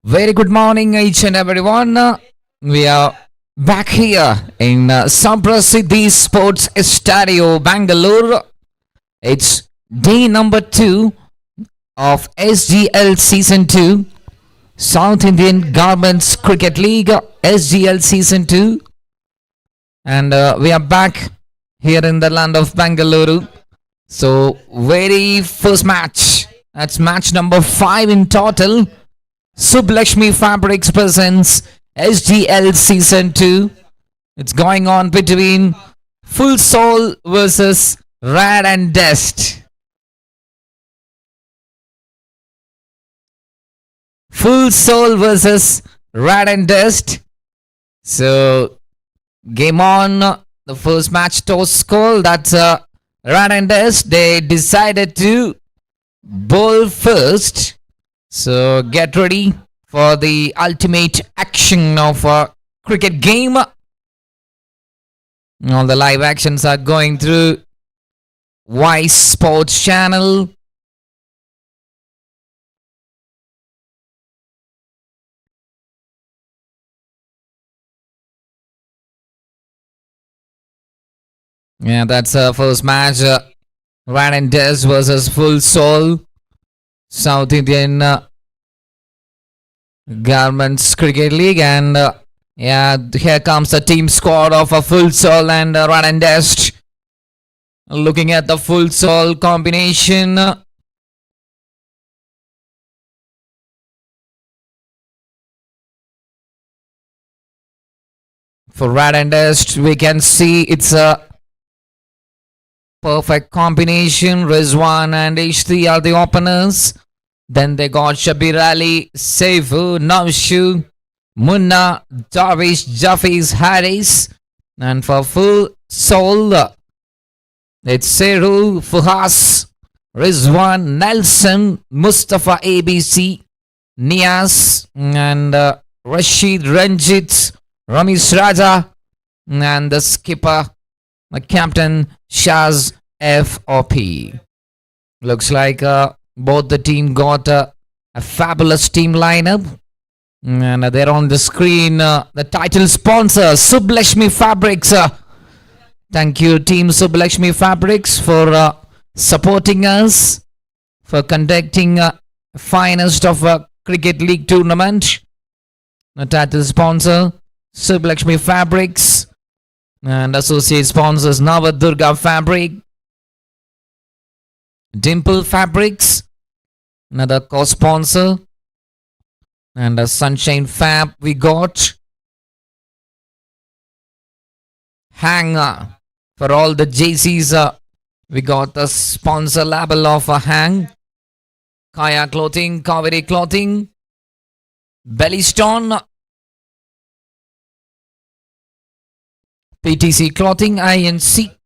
Very good morning, each and everyone. We are back here in Samprasiddhi Sports Stadio, Bangalore. It's day number 2 of SGL Season 2, South Indian Garments Cricket League, SGL Season 2. And we are back here in the land of Bangalore. So, very first match. That's match number 5 in total. Sublakshmi Fabrics presents SGL Season 2. It's going on between Full Soul versus Rad and Dust. Full Soul versus Rad and Dust. So, game on. The first match toss score. That's Rad and Dust. They decided to bowl first. So get ready for the ultimate action of a cricket game. All the live actions are going through Ysports channel. Yeah, that's our first match. Rad and Dust versus Full Soul. South Indian Garments Cricket League. And yeah, here comes the team squad of a Full Soul and Rad and Dust. Looking at the Full Soul combination. For Rad and Dust, we can see it's a perfect combination. Rizwan and H3 are the openers. Then they got Shabir Ali, Seifu, Navshu, Munna, Darvish, Jafiz, Harris. And for Full Soul, it's Seru, Fuhas, Rizwan, Nelson, Mustafa ABC, Nias, and Rashid Ranjit, Ramesh Raja, and the skipper, the captain, Shaz FOP. Looks like both the team got a fabulous team lineup. And they're on the screen. The title sponsor, Sublakshmi Fabrics. Thank you, Team Sublakshmi Fabrics, for supporting us, for conducting finest of a cricket league tournament. The title sponsor, Sublakshmi Fabrics. And associate sponsors, Navad Durga Fabric, Dimple Fabrics, another co-sponsor, and a Sunshine Fab we got. Hang for all the JCs, we got the sponsor label of a Hang, Kaya Clothing, Kaveri Clothing, Bellystone, PTC Clothing, INC.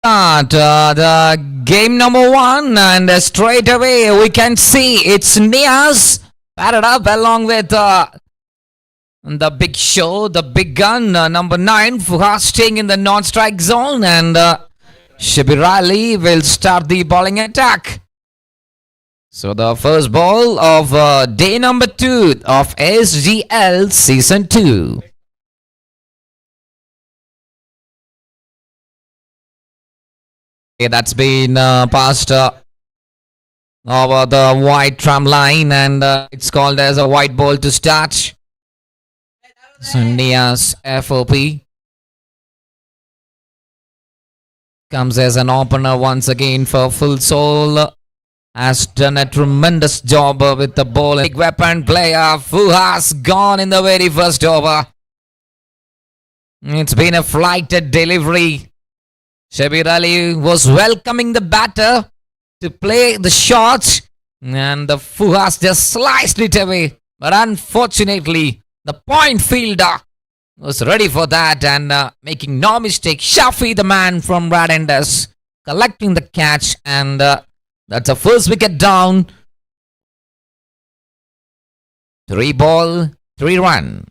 Start the game number one, and straight away we can see it's Nias batted up along with the big show, the big gun, number 9, Fuha staying in the non-strike zone, and Shibirali will start the bowling attack. So the first ball of day number 2 of SGL Season 2. Okay, that's been passed over the white tram line, and it's called as a white ball to start. So Nias FOP comes as an opener once again for Full Soul. Has done a tremendous job with the ball. Big weapon player who has gone in the very first over. It's been a flighted delivery. Shabir Ali was welcoming the batter to play the shots, and the Fuhas just sliced it away. But unfortunately, the point fielder was ready for that and making no mistake. Shafi, the man from Rad and Dust, collecting the catch, and that's a first wicket down. 3 ball, 3 run.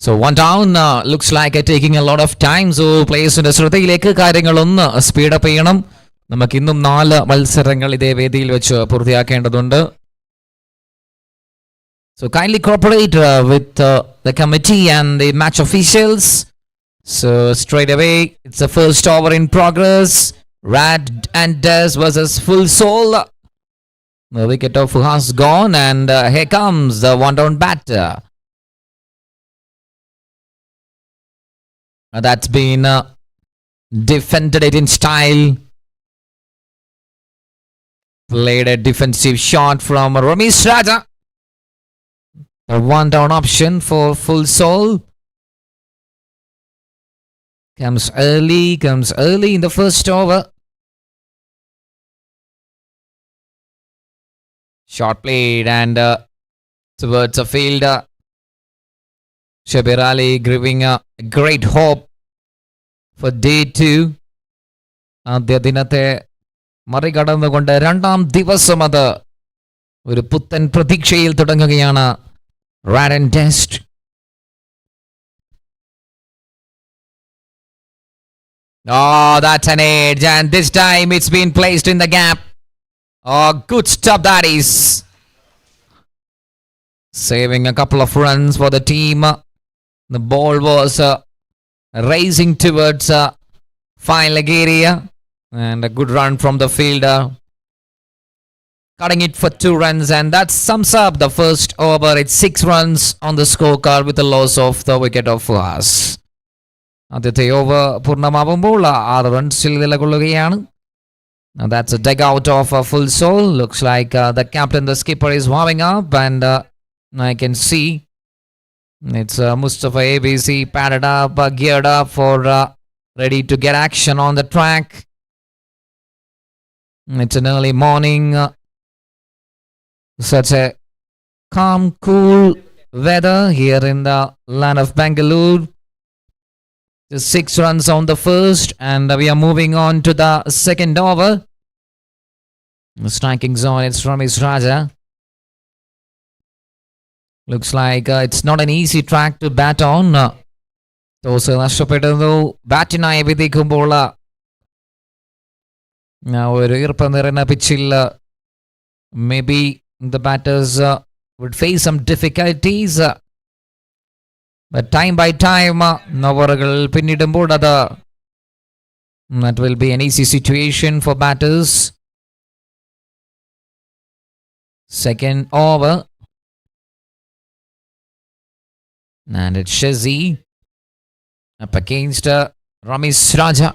So 1 down looks like taking a lot of time. So പ്ലേയേഴ്സിന്റെ ശ്രദ്ധയിലേക്ക് കാര്യങ്ങളൊന്ന് speed up ചെയ്യണം. നമുക്ക് ഇന്നും 4 മത്സരങ്ങൾ ഇതേ വേദിയിൽ വെച്ച് പൂർത്തിയാക്കേണ്ടതുണ്ട്. So kindly cooperate with the committee and the match officials. So straight away, it's the first over in progress. Rad and Dust versus Full Soul. The wicket of has gone, and here comes the 1 down batter. That's been defended it in style. Played a defensive shot from Ramesh Raja. A 1 down option for Full Soul. Comes early in the first over. Shot played and towards a fielder. Shabir Ali giving a great hope for day 2. ആദ്യ ദിനത്തെ മറികടന്നുകൊണ്ട് രണ്ടാം ദിവസം അത് ഒരു പുത്തൻ പ്രതീക്ഷയിൽ തുടങ്ങുകയാണ് Rad and Dust. Oh, that's an edge, and this time it's been placed in the gap. Oh, good stop that is. Saving a couple of runs for the team. The ball was racing towards fine leg area, and a good run from the fielder. Cutting it for 2 runs, and that sums up the first over. It's 6 runs on the scorecard with the loss of the wicket of Fuas. ആദ്യത്തെ over പൂർണ്ണമാവുമ്പോൾ 6 റൺസിൽ നിലകൊള്ളുകയാണ്. That's a dugout of a full soul. Looks like the captain, the skipper, is warming up, and I can see it's Mustafa ABC padded up, geared up for ready to get action on the track. It's an early morning. Such a calm, cool weather here in the land of Bangalore. Just 6 runs on the first, and we are moving on to the second over. The striking zone, it's Ramesh Raja. Looks like it's not an easy track to bat on. Those നഷ്ടപ്പെട്ടു ബാറ്റിനായി വിധിക്കുമ്പോൾ ഒരു ഈർപ്പം നിറഞ്ഞ പിച്ചിൽ maybe the batters would face some difficulties. But time by time, ഓവറുകൾ പിന്നിടുമ്പോൾ അത് that will be an easy situation for batters. Second over. And it's Shazi up against Ramesh Raja.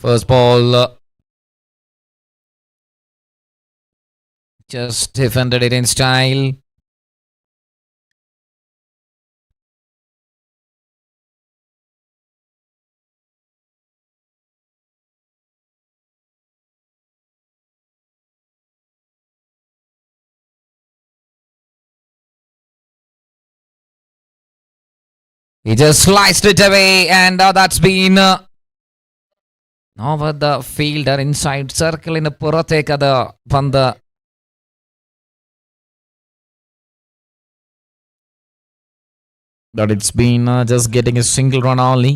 First ball just defended it in style. He just sliced it away, and that's been over the fielder inside circle in the പുറത്തേക്ക് അത് പന്ത് but it's been just getting a single run only,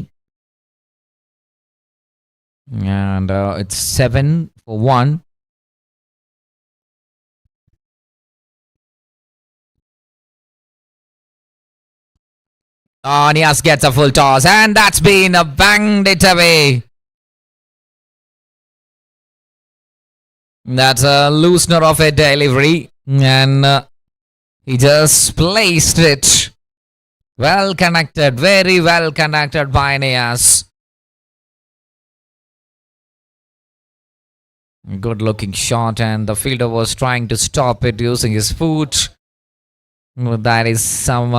and it's 7 for 1. Nias gets a full toss, and that's been banged it away. That's a loosener of a delivery, and he just placed it. Well connected, very well connected by Nias. Good looking shot, and the fielder was trying to stop it using his foot. That is some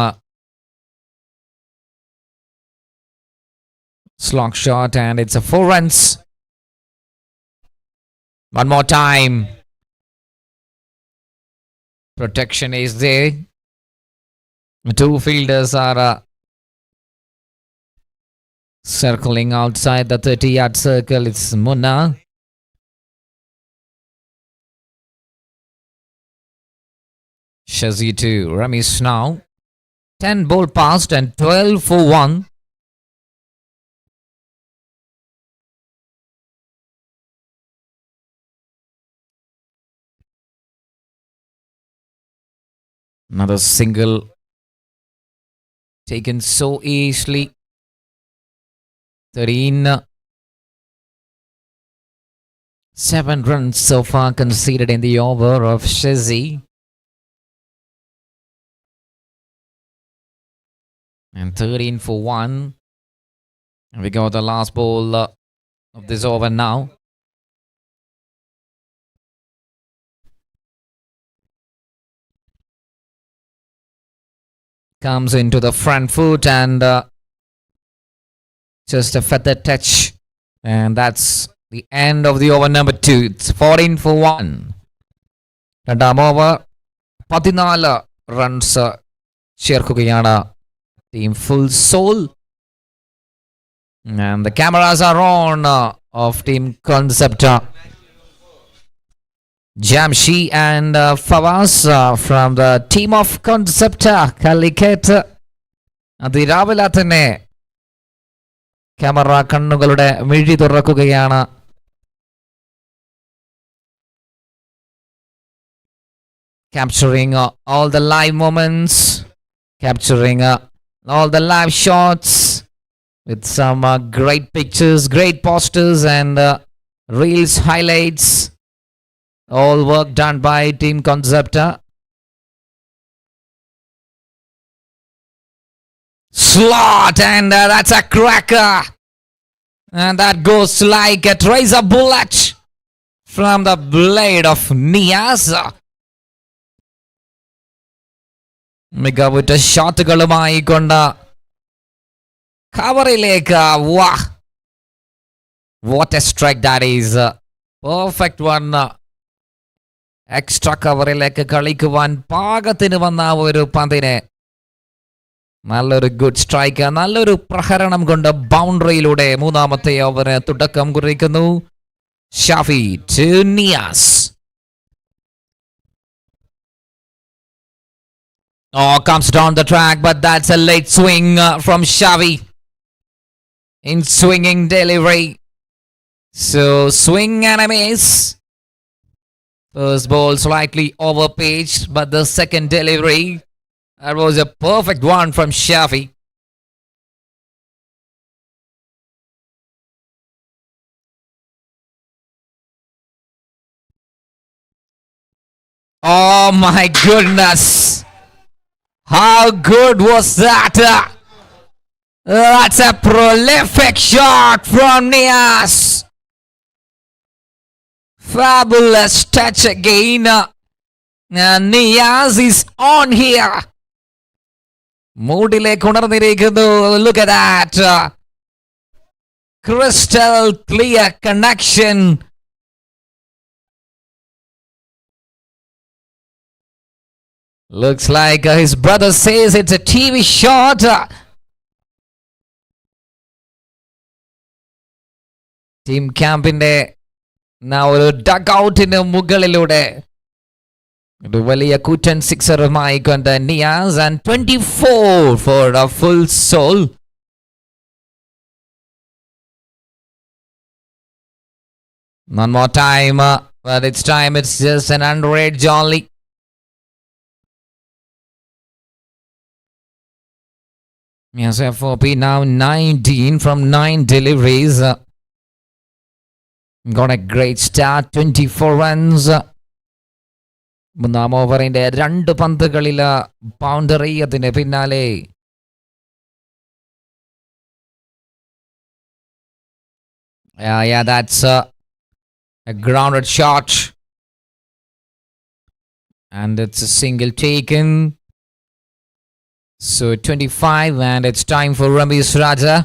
slog shot, and it's a 4 runs. One more time. Protection is there. 2 fielders are circling outside the 30-yard circle. It's Munna. Shazi to Ramesh now. 10 ball passed and 12 for 1. Another single taken so easily. 13. 7 runs so far conceded in the over of Shazi. And 13 for 1. And we got the last ball of this over now. comes into the front foot and just a feather touch. And that's the end of the over number 2. It's 14 for 1. രണ്ടാം over 14 runs ചേർക്കുകയാണ് team full soul. And the cameras are on of Team Concept. Jamshi and Fawaz from the team of Concept Calicut. അതിരാവിലെ തന്നെ camera കണ്ണുകളുടെ മിഴി തുറക്കുകയാണ്. Capturing all the live moments, capturing all the live shots with some great pictures, great posters and reels highlights. All work done by Team Concept. Slot and that's a cracker. And that goes like a razor bullet from the blade of Niaz. മികവുറ്റ ഷോട്ടുകളുമായി കൊണ്ട് കവറിലേക്ക്. Wow, what a strike that is. Perfect one. Extra കവറിലേക്ക് കളിക്കുവാൻ പാകത്തിന് വന്ന ഒരു പന്തിനെ നല്ലൊരു ഗുഡ് സ്ട്രൈക്ക്, നല്ലൊരു പ്രഹരണം കൊണ്ട് ബൗണ്ടറിയിലൂടെ മൂന്നാമത്തെ ഓവറിന് തുടക്കം കുറിക്കുന്നു. Shafi to Niyas. Oh, comes down the track, but that's a late swing from Xavi. In swinging delivery. So, swing and a miss. First ball slightly overpitched, but the second delivery, that was a perfect one from Xavi. Oh my goodness. How good was that? That's a prolific shot from Niaz. Fabulous touch again. And Niaz is on here. മൂഡിലേക്ക് ഉണർന്നിരിക്കുന്നു. Look at that. Crystal clear connection. Looks like his brother says it's a TV shot. Team Campinde now ഒരു ഡഗ്ഔട്ടിന് മുകളിലൂടെ ഒരു വലിയ കൂറ്റൻ സിക്സറുമായി കൊണ്ട് Niyas and 24 for a full soul. One more time, but this time it's just an underage only. Yes, FOP now 19 from 9 deliveries. Got a great start, 24 runs. മൂന്നാം ഓവറിന്റെ 2 പന്തുകളിൽ boundary. അതിന് പിന്നാലെ yeah, that's a grounded shot. And it's a single taken. So 25 and it's time for Ramesh Raja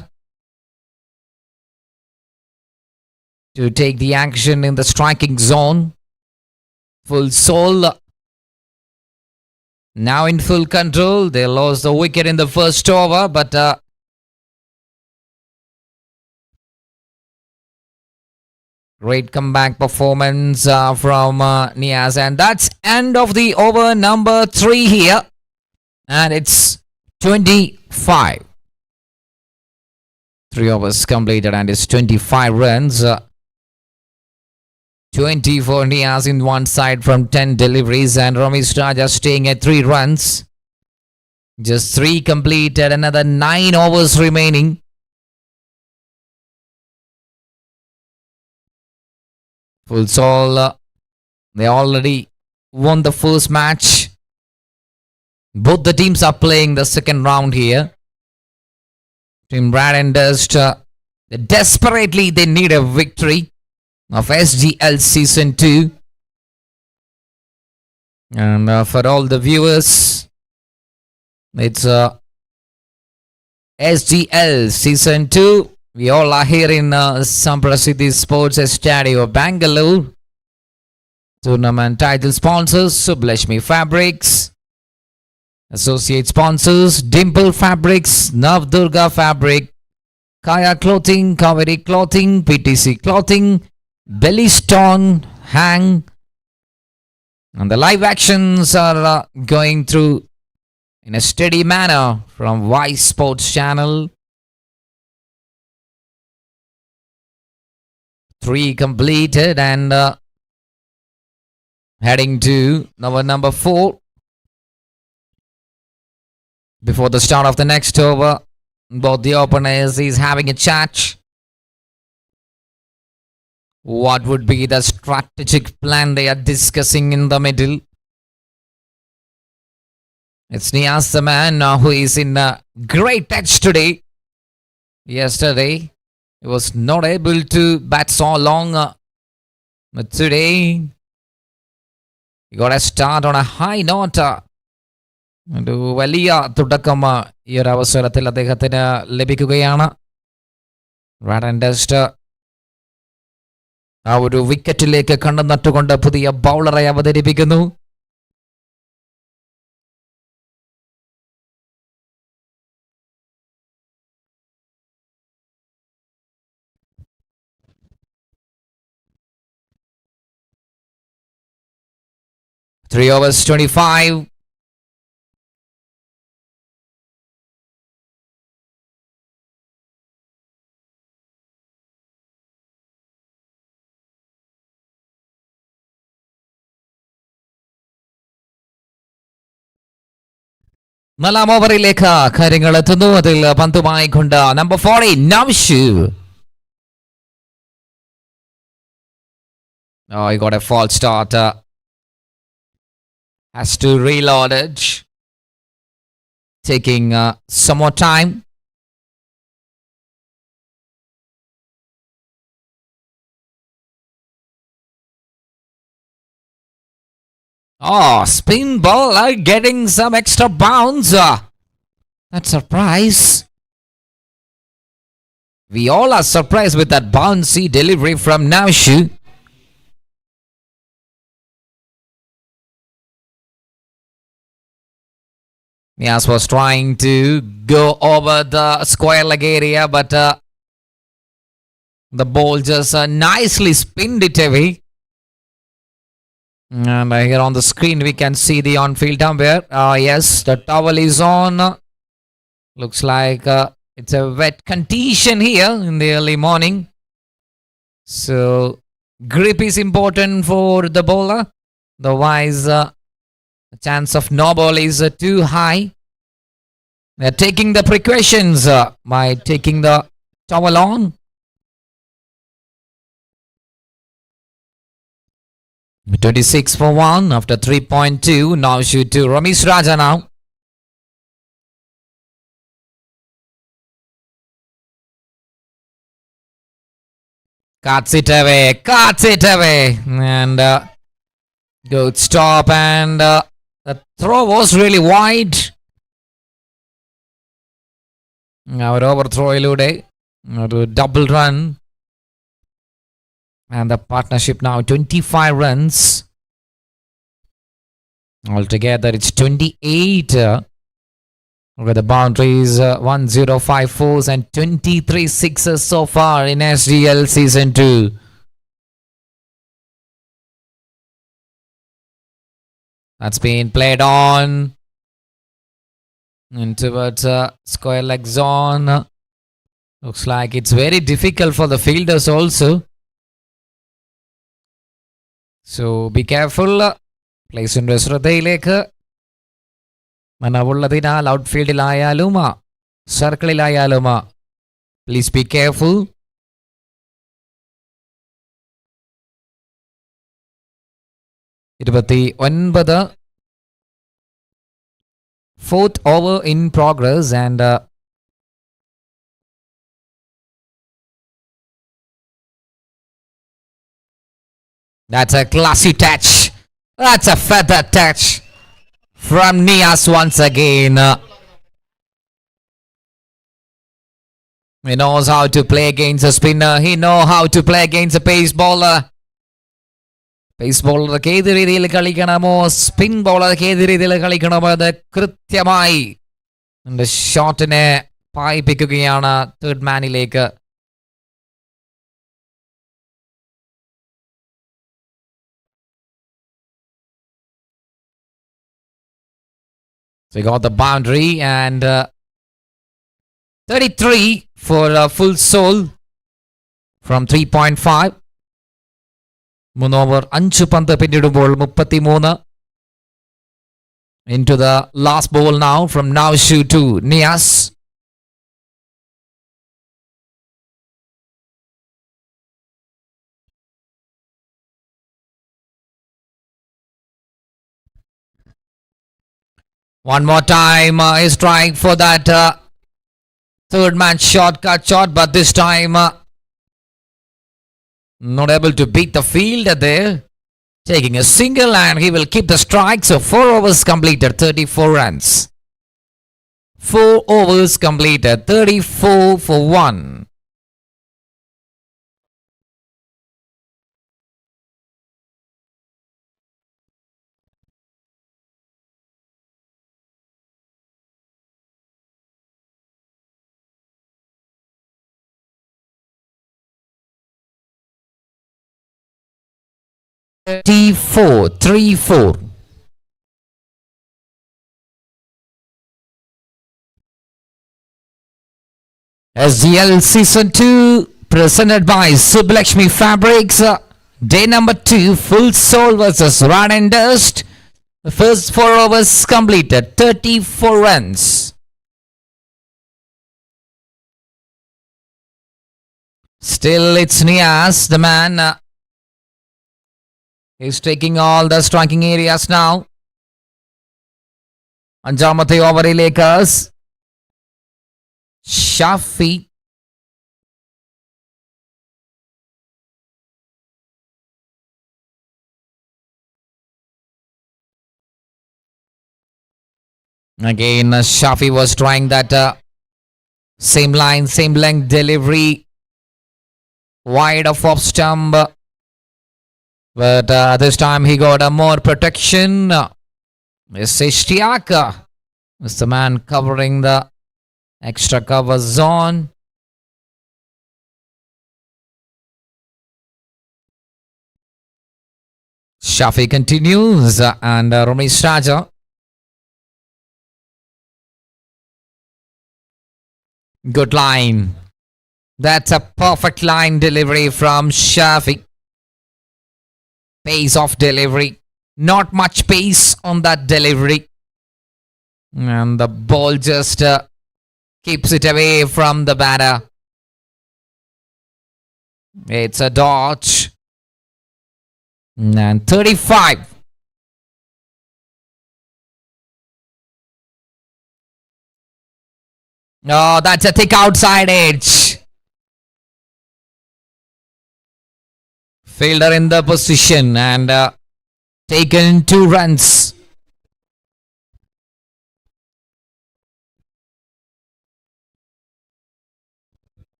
to take the action in the striking zone. Full soul now in full control. They lost the wicket in the first over, but great comeback performance from Niaz. And that's end of the over number 3 here. And it's 25. 3 overs completed and it's 25 runs. 20 for Niaz in one side from 10 deliveries, and Ramesh Raja staying at 3 runs. Just 3 completed, another 9 overs remaining. Full soul, they already won the first match. Both the teams are playing the second round here. Team Rad and Dust, desperately they need a victory of SGL Season 2. And for all the viewers, It's SGL Season 2. We all are here in Samprasiddhi Sports Stadium, Bangalore. Tournament title sponsors Sublashmi Fabrics. Associate sponsors Dimple Fabrics, Navdurga Fabric, Kaya Clothing, Kaveri Clothing, PTC Clothing, Bellystone, Hang. And the live actions are going through in a steady manner from Ysports channel. 3 completed and heading to number 4. Before the start of the next over, both the openers is having a chat. What would be the strategic plan they are discussing in the middle? It's Niaz, the man who is in a great touch today. Yesterday, he was not able to bat so long. But today, he got a start on a high note. ഒരു വലിയ തുടക്കം ഈ ഒരു അവസരത്തിൽ അദ്ദേഹത്തിന് ലഭിക്കുകയാണ്. RAD and dust ആ ഒരു വിക്കറ്റിലേക്ക് കണ്ണു നട്ടുകൊണ്ട് പുതിയ ബൗളറെ അവതരിപ്പിക്കുന്നു. Three overs, 25. നാലാം ഓവറിലേക്ക് കാര്യങ്ങൾ എത്തുന്നു. അതിൽ പന്തുമായി കൊണ്ട് number 40 Navshu. Oh, he got a false start. Has to reload it. Taking some more time. Oh, spin ball getting some extra bounce. That's a surprise. We all are surprised with that bouncy delivery from Navshu. Niaz was trying to go over the square leg area, but the ball just nicely spinned it away. And here on the screen we can see the on-field umpire. Yes, the towel is on. Looks like it's a wet condition here in the early morning. So grip is important for the bowler. Otherwise, the chance of no ball is too high. They're taking the precautions by taking the towel on. With 26 for 1 after 3.2. Now shoot to Ramesh Raja now. Cuts it away. And good stop. And the throw was really wide. Now overthrow ilude. Double run. And the partnership now 25 runs. Altogether it's 28. With the boundaries 105 fours and 23 sixes so far in SGL Season 2. That's been played on. And towards square leg zone. Looks like it's very difficult for the fielders also. So be careful. Place in ശ്രദ്ധയിലേക്ക് മനവുള്ളതിനാൽ ഔട്ട്ഫീൽഡിലായാലും സർക്കിളിലായാലും please be careful. Fourth over in progress and that's a classy touch. That's a feather touch from Niaz once again. He knows how to play against a spinner. He knows how to play against a pace bowler. Pace ബോളർക്ക് ഏത് രീതിയിൽ കളിക്കണമോ, spin ബോളർക്ക് ഏത് രീതിയിൽ കളിക്കണമോ അത് കൃത്യമായി ഷോട്ടിനെ പായിപ്പിക്കുകയാണ് third മാനിലേക്ക്. So he got the boundary and 33 for a full soul from 3.5. 3 over 5 പന്ത് പിന്നിടുമ്പോൾ 33. Into the last ball now from Naushu to Nias. One more time, he's trying for that third man shot, cut shot, but this time not able to beat the fielder there. Taking a single and he will keep the strike. So 4 overs completed, 34 runs. 4 overs completed, 34 for 1. T4 SGL Season 2 presented by Sublakshmi Fabrics. Day number 2, Full Soul versus Rad and Dust. The first 4 overs completed, 34 runs. Still it's Nias, the man. He's taking all the striking areas now. Anjamate overilekas. Shafi. Again, Shafi was trying that same line, same length delivery. Wide of off stump. But this time he got a more protection. Ishtiaka is the man covering the extra cover zone. Shafi continues and Ramesh Raja. Good line. That's a perfect line delivery from Shafi. Pace of delivery. Not much pace on that delivery. And the ball just keeps it away from the batter. It's a dodge. And 35. Oh, that's a thick outside edge. Fielder in the position and taken 2 runs.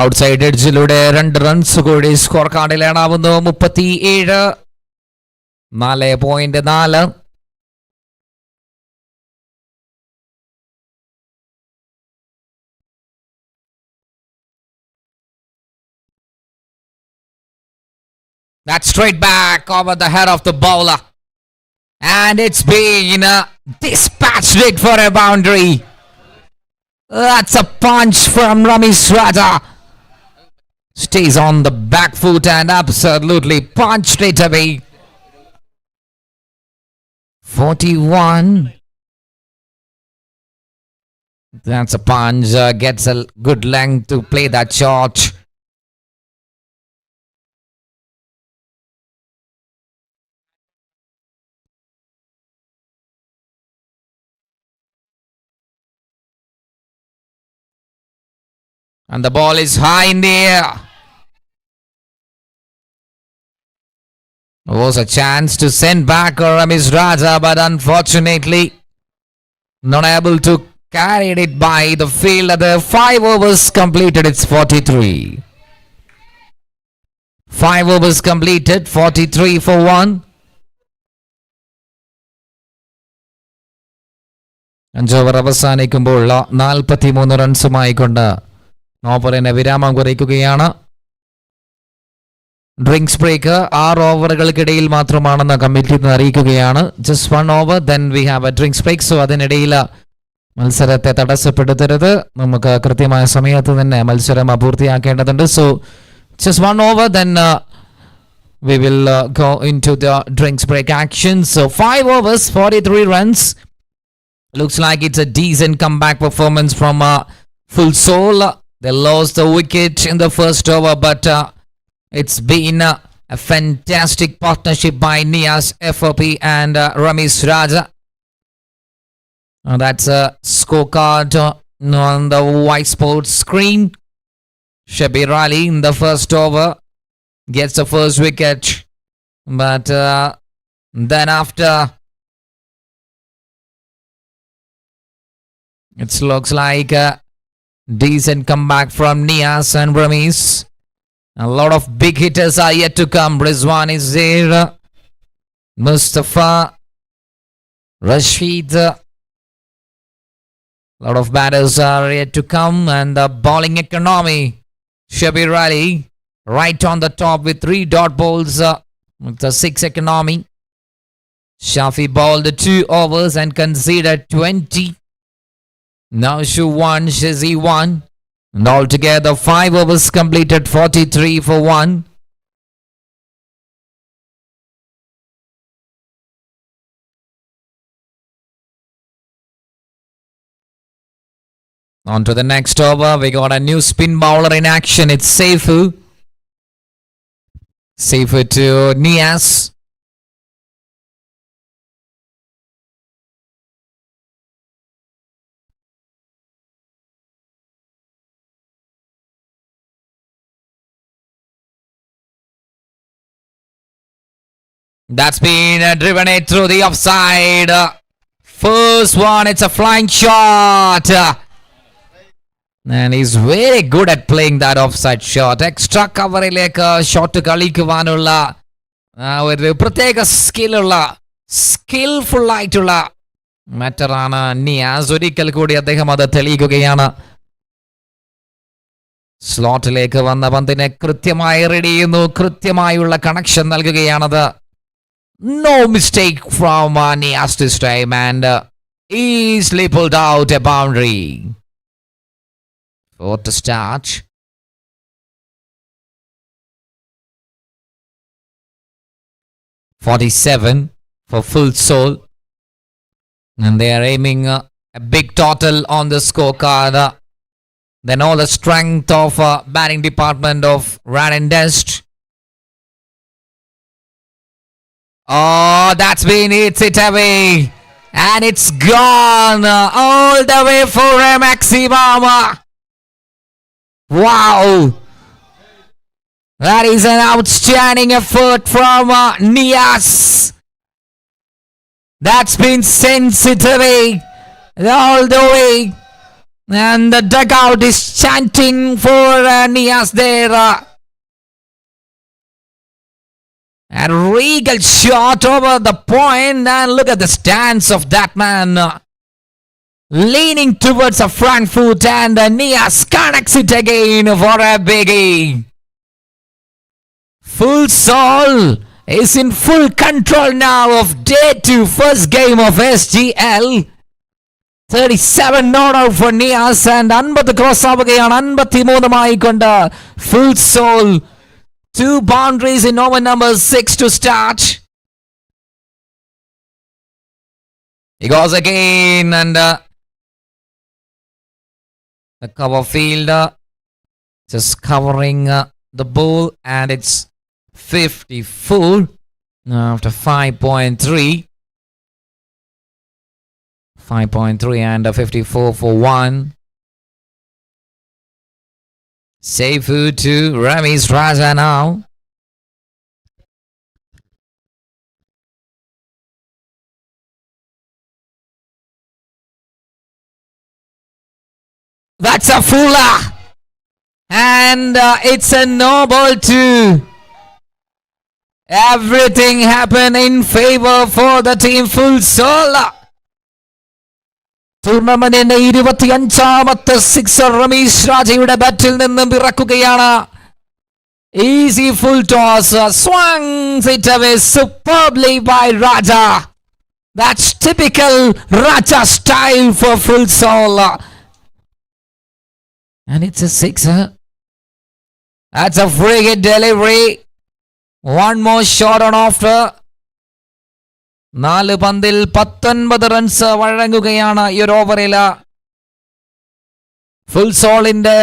Outside edge-ലൂടെ 2 runs കൂടി score കാർഡിൽ എണ്ണാവുന്നു. 37 4.4. That's straight back over the head of the bowler. And it's been dispatched it for a boundary. That's a punch from Ramesh Raja. Stays on the back foot and absolutely punched it away. 41. That's a punch. Gets a good length to play that shot. And the ball is high in the air. There was a chance to send back Ramesh Raja, but unfortunately not able to carried it by the field. The 5 overs completed. It's 43. 5 overs completed. 43 for 1. 5 over അവസാനിക്കുമ്പോൾ 43 റൺസുമായിക്കൊണ്ട് ഓപ്പറിന് വിരാമം കുറിക്കുകയാണ്. Drinks break 6 ഓവറുകൾക്കിടയിൽ മാത്രമാണെന്ന് കമ്മിറ്റി അറിയിക്കുകയാണ്. Just 1 over then we have a drinks break. So അതിനിടയിൽ മത്സരത്തെ തടസ്സപ്പെടുത്തരുത്. നമുക്ക് കൃത്യമായ സമയത്ത് തന്നെ മത്സരം പൂർത്തിയാക്കേണ്ടതുണ്ട്. So just 1 over then we will go into the drinks break action. So 5 overs, 43 runs. Looks like it's a decent comeback performance from Full Soul. They lost the wicket in the first over, but it's been a fantastic partnership by Nias, FOP and Ramesh Raja. That's a scorecard on the Ysports screen. Shabir Ali in the first over gets the first wicket, but then after it looks like a decent comeback from Nias and Ramesh. A lot of big hitters are yet to come. Rizwan is there, Mustafa, Rashid. A lot of batters are yet to come, and the bowling economy. Shabir Ali right on the top with 3 dot balls with the 6 economy. Shafi bowled 2 overs and conceded 20. Now Shu 1, Shizzy 1. And altogether 5 overs completed, 43 for 1. On to the next over. We got a new spin bowler in action. It's Seifu. Seifu to Nias. That's been driven it through the offside. First one, it's a flying shot. And he's very good at playing that offside shot. Extra കവറിലേക്ക് shot കളിക്കുവാനുള്ള ഒരു പ്രത്യേക skilful ആയിട്ടുള്ള മാറ്ററാണ് നിയാസ്. ഒരിക്കൽ കൂടി അദ്ദേഹം അത് തെളിയിക്കുകയാണ്. സ്ലോട്ടിലേക്ക് വന്ന പന്തിനെ കൃത്യമായി റീഡ് ചെയ്യുന്നു. കൃത്യമായുള്ള connection നൽകുകയാണത്. No mistake from Nias this time, and easily pulled out a boundary. For to start. $47 for Full Soul. And they are aiming a big total on the scorecard. Then all the strength of batting department of Rad and Dust. Oh, that's been it away. And it's gone all the way for a maximum. Wow. That is an outstanding effort from Nias. That's been sensitive all the way. And the dugout is chanting for Nias there. A regal shot over the point, and look at the stance of that man. Leaning towards the front foot, and Nias connects it again for a biggie. Full Soul is in full control now of day 2, first game of SGL. 37 not out for Nias, and 50 cross ആവുകയാണ്. 53 ആയിക്കൊണ്ട് Full Soul. 2 boundaries in over number 6 to start. He goes again, and the cover fielder just covering the ball, and it's 54 after 5.3. 5.3 and 54 for 1. Seifu to Ramesh Raja now. That's a fuller. And it's a no ball too. Everything happened in favor for the team full solo. ടൂർണമെന്റിന്റെ 25ാമത്തെ sixer Ramesh രാജയുടെ ബാറ്റിൽ നിന്നും പിറക്കുകയാണ്. Easy full toss, swings it away superbly by Raja. That's typical Raja style for full solo. And it's a sixer. That's a free hit delivery. One more shot on after. 4 പന്തിൽ 19 runs വഴങ്ങുകയാണ് ഈ ഒരു ഓവറിൽ. Full സോളിന്റെ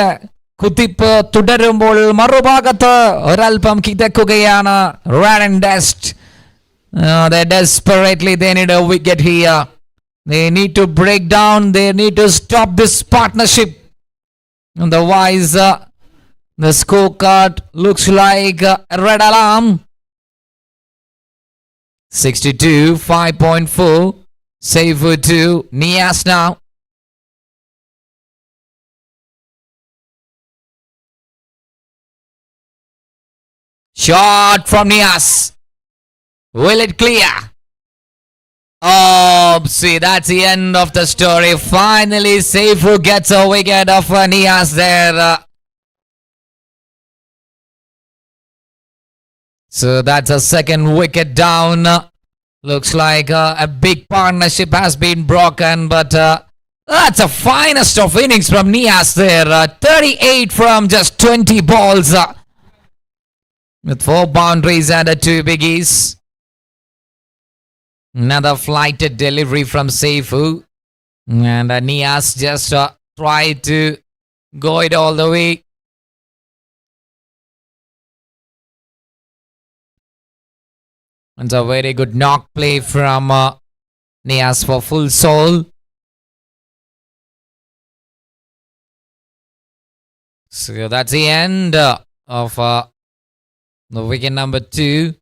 കുതിപ്പ് തുടരുമ്പോൾ മറുഭാഗത്ത് ഒരൽപ്പം കിതക്കുകയാണ് Rad and Dust. They desperately need a wicket here. They need to break down. They need to stop this partnership. Otherwise, the scorecard looks like a red alarm. 62, 5.4. Save for 2. Nias now. Shot from Nias. Will it clear? Oh, see, that's the end of the story. Finally, Seifu gets a wicket of Nias there. So that's a second wicket down. Looks like a big partnership has been broken, but that's the finest of innings from Nias there. 38 from just 20 balls. With 4 boundaries and 2 biggies. Another flighted delivery from Seifu. And Nias just tried to go it all the way. It's a very good knock play from Nias for full soul. So that's the end of the wicket number 2.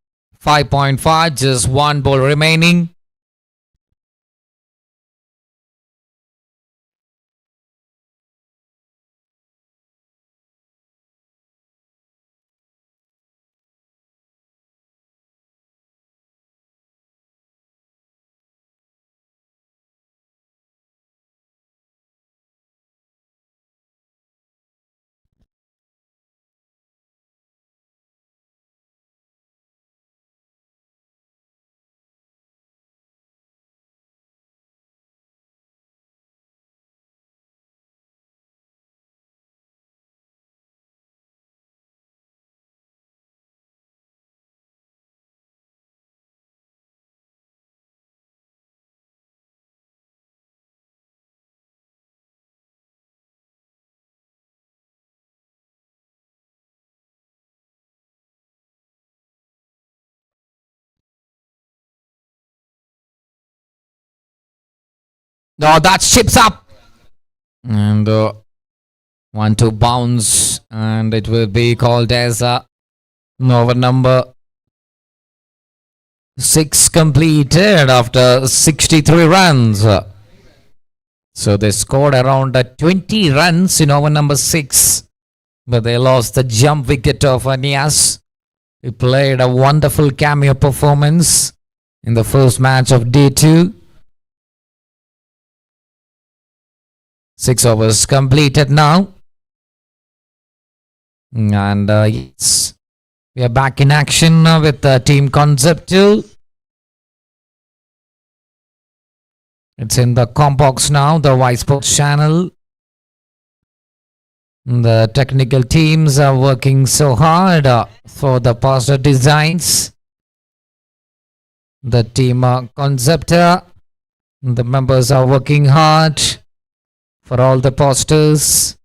5.5, just 1 ball remaining. No, that ships up. And 1-2 bounce. And it will be called as over number 6 completed after 63 runs. So they scored around 20 runs in over number 6. But they lost the jump wicket of Nias. He played a wonderful cameo performance in the first match of day 2. 6 overs completed now. And yes, we are back in action with Team Concept 2. It's in the Combox now, the Ysports channel. The technical teams are working so hard for the poster designs. The team Concept, the members are working hard for all the posters.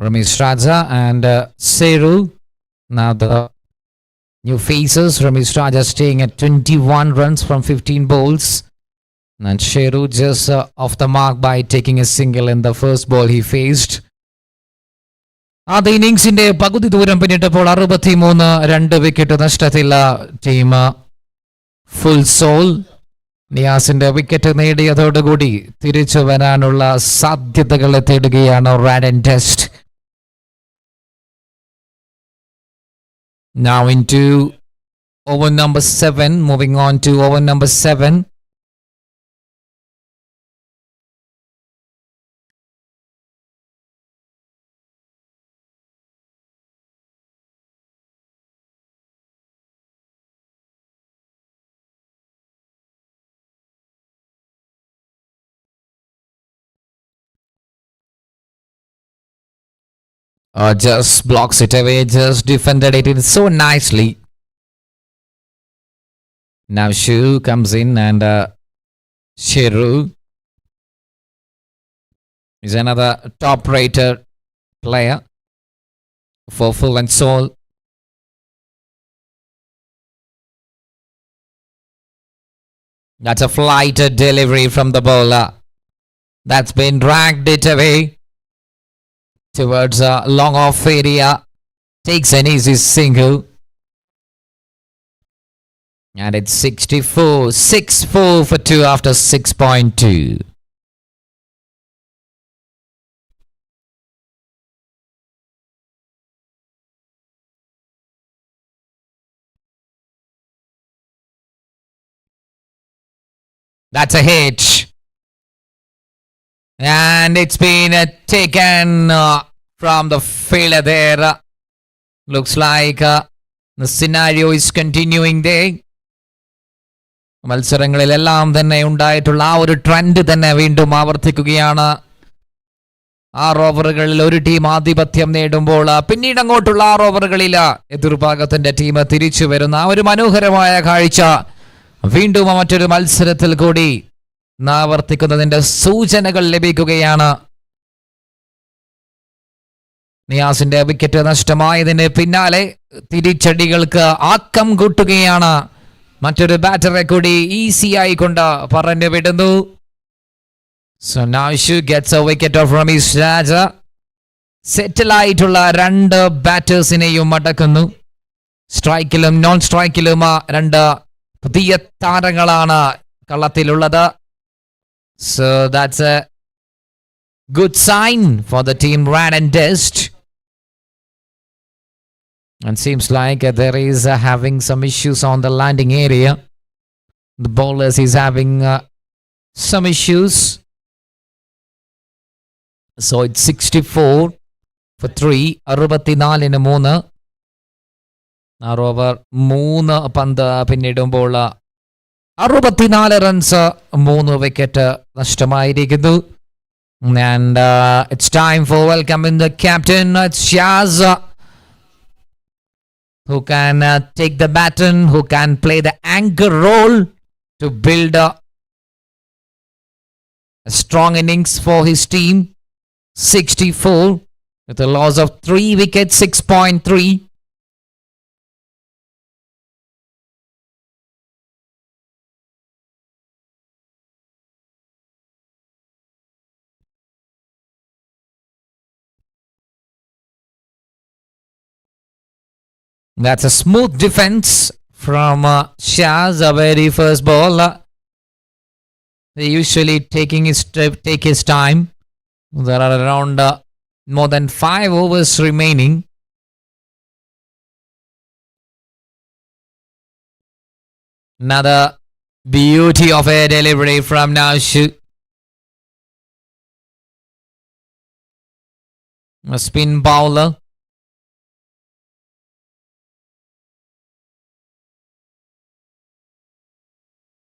Ramesh Raja and Seru. Now the new faces. Ramesh Raja staying at 21 runs from 15 balls. And Sheru just off the mark by taking a single in the first ball he faced. ആദ്യ ഇന്നിംഗ്സിന്റെ പകുതി ദൂരം പിന്നിട്ടപ്പോൾ 63 2 wicket നഷ്ടത്തില്ല team full soul നിയാസിന്റെ wicket നേടിയതോടുകൂടി തിരിച്ചു വരാനുള്ള സാധ്യതകളെ തേടുകയാണ് Rad and Dust. Now into over number 7, moving on to over number 7. Just blocks it away, just defended it in so nicely. Now Shu comes in and Shiru is another top-rated player for full and soul. That's a flighted delivery from the bowler. That's been dragged it away towards a long off area. Takes an easy single. And it's 64. 6-4 for 2 after 6.2. That's a hit. And it's been taken from the fielder there. Looks like the scenario is continuing there. മത്സരങ്ങളിലെല്ലാം തന്നെ ഉണ്ടായിട്ടുള്ള ആ ഒരു trend തന്നെ വീണ്ടും ആവർത്തിക്കുകയാണ്. 6 ഓവറുകളിൽ ഒരു team ആധിപത്യം നേടുമ്പോൾ പിന്നീട് അങ്ങോട്ടുള്ള 6 ഓവറുകളിൽ എതിർഭാഗത്തിന്റെ ടീം തിരിച്ചു വരുന്ന ഒരു മനോഹരമായ കാഴ്ച വീണ്ടും മറ്റൊരു മത്സരത്തിൽ കൂടി ആവർത്തിക്കുന്നതിന്റെ സൂചനകൾ ലഭിക്കുകയാണ്. നിയാസിന്റെ വിക്കറ്റ് നഷ്ടമായതിന് പിന്നാലെ തിരിച്ചടികൾക്ക് ആക്കം കൂട്ടുകയാണ്. മറ്റൊരു ബാറ്ററെ കൂടി ഈസി ആയിക്കൊണ്ട് പറഞ്ഞു വിടുന്നു. So now Shu gets a wicket off from his Raja. സെറ്റിൽ ആയിട്ടുള്ള 2 ബാറ്റേഴ്സിനെയും അടക്കുന്നു. സ്ട്രൈക്കിലും നോൺ സ്ട്രൈക്കിലും 2 പുതിയ താരങ്ങളാണ് കളത്തിലുള്ളത്. So that's a good sign for the team Rad and Dust. And seems like there is having some issues on the landing area. The bowlers is having some issues. So it's 64 for 3. 64 over 3 പന്ത് പിന്നിടുമ്പോൾ 64 runs 3 wicket നഷ്ടമായിരിക്കുന്നു. And it's time for welcoming the captain. It's Shaz, who can take the baton, who can play the anchor role to build a strong innings for his team. 64 with a loss of 3 wickets, 6.3. That's a smooth defense from Shaz, a very first ball. They usually take his time. There are around more than 5 overs remaining. Another beauty of a delivery from Nashu. A spin bowler.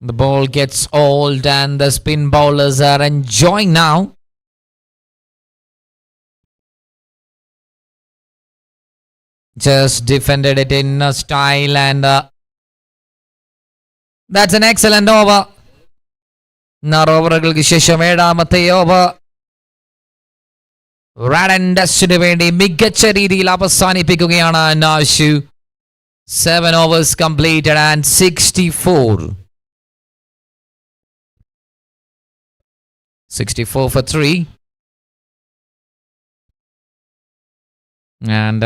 The ball gets old and the spin bowlers are enjoying now. Just defended it in a style and that's an excellent over. 6 ഓവറുകൾക്ക് ശേഷം 7ാമത്തെ over Rad and Dustന് വേണ്ടി മികച്ച രീതിയിൽ അവസാനിപ്പിക്കുകയാണ് നാഷു. 7 overs completed and 64. 64 for 3. And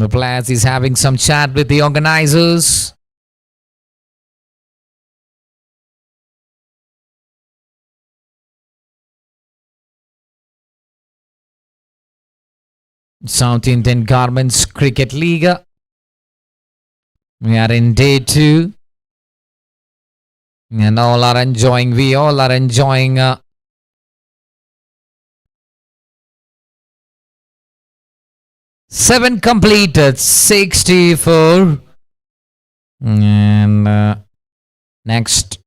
the players is having some chat with the organizers. South Indian Garments Cricket League. We are in day 2. And we all are enjoying 7 completed, 64. And next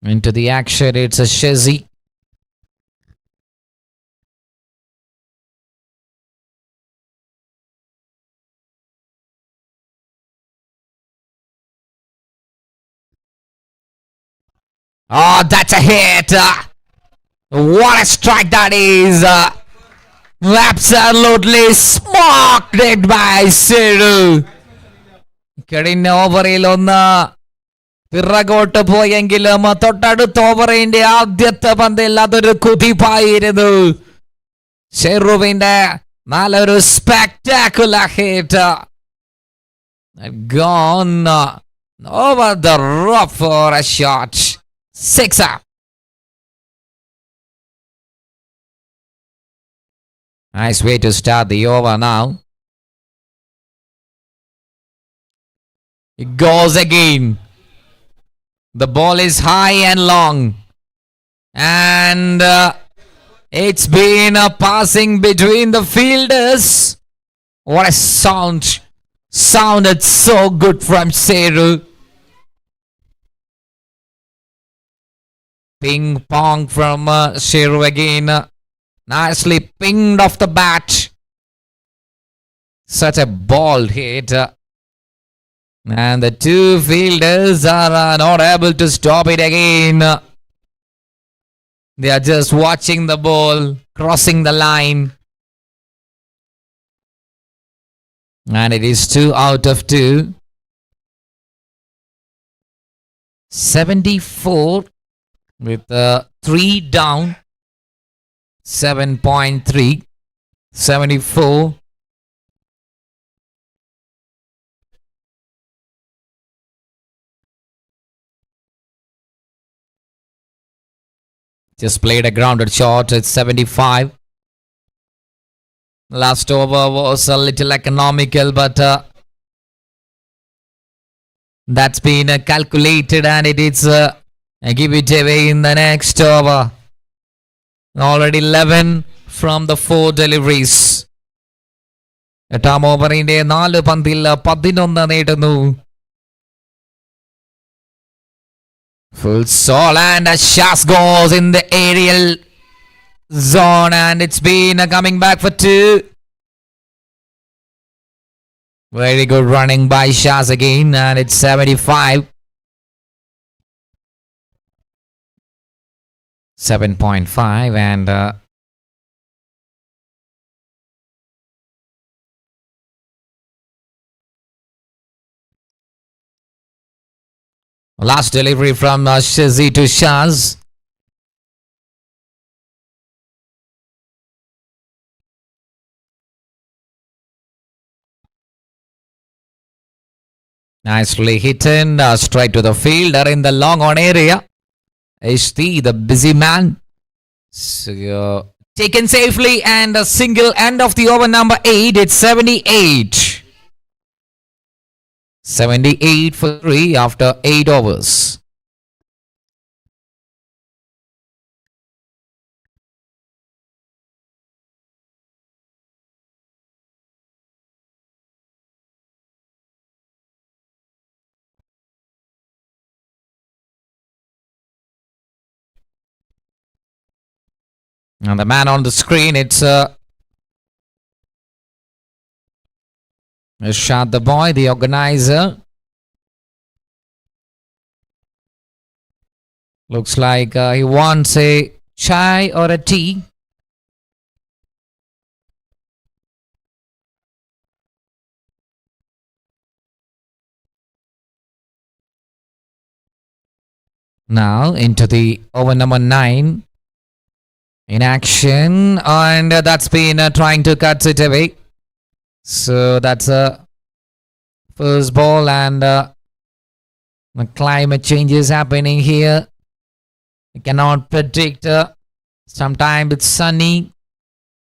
into the action, it's a Shezi. Oh, that's a hit. What a strike that is. Absolutely smoked it by Siru. കഴിഞ്ഞ ഓവറിൽ ഒന്ന് പിറകോട്ട് പോയെങ്കിലും തൊട്ടടുത്ത ഓവറിന്റെ ആദ്യത്തെ പന്തിൽ അതൊരു കുതിപ്പായിരുന്നു. ഷെറുവിന്റെ നല്ലൊരു spectacular hit. Gone over the rough for a shot. 6-er. Nice way to start the over now. It goes again. The ball is high and long. And it's been a passing between the fielders. What a sound. Sounded so good from Seru. Ping pong from Seru again. Nicely pinged off the bat. Such a ball hit. And the 2 fielders are not able to stop it again. They are just watching the ball crossing the line. And it is 2 out of 2. 74 with 3 down. 7.3. 74. Just played a grounded shot. It's 75. Last over was a little economical, but that's been calculated, and it is give it away in the next over. Already 11 from the 4 deliveries. എട്ടാം ഓവറിന്റെ 4 പന്തിൽ 11 നേടുന്നു. Full soul and a shot goes in the aerial zone, and it's been coming back for 2. Very good running by Shaz again, and it's 75. 7.5 and last delivery from Shazi to Shaz. Nicely hidden straight to the fielder in the long on area. HD, the busy man. So, taken safely, and a single end of the over number 8. It's 78. 78 for 3 after 8 overs. And the man on the screen, it's Shad the boy, the organizer. Looks like he wants a chai or a tea. Now into the over number 9. In action, and that's been trying to cut it away. So that's a first ball, and the climate changes happening here. You cannot predict. Sometimes it's sunny,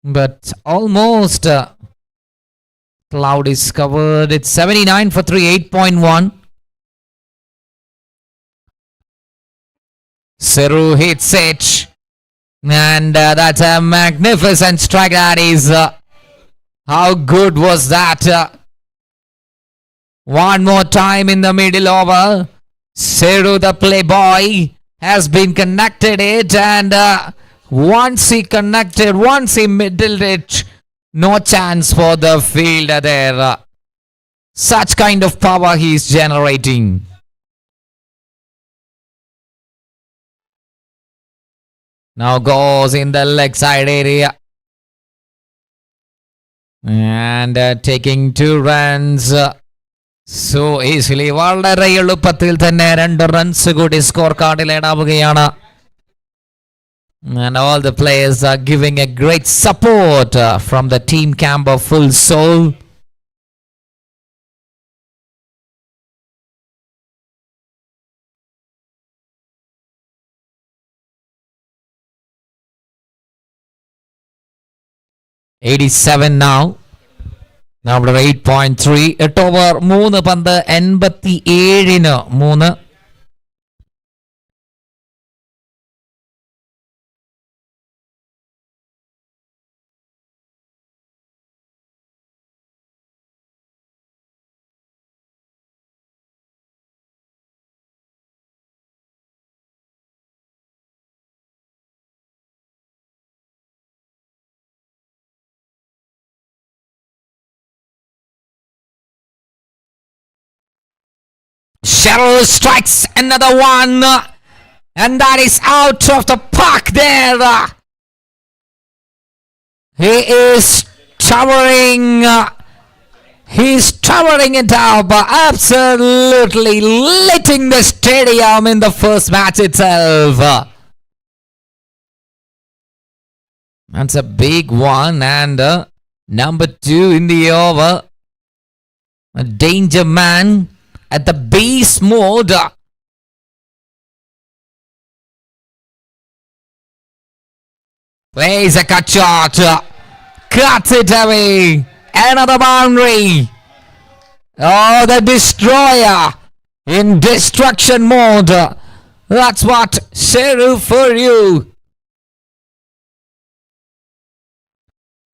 but almost. Cloud is covered. It's 79 for 3, 8.1. Seru hits it. And that's a magnificent strike. That is. How good was that? One more time in the middle over. Seru, the playboy, has been connected it. And once he connected, once he middled it, no chance for the fielder there. Such kind of power he is generating. Now goes in the leg side area. And taking 2 runs. So easily. വളരെ എളുപ്പത്തിൽ തന്നെ 2 runs കൂടി score കാർഡിൽ ഇടാവുകയാണ്. And all the players are giving a great support from the team camp of Full Soul. $87 now. Number 8.3. 8 over 3 പന്ത് 87-ന് 3. Cheryl strikes another one. And that is out of the park there. He is towering. He's towering it up. Absolutely lighting the stadium in the first match itself. That's a big one. And number 2 in the over. A danger man at the base mode. Plays a cut shot. Cuts it away. Another boundary. Oh, the destroyer in destruction mode. That's what Seru for you.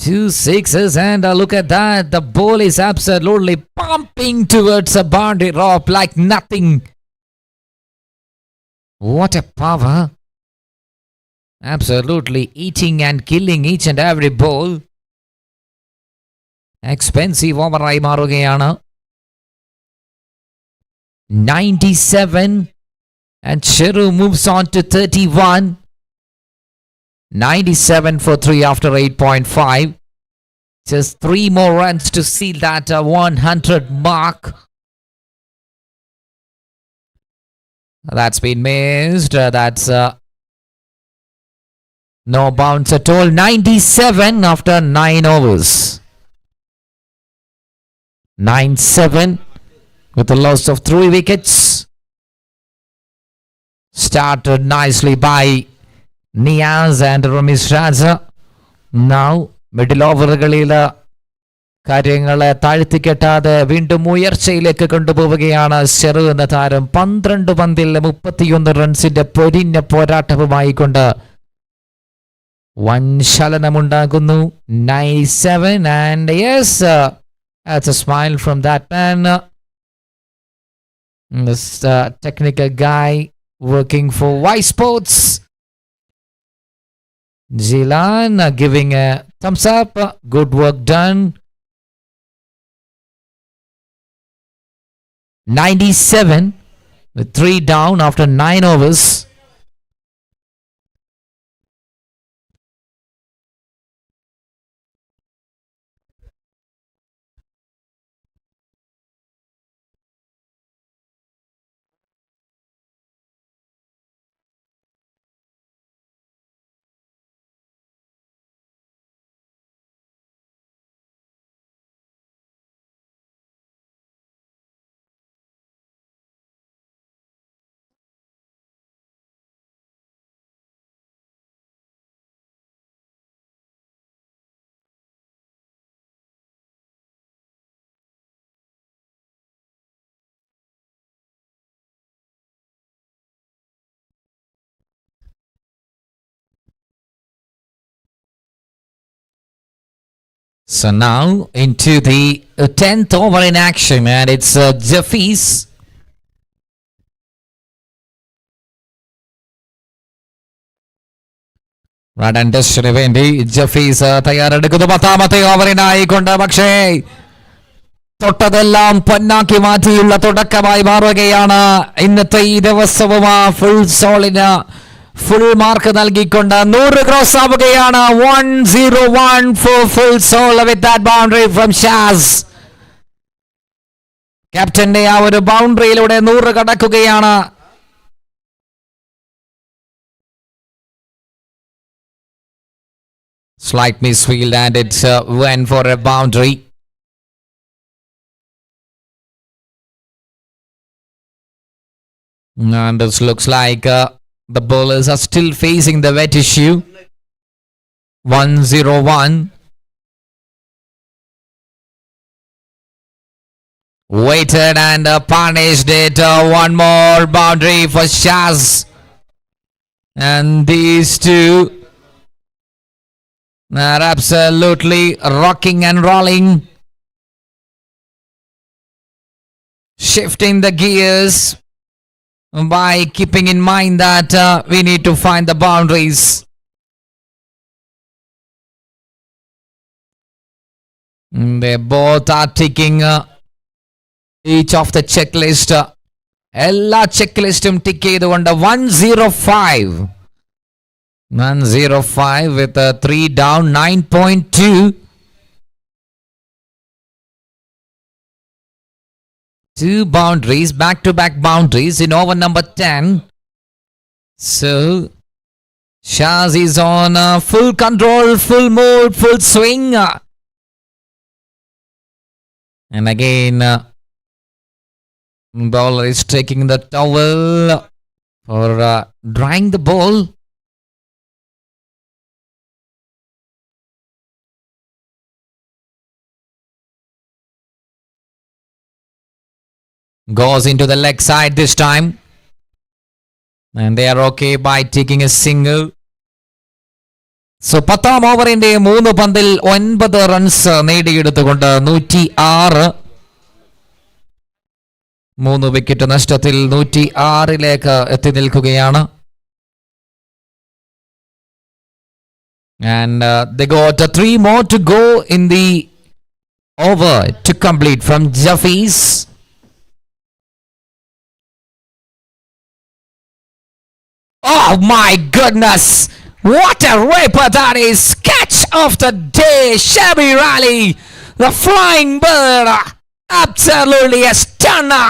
2 sixes and look at that. The ball is absolutely pumping towards a boundary rope like nothing. What a power. Absolutely eating and killing each and every ball. Expensive over ആയി മാറുകയാണ്. 97 and Cheru moves on to 31. 97 for 3 after 8.5. Just 3 more runs to seal that 100 mark. That's been missed. That's no bounce at all. 97 after 9 overs. 9-7 with a loss of 3 wickets. Started nicely by Niaz and Ramesh Raja. Now middle ഓവറുകളിൽ കാര്യങ്ങളെ താഴ്ത്തിക്കെട്ടാതെ വീണ്ടും ഉയർച്ചയിലേക്ക് കൊണ്ടുപോവുകയാണ് ചെറു എന്ന താരം. 12 പന്തിൽ 31 റൺസിന്റെ പൊരിഞ്ഞ പോരാട്ടവുമായിക്കൊണ്ട് വൻ ശലനമുണ്ടാകുന്നു. 97 and yes, that's a smile from that man. This technical guy working for Ysports. Zilan giving a thumbs up. Good work done. 97 with 3 down after 9 overs. So now into the 10th over in action, and it's Jeffy's. Rad and Dustന് വേണ്ടി ജഫീസ് തയ്യാറെടുക്കുന്നു. 10ാമത്തെ ഓവറിനായിക്കൊണ്ട് പക്ഷേ തൊട്ടതെല്ലാം പൊന്നാക്കി മാറ്റിയുള്ള തുടക്കമായി മാറുകയാണ്. ഇന്നത്തെ ഈ ദിവസവും full സോളിന് full mark നൽകിക്കൊണ്ട് 100 cross ആവുകയാണ്. 101 for full soul with that boundary from Shaz. ക്യാപ്റ്റന്റെ ആ ഒരു ബൗണ്ടറിയിലൂടെ 100 കടക്കുകയാണ്. Slight misfield and it went for a boundary. And this looks like the bowlers are still facing the wet issue. 101. Waited and punished it. One more boundary for Shaz. And these two are absolutely rocking and rolling. Shifting the gears by keeping in mind that we need to find the boundaries. They both are ticking each of the checklist. Ella checklistum tick ചെയ്തുകൊണ്ട് 105. 105 with 3 down, 9.2. Two boundaries, back-to-back boundaries in over number 10. So, Shaz is on full control, full mode, full swing. And again, bowler is taking the towel for drying the ball. Goes into the leg side this time. And they are okay by taking a single. So 10ാം ഓവറിന്റെ 3 പന്തിൽ 9 runs നേടിയെടുത്തുകൊണ്ട് 106. 3 wicket നഷ്ടത്തിൽ 106ലേക്ക് എത്തി നിൽക്കുകയാണ്. And they got 3 more to go in the over to complete from Jaffies. Oh my goodness! What a ripper that is! Catch of the day, Shabby Rally, the flying bird, absolutely a stunner.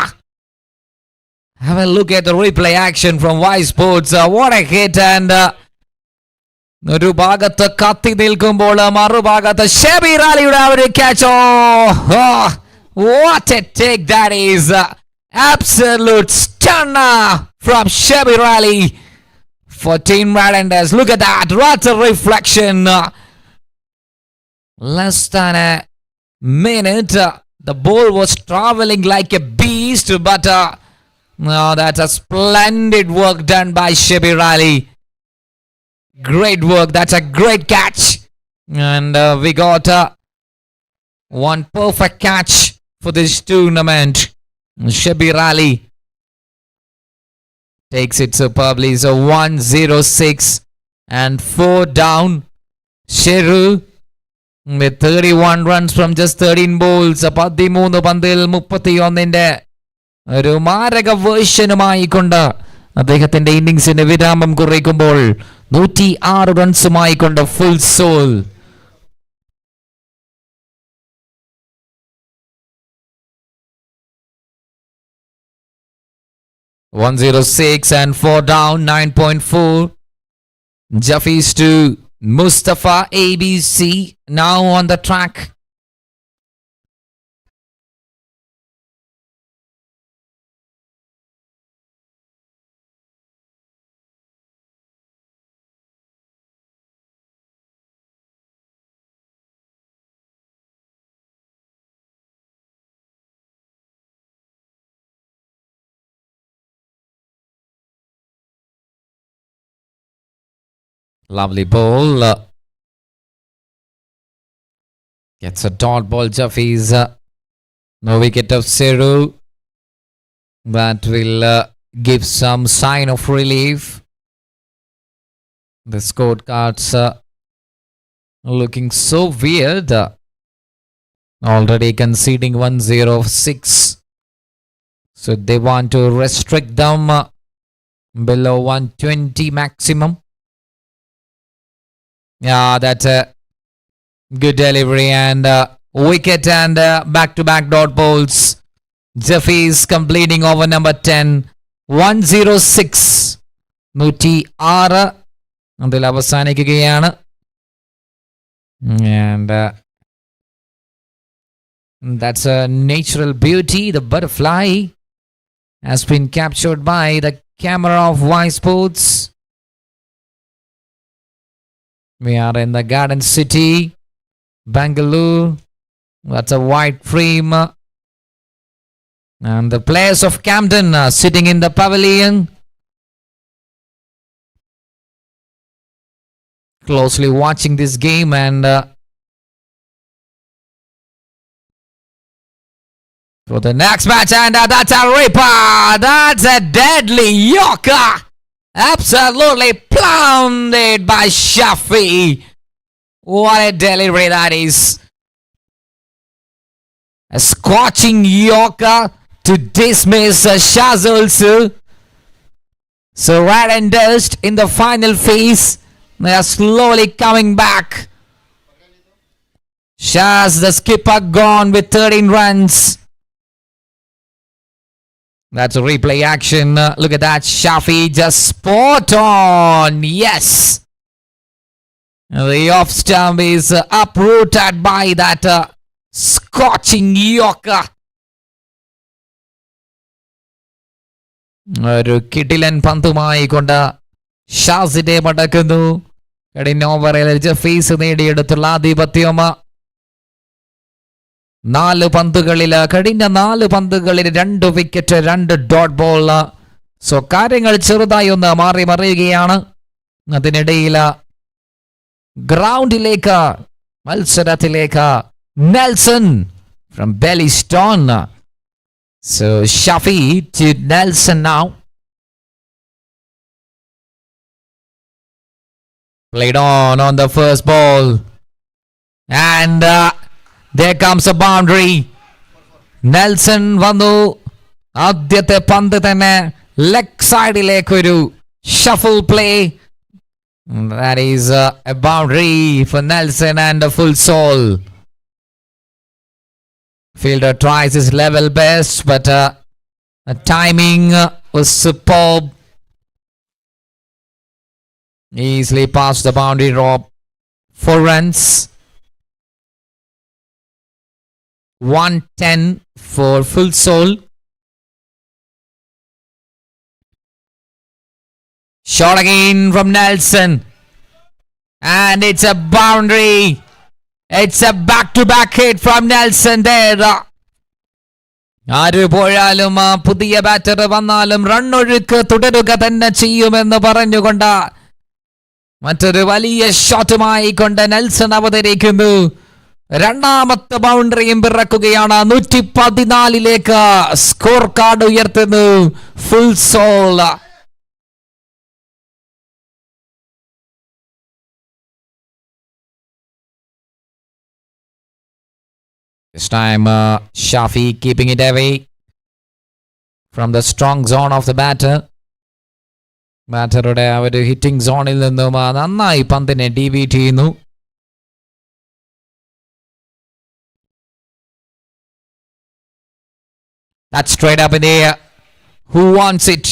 Have a look at the replay action from Ysports. What a hit! And ഒരു ഭാഗത്ത് കത്തി നിൽക്കുമ്പോൾ മറുഭാഗത്ത് ഷബി റാലിയുടെ ആ ഒരു catch. What a take that is! Absolute stunner from Shabby Rally. 14 Rad and Dust. Look at that. What a reflection. Less than a minute. The ball was traveling like a beast. But no, that's a splendid work done by Shabby Rally. Great work. That's a great catch. And we got one perfect catch for this tournament. Shabby Rally takes it superbly. So 106 and 4 down. Sheru with 31 runs from just 13 balls. 13 പന്തിൽ 31ന്റെ ഒരു മാരക വേർഷനുമായി കൊണ്ട് അദ്ദേഹത്തിന്റെ ഇന്നിംഗ്സിന് വിരാമം കുറിക്കുമ്പോൾ 106 റൺസുമായി കൊണ്ട് full soul. .106 and 4 down, 9.4. Jaffies to Mustafa ABC now on the track. Lovely ball. Gets a dot ball. Jaffies. No wicket of 0. That will give some sign of relief. The scorecards looking so weird. Already conceding 106. So they want to restrict them below 120 maximum. Yeah, that's a good delivery and wicket and back-to-back dot balls. Jaffies completing over number 10. 106. 106 അതിൽ അവസാനിക്കുകയാണ്. And that's a natural beauty. The butterfly has been captured by the camera of Ysports. We are in the Garden City, Bangalore. That's a white frame. And the players of Camden are sitting in the pavilion. Closely watching this game and for the next match, and that's a ripper. That's a deadly yorker. Absolutely pounded by Shafi. What a delivery that is. A scorching yorker to dismiss Shaz also. So Rad and Dust in the final phase. They are slowly coming back. Shaz, the skipper, gone with 13 runs. That's a replay action. Look at that. Shafi just spot on. Yes. The off stump is uprooted by that scorching yorker. ഒരു കിടിലൻ പന്തുമായി കൊണ്ട് ഷാസിനെ മടക്കുന്നു. കഴിഞ്ഞ ഓവറിൽ ജഫീസ് നേടിയെടുത്തുള്ള ആധിപത്യം. 4 പന്തുകളിൽ കഴിഞ്ഞ 4 പന്തുകളിൽ 2 wicket, 2 dot ball. So കാര്യങ്ങൾ ചെറുതായി ഒന്ന് മാറി മറിയുകയാണ്. അതിനിടയിൽ ഗ്രൗണ്ടിലേക്ക്, മത്സരത്തിലേക്ക് Nelson from Beliston. So Shafi to Nelson now. Played on the first ball. And there comes a boundary. Nelson വന്നു. ആദ്യത്തെ പന്ത് തന്നെ ലെഗ് സൈഡിലേക്ക് ഒരു shuffle play. That is a boundary for Nelson and a full soul. Fielder tries his level best, but the timing was superb. Easily past the boundary rope. 4 runs. 110 for full soul. Shot again from Nelson. And it's a boundary. It's a back-to-back hit from Nelson there. ആര് പോയാലും പുതിയ batter വന്നാലും റണ്ണൊഴുക്ക് തുടരുക തന്നെ ചെയ്യുമെന്ന് പറഞ്ഞുകൊണ്ട് മറ്റൊരു വലിയ ഷോട്ടുമായി കൊണ്ട് നെൽസൺ അവതരിക്കുന്നു. രണ്ടാമത്തെ ബൗണ്ടറിയും പിറക്കുകയാണ്. 114ലേക്ക് സ്കോർ കാർഡ് ഉയർത്തുന്നു full soul. This time Shafi keeping it away from the strong zone of the batter. ബാറ്ററുടെ ആ ഒരു ഹിറ്റിംഗ് സോണിൽ നിന്നും നന്നായി പന്തിനെ ഡീവീറ്റ് ചെയ്യുന്നു. That's straight up in the air. Who wants it?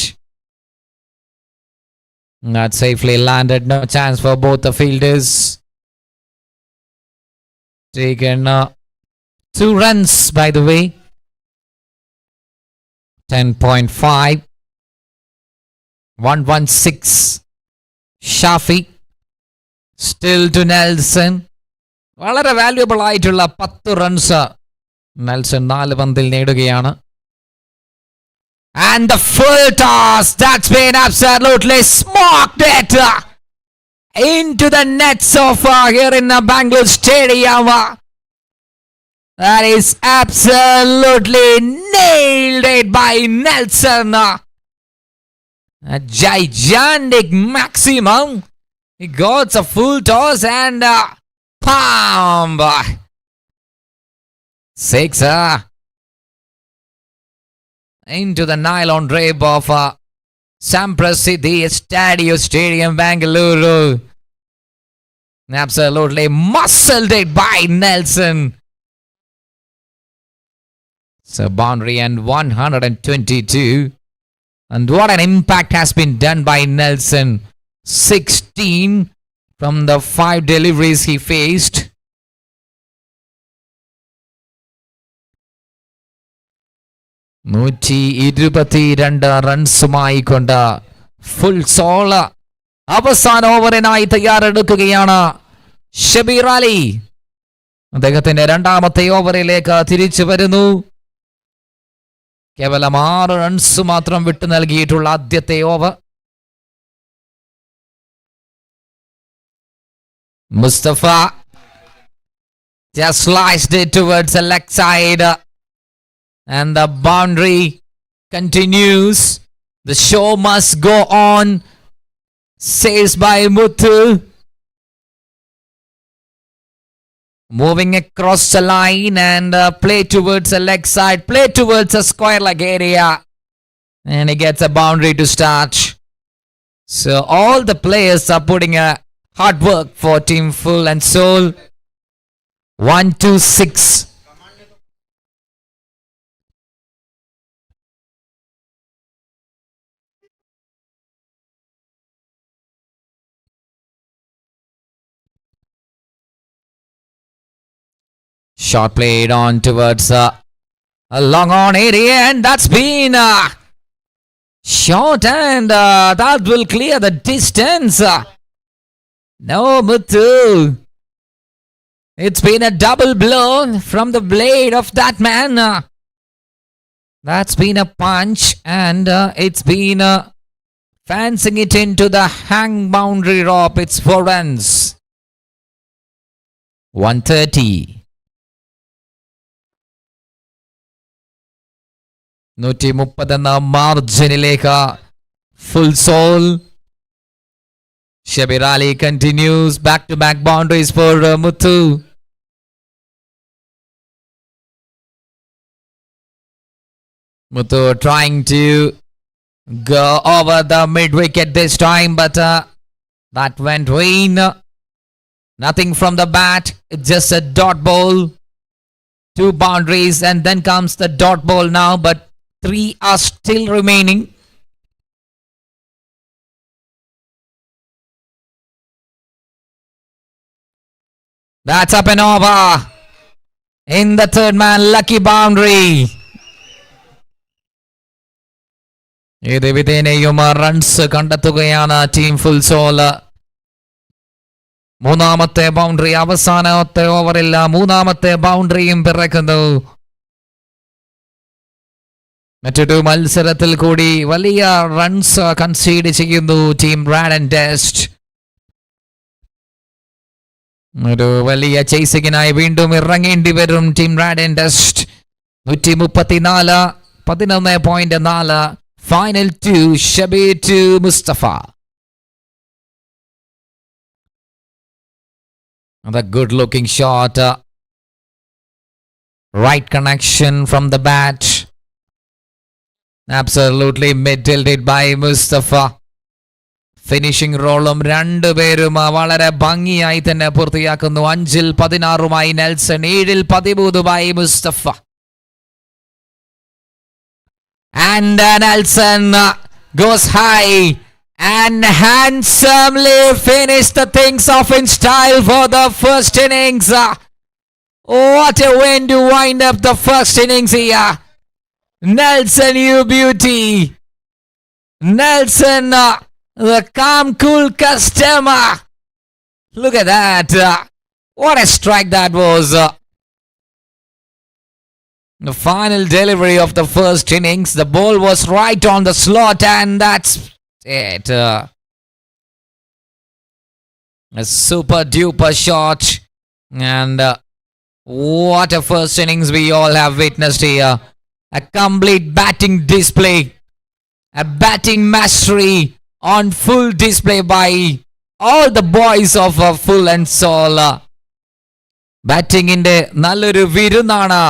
That safely landed. No chance for both the fielders. Taken 2 runs by the way. 10.5. 116. Shafi. Still to Nelson. വളരെ valuable ആയിട്ടുള്ള 10 runs Nelson 4 പന്തിൽ നേടുകയാണ്. And the full toss, that's been absolutely smoked it into the nets of here in the Bangalore Stadium. That is absolutely nailed it by Nelson. A gigantic maximum. He got a full toss and palm. Sixer into the nylon drape of Samprasiddhi Stadium, Bangalore. Absolutely muscled it by Nelson. So boundary and 122. And what an impact has been done by Nelson. 16 from the 5 deliveries he faced. റൺസുമായി കൊണ്ട് full soul അവസാന ഓവറിനായി തയ്യാറെടുക്കുകയാണ് ഷബീർ അലി. അദ്ദേഹത്തിന്റെ രണ്ടാമത്തെ ഓവറിലേക്ക് തിരിച്ചു വരുന്നു. കേവലം 6 runs മാത്രം വിട്ടു നൽകിയിട്ടുള്ള ആദ്യത്തെ ഓവർ. Mustafa just sliced it towards the leg side. And the boundary continues. The show must go on, says by Muthu. Moving across the line and play towards the leg side, play towards a square leg area. And he gets a boundary to start. So all the players are putting a hard work for Team Full and Soul. 1-2-6. Shot played on towards a long on area, and that's been shot, and that will clear the distance. No, Muthu. It's been a double blow from the blade of that man. That's been a punch, and it's been fancying it into the hang boundary rope. It's 4 runs. 130. 130 എന്ന മാർജിനിലേക്ക് full soul. Shabir Ali continues back-to-back boundaries for Muthu. Muthu trying to go over the mid-wicket this time, but that went vain. Nothing from the bat. It's just a dot ball. 2 boundaries, and then comes the dot ball now, but 3 are still remaining. That's up and over. In the third man, lucky boundary. ഇത് വിധേനയും runs കണ്ടെത്തുകയാണ് team full soul. മൂന്നാമത്തെ boundary അവസാനത്തെ ഓവറിൽ മൂന്നാമത്തെ ബൗണ്ടറിയും പിറക്കുന്നു. മറ്റൊരു മത്സരത്തിൽ കൂടി വലിയ റൺസ് കൺസീഡ് ചെയ്യുന്നു ടീം റാഡ് ആൻഡ് ഡസ്റ്റ്. ഒരു വലിയ ചേസിങ്ങിനായി വീണ്ടും ഇറങ്ങേണ്ടി വരും team rad and dust. 134 11.4. Final 2, Shabir to Mustafa. Another good looking shot. Right connection from the bat. Absolutely mid-tilted by Mustafa. Finishing റോളും രണ്ടുപേരും വളരെ ഭംഗിയായി തന്നെ പൂർത്തിയാക്കുന്നു. 5-16 Nelson, 7-13 Mustafa. And Nelson goes high and handsomely finished the things off in style for the first innings. What a way to wind up the first innings here. Nelson, you beauty. Nelson, the calm, cool customer. Look at that. What a strike that was. The final delivery of the first innings. The ball was right on the slot, and that's it. A super duper shot. And What a first innings we all have witnessed here. A complete batting display. A batting mastery on full display by all the boys of full and soul. ബാറ്റിങ്ങിന്റെ നല്ലൊരു വിരുന്നാണ്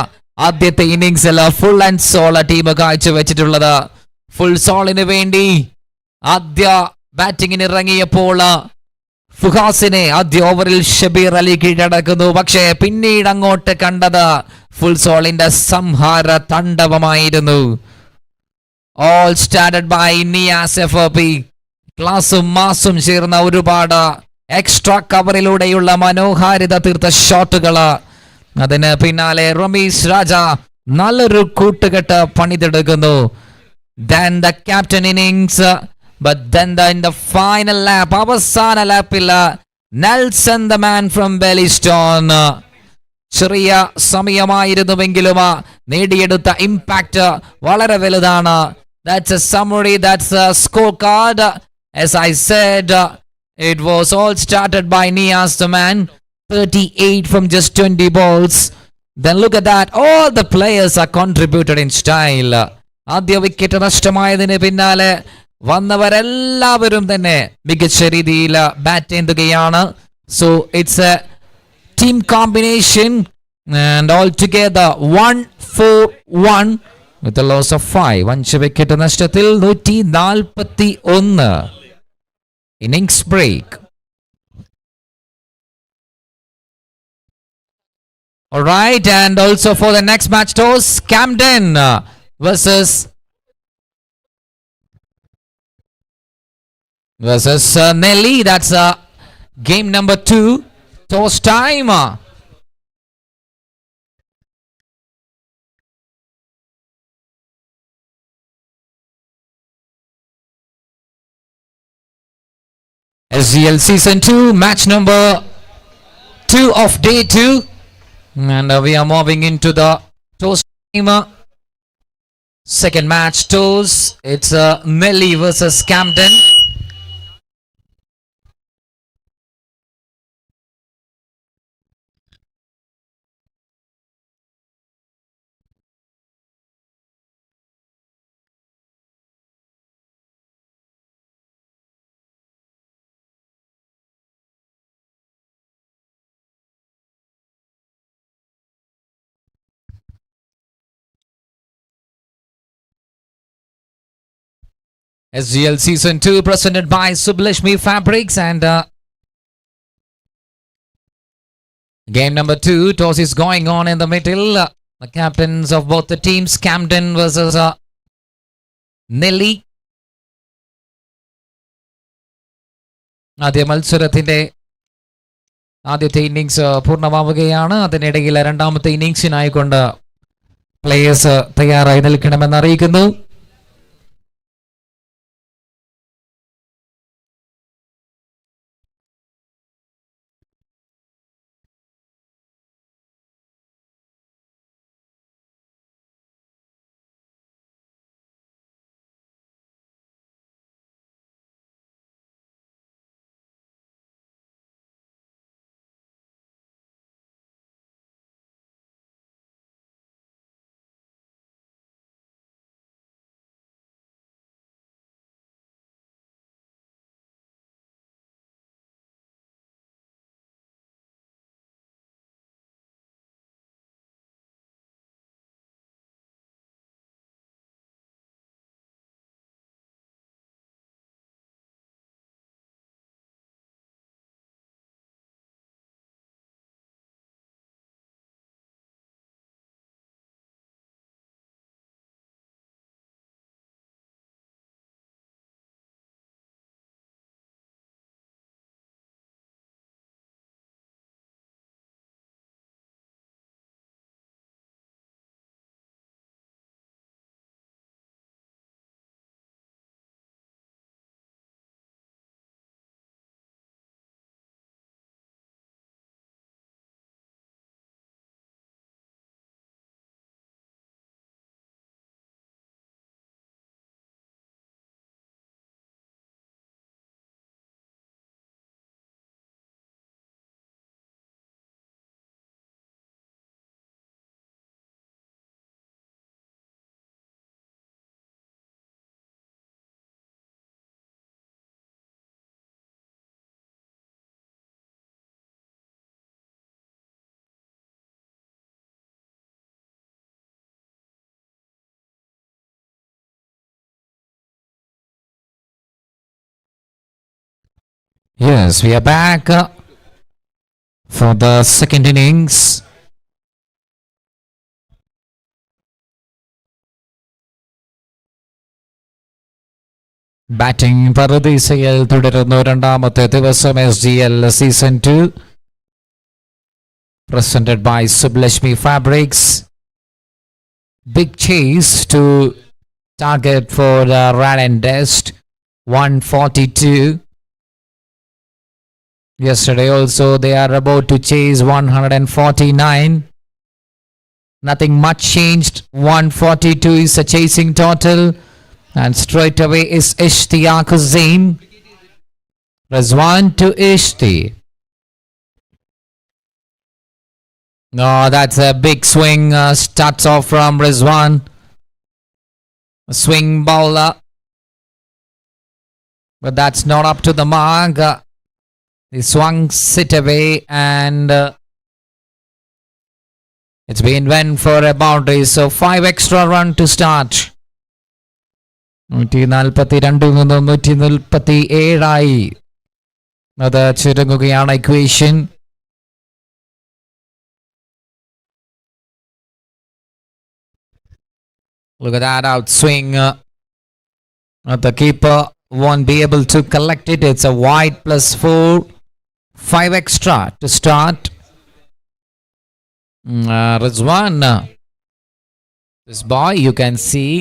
ആദ്യത്തെ ഇന്നിങ്സിൽ full and soul team കാഴ്ചവെച്ചിട്ടുള്ളത്. Full സോളിന് വേണ്ടി ആദ്യ ബാറ്റിങ്ങിന് ഇറങ്ങിയപ്പോൾ ഫുഹാസിനെ ആദ്യ ഓവറിൽ ഷബീർ അലി കീഴടക്കുന്നു. പക്ഷേ പിന്നീട് അങ്ങോട്ട് കണ്ടത് ഫുൾ സോളിന്റെ സംഹാര താണ്ഡവമായിരുന്നു. All started by Niyas F ക്ലാസും മാസും ചേർന്ന ഒരുപാട് എക്സ്ട്രാ കവറിലൂടെയുള്ള മനോഹാരിത തീർത്ത ഷോട്ടുകള്. അതിന് പിന്നാലെ റമീസ് രാജ നല്ലൊരു കൂട്ടുകെട്ട് പണിതെടുക്കുന്നു. Then the captain innings, but then in the final lap, അവസാന ലാപ്പിൽ Nelson the man from Bellystone ചെറിയ സമയമായിരുന്നുവെങ്കിലും നേടിയെടുത്ത ഇമ്പാക്ട് വളരെ വലുതാണ്. That's a summary, that's a scorecard. As I said, it was all started by Niaz the man, 38 from just 20 balls. Then look at that, all the players are contributed in style. ആദ്യ wicket നഷ്ടമായതിന് പിന്നാലെ വന്നവരെല്ലാവരും തന്നെ മികച്ച രീതിയിൽ bat ചെയ്യുകയാണ്. So it's A team combination and all together 141 with a loss of 5. 5 wicket നഷ്ടത്തിൽ 141. Innings break. All right, and also for the next match toss, Camden versus Nelly. That's game number 2. Toss time. SGL Season 2, match number 2 of day 2. And we are moving into the toss time. Second match toss. It's Nelly versus Camden. SGL Season 2 presented by Sublishmi Fabrics, and game number 2 toss is going on in the middle. The captains of both the teams, Camden versus Nelly. ആദ്യ മത്സരത്തിന്റെ ആദ്യത്തെ innings പൂർണ്ണമാവുകയാണ്. അതിനിടയിൽ രണ്ടാമത്തെ ഇന്നിങ്സിനായിക്കൊണ്ട് players തയ്യാറായി നിൽക്കണമെന്ന് അറിയിക്കുന്നു. Yes, we are back for the second innings. Batting പറുദീസയിൽ തുടരുന്നു രണ്ടാമത്തെ ദിവസം SGL season 2 presented by Sublashmi Fabrics. Big chase to target for Rad and Dust 142. Yesterday also they are about to chase 149. Nothing much changed. 142 is a chasing total. And straight away is Ishtiyaq Zain. Rizwan to Ishti. No, that's a big swing. Starts off from Rizwan. A swing bowler. But that's not up to the mark. He swung sit away and it's been went for a boundary. So 5 extra run to start. 142 നിന്നും 147 അത് ചുരുങ്ങുകയാണ് equation. Look at that outswing. The keeper won't be able to collect it. It's a wide +4. 5 extra to start. Rizwan. This boy you can see.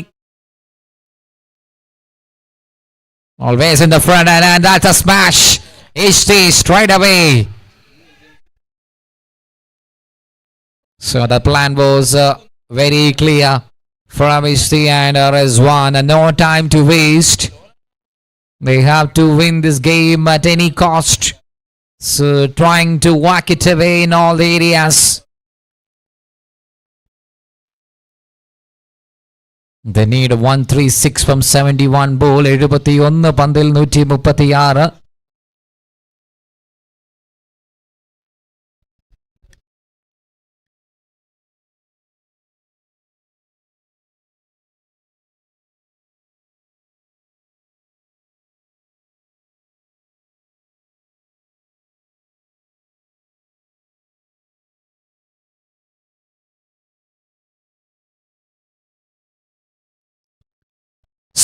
Always in the front end, and that's a smash. Ishti straight away. So the plan was very clear from Ishti and Rizwan. No time to waste. They have to win this game at any cost. So trying to whack it away in all the areas. They need 136 from 71 ball. 71 പന്തിൽ 136.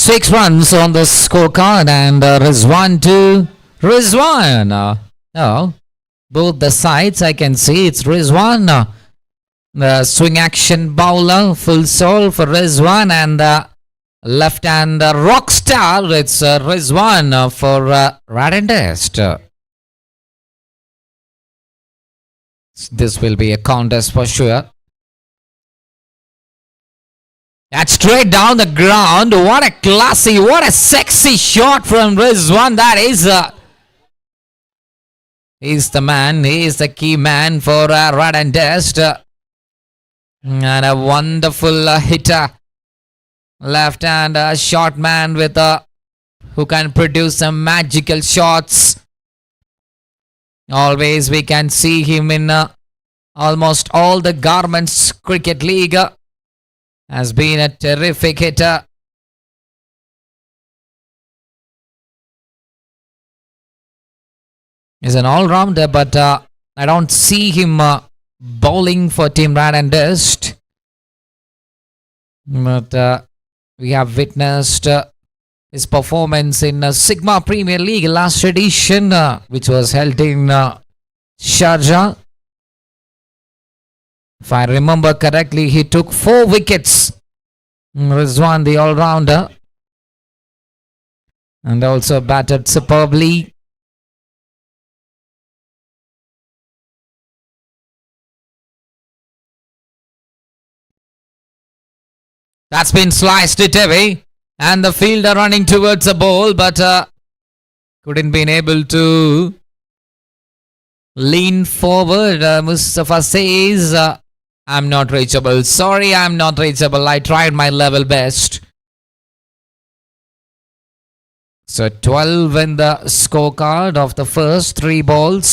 Six runs on the scorecard and Rizwan to Rizwan. No, both the sides I can see it's Rizwan. The swing action bowler, full soul for Rizwan, and the left hand rock star, it's Rizwan for Rad and Dust. This will be a contest for sure. That's straight down the ground. What a classy, what a sexy shot from Rizwan. That is, he's the man. He is the key man for Rad and Dust. And a wonderful hitter. Left hand short man with who can produce some magical shots. Always we can see him in almost all the Garments Cricket League. Has been a terrific hitter. He's an all-rounder, but I don't see him bowling for Team Rad and Dust. But we have witnessed his performance in Sigma Premier League last edition, which was held in Sharjah. If I remember correctly, he took 4 wickets. Rizwan, the all-rounder, and also batted superbly. That's been sliced it away, and the fielder running towards the ball, but couldn't been able to lean forward. Mustafa says, I'm not reachable. Sorry, I'm not reachable. I tried my level best. So 12 in the scorecard of the first 3 balls.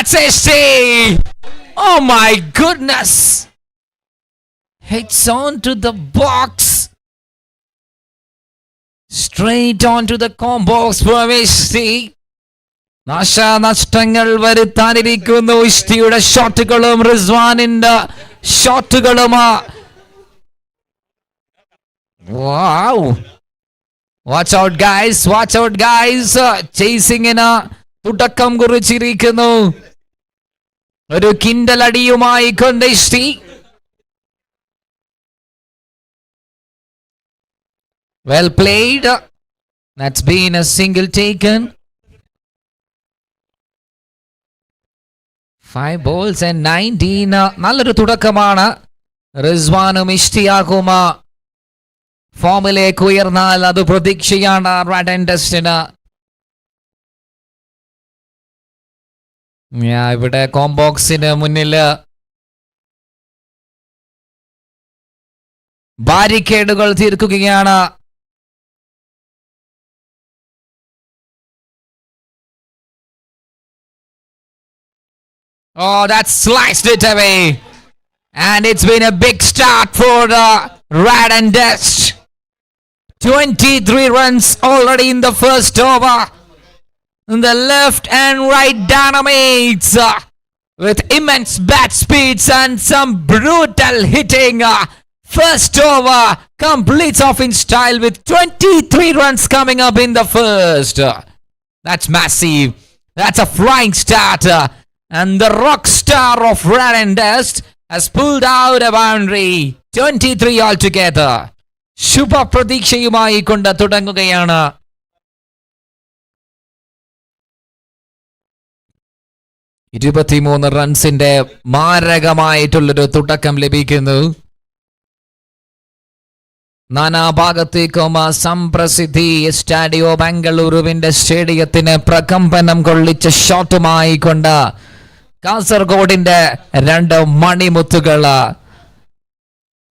that's HD. Oh my goodness. Hits onto the box. Straight onto the combox from HD. നാശനഷ്ടങ്ങൾ വരുത്താനിരിക്കുന്നു ഇഷ്ടിയുടെ ഷോട്ടുകളും റിസ്വാനിന്റെ ഷോട്ടുകളുമാ. Wow. Watch out guys, watch out guys. ചേസിങ്ങിന് തുടക്കം കുറിച്ചിരിക്കുന്നു. ഒരു കിണ്ടലടിയുമായി കൊണ്ട് ഇഷ്ടി. Well played. That's been a single taken. 5 balls and 19. നല്ലൊരു തുടക്കമാണ്. റിസ്വാനും ഇഷ്ടിയാകും ഫോമിലേക്ക് ഉയർന്നാൽ അത് പ്രതീക്ഷയാണ് റാഡ് ആൻഡ് ഡസ്റ്റിന്. ഇവിടെ കോംബോക്സിന് മുന്നിൽ ബാരിക്കേഡുകൾ തീർക്കുകയാണ്. Oh, that sliced it away. And it's been a big start for Rad and Dust. 23 runs already in the first over. In the left and right dynamics with immense bat speeds and some brutal hitting. First over completes off in style with 23 runs coming up in the first. That's massive. That's a flying start. And the rock star of Rad and Dust has pulled out a boundary. 23 altogether. ശുഭ പ്രതീക്ഷയുമായി കൊണ്ട് തുടങ്ങുകയാണ്. ഇരുപത്തിമൂന്ന് റൺസിന്റെ മാരകമായിട്ടുള്ളൊരു തുടക്കം ലഭിക്കുന്നു. നാനാഭാഗത്തേക്കും സംപ്രസിദ്ധി സ്റ്റാഡിയോ ബാംഗ്ലൂരുവിന്റെ സ്റ്റേഡിയത്തിന് പ്രകമ്പനം കൊള്ളിച്ച ഷോട്ടുമായി കൊണ്ട് കാസർഗോഡിന്റെ 2 മണിമുത്തുകൾ.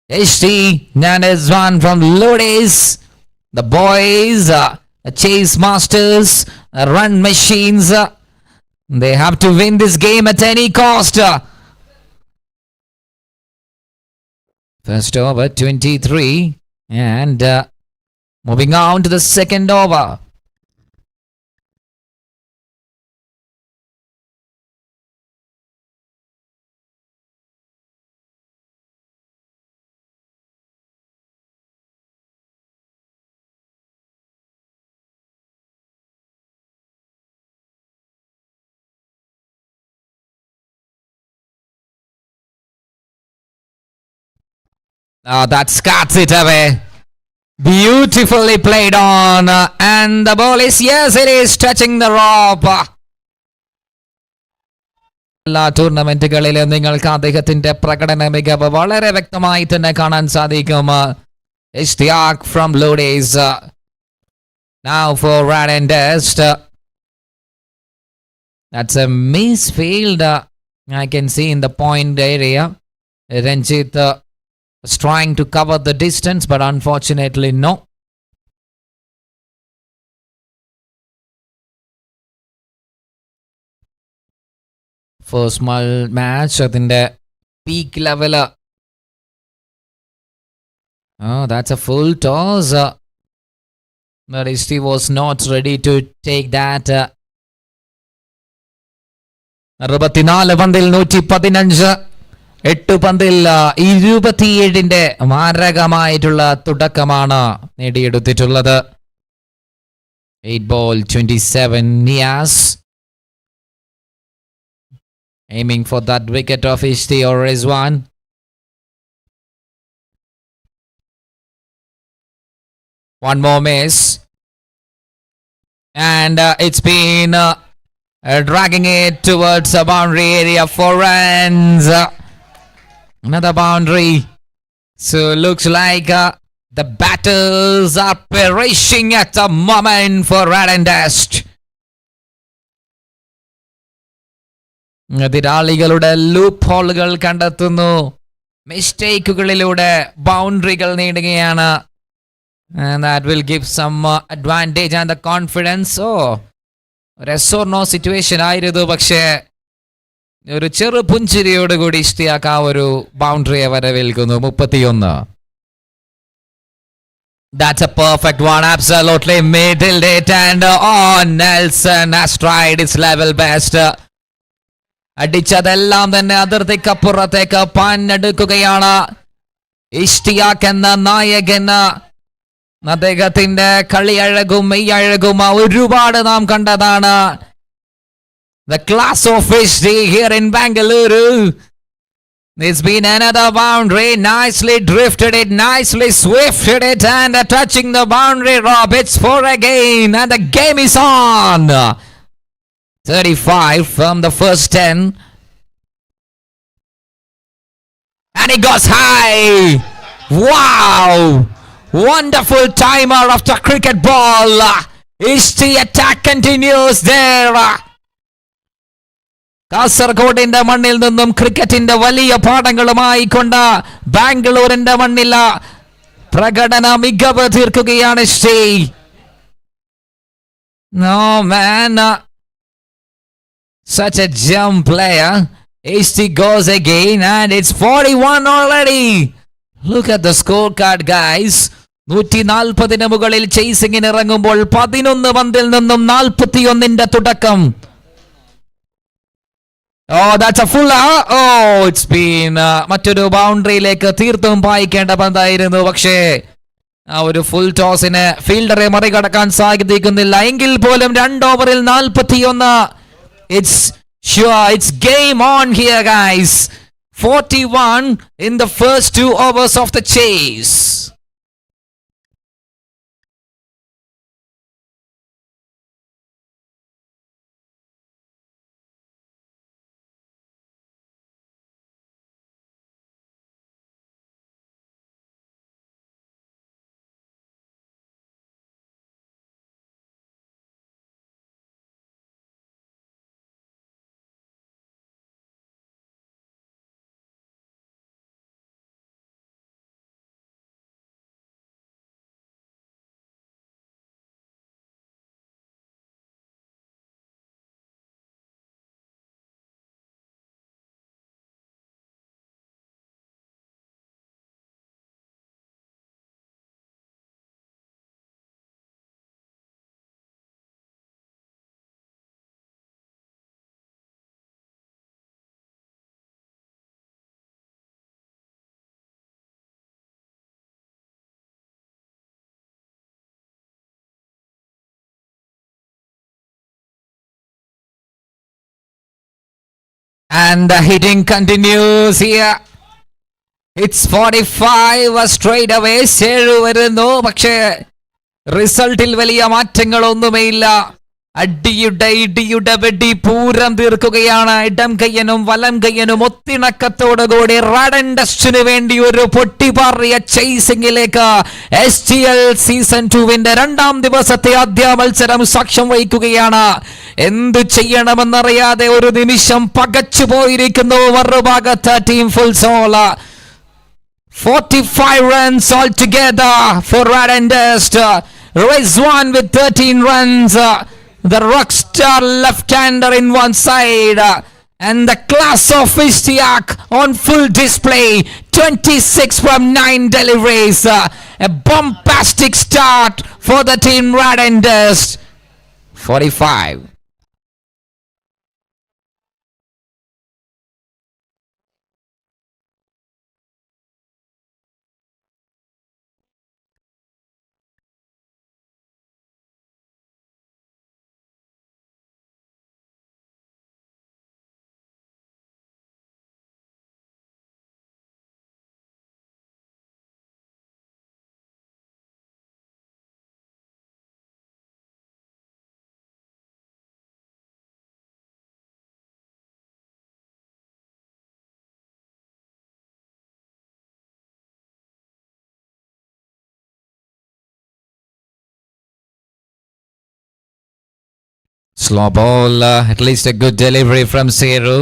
HD Nanezwan from Lodis. The boys, chase masters, run machines. They have to win this game at any cost. First over 23 and moving on to the second over. That scuts it away. Beautifully played on. And the ball is, yes, it is touching the rope. എല്ലാ ടൂർണമെന്റുകളിലും നിങ്ങൾക്ക് അദ്ദേഹത്തിന്റെ പ്രകടന മികവ് വളരെ വ്യക്തമായി തന്നെ കാണാൻ സാധിക്കും. Ishtiaq from Lodis. Now for Rad and Dust. That's a misfield. I can see in the point area. Ranjit was trying to cover the distance, but unfortunately no. First match adinte peak level. Oh, that's a full toss. But Steve was not ready to take that. 64 പന്തിൽ 115. 8 പന്തിൽ 27ന്റെ മാരകമായിട്ടുള്ള തുടക്കമാണ് നേടിയെടുത്തിട്ടുള്ളത്. 8 ball 27. Nias aiming for that wicket of Ishti or Rizwan. One more miss. And it's been dragging it towards the boundary area for runs. Another boundary. So looks like the batters are perishing at the moment for Rad and Dust. എതിരാളികളുടെ loop ഹോളുകൾ കണ്ടെത്തുന്നു. മിസ്റ്റേക്കുകളിലൂടെ ബൗണ്ടറികൾ നേടുകയാണ്. And that will give some advantage and the confidence. ഒരു S or no situation ആയിരുന്നു. പക്ഷേ ഒരു ചെറു പുഞ്ചിരിയോടുകൂടി ഇഷ്ടിയാക്ക് ആ ഒരു ബൗണ്ടറിയെ വരവേൽക്കുന്നു. 31. That's a perfect one. Absolutely middled it and Nelson has tried his level best. അടിച്ചതെല്ലാം തന്നെ അതിർത്തിക്കപ്പുറത്തേക്ക് പാഞ്ഞെടുക്കുകയാണ് ഇഷ്ടിയാക്ക് എന്ന നായകൻ. അദ്ദേഹത്തിന്റെ കളിയഴകും മെയ്യഴകും ഒരുപാട് നാം കണ്ടതാണ്. The class of Ishti here in Bangalore. It's been another boundary, nicely drifted it, nicely swifted it and touching the boundary. Rob, it's 4 again and the game is on. 35 from the first 10. And it goes high. Wow. Wonderful timer of the cricket ball. Ishti attack continues there. കാസർഗോഡിന്റെ മണ്ണിൽ നിന്നും ക്രിക്കറ്റിന്റെ വലിയ പാഠങ്ങളുമായി കൊണ്ട് ബാംഗ്ലൂരിന്റെ മണ്ണിൽ പ്രകടന മികവ് തീർക്കുകയാണ് ഇഷ്ടി. No man, such a jump player. Ishti goes again and it's 41 already. Look at the scorecard, guys. 140 മുകളിൽ ചേസിംഗിന് ഇറങ്ങുമ്പോൾ 11 പന്തിൽ നിന്നും 41 തുടക്കം. Oh, that's a full. Oh, it's been മറ്റൊരു ബൗണ്ടറിയിലേക്ക് തീർത്തും പായിക്കേണ്ട പന്തായിരുന്നു. പക്ഷേ ആ ഒരു ഫുൾ ടോസിന് ഫീൽഡറെ മറികടക്കാൻ സാധിക്കുന്നില്ല. എങ്കിൽ പോലും 2 ഓവറിൽ 41. It's game on here, guys. 41 in the first 2 overs of the chase. And the hitting continues here. It's 45 straight away. 7 വരുന്നു. പക്ഷേ റിസൾട്ടിൽ വലിയ മാറ്റങ്ങളൊന്നുമേ ഇല്ല. ഇടിയുടെ വെടി പൂരം തീർക്കുകയാണ്. ഇടം കയ്യനും വലം കയ്യനും ഒത്തിണക്കത്തോടുകൂടി റാഡ് ആൻഡ് ഡസ്റ്റിന് വേണ്ടി ഒരു പൊട്ടിപ്പാറിയ ചേസിംഗിലേക്ക് STL സീസൺ 2 2ാം ദിവസത്തെ ആദ്യ മത്സരം സാക്ഷ്യം വഹിക്കുകയാണ്. എന്ത് ചെയ്യണമെന്നറിയാതെ ഒരു നിമിഷം പകച്ചു പോയിരിക്കുന്നു മറുഭാഗത്ത് team full soul. 45 runs altogether for Rad and Dust. Rizwan with 13 runs. The rockstar left-hander in one side. And the class of Ishtiak on full display. 26 from 9 deliveries. A bombastic start for the team Rad and Dust. 45. Slow ball, at least a good delivery from Seru.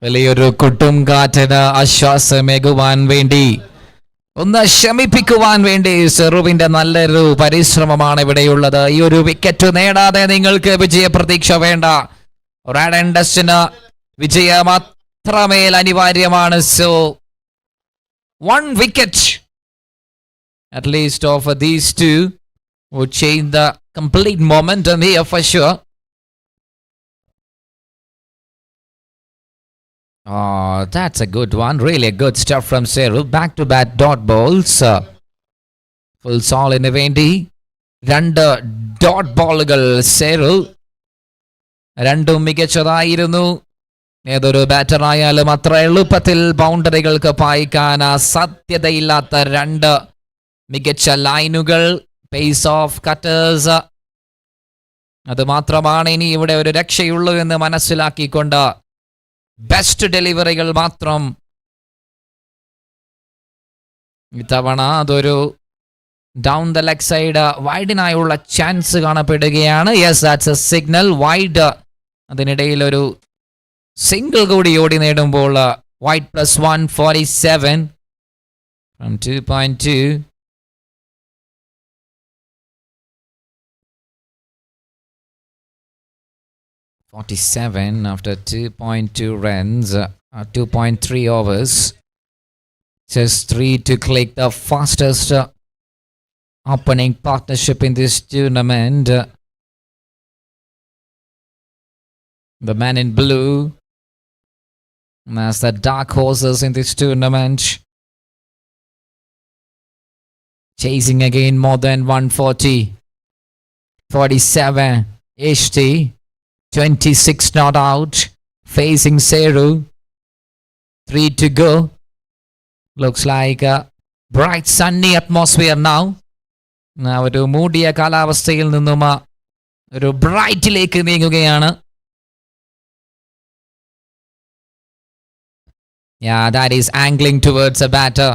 വലിയൊരു കുട്ടും കാറ്റിന് ആശ്വാസമേകുവാൻ വേണ്ടി, ഒന്ന് ശമിപ്പിക്കുവാൻ വേണ്ടി സെറുവിന്റെ നല്ലൊരു പരിശ്രമമാണ് ഇവിടെയുള്ളത്. ഈ ഒരു വിക്കറ്റ് നേടാതെ നിങ്ങൾക്ക് വിജയ പ്രതീക്ഷ വേണ്ട. റാഡ് ആൻഡ് ഡസ്റ്റിന് വിജയം അത്രമേൽ അനിവാര്യമാണ്. So 1 wicket at least of these two would change the complete momentum here for sure. Oh, that's a good one. Really good stuff from Seru. Back to back dot balls. Full solid വേണ്ടി 2 dot ബോളുകൾ സെറു. രണ്ടും മികച്ചതായിരുന്നു. ഏതൊരു ബാറ്ററായാലും അത്ര എളുപ്പത്തിൽ ബൗണ്ടറികൾക്ക് പായിക്കാൻ സാധ്യതയില്ലാത്ത 2 മികച്ച ലൈനുകൾ, pace of cutters. അതുമാത്രമാണ് ഇനി ഇവിടെ ഒരു രക്ഷയുള്ളൂ എന്ന് മനസ്സിലാക്കിക്കൊണ്ട് ബെസ്റ്റ് ഡെലിവറികൾ മാത്രം. ഇത്തവണ അതൊരു ഡൗൺ ദ ലെഗ് സൈഡ് വൈഡിനായുള്ള ചാൻസ് കാണപ്പെടുകയാണ്. Yes, that's a signal wide. അതിനിടയിൽ ഒരു സിംഗിൾ കൂടി ഓടി നേടുമ്പോൾ wide plus 147 from 2.2. After 2.2 runs, 2.3 overs. Just 3 to click the fastest opening partnership in this tournament. The man in blue as the dark horses in this tournament. Chasing again more than 140. 47 HT. 26 not out. Facing Seru. 3 to go. Looks like a bright sunny atmosphere now. ഒരു മൂടിയ കാലാവസ്ഥയിൽ നിന്നും ഒരു ബ്രൈറ്റിലേക്ക് നീങ്ങുകയാണ്. Yeah, that is angling towards a batter.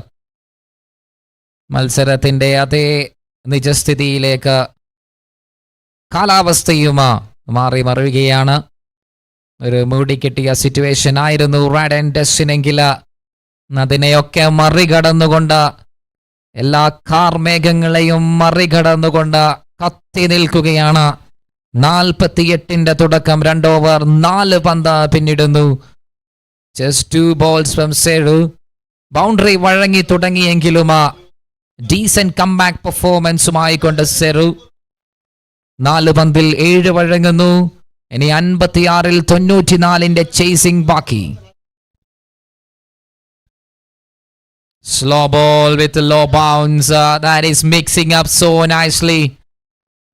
മത്സരത്തിന്റെ അതേ നിജസ്ഥിതിയിലേക്ക് കാലാവസ്ഥയും മാറി മറിയുകയാണ്. ഒരു മൂടിക്കെട്ടിയ സിറ്റുവേഷൻ ആയിരുന്നു റാഡ് ആൻഡ് ഡസ്റ്റിനെങ്കിൽ അതിനെയൊക്കെ മറികടന്നുകൊണ്ട്, എല്ലാ കാർമേഘങ്ങളെയും മറികടന്നുകൊണ്ട് കത്തി നിൽക്കുകയാണ്. 48 തുടക്കം. 2 ഓവർ 4 പന്ത് പിന്നിടുന്നു. Just 2 balls from Seru. Boundary വഴങ്ങി തുടങ്ങിയെങ്കിലും ഡീസന്റ് കംബാക്ക് പെർഫോമൻസുമായി കൊണ്ട് സെറു 4 പന്തിൽ 7 വഴങ്ങുന്നു. ഇനി 56-ൽ 94-ന്റെ ചേസിംഗ് ബാക്കി. Slow ball with low bounce. That is mixing up so nicely.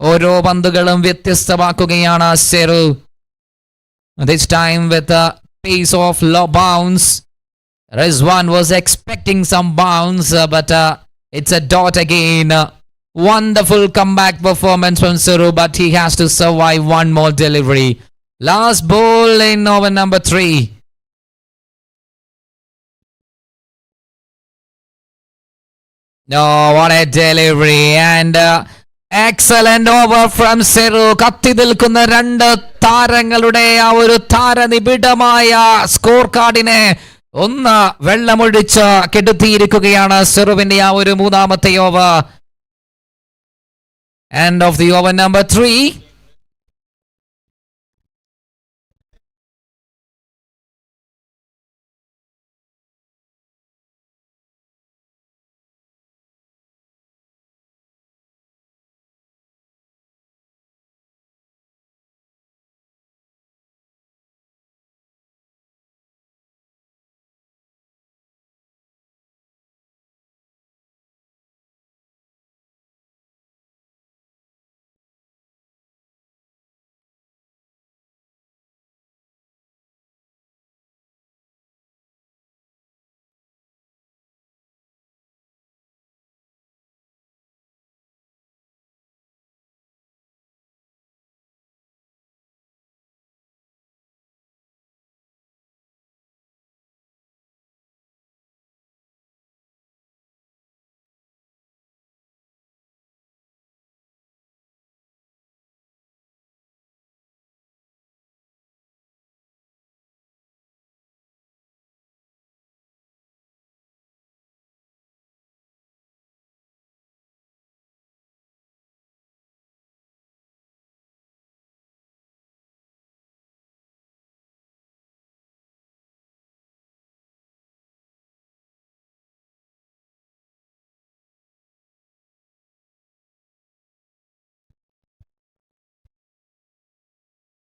ഓരോ പന്തുകളും വ്യത്യസ്തമാക്കുകയാണ് സെറു. This time with a pace of low bounce. Rizwan was expecting some bounce, but it's a dot again. Wonderful comeback performance from Seru, but he has to survive one more delivery. Last ball in over number 3. No, what a delivery and excellent over from Seru. കത്തി നിൽക്കുന്ന 2 താരങ്ങളുടെ ആ ഒരു താരനിബിഡമായ score കാർഡിനെ ഒന്ന് വെള്ളമൊഴിച്ച് കെടുത്തിയിരിക്കുകയാണ് സെറുവിന്റെ ആ ഒരു 3ാമത്തെ over. End of the over number 3.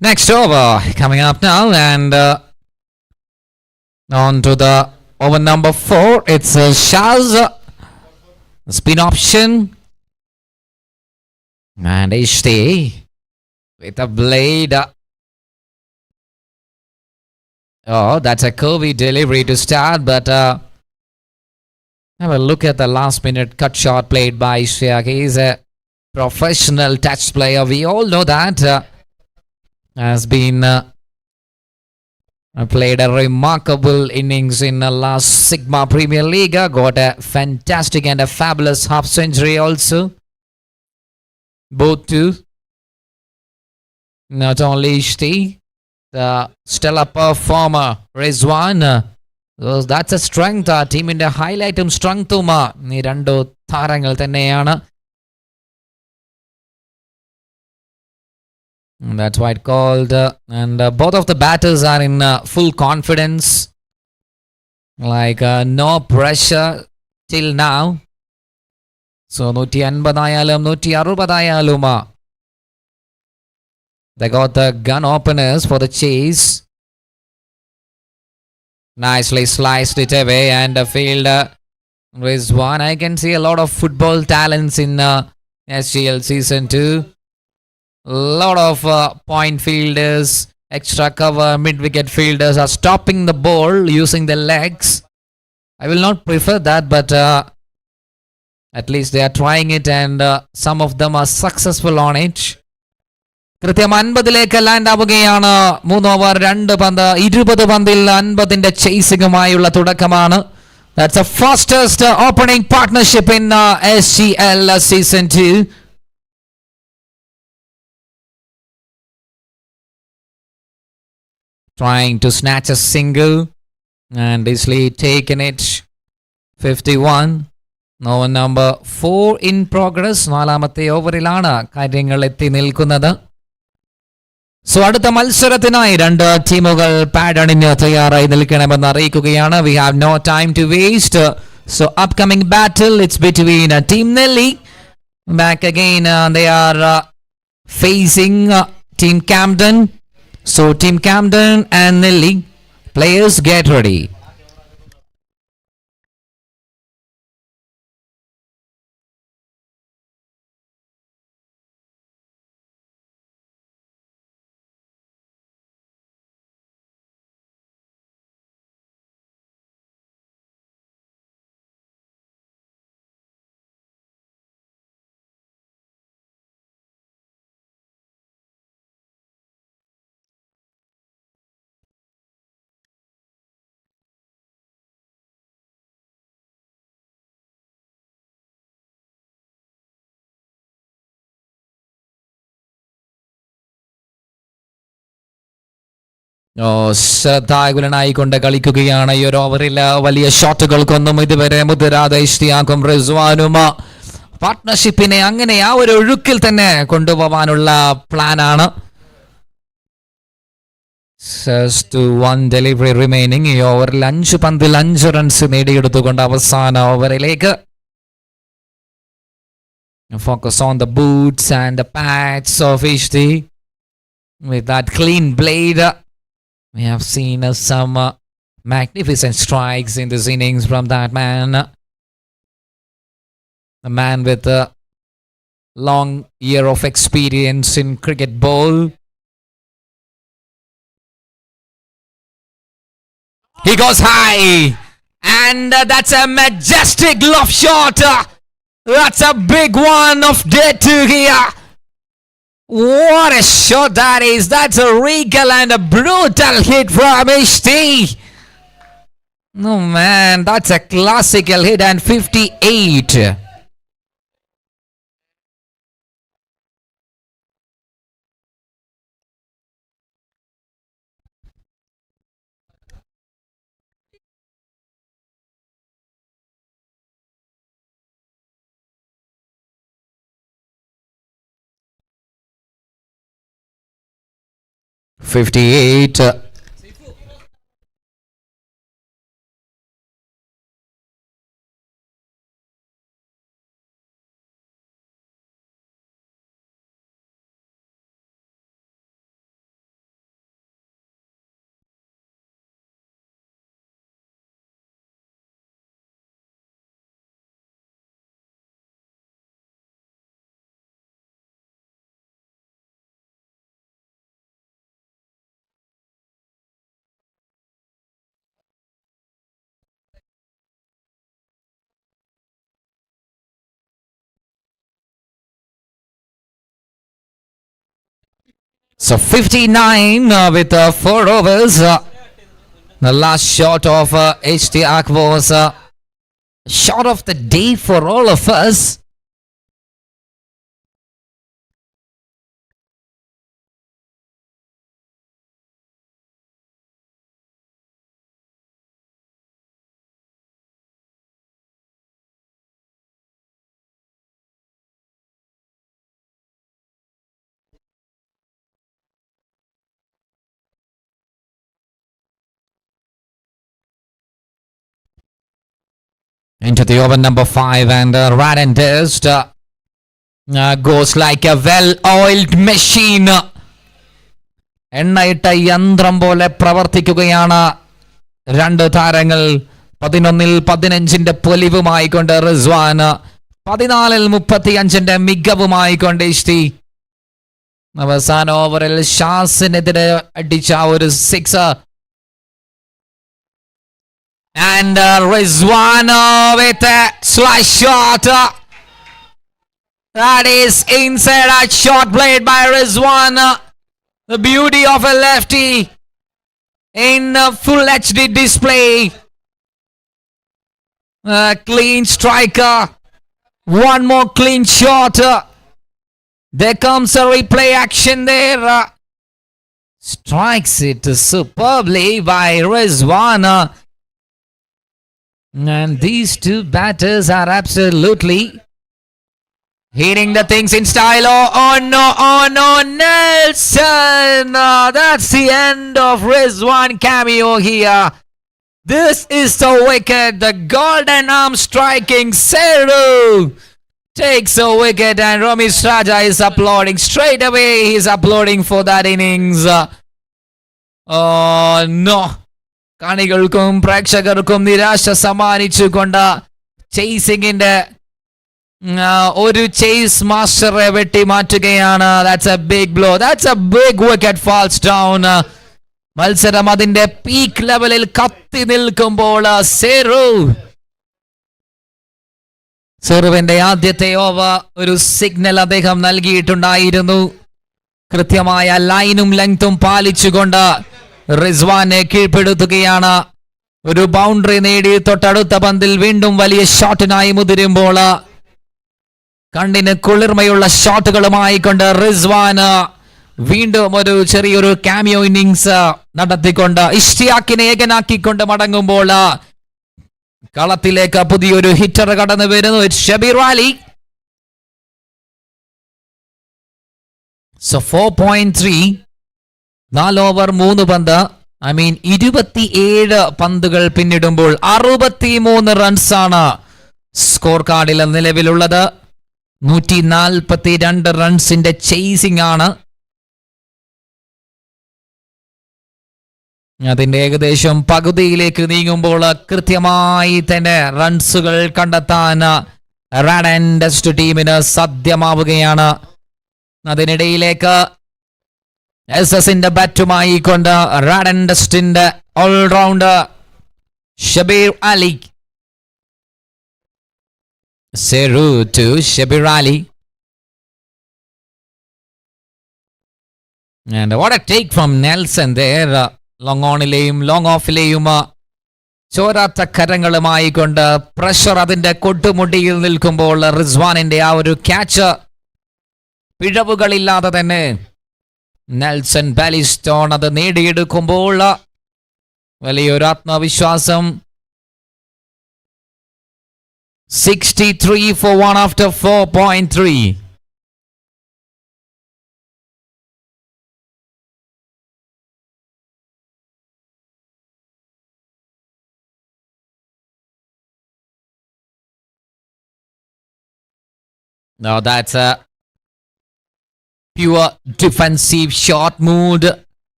Next over coming up now, and on to the over number 4. It's Shaz spin option, and HD with a blade. Oh, that's a curvy delivery to start, but have a look at the last minute cut shot played by Ishtiaq. He's a professional touch player. We all know that. Has been played a remarkable innings in the last Sigma Premier League. Got a fantastic and a fabulous half century also. Both two. Not only Ishti, the stellar performer Rizwan. That's a strength. ടീമിന്റെ ഹൈലൈറ്റും സ്ട്രെങ്ത്തും ഈ രണ്ടു താരങ്ങൾ തന്നെയാണ്. That's why it called. And both of the batters are in full confidence. Like no pressure till now. So 150 ആയാലും 160 ആയാലും they got the gun openers for the chase. Nicely sliced it away, and the fielder Rizwan. I can see a lot of football talents in SGL Season 2. A lot of point fielders, extra cover, mid-wicket fielders are stopping the ball using their legs. I will not prefer that, but at least they are trying it, and some of them are successful on it. കൃത്യം 50ലേക്ക് land ആവുകയാണ്. 3 over 2 പന്ത് 20 പന്തിൽ 50ന്റെ ചേസിംഗുമായുള്ള തുടക്കമാണ്. That's the fastest opening partnership in SGL Season 2. Trying to snatch a single and easily taken it. 51. Over number 4 in progress. 4ാമത്തെ ഓവറിലാണ് കാര്യങ്ങൾ എത്തി നിൽക്കുന്നത്. So അടുത്ത മത്സരത്തിനായി രണ്ട് ടീമുകൾ പാഡ് അണിഞ്ഞ് തയ്യാറായി നിൽക്കണമെന്ന് അറിയിക്കുകയാണ്. We have no time to waste. So upcoming battle, it's between Team Nelly. Back again, they are facing Team Camden. So Team Camden and Nelly, players get ready. ശ്രദ്ധാകുലനായിക്കൊണ്ട് കളിക്കുകയാണ് ഈ ഒരു ഓവറിൽ. വലിയ ഷോട്ടുകൾക്കൊന്നും ഇതുവരെ മുതിരാതെ ഇഷ്ടിയാക്കും റിസ്വാനും പാർട്ട്ണർഷിപ്പിനെ അങ്ങനെ ആ ഒരു ഒഴുക്കിൽ തന്നെ കൊണ്ടുപോകാനുള്ള പ്ലാനാണ്. One delivery remaining. ഈ ഓവറിൽ 5 പന്തിൽ 5 റൺസ് നേടിയെടുത്തുകൊണ്ട് അവസാന ഓവറിലേക്ക്. Focus on the boots and the pads of Ishti with that clean blade. We have seen some magnificent strikes in this innings from that man. A man with a long year of experience in cricket ball. He goes high, and that's a majestic love shot. That's a big one of day 2 here. What a shot that is. That's a regal and a brutal hit from Ishti. No, man, that's a classical hit. And 58. So 59 with 4 overs. The last shot of HTAC was shot of the day for all of us. Into the over number 5 and Rad and Dust goes like a well-oiled machine. എണ്ണയിട്ട യന്ത്രം പോലെ പ്രവർത്തിക്കുകയാണ് രണ്ട് താരങ്ങൾ. 11-15 പൊലിവുമായിക്കൊണ്ട് റിസ്വാൻ, 14-35 മികവുമായിക്കൊണ്ട് ഇഷ്ടി. അവസാന ഓവറിൽ ഷാസിനെതിരെ അടിച്ച ഒരു 6. And Rizwan with a slice shot. That is inside, a shot played by Rizwan. The beauty of a lefty in full HD display. Clean striker. One more clean shot. There comes a replay action there. Strikes it superbly by Rizwan. And these two batters are absolutely hitting the things in style. Oh no, Nelson! That's the end of Rizwan cameo here. This is the wicket. The golden arm striking Seru takes a wicket and Ramesh Raja is applauding. Straight away he's applauding for that innings. Oh no. കാണികൾക്കും പ്രേക്ഷകർക്കും നിരാശ സമ്മാനിച്ചുകൊണ്ട് ചേസിംഗിന്റെ ഒരു chase മാസ്റ്ററെ വെട്ടിമാറ്റുകയാണ്. That's a big blow. That's a big wicket falls down. മത്സരം അതിന്റെ peak ലെവലിൽ കത്തി നിൽക്കുമ്പോൾ സെറുവിന്റെ ആദ്യത്തെ over ഒരു സിഗ്നൽ അദ്ദേഹം നൽകിയിട്ടുണ്ടായിരുന്നു. കൃത്യമായ ലൈനും ലെങ്തും പാലിച്ചുകൊണ്ട് റിസ്വാനെ കീഴ്പ്പെടുത്തുകയാണ്. ഒരു ബൗണ്ടറി നേടി തൊട്ടടുത്ത പന്തിൽ വീണ്ടും വലിയ ഷോട്ടിനായി മുതിരുമ്പോൾ കണ്ണിന് കുളിർമയുള്ള ഷോട്ടുകളുമായി കൊണ്ട് റിസ്വാൻ വീണ്ടും ഒരു ചെറിയൊരു കാമിയോ ഇന്നിങ്സ് നടത്തിക്കൊണ്ട് ഇഷ്ടിയാക്കിനെ ഏകനാക്കിക്കൊണ്ട് മടങ്ങുമ്പോൾ കളത്തിലേക്ക് പുതിയൊരു ഹിറ്റർ കടന്നു വരുന്നു. ഷബീർ അലി. So 4.3, 4 ഓവർ 3 പന്ത്, 27 പന്തുകൾ പിന്നിടുമ്പോൾ 63 റൺസാണ് സ്കോർ കാർഡിൽ നിലവിലുള്ളത്. 142 റൺസിന്റെ ചേസിംഗ് ആണ്. അതിന്റെ ഏകദേശം പകുതിയിലേക്ക് നീങ്ങുമ്പോൾ കൃത്യമായി തന്നെ റൺസുകൾ കണ്ടെത്താൻ റാഡ് ആൻഡ് ഡസ്റ്റ് ടീമിന് സാധ്യമാവുകയാണ്. അതിനിടയിലേക്ക് എസ്എസിന്റെ ബാറ്റുമായി കൊണ്ട് റാഡ് ആൻഡ് ഡസ്റ്റിന്റെ allrounder Shabir Ali. Seru to Shabir Ali. And what a take from Nelson there. Long ഓണിലെയും ലോങ് ഓഫിലെയും ചോരാത്ത കരങ്ങളുമായി കൊണ്ട് പ്രഷർ അതിന്റെ കൊട്ടുമുടിയിൽ നിൽക്കുമ്പോൾ റിസ്വാനിന്റെ ആ ഒരു ക്യാച്ച് പിഴവുകളില്ലാതെ തന്നെ നെൽസൺ ബാലിസ്റ്റോൺ അത് നേടിയെടുക്കുമ്പോൾ വലിയൊരു ആത്മവിശ്വാസം. 63 for 1 after 4.3. Now that's a pure defensive shot mood.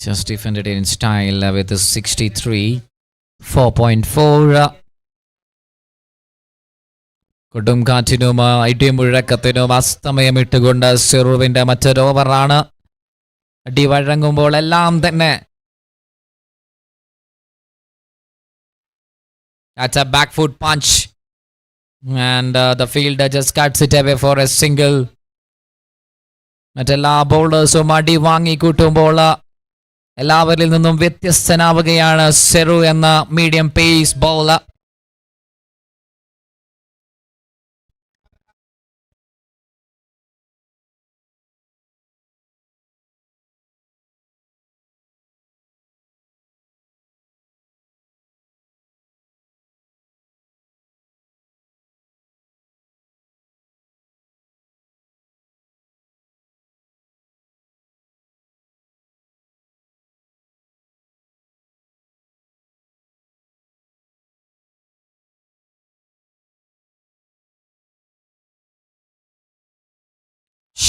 Just defended in style with a 63, 4.4. കൊടുംകാറ്റിനും ഇടിമുഴക്കത്തിനും അസ്തമയമിട്ടുകൊണ്ട് സെറുവിന്റെ മറ്റൊരു ഓവറാണ്. അടി വഴങ്ങുമ്പോൾ എല്ലാം തന്നെ That's a back foot punch. And the fielder just cuts it away for a single. മറ്റെല്ലാ ബോളേഴ്സും അടി വാങ്ങിക്കൂട്ടുമ്പോൾ എല്ലാവരിൽ നിന്നും വ്യത്യസ്തനാവുകയാണ് സെറു എന്ന medium pace bowler.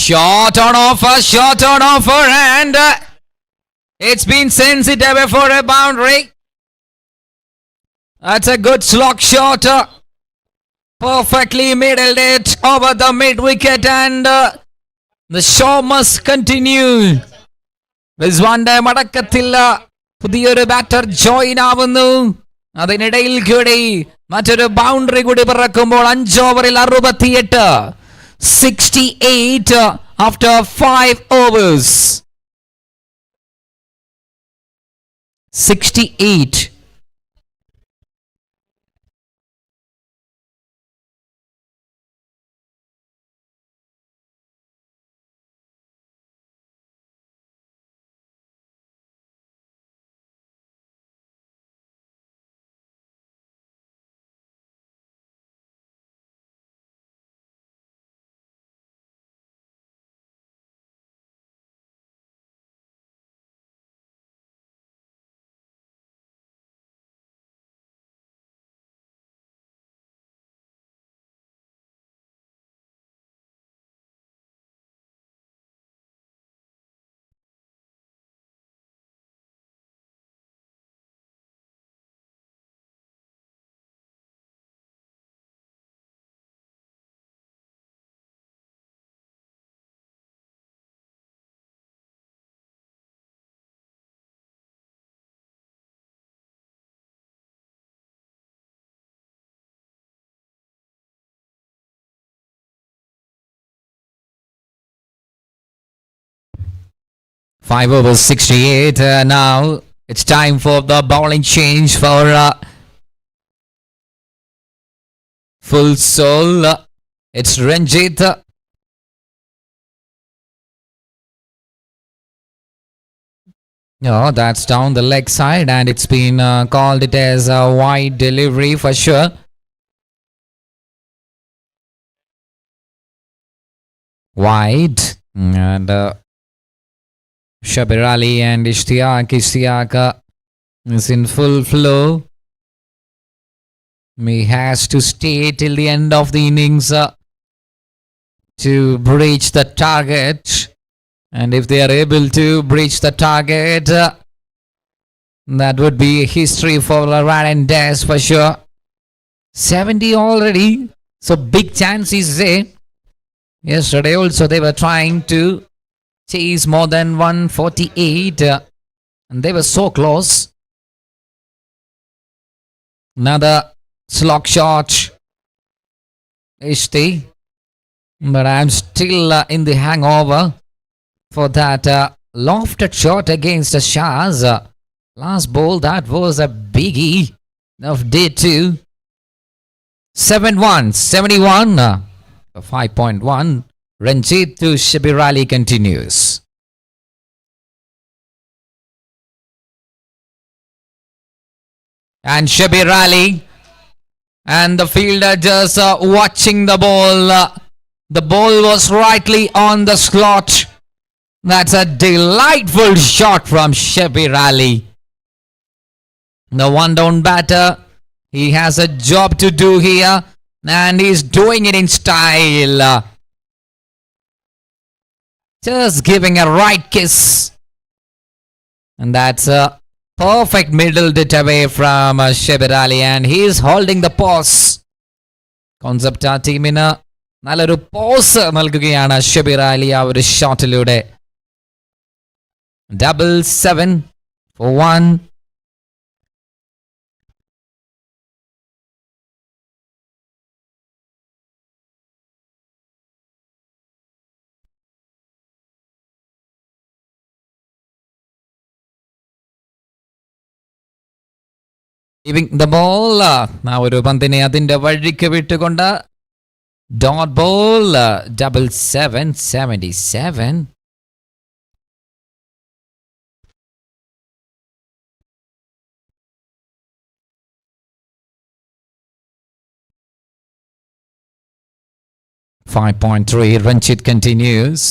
Shot on offer, and it's been sent it away for a boundary. That's a good slog shot. Perfectly middled it over the mid wicket, and the show must continue. റിസ്വാന്റെ മടക്കത്തില്ല, പുതിയൊരു batter join ആവുന്നു. അതിനിടയിൽ കൂടി മറ്റൊരു boundary കൂടി പിറക്കുമ്പോൾ 5 ഓവറിൽ 68. 68 after 5 overs. 68. Five overs, 68. Now it's time for the bowling change for Full Soul. It's Ranjit. No, that's down the leg side, and it's been called it as a wide delivery for sure. Wide. And Shabir Ali and Ishtiaq is in full flow. He has to stay till the end of the innings to breach the target. And if they are able to breach the target, that would be history for Rad and Dust for sure. 70 already. So big chance is there. Yesterday also they were trying to chase more than 148, and they were so close. Another slog shot, Ishti, but I'm still in the hangover for that lofted shot against Shah's last ball. That was a biggie of day 2. 7-1, 71, 5.1. Ranjit to Shabir Ali continues. And Shabir Ali and the fielder just watching the ball. The ball was rightly on the slot. That's a delightful shot from Shabir Ali. The one down batter, he has a job to do here, and he's doing it in style. Just giving a right kiss. And that's a perfect middle it away from Shabir Ali, and he is holding the pause. Concept teamina നല്ലൊരു pose നൽകുകയാണ് ഷബീർ അലി ആ ഒരു ഷോട്ടിലൂടെ. 7 for 1. Giving the ball. Now ഒരു പന്തിനെ അതിന്റെ വഴിക്ക് വിട്ടുകൊണ്ട് dot ball. 7777. .3. Ranjit continues.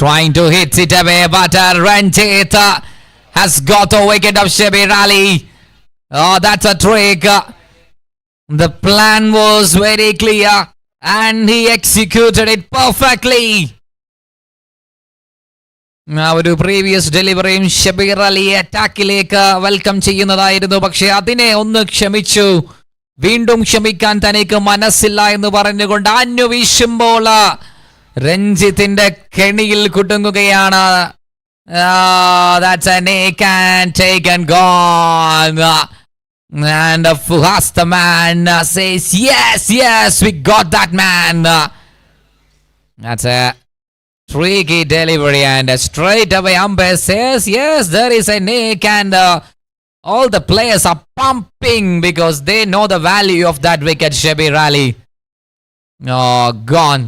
Trying to hit it away, but Ranjit has got a wicket of Shabir Ali. Oh, that's a trick. The plan was very clear and he executed it perfectly. ഒരു previous ഡെലിവറിയും ഷബീർ അലിയെ അറ്റാക്കിലേക്ക് welcome ചെയ്യുന്നതായിരുന്നു. പക്ഷെ അതിനെ ഒന്ന് ക്ഷമിച്ചു. വീണ്ടും ക്ഷമിക്കാൻ തനിക്ക് മനസ്സില്ല എന്ന് പറഞ്ഞുകൊണ്ട് അന്വേഷിക്കുമ്പോൾ രഞ്ജിത്തിന്റെ കെണിയിൽ കുടുങ്ങുകയാണ്. That's an egg and taken gone. And Fuhas the man says, yes, we got that man. That's a tricky delivery and straight away umpire says, yes, there is an egg and all the players are pumping because they know the value of that wicket, Shabir Ali. Oh, gone.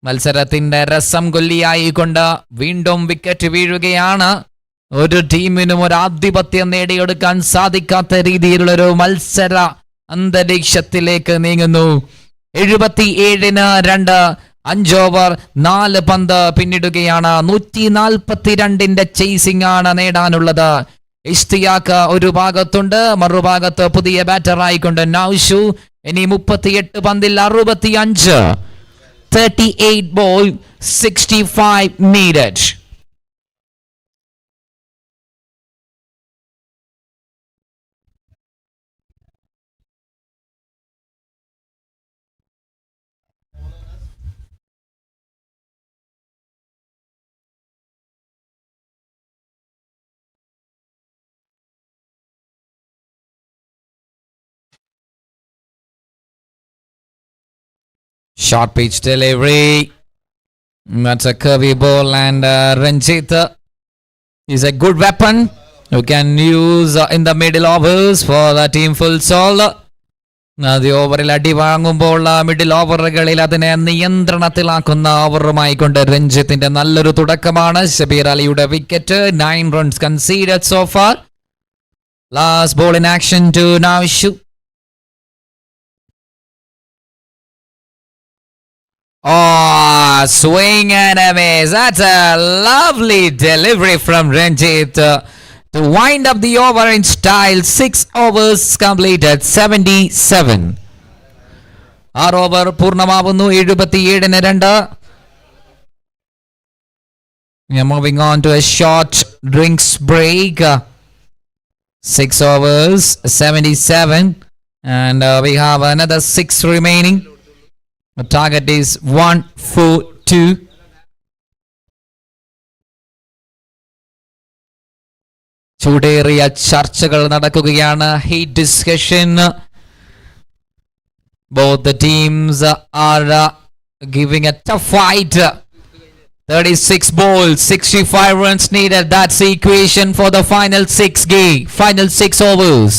മത്സരത്തിന്റെ രസം കൊല്ലിയായിക്കൊണ്ട് വീണ്ടും wicket വീഴുകയാണ്. ഒരു ടീമിനും ഒരു ആധിപത്യം നേടിയെടുക്കാൻ സാധിക്കാത്ത രീതിയിലുള്ളൊരു മത്സര അന്തരീക്ഷത്തിലേക്ക് നീങ്ങുന്നു. 77-2. 5 ഓവർ 4 പന്ത് പിന്നിടുകയാണ്. 142ന്റെ ചേസിംഗ് ആണ് നേടാനുള്ളത്. ഇഷ്തിയാക്ക് ഒരു ഭാഗത്തുണ്ട്, മറുഭാഗത്ത് പുതിയ ബാറ്റർ ആയിക്കൊണ്ട് നൗഷു. ഇനി 38 പന്തിൽ 65. 38 ball, 65 needed. Short pitch delivery. That's a curvy ball and Ranjit is a good weapon you can use in the middle overs for the team full soul. the ഓവറിൽ അടി വാങ്ങുമ്പോൾ മിഡിൽ ഓവറുകളിൽ അതിനെ നിയന്ത്രണത്തിലാക്കുന്ന ഓവറുമായി കൊണ്ട് രഞ്ജിത്തിന്റെ നല്ലൊരു തുടക്കമാണ്. ഷബീർ അലിയുടെ wicket. 9 runs conceded so far. Last ball in action to Naushu. Oh, swing and a miss. That's a lovely delivery from Ranjit to wind up the over in style. 6 overs completed. 77. 6 over പൂർണ്ണമാവുന്നു. 77-2. We are moving on to a short drinks break. 6 overs, 77. And we have another 6 remaining. The target is 142. ചൂടേറിയ ചർച്ചകൾ നടക്കുകയാണ്. Heat discussion. Both the teams are giving a tough fight. 36 balls, 65 runs needed. That's the equation for the final 6 overs.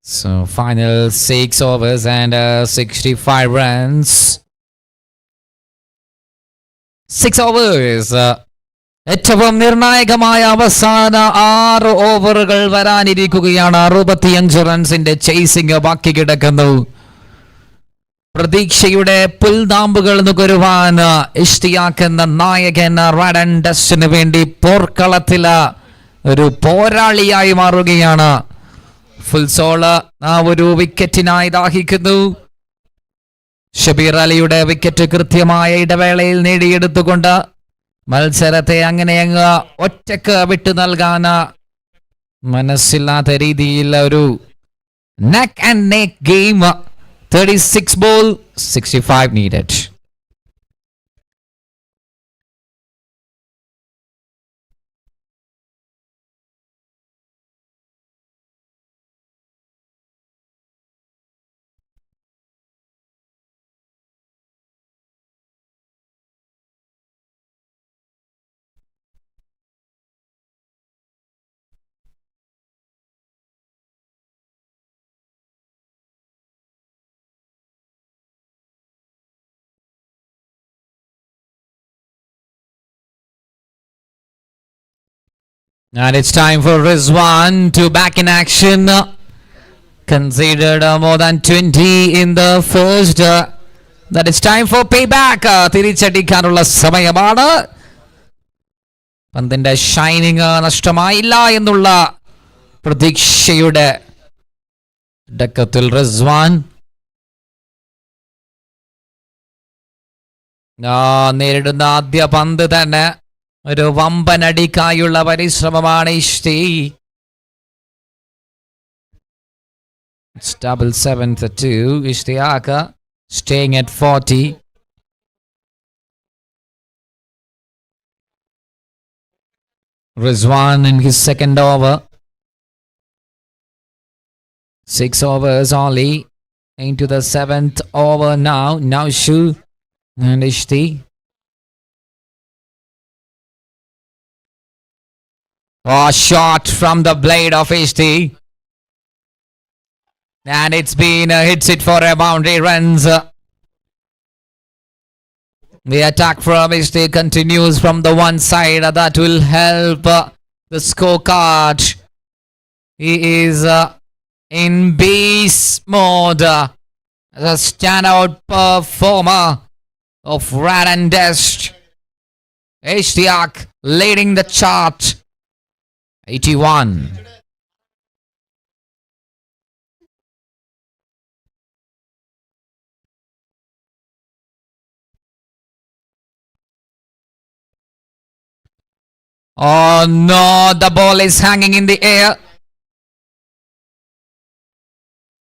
So final 6 overs and 65 runs. 6 overs. ഏറ്റവും നിർണായകമായ അവസാന 6 ഓവറുകൾ വരാനിരിക്കുകയാണ്. 65 റൺസിന്റെ chasing ബാക്കി കിടക്കുന്നു. പ്രതീക്ഷയുടെ പുൽനാമ്പുകൾ നുകരുവാൻ ഇഷ്ടിയാക്കുന്ന നായകൻ റാഡ് ആൻഡ് ഡസ്റ്റിന് വേണ്ടി പോർക്കളത്തില് ഒരു പോരാളിയായി മാറുകയാണ്. ഫുൾ സോള് ആ ഒരു വിക്കറ്റിനായി ദാഹിക്കുന്നു. ഷബീർ അലിയുടെ വിക്കറ്റ് കൃത്യമായ ഇടവേളയിൽ നേടിയെടുത്തുകൊണ്ട് മത്സരത്തെ അങ്ങനെ അങ്ങ് ഒറ്റക്ക് വിട്ടു നൽകാൻ മനസ്സില്ലാത്ത രീതിയിൽ ഒരു neck and neck game. 36 ball, 65 needed. And it's time for Rizwan to back in action. Considered more than 20 in the first. That it's time for payback. തിരിച്ചടിക്കാനുള്ള സമയമാണ്. പന്തിന്റെ ഷൈനിങ് നഷ്ടമായില്ല എന്നുള്ള പ്രതീക്ഷയുടെ ഡക്കത്തിൽ റിസ്വാൻ നേരിടുന്ന ആദ്യ പന്ത് തന്നെ ഒരു വമ്പനടിക്കായുള്ള പരിശ്രമമാണ് ഇഷ്ടി. It's 7-7 for 2. Ishtiaka staying at 40. Rizwan in his second over. 6 overs only into the 7th over now. Now Shu and Ishti. Oh, shot from the blade of Ishti. And it's been hits it for a boundary runs. The attack from Ishti continues from the one side. That will help the scorecard. He is in beast mode. The standout performer of Rad and Dust. Ishtiak leading the chart. 81. Oh no, the ball is hanging in the air.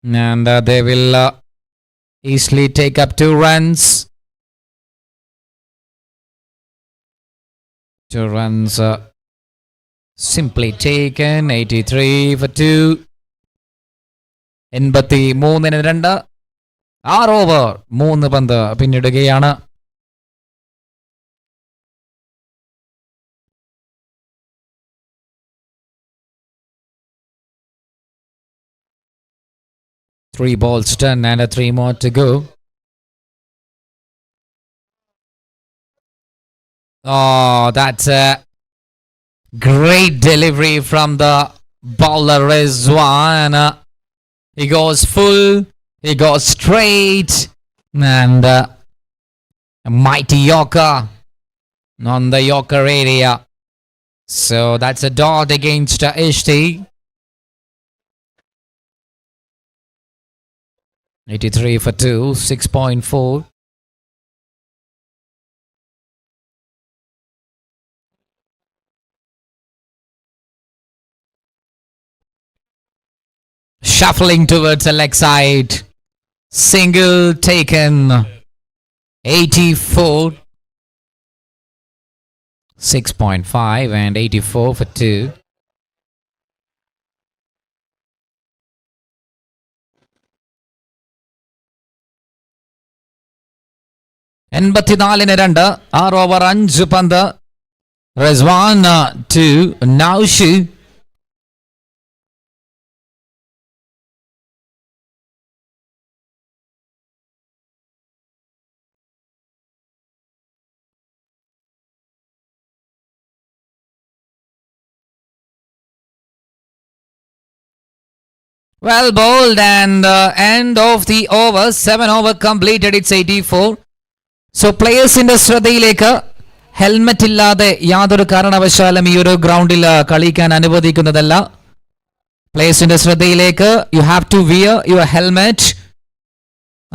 And they will easily take up 2 runs. 2 runs simply taken. 83 for 2. 83-2. 6 over 3 പന്ത് പിന്നിടുകയാണ്. Three balls done and 3 more to go. Oh, that's a great delivery from the bowler Rizwan. He goes full, he goes straight, and a mighty Yorker on the Yorker area. So that's a dot against Ishti. 83 for 2, 6.4. Shuffling towards the leg side. Single taken. 84. 6.5 and 84 for 2. എൺപത്തിനാലിന് 2. 6 over 5 പന്ത്. Rizwan to Naushu. Well bowled and end of the over. 7 over completed. It's 84. So players in the ശ്രദ്ധയിലേക്ക് helmet ഇല്ലാതെ യാതൊരു കാരണവശാലും ഈ ഒരു ഗ്രൗണ്ടിൽ കളിക്കാൻ അനുവദിക്കുന്നതല്ല. പ്ലേയേഴ്സിന്റെ ശ്രദ്ധയിലേക്ക് you have to wear your helmet.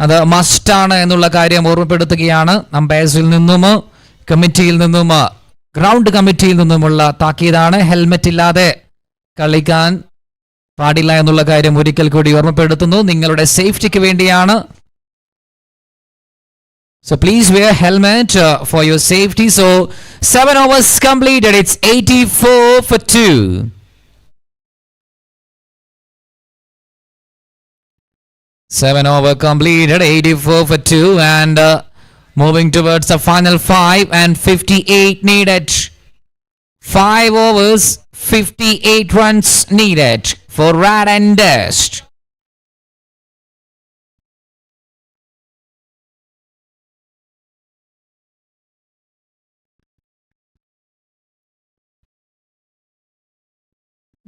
അത് മസ്റ്റാണ് എന്നുള്ള കാര്യം ഓർമ്മപ്പെടുത്തുകയാണ്. അമ്പയർസിൽ നിന്നും കമ്മിറ്റിയിൽ നിന്നും ഗ്രൗണ്ട് കമ്മിറ്റിയിൽ നിന്നുമുള്ള താക്കീതാണ്. ഹെൽമെറ്റ് ഇല്ലാതെ കളിക്കാൻ പാടില്ല എന്നുള്ള കാര്യം ഒരിക്കൽ കൂടി ഓർമ്മപ്പെടുത്തുന്നു. നിങ്ങളുടെ സേഫ്റ്റിക്ക് വേണ്ടിയാണ്. So please wear helmet for your safety. So 7 overs completed. It's 84 for 2. Seven over completed, 84 for 2, and moving towards the final 5 and 58 needed. 5 overs, 58 runs needed for Rad and Dust.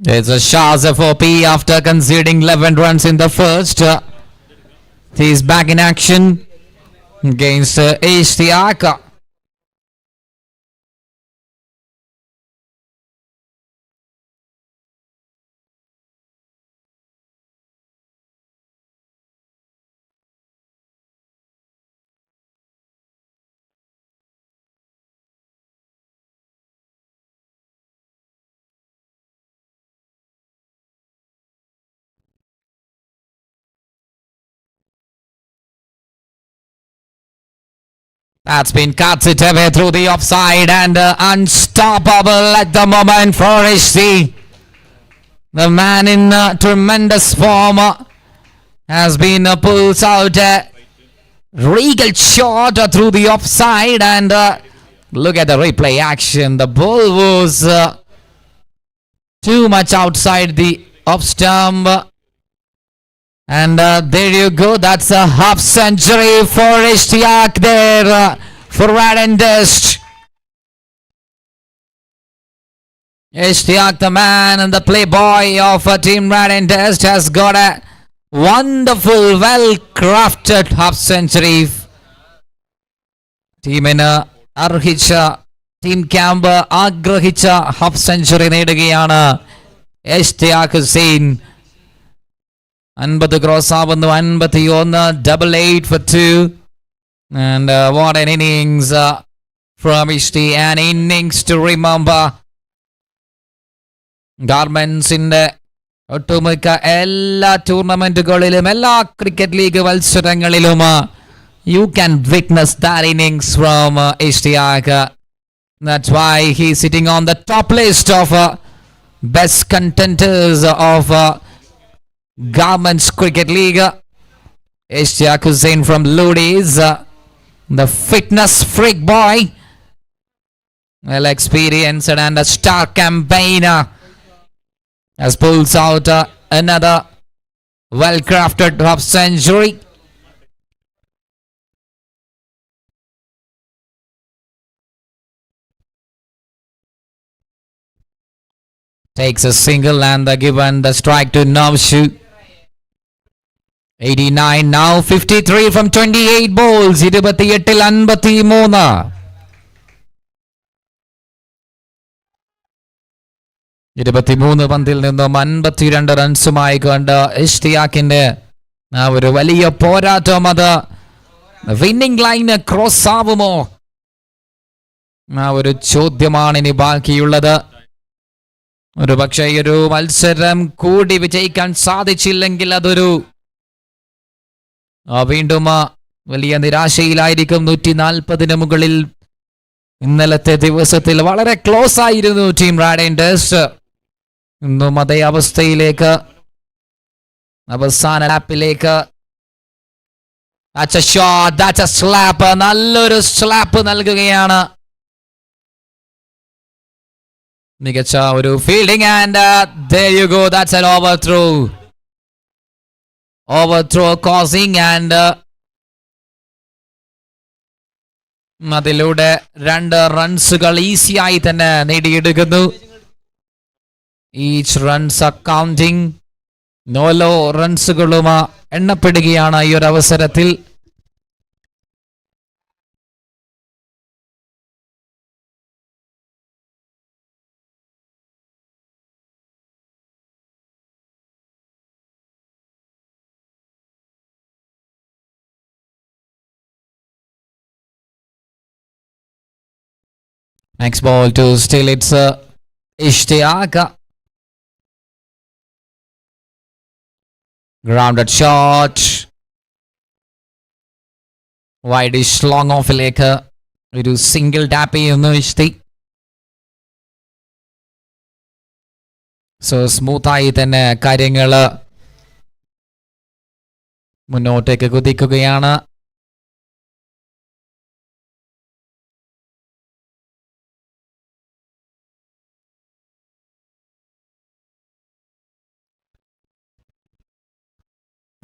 It's a Shah for P after conceding 11 runs in the first. He's back in action against Ishtiaq. That's been cuts it away through the offside and unstoppable at the moment for HC. The man in tremendous form has been pulls out a regal shot through the offside and look at the replay action. The ball was too much outside the off stump. And there you go. That's a half century for Ishtiaq there for Rad and Dust. Ishtiaq, the man and the playboy of Team Rad and Dust, has got a wonderful, well-crafted half century. ടീമിന് അർഹിച്ച team camp ആഗ്രഹിച്ച half century നേടുകയാണ് Ishtiaq Hussain. 50 cross ആവുന്നു, 51, double 8 for 2. And what an innings from Ishti, an innings to remember. ഗാർമെന്റ്സിന്റെ ഒട്ടുമിക്ക എല്ലാ ടൂർണമെന്റുകളിലും എല്ലാ cricket league മത്സരങ്ങളിലും you can witness that innings from Ishtiaq. That's why he's sitting on the top list of best contenders of Garments Cricket League. Ishtiaq Hussain from Lodi's, the fitness freak boy, well experienced and a star campaigner, has pulls out another well crafted half century. Takes a single and given the strike to Navshu. 89 now, 53 from 28 balls. 28 53. 23 പന്തിൽ നിന്നും 52 റൺസുമായി കൊണ്ട് ഇഷ്തിയാഖിന്റെ ആ ഒരു വലിയ പോരാട്ടം അത് winning line cross ആവുമോ? ആ ഒരു ചോദ്യമാണ് ഇനി ബാക്കിയുള്ളത്. ഒരു പക്ഷേ ഈ ഒരു മത്സരം കൂടി വിജയിക്കാൻ സാധിച്ചില്ലെങ്കിൽ അതൊരു വീണ്ടും വലിയ നിരാശയിലായിരിക്കും. 140 മുകളിൽ ഇന്നലത്തെ ദിവസത്തിൽ വളരെ ക്ലോസ് ആയിരുന്നു ടീം റാഡ് ആൻഡ് ഡസ്റ്റ്. ഇന്നും അതേ അവസ്ഥയിലേക്ക് അവസാന ലാപ്പിലേക്ക് നല്ലൊരു സ്ലാപ്പ് നൽകുകയാണ്. മികച്ച ഒരു fielding and there you go, that's an overthrow causing and അതിലൂടെ 2 റൺസുകൾ ഈസിയായി തന്നെ നേടിയെടുക്കുന്നു. Each runs are counting. നോലോ റൺസുകളും എണ്ണപ്പെടുകയാണ് ഈ ഒരു അവസരത്തിൽ. Next ball to still it's Ishtiaq. Grounded shot. Wide-ish long off-ലേക്ക് ഒരു സിംഗിൾ ടാപ്പ് ചെയ്യുന്നു ഇഷ്ടി. സോ സ്മൂത്തായി തന്നെ കാര്യങ്ങൾ മുന്നോട്ടേക്ക് കുതിക്കുകയാണ്.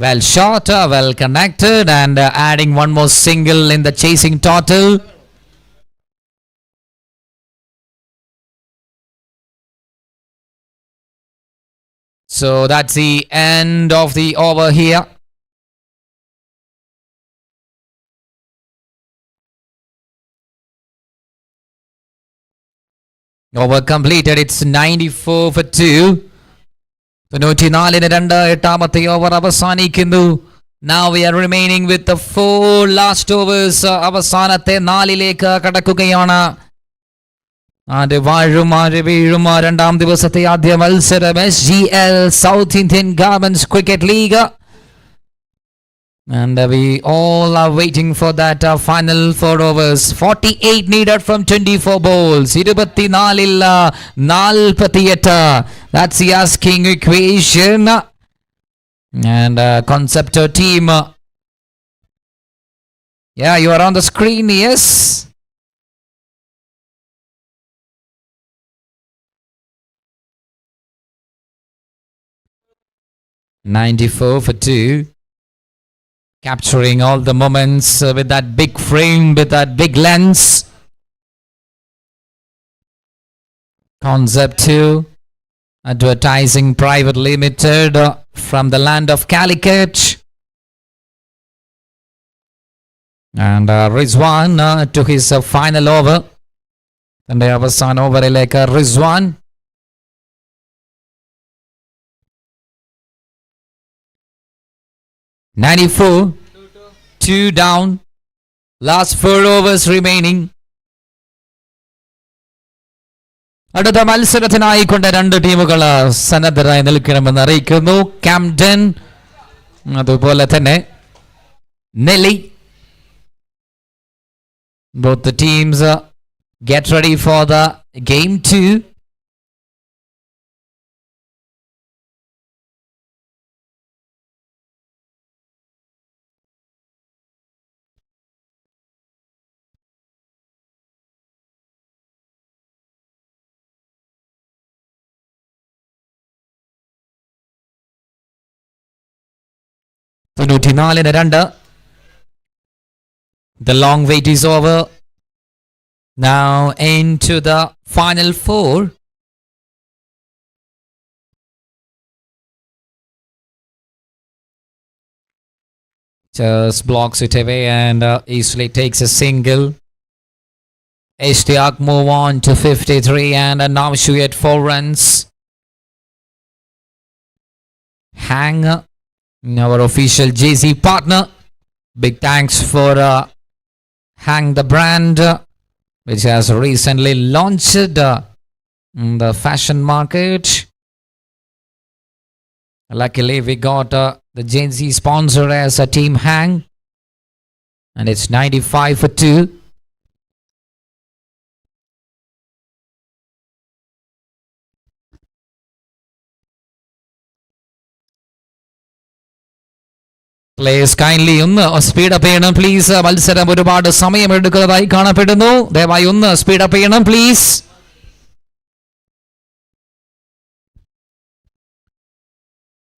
Well shot, well connected, and adding one more single in the chasing total. So that's the end of the over here. Over completed, it's 94 for 2. 94-2 എട്ടാമത്തെ over അവസാനിക്കുന്നു. Now we are remaining with the 4 last overs. അവസാനത്തെ 4ലേക്ക് കടക്കുകയാണ്. ആര് വാഴും ആര് വീഴും രണ്ടാം ദിവസത്തെ ആദ്യ മത്സരം SGL South Indian Garments Cricket League. And we all are waiting for that final 4 overs. 48 needed from 24 balls. 24-ൽ 48. That's the asking equation. And concept team. Yeah, you are on the screen, yes. $94 for 2. Capturing all the moments with that big frame, with that big lens. Concept 2. Advertising Private Limited from the land of Calicut. And Rizwan to his final over. And the avasana overilekku Rizwan. $94, 2 down. Last 4 overs remaining. അടുത്ത മത്സരത്തിനായിക്കൊണ്ട് 2 ടീമുകൾ സന്നദ്ധരായി നിൽക്കണമെന്ന് അറിയിക്കുന്നു. ക്യാംപ്ടൺ അതുപോലെ തന്നെ നെല്ലി. Both the teams get ready for the game 2. The long wait is over. Now into the final 4. Just blocks it away and easily takes a single. Ishtiaq move on to 53 and now shoot at 4 runs. Hang, our official JC partner. Big thanks for Hang the brand, which has recently launched in the fashion market. Luckily, we got the JC sponsor as a Team Hang, and it's 95 for 2. Players kindly ഒന്ന് speed up ചെയ്യണം please. മത്സരം ഒരുപാട് സമയം എടുക്കുന്നതായി കാണപ്പെടുന്നു. ദയവായി ഒന്ന് speed up ചെയ്യണം please.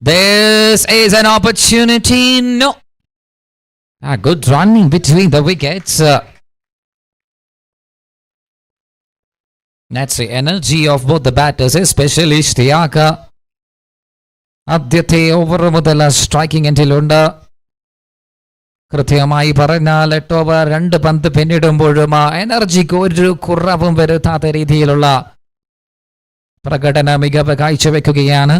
This is an opportunity. No. Good running between the wickets. That's the energy of both the batters, especially Ishtiaq. ആദ്യത്തെ ഓവർ മുതൽ സ്ട്രൈക്കിംഗ് എൻഡിലുണ്ട്. കൃത്യമായി പറഞ്ഞാൽ 8 ഓവർ 2 പന്ത് പിന്നിടുമ്പോഴും എനർജിക്ക് ഒരു കുറവും വരുത്താത്ത രീതിയിലുള്ള പ്രകടന മികവ് കാഴ്ചവെക്കുകയാണ്.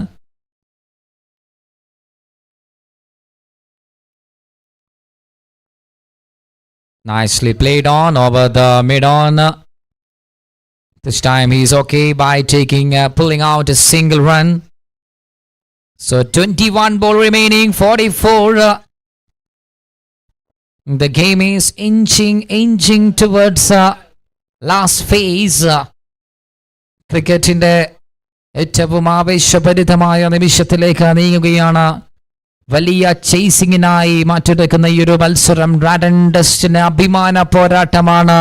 Nicely played on over the mid-on. This time he's okay by pulling out a single run. So 21 ball remaining, 44. The game is inching towards last phase. ക്രിക്കറ്റിന്റെ ഏറ്റവും ആവേശഭരിതമായ നിമിഷത്തിലേക്ക് നീങ്ങുകയാണ്. വലിയ ചേസിങ്ങിനായി മാറ്റിവെക്കുന്ന ഈ ഒരു മത്സരം റാഡ് ആൻഡ് ഡസ്റ്റിന് അഭിമാന പോരാട്ടമാണ്.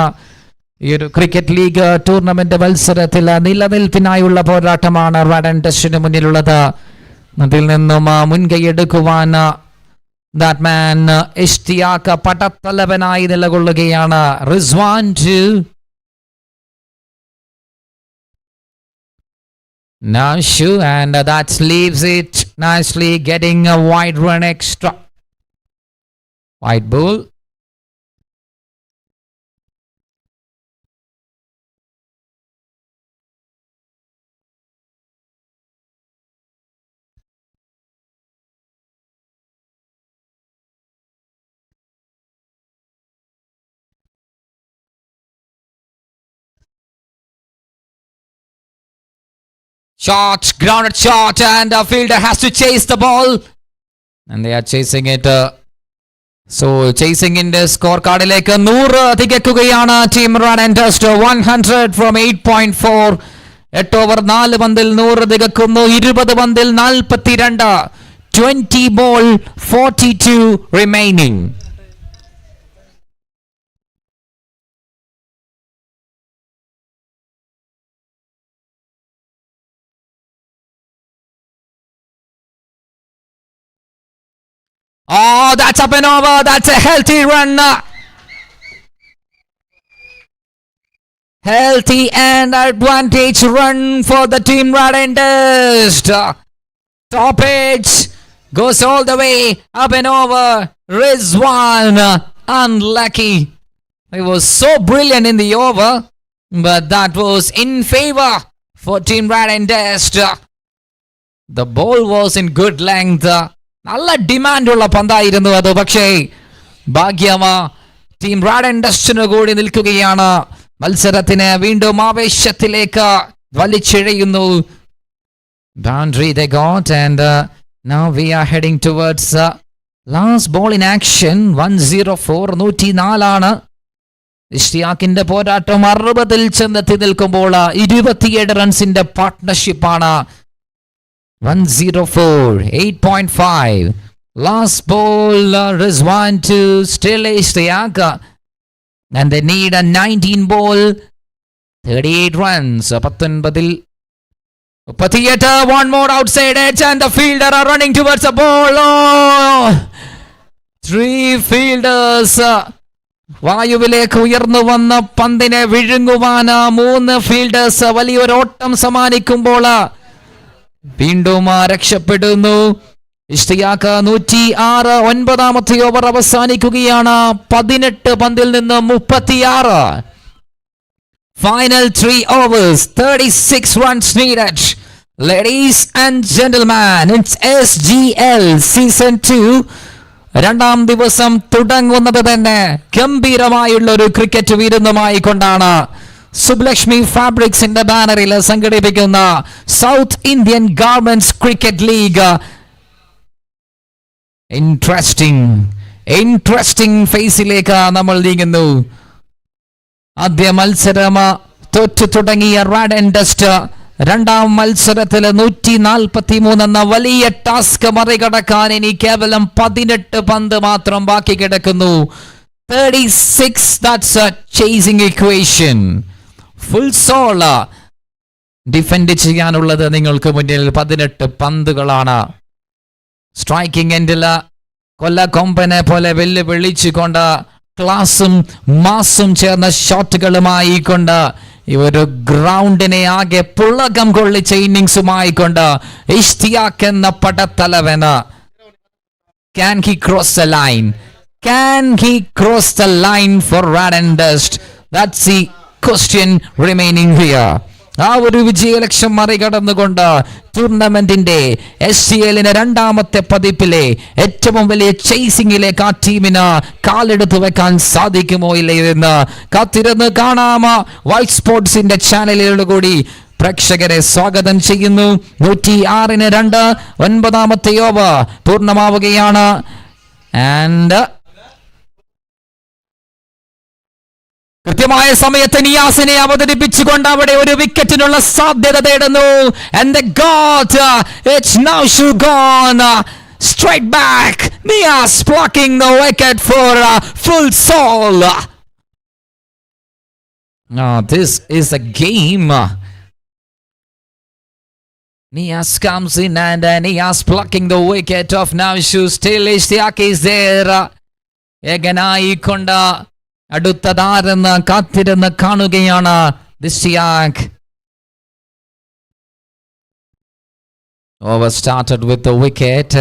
ഈ ഒരു ക്രിക്കറ്റ് ലീഗ് ടൂർണമെന്റ് മത്സരത്തിൽ നിലനിൽപ്പിനായുള്ള പോരാട്ടമാണ് റാഡ് ആൻഡ് ഡസ്റ്റിന് മുന്നിലുള്ളത്. അതിൽ നിന്നും മുൻകൈയെടുക്കുവാൻ ബാറ്റ്മാൻ ഇഷ്തിയാഖ് പടത്തലവനായി നിലകൊള്ളുകയാണ്. Rizwan to Nashu, and that leaves it nicely, getting a wide run extra. Wide ball. Shot, grounded shot, and the fielder has to chase the ball. And they are chasing it. So, chasing in the scorecard like 100 തികക്കുകയാണ് team Rad and Dust. 100 from 8.4. 8 over 4 പന്തിൽ 100 തികക്കുന്നു. 20 പന്തിൽ 42. 20 ball, 42 remaining. Oh, that's up and over. That's a healthy run. Healthy and advantage run for the team Rad and Dust. Top edge goes all the way up and over. Rizwan, unlucky. He was so brilliant in the over, but that was in favor for team Rad and Dust. The ball was in good length. നല്ല ഡിമാൻഡുള്ള പന്തായിരുന്നു അത്. പക്ഷേ ഭാഗ്യമ team rad and ഡസ്റ്റിന് കൂടി നിൽക്കുകയാണ്. മത്സരത്തിന് വീണ്ടും ആവേശത്തിലേക്ക് വലിച്ചിഴയുന്നു. Boundary they got, and now we are heading towards last ball in action. 104 104 ഇഷ്തിയാഖിന്റെ പോരാട്ടം 60-ൽ ചെന്നെത്തി നിൽക്കുമ്പോൾ 27 റൺസിന്റെ പാർട്ട്ണർഷിപ്പാണ്. 104, 8.5. Last ball, Rizwan to still Ishtiaq. And they need a 19 ball, 38 runs. 19-ൽ 38, one more outside edge, and the fielder are running towards the ball. Oh! 3 fielders. വായുവിലേക്ക് ഉയർന്നു വന്ന പന്തിനെ വിഴുങ്ങുവാൻ 3 fielders വലിയൊരോട്ടം സമ്മാനിക്കുമ്പോൾ വീണ്ടും രക്ഷപ്പെടുന്നു. Ishtiaq 106. 9ാമത്തെ over അവസാനിക്കുകയാണ്. 18 പന്തിൽ നിന്ന് 36. Final 3 overs, 36 runs needed. Ladies and gentlemen, it's SGL Season 2. രണ്ടാം ദിവസം തുടങ്ങുന്നത് തന്നെ ഗംഭീരമായുള്ള ഒരു ക്രിക്കറ്റ് വിരുന്നുമായി കൊണ്ടാണ്. സുബ്ലക്ഷ്മി ഫാബ്രിക്സിന്റെ ബാനറിൽ സംഘടിപ്പിക്കുന്ന south Indian garments cricket league interesting ഫേസിലേക്ക് നമ്മൾ നീങ്ങുന്നു. ആദ്യ മത്സരം തോറ്റു തുടങ്ങിയ റാഡ് ആൻഡ് ഡസ്റ്റ് രണ്ടാം മത്സരത്തിൽ 143 എന്ന വലിയ ടാസ്ക് മറികടക്കാൻ ഇനി കേവലം 18 പന്ത് മാത്രം ബാക്കി കിടക്കുന്നു. 36, that's a chasing equation. Full soul defend ചെയ്യാനുള്ളത് നിങ്ങൾക്ക് മുന്നിൽ 18 പന്തുകളാണ്. സ്ട്രൈക്കിംഗ് എൻഡിൽ കൊല്ലക്കൊമ്പനെ പോലെ വെല്ലുവിളിച്ചുകൊണ്ട് ക്ലാസും മാസും ചേർന്ന ഷോട്ടുകളുമായി കൊണ്ട് ഈ ഒരു ഗ്രൗണ്ടിനെ ആകെ പുളകം കൊള്ളിച്ച ഇന്നിങ്സുമായി കൊണ്ട് ഇഷ്തിയാഖ് എന്ന പടത്തലവന് can he cross the line? Can he cross the line for Rad and Dust? That's the question remaining here. ആ ഒരു വിജയലക്ഷ്യം മറികടന്നുകൊണ്ട് ടൂർണമെന്റിന്റെ SCL രണ്ടാമത്തെ പതിപ്പിലെ ഏറ്റവും വലിയ ചേസിംഗിലേക്ക് ആ ടീമിന് കാലെടുത്തു വെക്കാൻ സാധിക്കുമോ ഇല്ലയോ എന്ന് കാത്തിരുന്ന് കാണാം. വൈറ്റ് സ്പോർട്സിന്റെ ചാനലിലൂടെ കൂടി പ്രേക്ഷകരെ സ്വാഗതം ചെയ്യുന്നു. 106-2 9ാമത്തെ ഓവർ പൂർണ്ണമാവുകയാണ്. ആൻഡ് കൃത്യമായ സമയത്ത് നിയാസിനെ അവതരിപ്പിച്ചുകൊണ്ട് അവിടെ ഒരു വിക്കറ്റിനുള്ള സാധ്യത തേടുന്നു. And they got it's now gone straight back. Nias blocking the wicket for full soul. This is a game. Nias comes in and Nias blocking the wicket of Navshu. Still Ishtiaq is there. Eganai konda അടുത്തതാരെന്ന് കാത്തിരുന്ന് കാണുകയാണ് Ishtiaq. Over started with the wicket.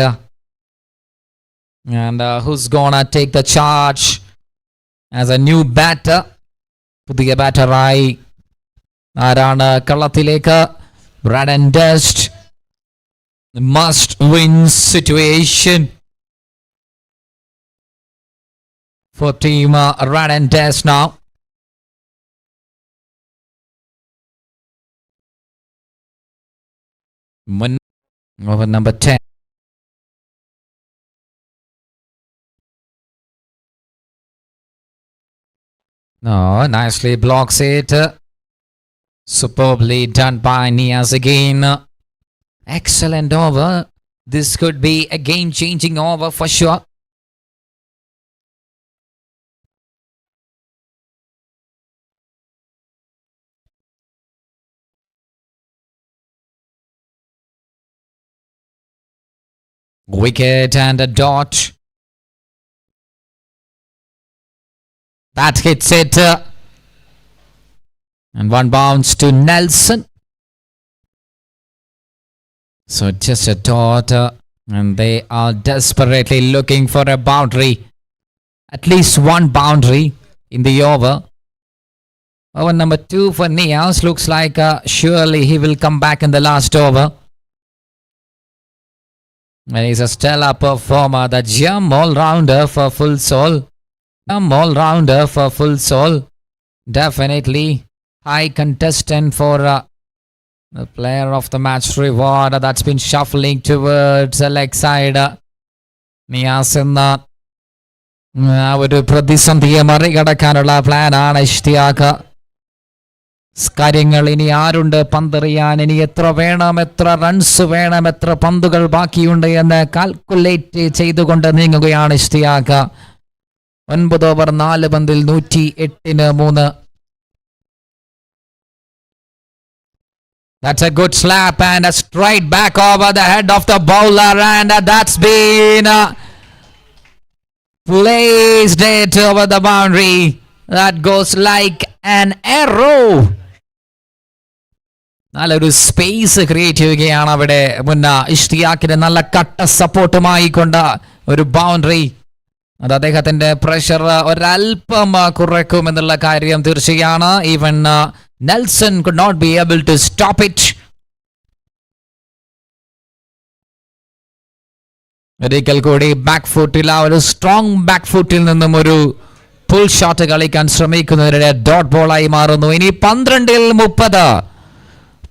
And who's gonna take the charge as a new batter? പുതിയ ബാറ്ററായി ആരാണ് കളത്തിലേക്ക്? Rad and Dust must win situation for team Rad and Dust now. Over number 10. No, nicely blocks it. Superbly done by Nias again. Excellent over. This could be a game-changing over for sure. Wicket and a dot. That hits it. And one bounce to Nelson. So just a dot. And they are desperately looking for a boundary. At least one boundary in the over. Over number 2 for Nias. Looks like surely he will come back in the last over. And he's a stellar performer, the gem all-rounder for full soul. All-rounder for full soul. Definitely high contestant for the player of the match reward that's been shuffling towards the leg side. Nias എന്ന ഒരു പ്രതിസന്ധിയെ മറികടക്കാനുള്ള പ്ലാനാണ് ഇഷ്തിയാഖ്. കാര്യങ്ങൾ ഇനി ആരുണ്ട് പന്തെറിയാൻ, ഇനി എത്ര വേണം, എത്ര റൺസ് വേണം, എത്ര പന്തുകൾ ബാക്കിയുണ്ട് എന്ന് കാൽക്കുലേറ്റ് ചെയ്തുകൊണ്ട് നീങ്ങുകയാണ് ഇഷ്തിയാഖ്. 9 ഓവർ 4 പന്തിൽ 108-3. That's a good slap and a straight back over the head of the bowler, and that's been placed it over the boundary. That goes like an arrow. നല്ലൊരു സ്പേസ് ക്രിയേറ്റ് ചെയ്യുകയാണ് അവിടെ മുന്ന ഇഷ്തിയാഖിന് നല്ല കട്ട സപ്പോർട്ടുമായി കൊണ്ട് ഒരു ബൗണ്ടറി. അത് അദ്ദേഹത്തിന്റെ പ്രഷർ ഒരൽപ്പം കുറയ്ക്കും എന്നുള്ള കാര്യം തീർച്ചയാണ്. Even Nelson could not be able to stop it. ഒരിക്കൽ കൂടി ബാക്ക് ഫുട്ടിൽ, ആ ഒരു സ്ട്രോങ് ബാക്ക് ഫുട്ടിൽ നിന്നും ഒരു ഫുൾ ഷോട്ട് കളിക്കാൻ ശ്രമിക്കുന്നതിനിടെ ഡോട്ട് ബോളായി മാറുന്നു. ഇനി 12-30.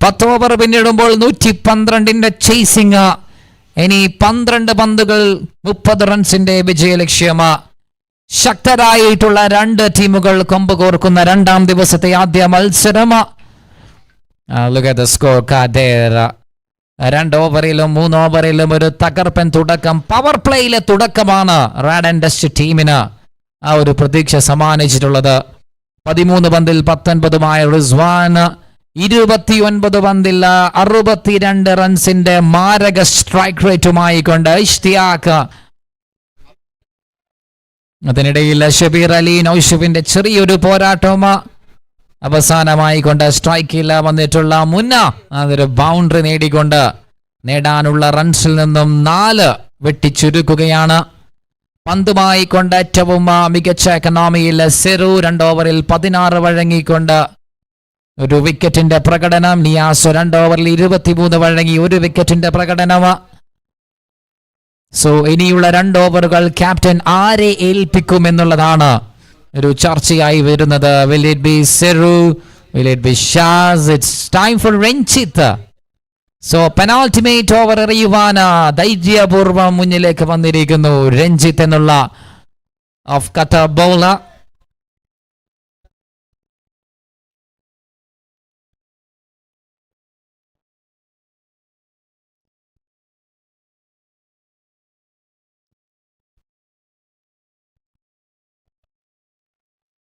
10 ഓവർ പിന്നിടുമ്പോൾ 112 ചേസിംഗ്. ഇനി 12 പന്തുകൾ 30 റൺസിന്റെ വിജയലക്ഷ്യം. ശക്തരായിട്ടുള്ള 2 ടീമുകൾ കൊമ്പ് കോർക്കുന്ന 2ാം ദിവസത്തെ ആദ്യ മത്സരം. Look at the score card there. 2 ഓവറിലും 3 ഓവറിലും ഒരു തകർപ്പൻ തുടക്കം. പവർ പ്ലേയിലെ തുടക്കമാണ് റാഡ് ആൻഡ് ഡസ്റ്റ് ടീമിന് ആ ഒരു പ്രതീക്ഷ സമ്മാനിച്ചിട്ടുള്ളത്. 13 പന്തിൽ 19 റിസ്വാൻ, 29 പന്തിൽ 62 റൺസിന്റെ മാരക സ്ട്രൈക്ക് റേറ്റുമായി കൊണ്ട് ഇഷ്തിയാഖ്. അതിനിടയിൽ ഷബീർ അലി, നൌഷുവിന്റെ ചെറിയൊരു പോരാട്ടം. അവസാനമായി കൊണ്ട് സ്ട്രൈക്കിൽ വന്നിട്ടുള്ള മുന്ന അതൊരു ബൗണ്ടറി നേടിക്കൊണ്ട് നേടാനുള്ള റൺസിൽ നിന്നും 4 വെട്ടിച്ചുരുക്കുകയാണ്. പന്തുമായി കൊണ്ട് ഏറ്റവും മികച്ച എക്കണോമിയിൽ സെറു 2 ഓവറിൽ 16 വഴങ്ങിക്കൊണ്ട് ഒരു വിക്കറ്റിന്റെ പ്രകടനം. നിയാസ് 2 ഓവറിൽ 23 വഴങ്ങി 1 വിക്കറ്റിന്റെ പ്രകടനം. സോ ഇനിയുള്ള 2 ഓവറുകൾ ക്യാപ്റ്റൻ ആരെ ഏൽപ്പിക്കും എന്നുള്ളതാണ് ഒരു ചർച്ചയായി വരുന്നത്. Will it be Seru? Will it be Shaz? It's time for Renjith. So penultimate over എറിയുവാൻ ധൈര്യപൂർവ്വം മുന്നിലേക്ക് വന്നിരിക്കുന്നു രഞ്ജിത്ത് എന്നുള്ള of Qatar bowler.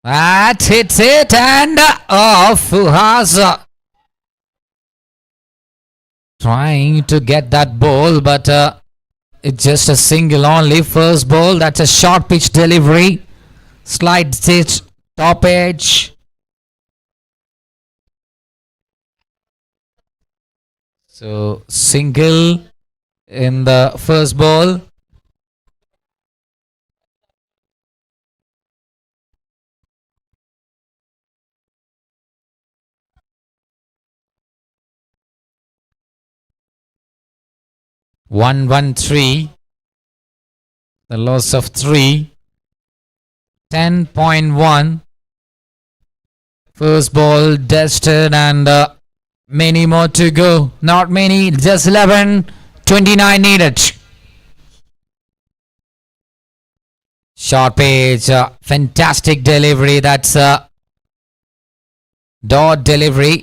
That hits it and Fuhas trying to get that ball, but it's just a single only. First ball, that's a short pitch delivery. Slides it, top edge. So single in the first ball. One, 3. The loss of 3. 10.1. First ball dusted and many more to go. Not many, just 11. 29 needed. Short pitch. Fantastic delivery. That's a dot delivery.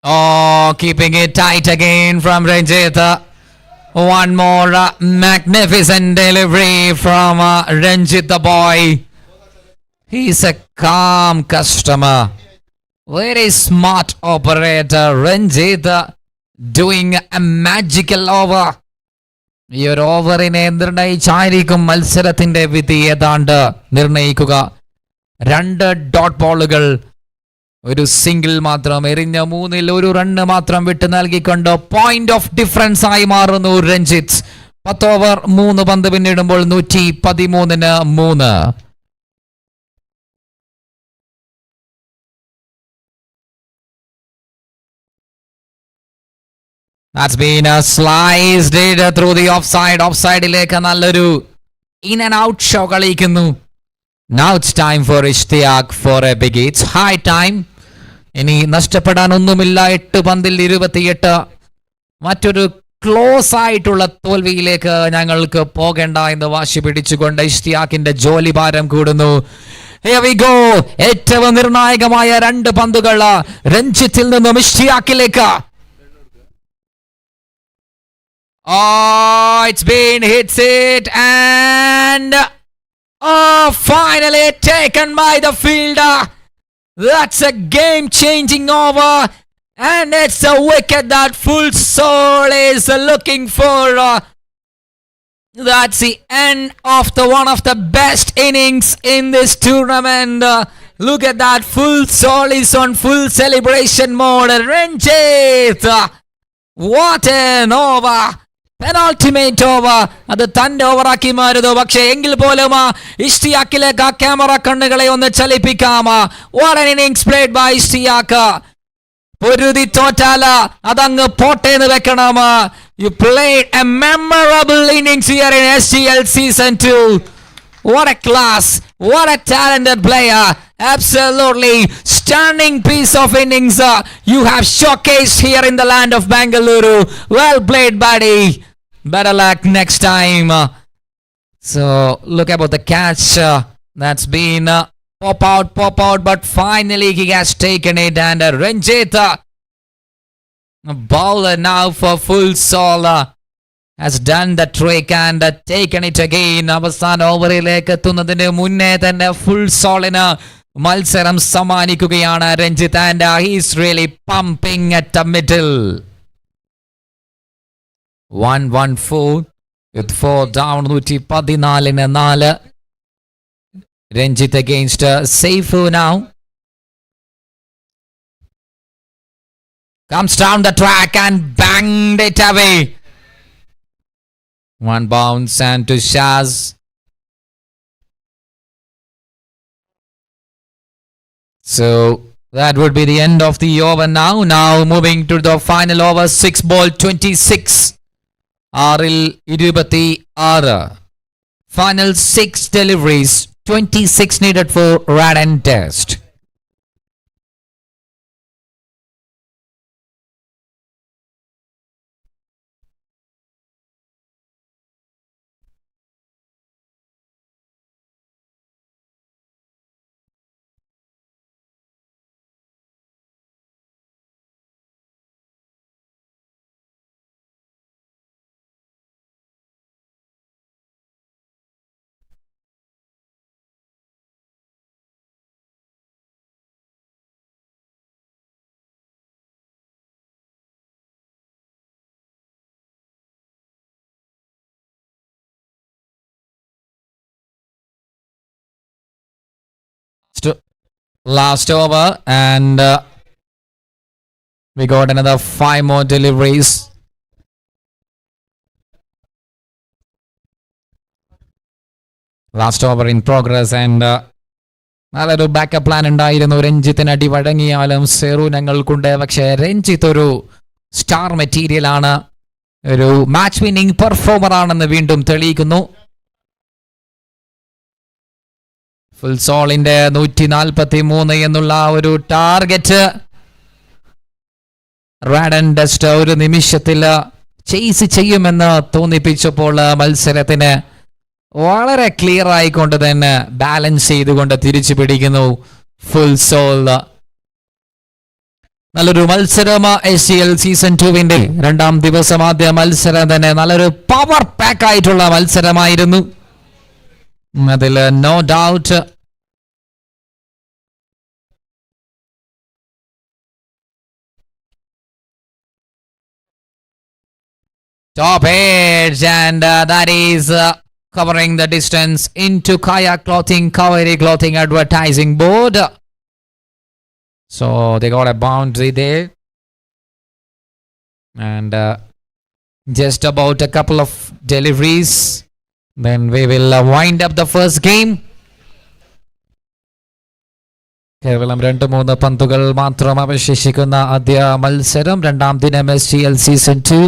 Oh, keeping it tight again from Ranjit. One more magnificent delivery from Ranjit the boy. He's a calm customer. Very smart operator. Ranjit doing a magical over. ഈ ഒരു ഓവറിനെ നിർണയിച്ചായിരിക്കും മത്സരത്തിന്റെ വിധി ഏതാണ്ട് നിർണയിക്കുക. 2 dot ബോളുകൾ, ഒരു single മാത്രം എറിഞ്ഞ 3-ൽ 1 run മാത്രം വിട്ട് നൽകിക്കൊണ്ട് പോയിന്റ് ഓഫ് ഡിഫറൻസ് ആയി മാറുന്നു രഞ്ജിത്ത്. 10 ഓവർ 3 പന്ത് പിന്നിടുമ്പോൾ 113-ന് 3. That's been a sliced it through the offside. Offside-ലേക്ക് നല്ലൊരു in and out ഷോ കളിക്കുന്നു. Now it's time for Ishtiaq for a biggie. It's high time. ഇനി നഷ്ടപ്പെടാൻ ഒന്നുമില്ല. 8 പന്തിൽ 28. മറ്റൊരു ക്ലോസ് ആയിട്ടുള്ള തോൽവിയിലേക്ക് ഞങ്ങൾക്ക് പോകേണ്ട എന്ന് വാശി പിടിച്ചുകൊണ്ട് ഇഷ്തിയാഖിന്റെ ജോലി ഭാരം കൂടുന്നു. Here we go. ഏറ്റവും നിർണായകമായ 2 പന്തുകൾ രഞ്ജിത്തിൽ നിന്നും ഇഷ്തിയാഖിലേക്ക്. Oh, it's been hits it and finally taken by the fielder. That's a game-changing over, and it's a wicket that Full Soul is looking for. That's the end of one of the best innings in this tournament. Look at that, Full Soul is on full celebration mode. Ranjit, what an over! Penultimate over. അത് തന്റെ ഓവറാക്കി മാറുന്നു. പക്ഷേ എങ്കിൽ പോലും ഇഷ്തിയാഖിലേക്ക് ആ camera കണ്ണുകളെ ഒന്ന് ചലിപ്പിക്കാം. What an innings played by Ishtiaq. പൊരുതി തോറ്റാല അതങ്ങ് പോട്ടെ എന്ന് വെക്കണം. You played a memorable innings here in SGL Season 2. What a class. What a talented player. Absolutely stunning piece of innings you have showcased here in the land of Bengaluru. Well played, buddy. Better luck next time. So look about the catch. That's been pop out, but finally he has taken it. And Ranjit, a bowler now for Full Soul, has done the trick and taken it again. അവസാന ഓവറിലേക്ക് എത്തുന്നതിന് മുന്നേ തന്നെ full സോളിന് മത്സരം സമ്മാനിക്കുകയാണ് Renjith and he's really pumping at the middle. 114 with 4 down. 114 Ranjit against Seifu now. Comes down the track and banged it away. One bounce and to Shaz. So that would be the end of the over now. Now moving to the final over. 6 ball 26. Aril 26. Final 6 deliveries. 26 needed for Rad and Dust. Last over and we got another 5 more deliveries. Last over in progress and നല്ലൊരു backup plan ഉണ്ടായിരുന്നു. രഞ്ജിത്തിന് അടി വഴങ്ങിയാലും സെറു ഞങ്ങൾക്കുണ്ട്. പക്ഷേ രഞ്ജിത്ത് ഒരു star material ആണ്, ഒരു match winning performer ആണെന്ന് വീണ്ടും തെളിയിക്കുന്നു. ഫുൾ സോളിന്റെ 143 എന്നുള്ള ഒരു ടാർഗറ്റ് റാഡ് ആൻഡ് ഡസ്റ്റ് ഒരു നിമിഷത്തിൽ ചേസ് ചെയ്യുമെന്ന് തോന്നിപ്പിച്ചപ്പോൾ മത്സരത്തിന് വളരെ ക്ലിയർ ആയിക്കൊണ്ട് തന്നെ ബാലൻസ് ചെയ്തുകൊണ്ട് തിരിച്ചു പിടിക്കുന്നു ഫുൾ സോൾ. നല്ലൊരു മത്സരം ACL സീസൺ 2 രണ്ടാം ദിവസം ആദ്യ മത്സരം തന്നെ നല്ലൊരു പവർ പാക്ക് ആയിട്ടുള്ള മത്സരമായിരുന്നു. അതിൽ no doubt. Top edge and that is covering the distance into Kaya Clothing, Kaveri Clothing advertising board. So they got a boundary there. And just about a couple of deliveries. Then we will wind up the first game. കേവലം 2-3 പന്തുകൾ മാത്രം അവശേഷിക്കുന്ന ആദ്യ മത്സരം, രണ്ടാം ദിനം SGL season 2.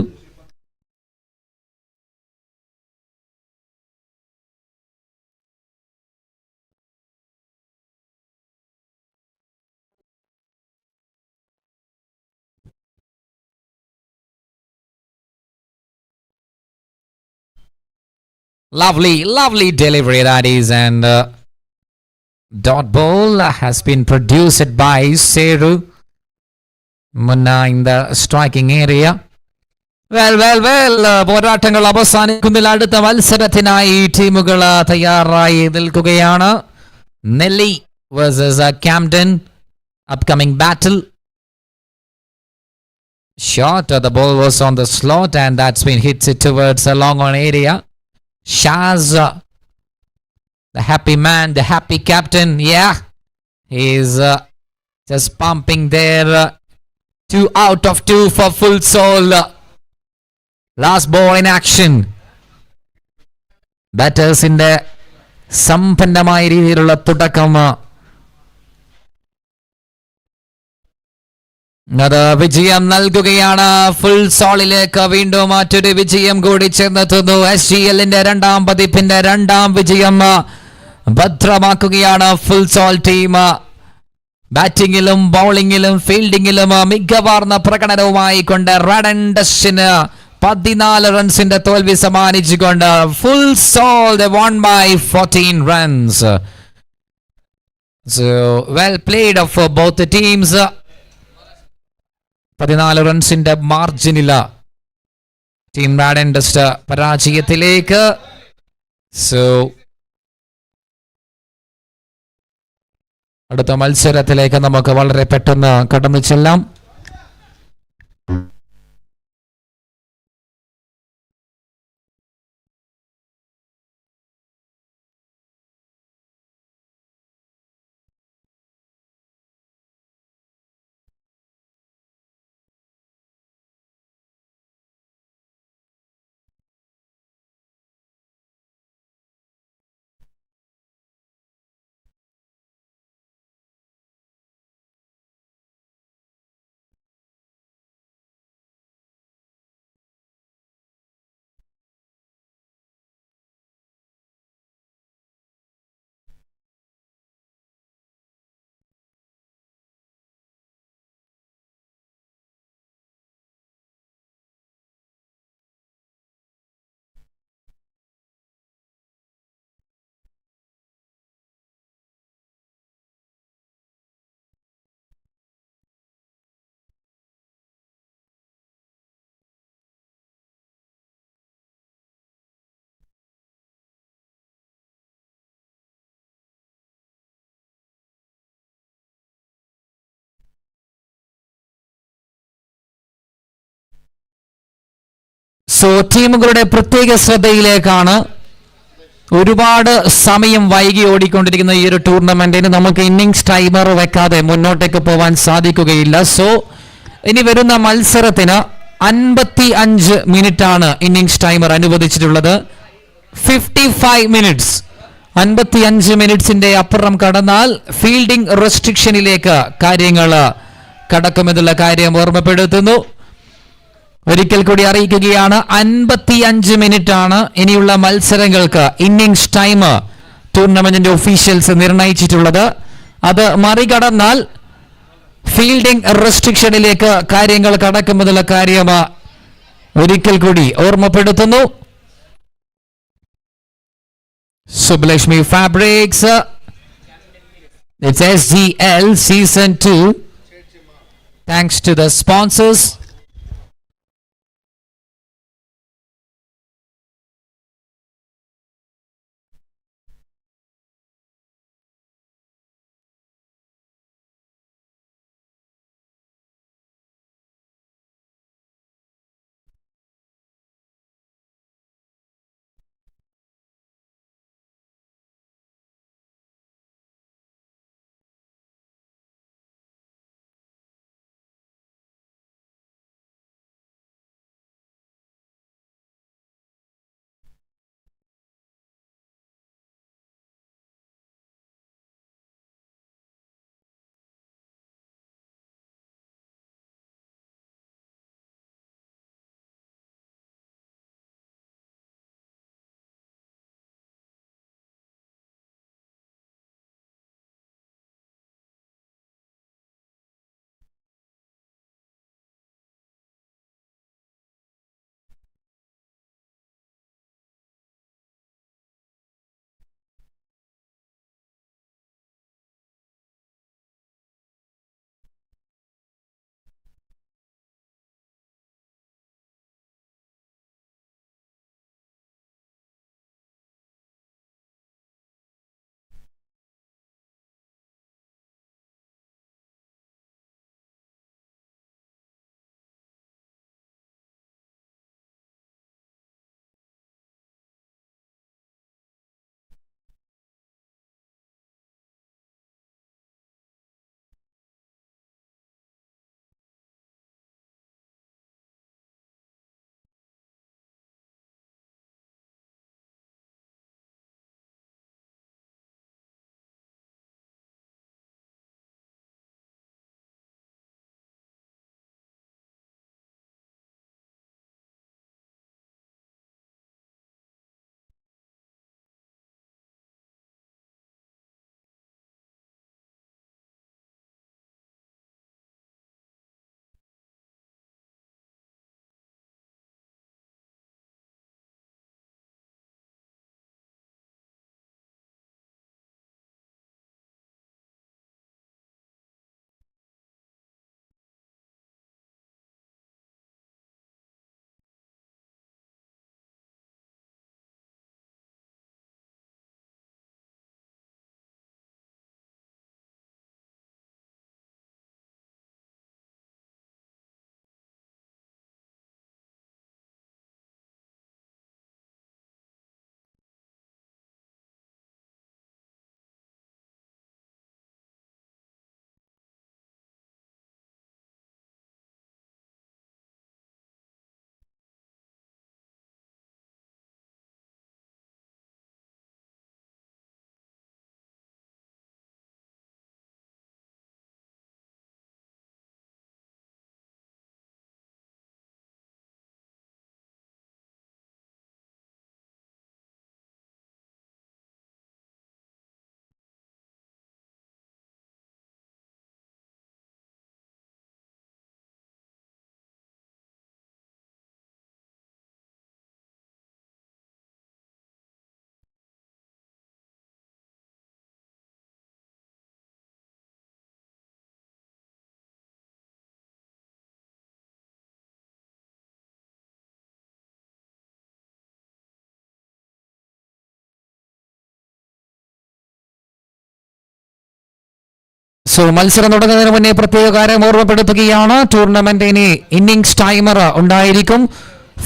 Lovely delivery that is, and dot ball has been produced by Seru Munna in the striking area. Well, പോരാട്ടങ്ങൾ അവസാനിക്കുന്നതിൽ അടുത്ത മത്സരത്തിനായി ടീമുകൾ തയ്യാറായി നിൽക്കുകയാണ്. നെല്ലി versus Camden, upcoming battle. Shot, the ball was on the slot and that's been hit towards a long on area. Shaz, the happy man, the happy captain, yeah, he's just pumping there. 2 out of 2 for full soul. Last ball in action. Batters in the സമ്പന്നമായ രീതിയിലുള്ള തുടക്കം. അത് വിജയം നൽകുകയാണ് full സോളിലേക്ക്. വീണ്ടും മറ്റൊരു വിജയം കൂടി ചേർന്നെത്തുന്നു. SGLന്റെ രണ്ടാം പതിപ്പിന്റെ രണ്ടാം വിജയം ഭദ്രമാക്കുകയാണ് ഫുൾ സോൾ ടീം. ബാറ്റിംഗിലും ബൗളിംഗിലും ഫീൽഡിംഗിലും മികവാർന്ന പ്രകടനവുമായി കൊണ്ട് റാഡ് ആൻഡ് ഡസ്റ്റിന് 14 റൺസിന്റെ തോൽവി സമ്മാനിച്ചുകൊണ്ട് full soul they won by 14 runs. So well played for both the teams. 14 റൺസിന്റെ മാർജിനില്ല ടീം റാഡ് ആൻഡ് ഡസ്റ്റ് പരാജയത്തിലേക്ക്. സോ അടുത്ത മത്സരത്തിലേക്ക് നമുക്ക് വളരെ പെട്ടെന്ന് കടന്നു ചെല്ലാം. സോ ടീമുകളുടെ പ്രത്യേക ശ്രദ്ധയിലേക്കാണ്. ഒരുപാട് സമയം വൈകി ഓടിക്കൊണ്ടിരിക്കുന്ന ഈ ഒരു ടൂർണമെന്റിന് നമുക്ക് ഇന്നിങ്സ് ടൈമർ വെക്കാതെ മുന്നോട്ടേക്ക് പോവാൻ സാധിക്കുകയില്ല. സോ ഇനി വരുന്ന മത്സരത്തിന് 55 മിനിറ്റ് ആണ് ഇന്നിങ്സ് ടൈമർ അനുവദിച്ചിട്ടുള്ളത്. 55 മിനിറ്റ്സ്. 55 മിനിറ്റ്സിന്റെ അപ്പുറം കടന്നാൽ ഫീൽഡിംഗ് റെസ്ട്രിക്ഷനിലേക്ക് കാര്യങ്ങൾ കടക്കുമെന്നുള്ള കാര്യം ഓർമ്മപ്പെടുത്തുന്നു. ഒരിക്കൽ കൂടി അറിയിക്കുകയാണ്, 55 മിനിറ്റ് ആണ് ഇനിയുള്ള മത്സരങ്ങൾക്ക് ഇന്നിങ്സ് ടൈം ടൂർണമെന്റിന്റെ ഒഫീഷ്യൽസ് നിർണയിച്ചിട്ടുള്ളത്. അത് മറികടന്നാൽ ഫീൽഡിംഗ് റെസ്ട്രിക്ഷനിലേക്ക് കാര്യങ്ങൾ കടക്കുമെന്നുള്ള കാര്യം ഒരിക്കൽ കൂടി ഓർമ്മപ്പെടുത്തുന്നു. Subhalakshmi fabrics, it's SGL Season 2. Thanks to the sponsors. So മത്സരം തുടങ്ങുന്നതിന് മുന്നേ പ്രത്യേക കാര്യം ഓർമ്മപ്പെടുത്തുകയാണ്. ടൂർണമെന്റ് ഇനി ഇന്നിംഗ്സ് ടൈമർ ഉണ്ടായിരിക്കും.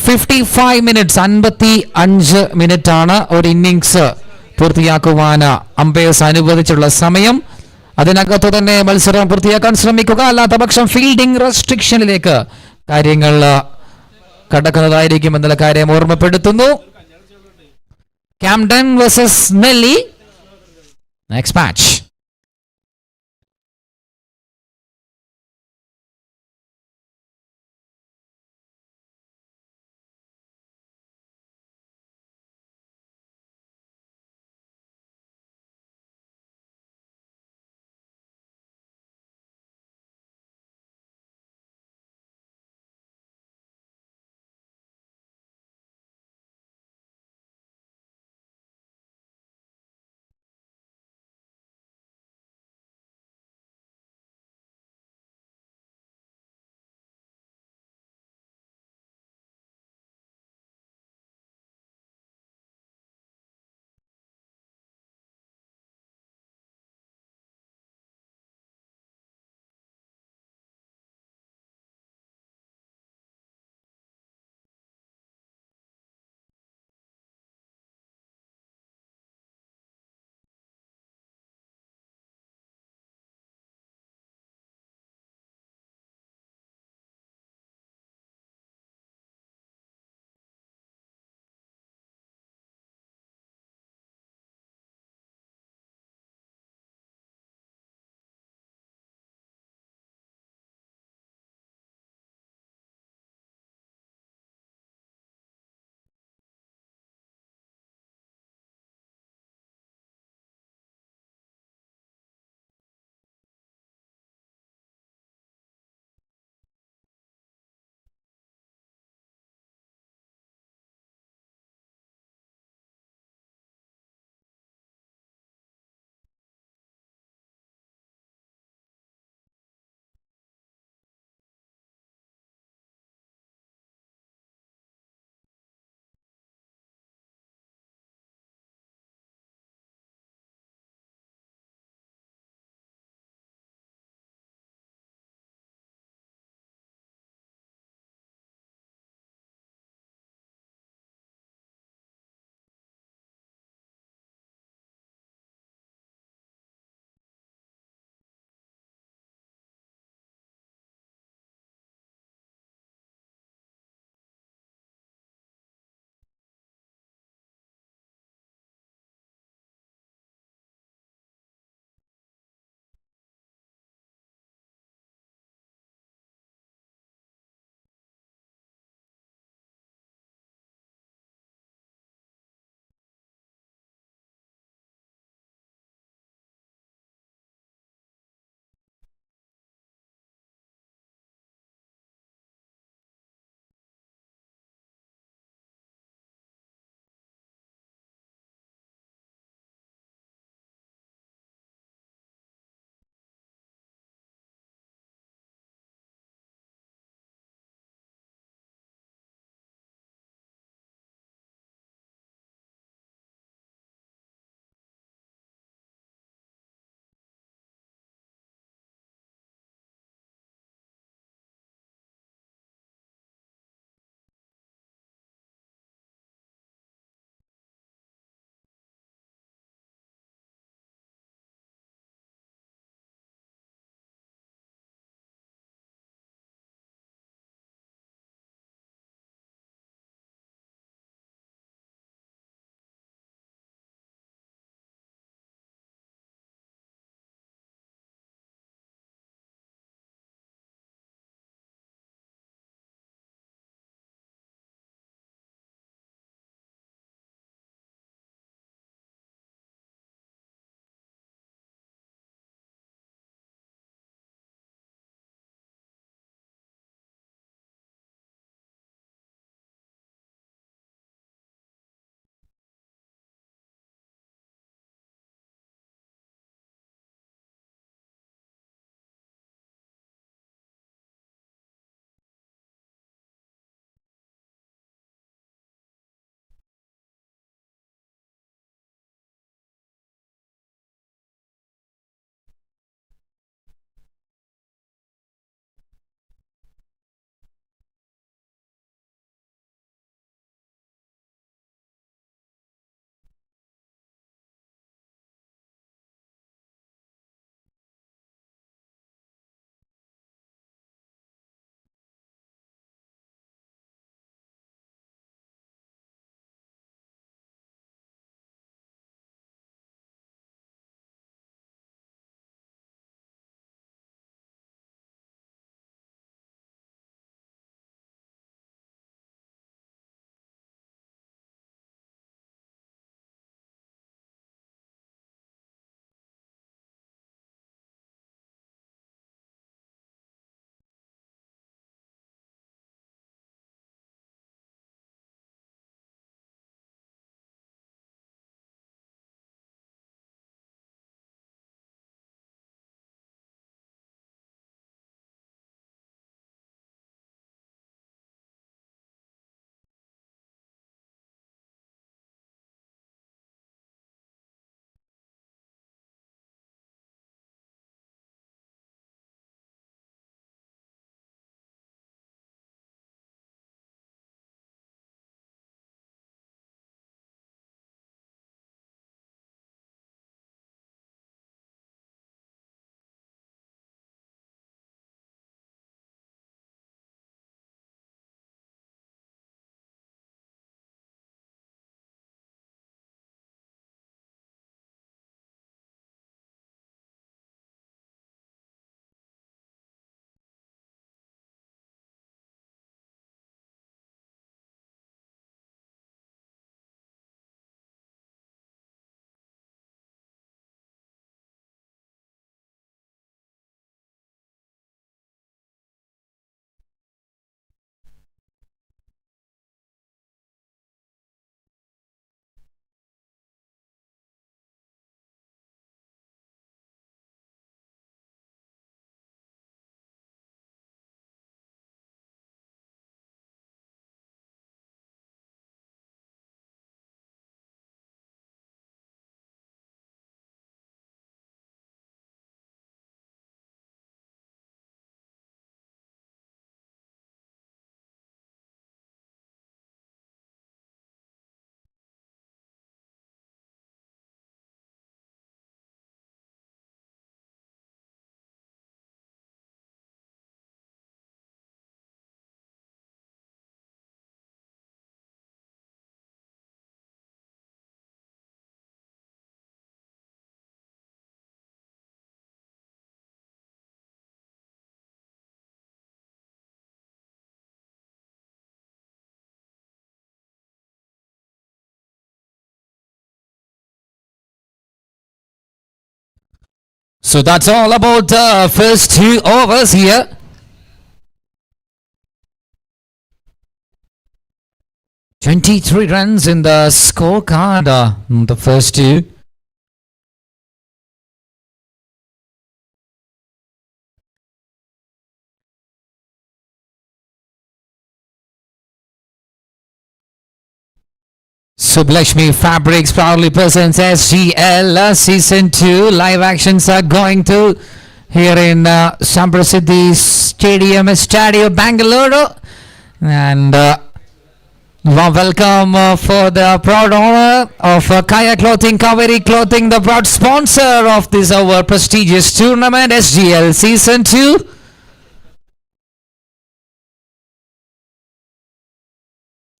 55 മിനിറ്റ്സ് 55 മിനിറ്റ് ആണ് ഒരു ഇന്നിംഗ്സ് പൂർത്തിയാക്കുവാൻ അമ്പയേഴ്സ് അനുവദിച്ചുള്ള സമയം. അതിനകത്തു തന്നെ മത്സരം പൂർത്തിയാക്കാൻ ശ്രമിക്കുക. അല്ലാത്ത പക്ഷം ഫീൽഡിംഗ് റെസ്ട്രിക്ഷനിലേക്ക് കാര്യങ്ങൾ കടക്കുന്നതായിരിക്കും എന്നുള്ള കാര്യം ഓർമ്മപ്പെടുത്തുന്നു. Camden versus Nelly next match. So that's all about the first 2 overs here. "23 runs in the scorecard, the first two. Sublakshmi Fabrics proudly presents SGL Season 2. Live actions are going to here in Samprasiddhi Stadium, Stadio Bangalore. And welcome for the proud honor of Kaya Clothing, Kaveri Clothing, the proud sponsor of this our prestigious tournament, SGL Season 2.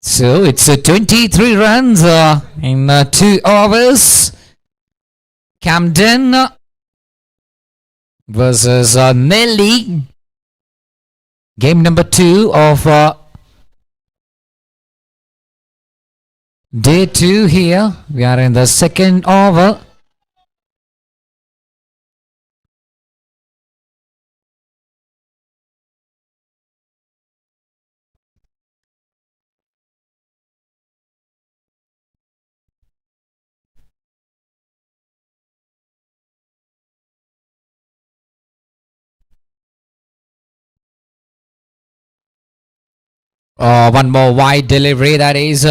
So it's 23 runs in 2 overs. Camden versus Nelly. Game number 2 of day 2 here. We are in the second over. One more wide delivery, that is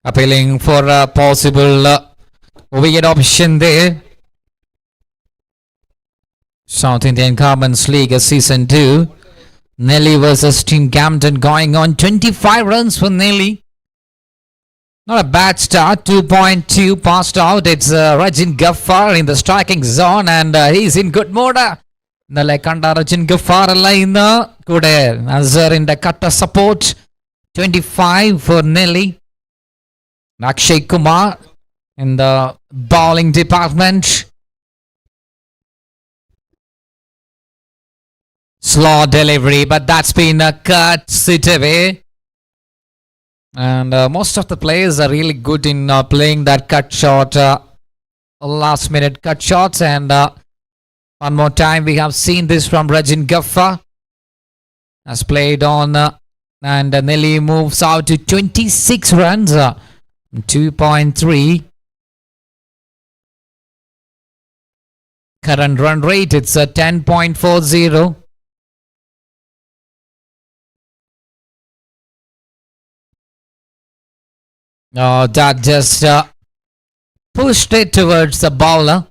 appealing for a possible wicket option there. South Indian Carbons League Season 2. Nelly versus Team Camden going on. 25 runs for Nelly. Not a bad start. 2.2 passed out. It's Rajin Gaffar in the striking zone and he's in good mood. Nale kanda Rajin Gaffar in the good Azhar in the cutter support. 25 for Nelly. Akshay Kumar in the bowling department. Slow delivery, but that's been cut sit away. And most of the players are really good in playing that cut shot, last minute cut shots. And one more time, we have seen this from Rajin Gaffa. Has played on, and Nelly moves out to 26 runs, 2.3. Current run rate, it's a 10.40. That just pushed it towards the bowler.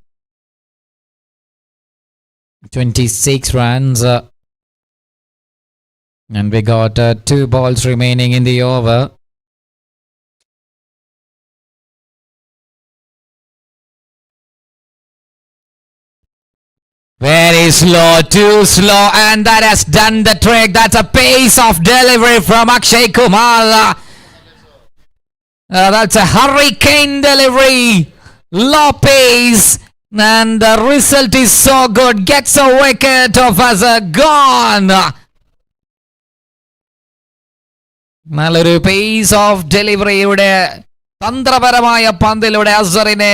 26 runs. And we got 2 balls remaining in the over. Very slow, too slow, and that has done the trick. That's a pace of delivery from Akshay Kumar. That's a hurricane delivery. Low pace. And the result is so good. Gets a wicket of Azhar gone. നല്ലൊരു pace of delivery ഇവിടെ തന്ത്രപരമായ പന്തിലൂടെ അസറിനെ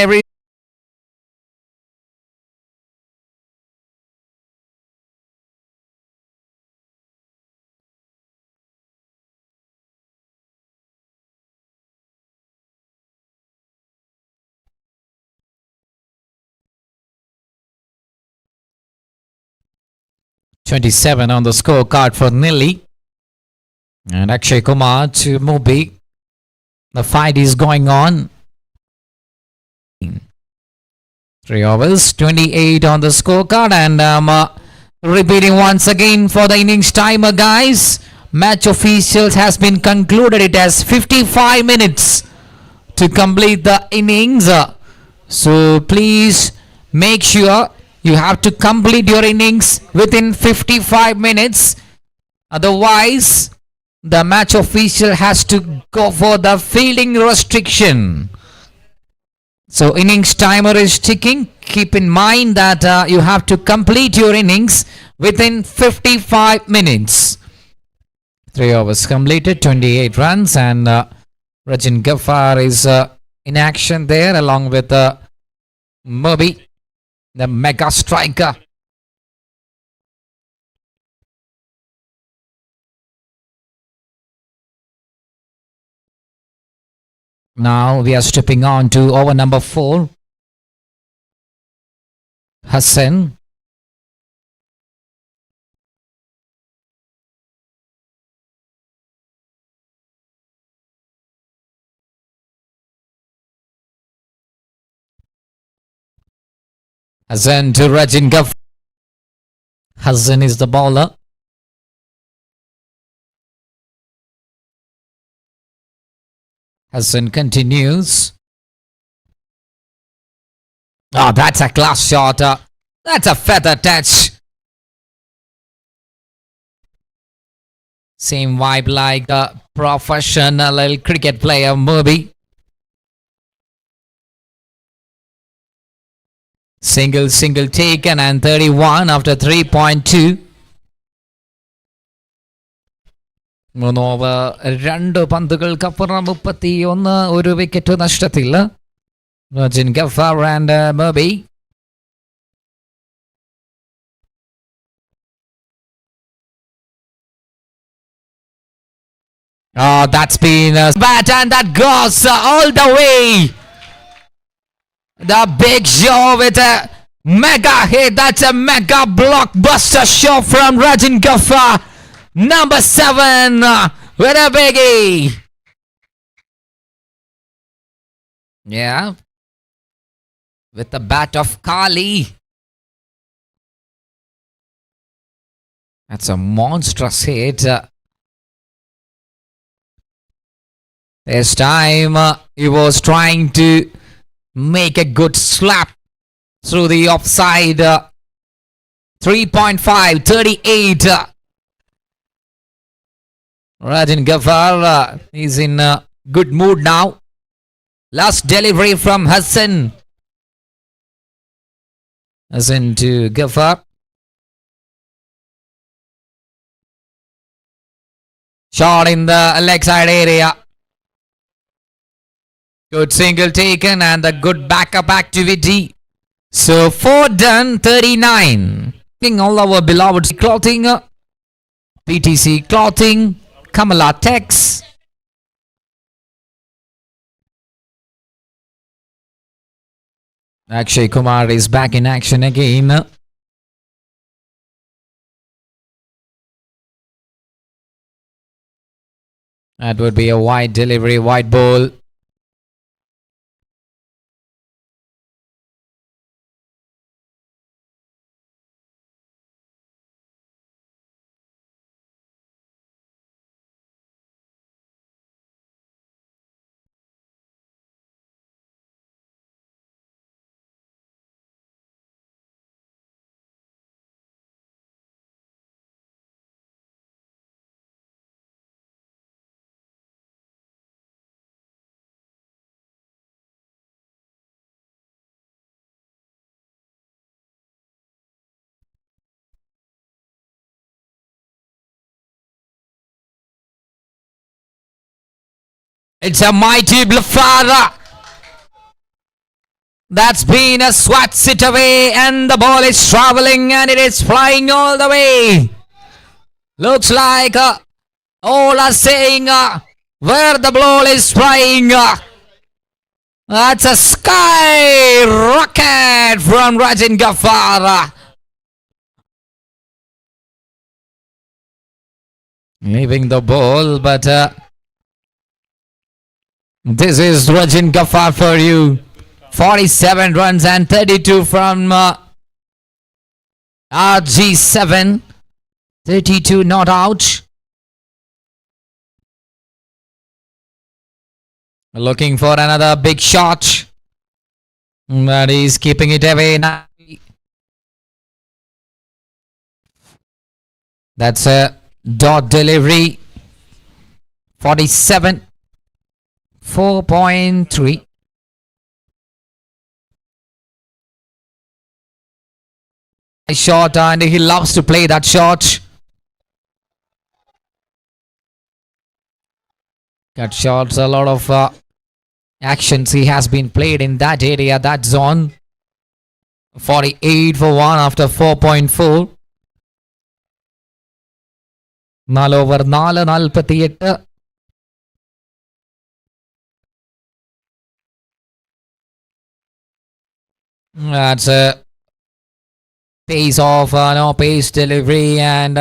27 on the scorecard for Nelly. And Akshay Kumar to Mubi. The fight is going on. 3 overs, 28 on the scorecard. And Repeating once again for the innings timer, guys. Match officials has been concluded. It has 55 minutes to complete the innings. So please make sure you have to complete your innings within 55 minutes. Otherwise, the match official has to go for the fielding restriction. So innings timer is ticking. Keep in mind that you have to complete your innings within 55 minutes. 3 overs completed, 28 runs, and Rajin Ghaffar is in action there along with Murby, the mega striker. Now we are stepping on to over number 4. Hassan. Hassan to Rajin Ghaffar. Hassan is the bowler. Hassan continues. Oh, that's a class shot. That's a feather touch. Same vibe like a professional cricket player, Murby. Single taken and 31 after 3.2. 3 over 2 പന്തുകൾക്കപ്പുറം 31 ഒരു wicket നഷ്ടത്തിൽ. Rajin Ghaffar and Murby. Oh, that's been a bat and that goes all the way. The big show with a mega hit. That's a mega blockbuster show from Rajin Ghaffar. Number 7 with a biggie. Yeah. With the bat of Kali. That's a monstrous hit. This time he was trying to make a good slap through the offside. 3.5, 38. Rajin Ghaffar is in a good mood now. Last delivery from Hassan. Hassan to Ghaffar. Shot in the leg side area. Good single taken and a good backup activity. So 4 done, 39. King all our beloved clothing. PTC Clothing. Kamala Tex. Akshay Kumar is back in action again. That would be a wide delivery, wide ball. It's a mighty bluffer. That's been a swat sit away and the ball is traveling and it is flying all the way. Looks like all are saying where the ball is flying. That's a sky rocket from Rajin Ghaffar. Leaving the ball, but this is Rajin Ghaffar for you. 47 runs and 32 from RG7, 32 not out. Looking for another big shot. But he's keeping it away now. That's a dot delivery. 47. 4.3. Shot, and he loves to play that shot. That shots, a lot of actions he has been played in that area, that zone. 48 for 1 after 4.4. 4 over 4, 48. That's a pace of no pace delivery, and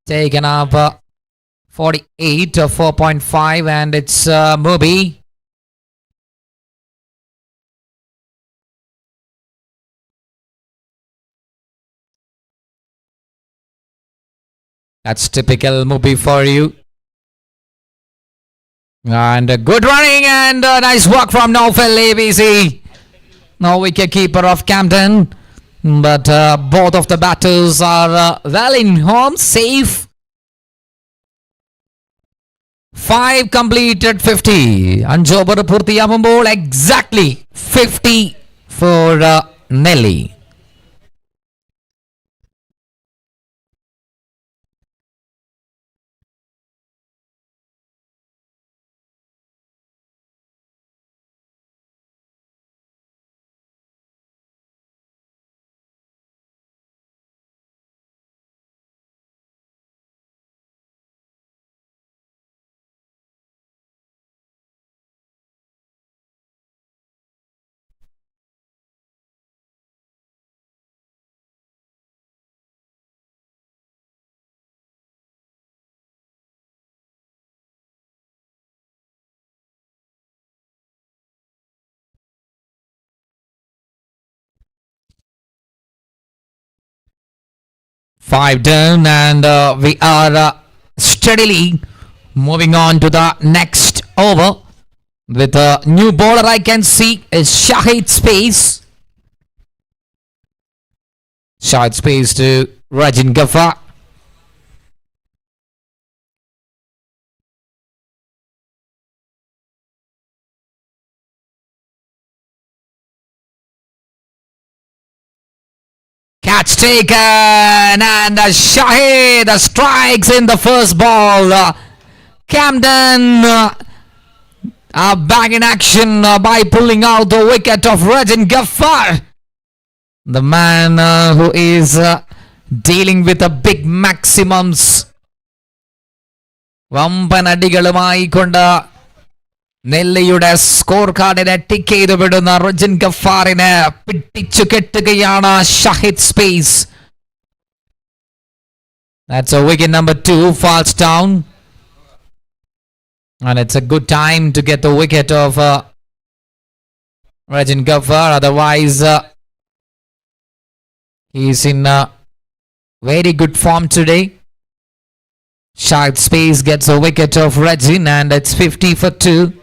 taken up 48 to 4.5, and it's Mubi. That's typical Mubi for you. And good running, and nice work from Naufal ABC. No wicket keeper of Camden. But both of the batters are well in home, safe. 5 completed 50. Anjobar Purtiyamambol exactly 50 for Nelly. Five down, and we are steadily moving on to the next over. With a new bowler I can see is Shahid Space. Shahid Space to Rajin Ghaffar. Catch taken, and Shahid strikes in the first ball. Camden back in action by pulling out the wicket of Rajin Ghaffar. The man who is dealing with the big maximums. വമ്പനടികളുമായി കൊണ്ട് നെല്ലിയുടെ score കാർഡിനെ tick ചെയ്ത് വിടുന്ന റജിൻ ഗഫാറിനെ പിടിച്ചു കെട്ടുകയാണ് Shahid space. That's a wicket number 2, falls down. And it's a good time to get the wicket of Rajin Ghaffar. Otherwise, he's in very good form today. Shahid Space gets a wicket of Rajin, and it's 50 for 2.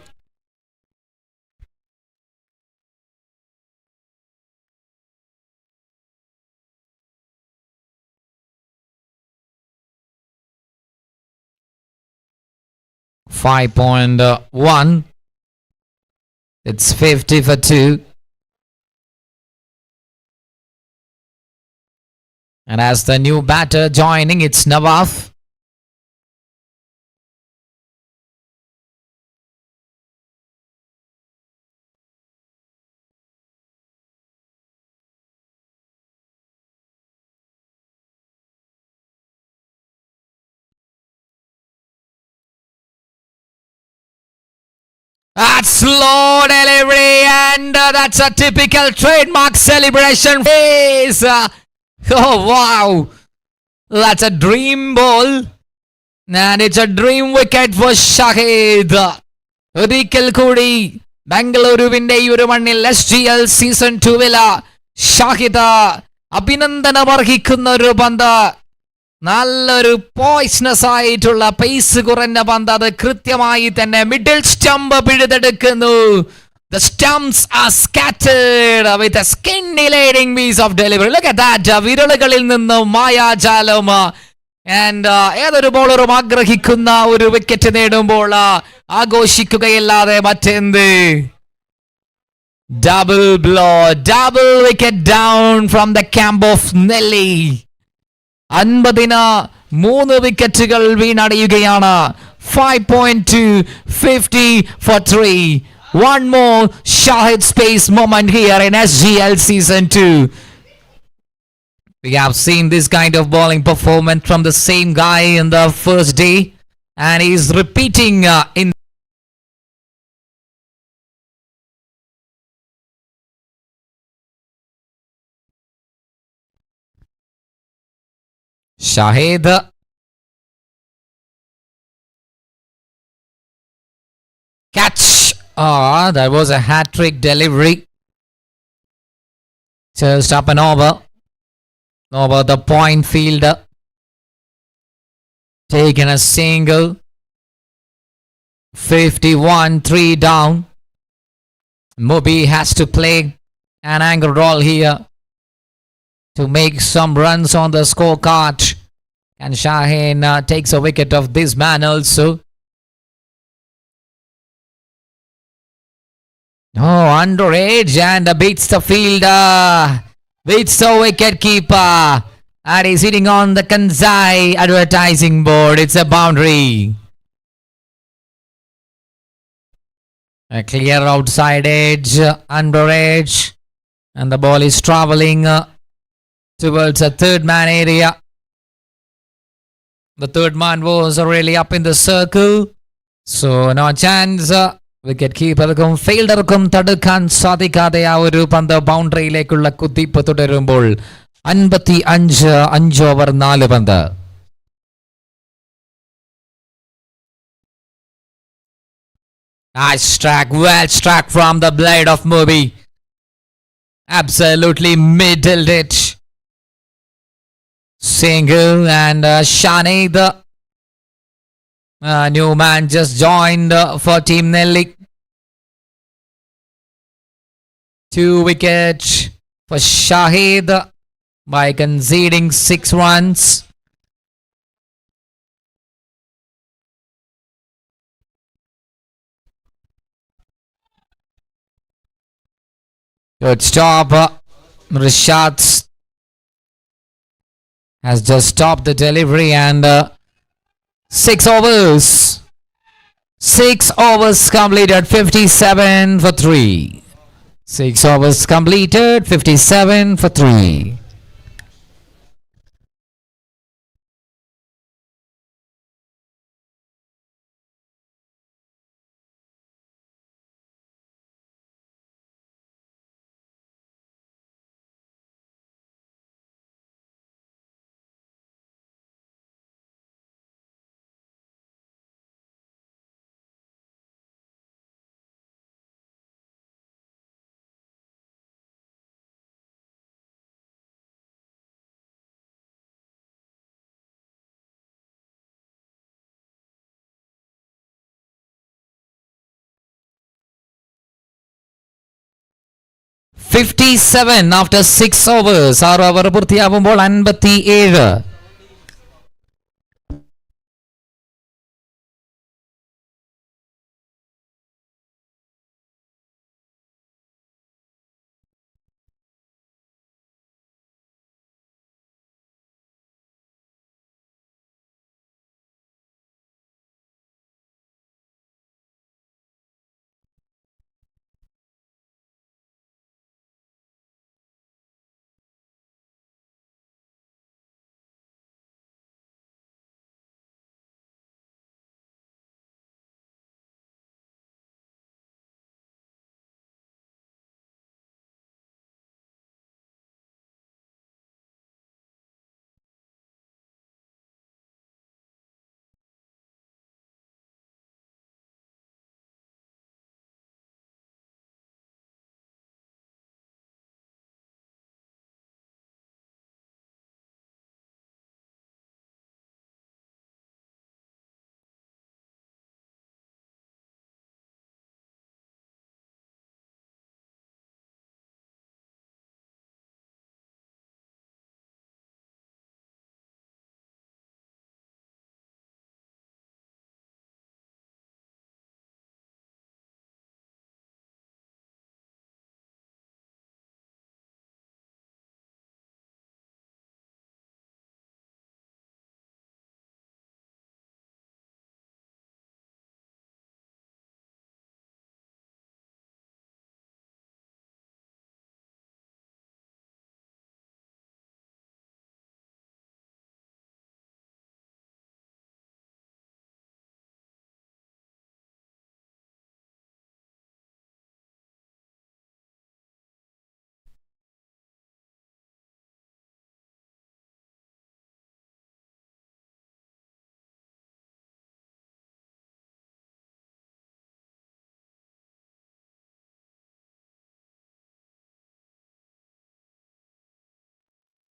.1. It's 50 for 2. And as the new batter joining, it's Nawaf. That's slow delivery, and that's a typical trademark celebration phase. Oh wow, that's a dream ball, and it's a dream wicket for Shahid. ഒരിക്കൽ കൂടി ബംഗളൂരുവിന്റെ ഈ ഒരു മണ്ണിൽ SGL season 2 Shahid അഭിനന്ദനം അർഹിക്കുന്ന ഒരു പന്ത്. നല്ലൊരു പോയ്സണസ് ആയിട്ടുള്ള പേസ് കുറഞ്ഞ പന്ത്. അത് കൃത്യമായി തന്നെ മിഡിൽ സ്റ്റംപ് പിഴുതെടുക്കുന്നു. The stumps are scattered with a scintillating piece of delivery. Look at that. വിരലുകളിൽ നിന്ന് മായാജാലം. ആൻഡ് ഏതൊരു ബോളറും ആഗ്രഹിക്കുന്ന ഒരു വിക്കറ്റ് നേടുമ്പോൾ ആഘോഷിക്കുകയല്ലാതെ മറ്റെന്ത്. Double blow, double wicket down from the camp of Nelly. 50-ന് 3 വിക്കറ്റുകൾ വീണടിയുകയാണ്. 5.2, 50 for 3. One more Shahid Space moment here in SGL Season 2. We have seen this kind of bowling performance from the same guy in the first day, and he's repeating in Shahid. Catch. That was a hat-trick delivery. Just up and over the point fielder. Taken a single. 51, 3 down. Mobi has to play an angle roll here to make some runs on the scorecard. And Shaheen takes a wicket of this man also. Oh, underage and beats the fielder. Beats the wicket keeper. And he's hitting on the Kansai advertising board. It's a boundary. A clear outside edge, underage. And the ball is travelling towards a third man area. The third man was really up in the circle. So no chance. Wicket കീപ്പർക്കും ഫീൽഡർക്കും തടുക്കാൻ സാധിക്കാതെ ആ ഒരു പന്ത് ബൗണ്ടറിയിലേക്കുള്ള കുതിപ്പ് തുടരുമ്പോൾ 55, 5 over 4 പന്ത്. Nice track, well struck from the blade of Mobi. Absolutely middled it. Single and Shani, the new man just joined for Team Nelly. 2 wickets for Shahid by conceding 6 runs. Good stop. Rishad has just stopped the delivery and 6 overs. 6 overs completed, 57 for 3. 6 overs completed, 57 for 3. $57 after 6 overs. 6 over പൂർത്തിയാവുമ്പോൾ 57.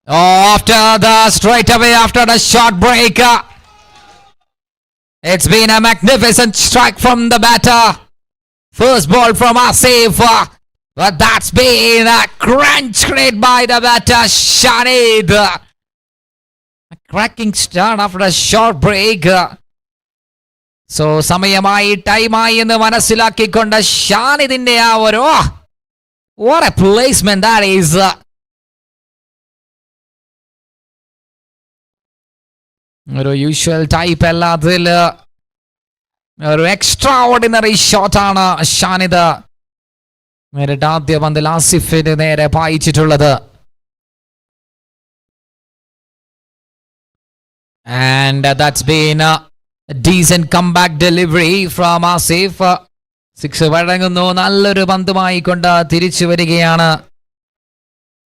Oh, straight away after the short break. It's been a magnificent strike from the batter. First ball from Asif. But that's been a crunch created by the batter, Shanid. A cracking start after a short break. So, സമയമായി ടൈമായി എന്ന് മനസ്സിലാക്കിക്കൊണ്ട് ഷാനിദിന്റെ ആ ഒരു what a placement that is. ഒരു usual type അല്ലാതിൽ ഒരു extra ordinary ഷോട്ടാണ് Shanid നേരിട്ട് ആദ്യ പന്തിൽ ആസിഫിന് നേരെ പായിച്ചിട്ടുള്ളത്. And that's been a decent comeback delivery from Asif. 6 വഴങ്ങുന്നു. നല്ലൊരു പന്തുമായി കൊണ്ട് തിരിച്ചു വരികയാണ്.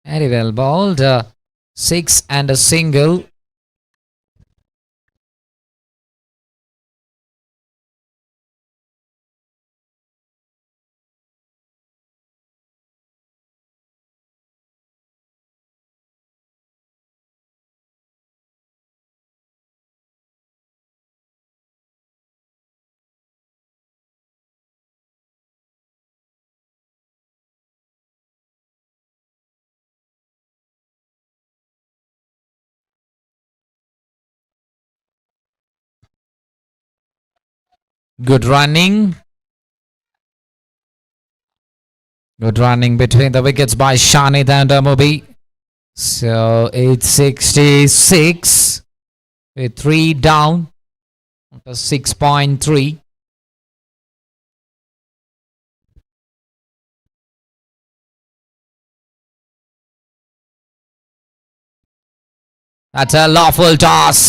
Very well bowled. 6 and a single. Good running. Good running between the wickets by Shanid and Mubi. So it's 66 with 3 down. 6.3. That's a lawful toss.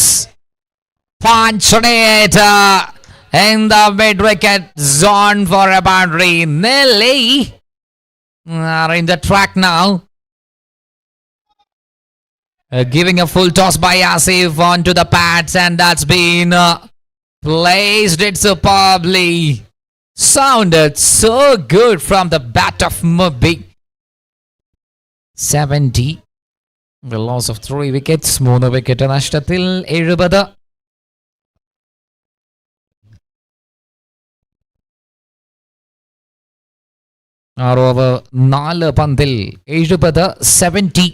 Punch it. In the mid-wicket zone for a boundary. Nelly are in the track now. Giving a full toss by Asif onto the pads, and that's been placed it superbly. Sounded so good from the bat of Mubi. 70. The loss of 3 wickets. 3 wicket നഷ്ടത്തിൽ 70. over 4 പന്തിൽ 70. 70.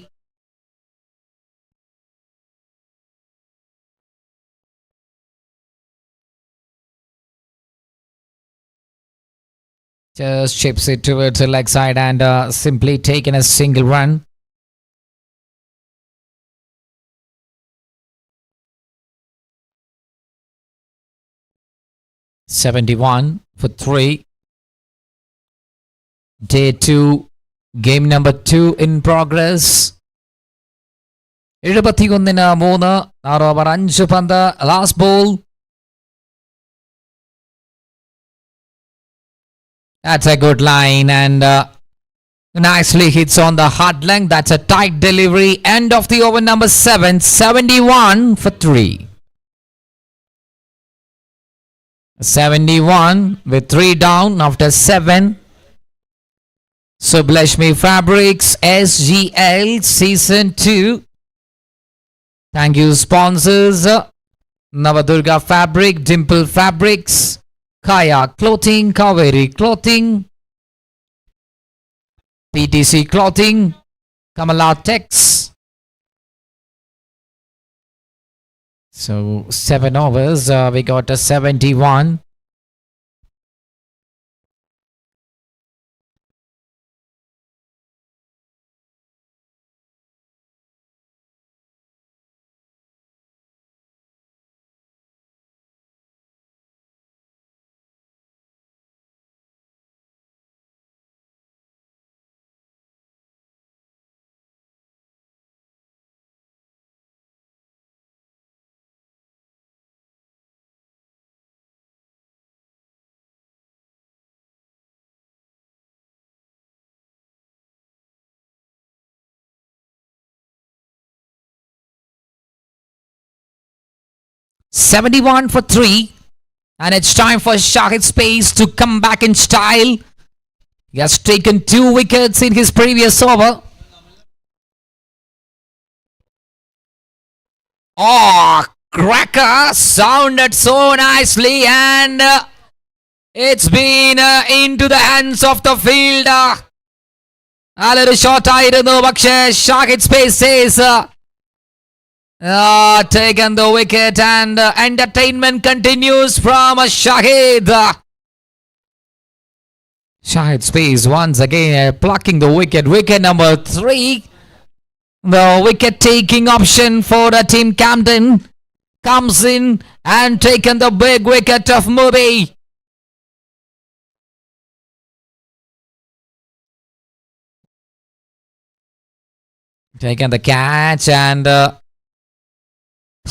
Just chips it towards the leg side and simply taken a single run. $71 for 3. Day 2, game number 2 in progress. 71-ന് 3, 6 over 5 പന്ത്. Last ball. That's a good line and nicely hits on the hard length. That's a tight delivery. End of the over number 7. 71 for 3. 71 with 3 down after 7. Sublashmi Fabrics SGL Season 2. Thank you sponsors. Navadurga Fabric, Dimple Fabrics, Kaya Clothing, Kaveri Clothing, PTC Clothing, Kamala Tex. So 7 overs, we got a 71. $71 for 3. And it's time for Shahid Space to come back in style. He has taken 2 wickets in his previous over. Oh, cracker sounded so nicely, and it's been into the hands of the field. നല്ലൊരു ഷോട്ടായിരുന്നു പക്ഷേ Shahid spaces taken the wicket and entertainment continues from Shahid. Shahid Space once again plucking the wicket. Wicket number 3. The wicket taking option for the team Camden comes in and taken the big wicket of Mubi. Taken the catch and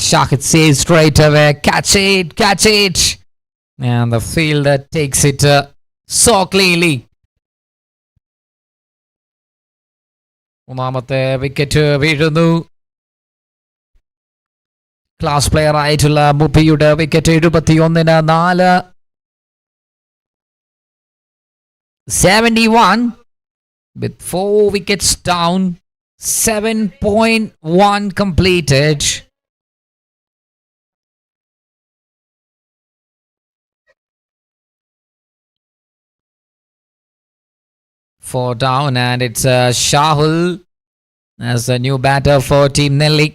Shahid says straight away, catch it. And the fielder takes it so cleanly. മൂന്നാമത്തെ wicket വീഴുന്നു. Class player ആയിട്ടുള്ള മുബിയുടെ wicket 71-4. 71 with 4 wickets down. 7.1 completed. Four down, and it's Shahul as a new batter for Team Nelly.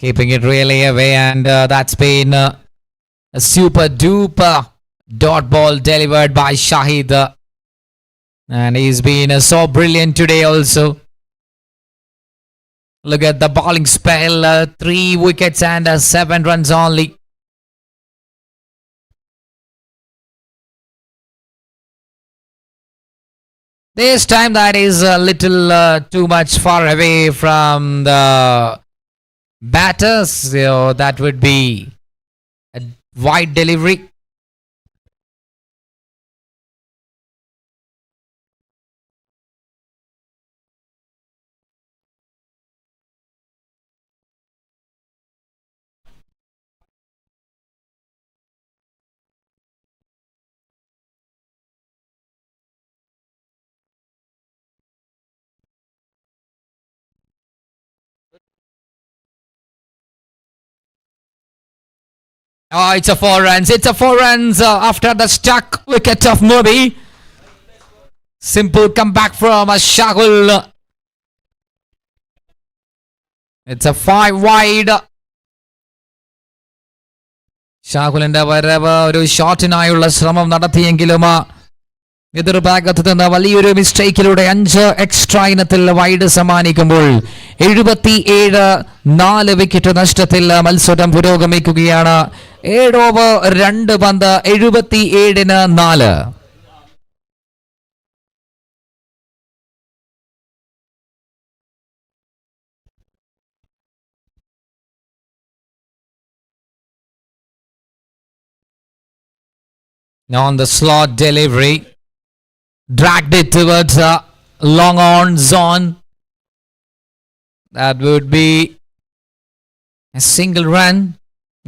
Keeping it really away, and that's been a super duper dot ball delivered by Shahid. And he's been so brilliant today also. Look at the bowling spell. 3 wickets and 7 runs only. This time that is a little too much far away from the batters. So that would be a wide delivery. Oh, it's a 4 runs. It's a 4 runs after the stuck wicket of Mubi. Simple comeback from Shahul. It's a 5 wide. ഷാഹുലിന്റെ വരവ് ഒരു ഷോട്ടിനായുള്ള ശ്രമം നടത്തിയെങ്കിലും എതിർഭാഗത്ത് നിന്ന് വലിയൊരു മിസ്റ്റേക്കിലൂടെ 5 extra ഇനത്തിൽ wide സമ്മാനിക്കുമ്പോൾ 77-4 wicket നഷ്ടത്തിൽ മത്സരം പുരോഗമിക്കുകയാണ്. 7 ഓവർ 2 പന്ത് 77-4. On the slot delivery, dragged it towards a long on zone. That would be a single run.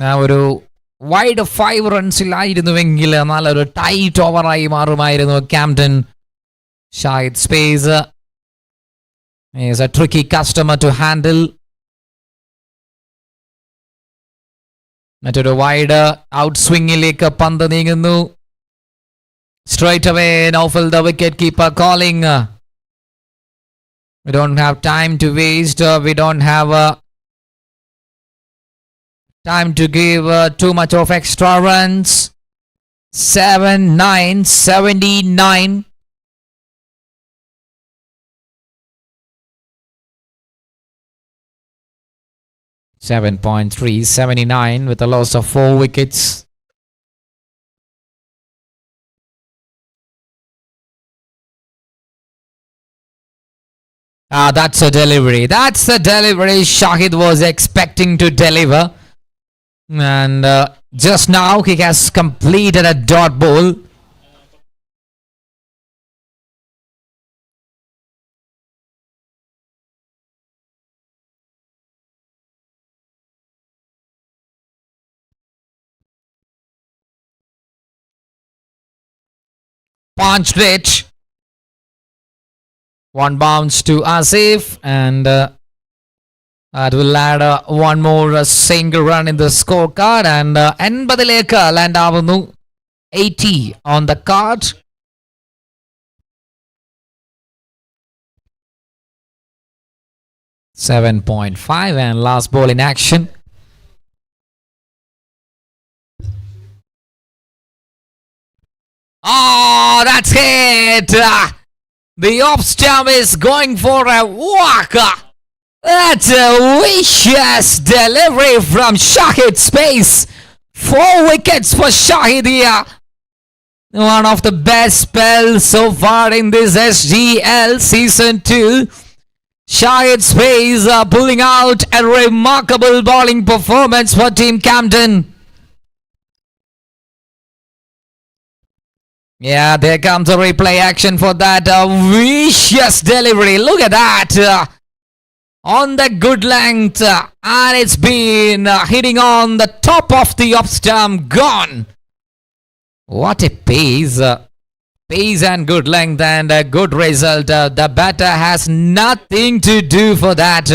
Now ഒരു wide 5 റൺസിലായിരുന്നുവെങ്കിൽ നല്ലൊരു ടൈറ്റ് ഓവറായി മാറുമായിരുന്നു Campton. Shahid space is a tricky customer to handle. മറ്റൊരു wide out സ്വിംഗിലേക്ക് പന്ത് നീങ്ങുന്നു. Straight away, Naufal, the wicket keeper, calling. We don't have time to waste. We don't have time to give too much of extra runs. 7-9, 79. .379 with a loss of 4 wickets. That's a delivery. That's the delivery Shahid was expecting to deliver. And just now he has completed a dot ball. punched it. One bounce to Asif, and that will add one more single run in the scorecard. And 80 land avunu. 80 on the card. .5 and last ball in action. Oh, that's it! The off stump is going for a walk. That's a vicious delivery from Shahid Space. 4 wickets for Shahid here. One of the best spells so far in this SGL Season 2. Shahid Space pulling out a remarkable bowling performance for Team Camden. Yeah, there comes a replay action for that vicious delivery. Look at that. On the good length. And it's been hitting on the top of the off stump. Gone. What a pace. Pace and good length and a good result. The batter has nothing to do for that.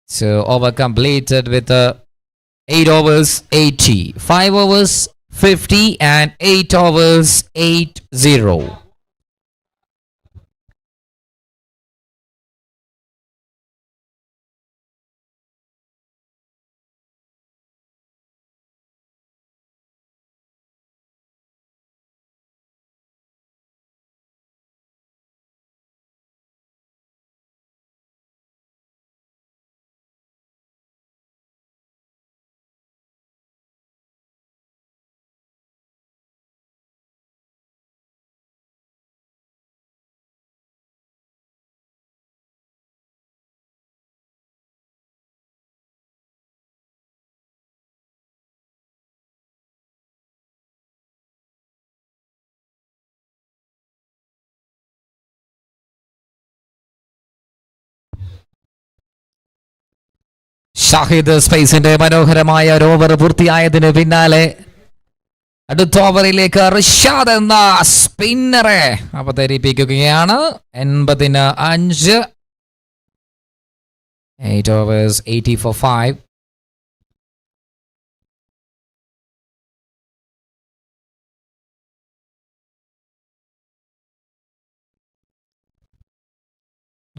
So over completed with 8 overs 80, 5 overs 50 and 8 overs 80. Shahid സ്പേസിന്റെ മനോഹരമായ ഒരു over പൂർത്തിയായതിന് പിന്നാലെ അടുത്ത ഓവറിലേക്ക് റിഷാദ് എന്ന സ്പിന്നറെ അവതരിപ്പിക്കുകയാണ്. 85. 8 overs 80 for 5.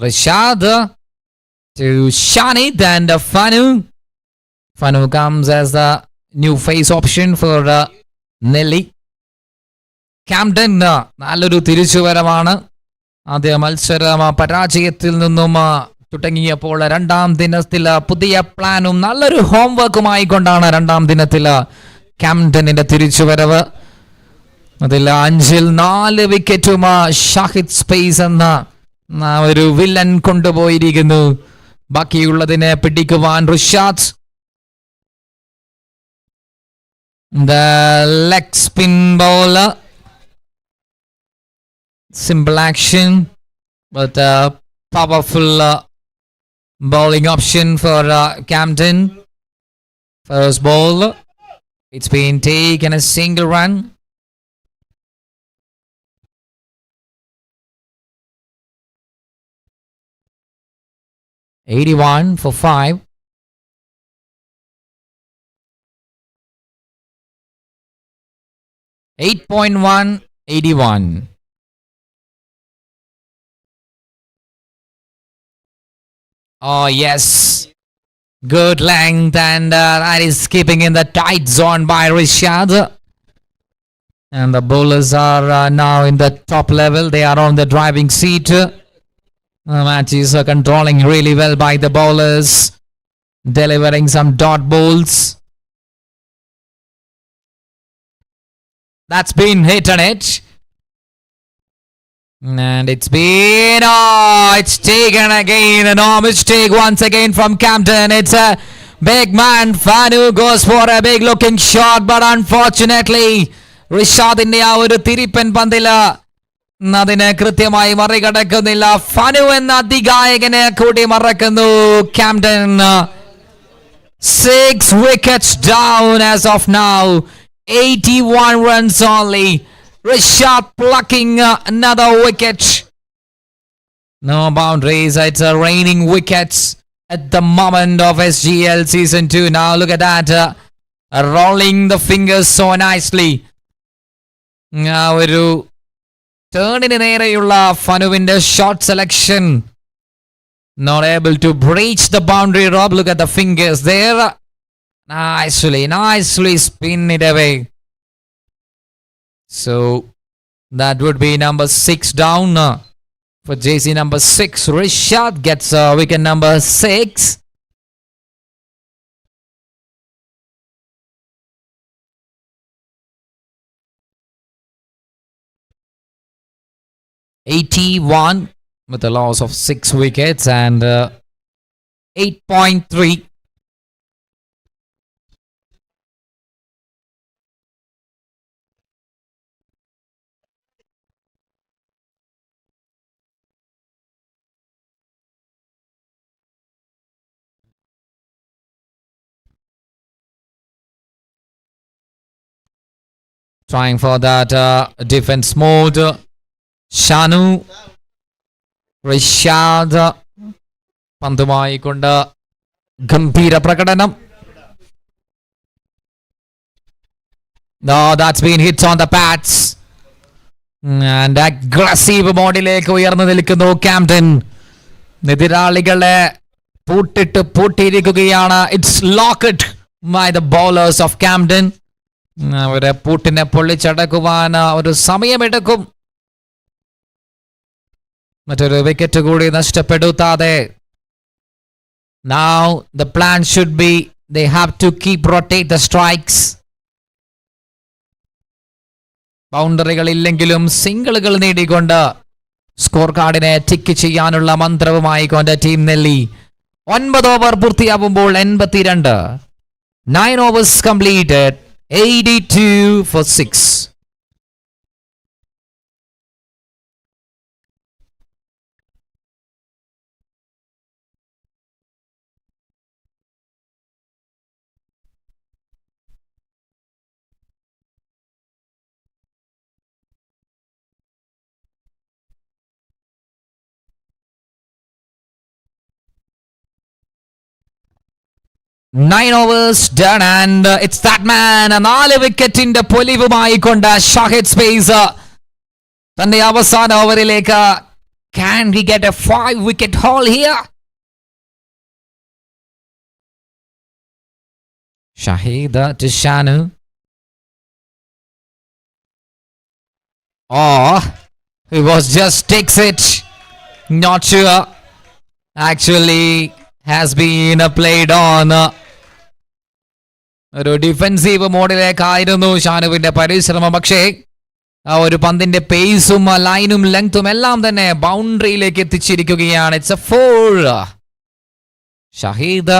Rashad to Shanid and Fanu. Fanu comes as the new face option for Nelly. Camden നല്ലൊരു തിരിച്ചുവരവാണ്. ആദ്യ മത്സരം പരാജയത്തിൽ നിന്നും തുടങ്ങിയപ്പോൾ രണ്ടാം ദിനത്തിൽ പുതിയ പ്ലാനും നല്ലൊരു ഹോംവർക്കുമായി കൊണ്ടാണ് രണ്ടാം ദിനത്തിൽ ക്യാംഡനിന്റെ തിരിച്ചുവരവ്. അതിൽ 5-4 വിക്കറ്റും ഷാഹിദ് സ്പേസ് എന്ന ഒരു വില്ലൻ കൊണ്ടുപോയിരിക്കുന്നു. ബാക്കിയുള്ളതിനെ പിടിക്കുവാൻ Rishad. The leg spin bowler. Simple action, but powerful bowling option for Camden. First ball. It's been taken a single run. .81 for 5. .81, 81. Oh yes, good length and that is keeping in the tight zone by Rishad. And the bowlers are now in the top level. They are on the driving seat. The match is controlling really well by the bowlers, delivering some dot balls. That's been hit on it. And it's been, it's taken again. No mistake once again from Camden. It's a big man. Fanu goes for a big looking shot, but unfortunately, Rishadinne aa oru thiripan pandila അതിനെ കൃത്യമായി മറികടക്കുന്നില്ല. ഫനു എന്ന അതിഗായകനെ കൂടി മറക്കുന്നു Camden. 6 wickets down as of now. 81 runs only. Rashad plucking another wicket. No boundaries. It's raining wickets at the moment of SGL Season 2. Now look at that. Rolling the fingers so nicely. ഒരു ടേണിന് നേരെയുള്ള ഫനുവിന്റെ shot selection. Not able to breach the boundary, Rob. Look at the fingers there. Nicely spin it away. So that would be number 6 down for JC number 6. Rishad gets wicket number 6. (81) with a loss of 6 wickets and 8.3. Trying for that defense mode. Shanu, Rishad, പന്തുമായി കൊണ്ട് ഗംഭീര പ്രകടനം. No, that's been hits on the pads. And aggressive മോഡിലേക്ക് ഉയർന്നു നിൽക്കുന്നു ക്യാംപ്ടൺ. എതിരാളികളെ പൂട്ടിയിരിക്കുകയാണ്. It's locked by the bowlers of Camden. അവരെ പൂട്ടിനെ പൊള്ളിച്ചടക്കുവാൻ ഒരു സമയമെടുക്കും. മറ്റൊരു വിക്കറ്റ് കൂടി നഷ്ടപ്പെടുത്താതെ. Now the plan should be they have to keep rotate the strikes. ബൗണ്ടറികൾ ഇല്ലെങ്കിലും സിംഗിളുകൾ നേടിക്കൊണ്ട് സ്കോർ കാർഡിനെ ടിക്ക് ചെയ്യാനുള്ള മന്ത്രവുമായി കൊണ്ട് ടീം നെല്ലി. 9 over പൂർത്തിയാവുമ്പോൾ 82. 9 overs completed. 82 for 6. Nine overs done and it's that man. 4 വിക്കറ്റിന്റെ പൊലിവുമായി കൊണ്ട് ഷാഹിദ് സ്പേസ് തന്റെ അവസാന ഓവറിലേക്ക്. Can he get a 5-wicket haul here? Shahid to Shanu. Oh, he was just takes it. Not sure. Actually has been played on. ഒരു defensive മോഡിലേക്കായിരുന്നു ഷാനുവിന്റെ പരിശ്രമം. പക്ഷേ ആ ഒരു പന്തിന്റെ പേസും ലൈനും ലെങ്തും എല്ലാം തന്നെ ബൗണ്ടറിയിലേക്ക് എത്തിച്ചിരിക്കുകയാണ്. It's a 4. Shahid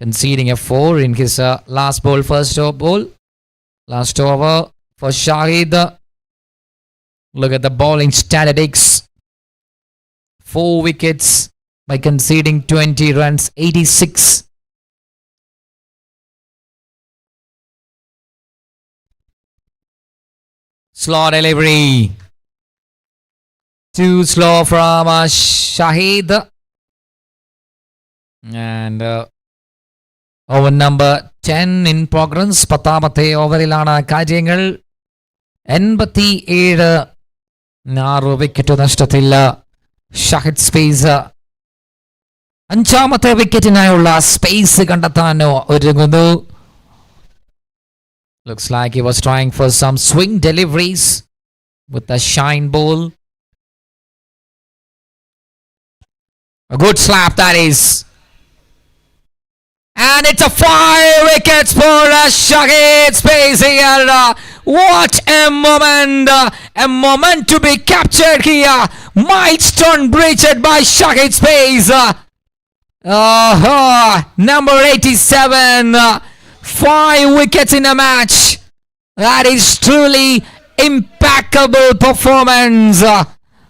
conceding a 4 in his last over for Shahid. Look at the bowling statistics. 4 wickets by conceding 20 runs, 86. Slow delivery. Too slow from Shahid. And over number 10 in progress. 10ാമത്തെ ഓവറിലാണ് കാര്യങ്ങൾ. 87. 6 wicket നഷ്ടത്തില്ല. Shahid space 5ാമത്തെ വിക്കറ്റിനായുള്ള space കണ്ടെത്താൻ ഒരുങ്ങുന്നു. Looks like he was trying for some swing deliveries with the shine ball. A good slap that is. And it's a 5 wickets for Shahid Space here. What a moment. A moment to be captured here. Milestone breached by Shahid Space. Number 87. 5 wickets in a match. That is truly impeccable performance.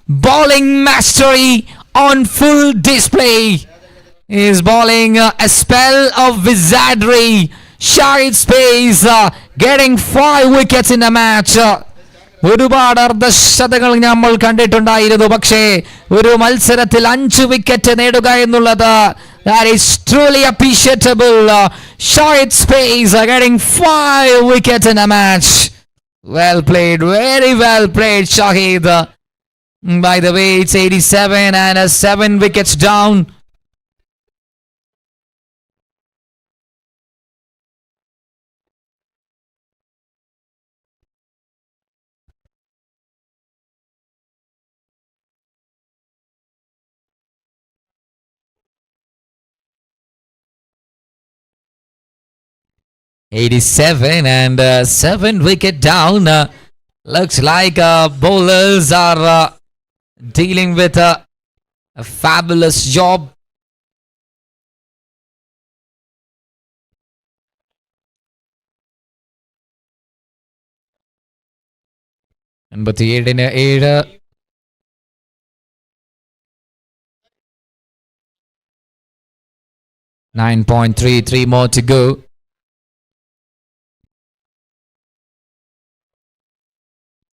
Bowling mastery on full display. He is bowling a spell of wizardry. Shahid Space getting 5 wickets in the match. ഒരുപാട് അർദ്ധശതകൾ നമ്മൾ കണ്ടിട്ടുണ്ടായിരുന്നു. പക്ഷേ ഒരു മത്സരത്തിൽ 5 wicket നേടുക എന്നുള്ളത് that is truly appreciable. Shahid Space getting 5 wickets in a match. Well played, very well played, Shahid. By the way, it's 87 and 7 wickets down. (87) and 7 wicket down. Looks like bowlers are dealing with a fabulous job. But 9.33 more to go.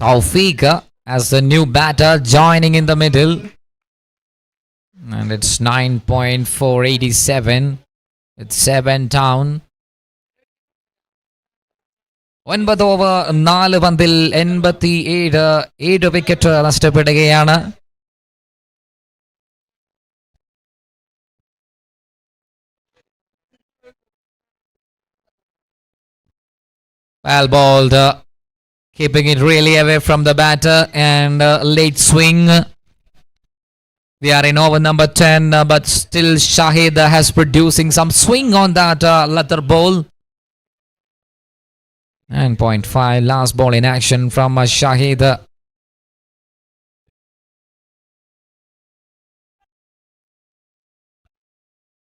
Tawfiq as the new batter joining in the middle. And it's 9.487. It's 7 down. 9 over 4 പന്തിൽ 87 wicket നഷ്ടപ്പെടുകയാണ്. Well bowled. Keeping it really away from the batter and late swing. We are in over number 10, but still Shahid has producing some swing on that leather ball. 9.5 last ball in action from Shahid.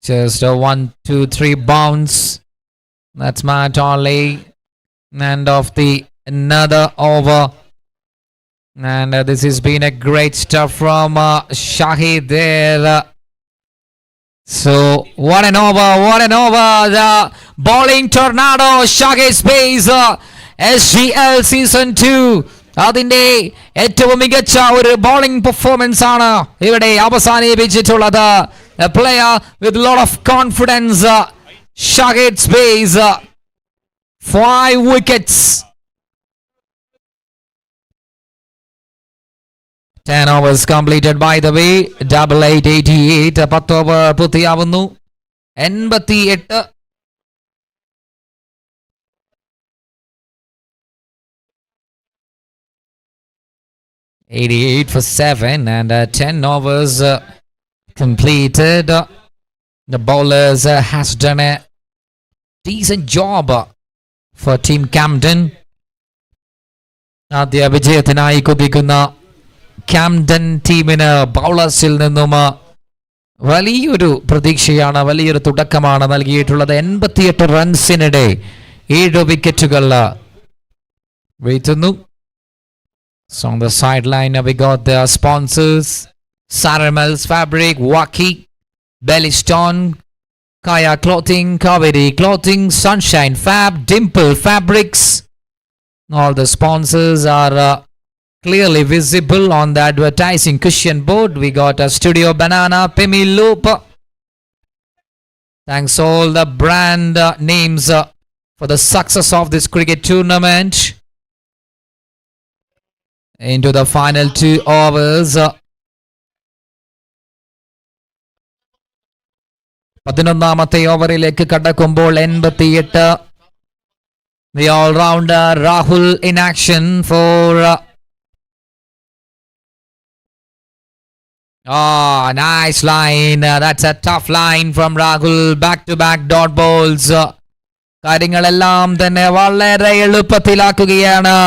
Just a 1-2-3 bounce. That's Matt only. End of the another over. And this has been a great stuff from Shahid there. So, what an over, what an over. The bowling tornado, Shahid Space, SGL Season 2. അതിൻ്റെ ഏറ്റവും മികച്ച ഒരു bowling performance ആണ് ഇവിടെ അവസാനിപ്പിച്ചിട്ടുള്ളത്. A player with a lot of confidence. Shahid Space, 5 wickets. 10 overs completed by the way. 8888. 10 over പൂർത്തിയാവുന്നു. 88. (88 for 7) and 10 overs completed. The bowlers has done a decent job for Team Camden. ആദ്യ വിജയത്തിനായി കുതിക്കുന്ന Camden ടീമിന് ബൗളേഴ്സിൽ നിന്നും വലിയൊരു പ്രതീക്ഷയാണ്, വലിയൊരു തുടക്കമാണ് നൽകിയിട്ടുള്ളത്. 88 റൺസിനിടെ 7 വിക്കറ്റുകൾ വീഴ്ത്തുന്നു. So on the sideline we got the sponsors: Saramel's Fabric, Waki, Bellystone, Kaya Clothing, Kaveri Clothing, Sunshine Fab, Dimple Fabrics. All the sponsors are clearly visible on the advertising cushion board. We got a Studio Banana, Pemi Loop. Thanks all the brand names for the success of this cricket tournament. Into the final 2 overs. 11ാമത്തെ ഓവറിലേക്ക് കടക്കുമ്പോൾ 88. The all-rounder Rahul in action for nice line. That's a tough line from Rahul. Back-to-back dot balls. കാര്യങ്ങളെല്ലാം തന്നെ വളരെ എളുപ്പത്തിലാക്കുകയാണ്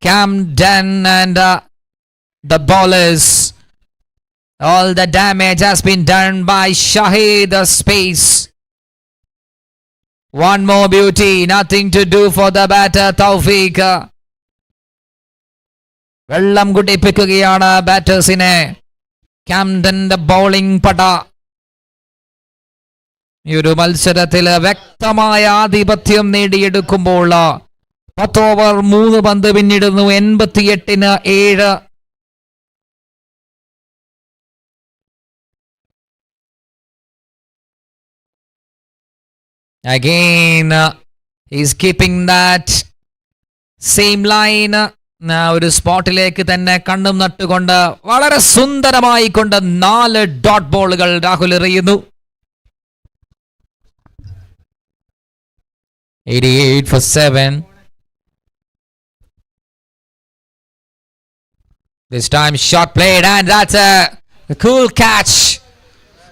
Camden and the bowlers. All the damage has been done by Shahid Space. One more beauty, nothing to do for the batter Tawfiq. വെള്ളം കുടിപ്പിക്കുകയാണ് ബാറ്റേഴ്സിനെ. ക്യാംഡന്റെ bowling പട ഈ ഒരു മത്സരത്തിൽ വ്യക്തമായ ആധിപത്യം നേടിയെടുക്കുമ്പോൾ 10 ഓവർ 3 പന്ത് പിന്നിടുന്നു. 88-7. Again, he's keeping that same line. ഒരു സ്പോട്ടിലേക്ക് തന്നെ കണ്ണും നട്ടുകൊണ്ട് വളരെ സുന്ദരമായി കൊണ്ട് 4 dot ബോളുകൾ Rahul എറിയുന്നു. 88 for 7. This time shot played and that's a cool catch.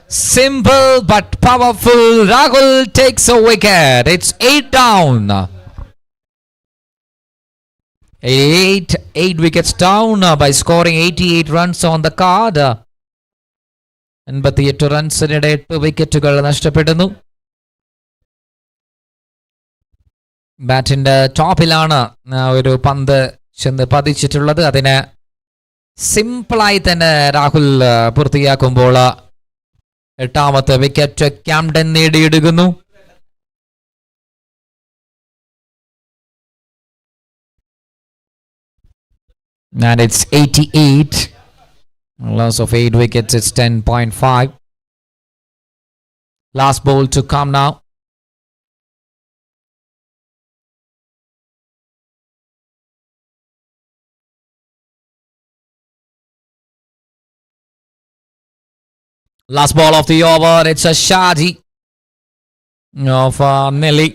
Simple but powerful. Rahul takes a wicket. It's 8 down. 8 wickets down by scoring 88 runs on the card. 88 റൺസിനിടെ 8 വിക്കറ്റുകൾ നഷ്ടപ്പെടുന്നു. ബാറ്റിന്റെ ടോപ്പിലാണ് ഒരു പന്ത് ചെന്ന് പതിച്ചിട്ടുള്ളത്. അതിന് സിമ്പിളായി തന്നെ രാഹുൽ പൂർത്തിയാക്കുമ്പോൾ 8ാമത്തെ wicket Camden നേടിയെടുക്കുന്നു. And it's 88. Loss of 8 wickets. It's 10.5. Last ball to come now. Last ball of the over. It's a Shaji of Nelly.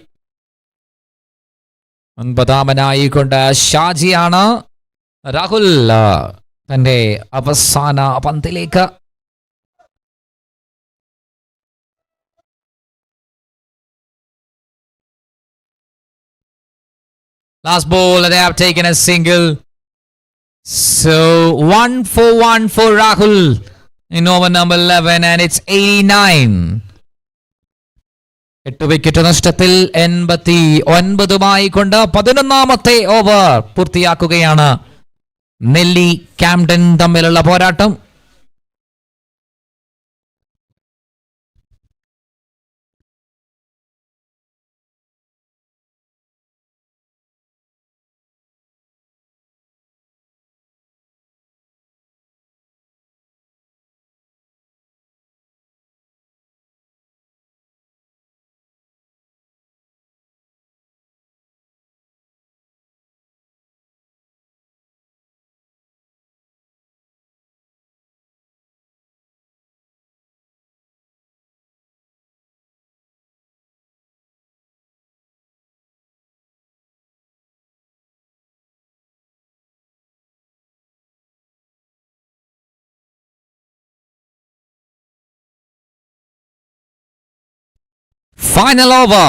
9ാമനായിക്കൊണ്ട് ഷാജിയാണ്. രാഹുൽ തന്റെ അവസാന പന്തിലേക്ക്. Last ball, they have taken a single. So 1 for 1 for Rahul in over number 11 and it's 89. 8 wicket നഷ്ടത്തിൽ 89 കൊണ്ട് 11ാമത്തെ over പൂർത്തിയാക്കുകയാണ്. നെല്ലി Camden തമ്മിലുള്ള പോരാട്ടം. Final over.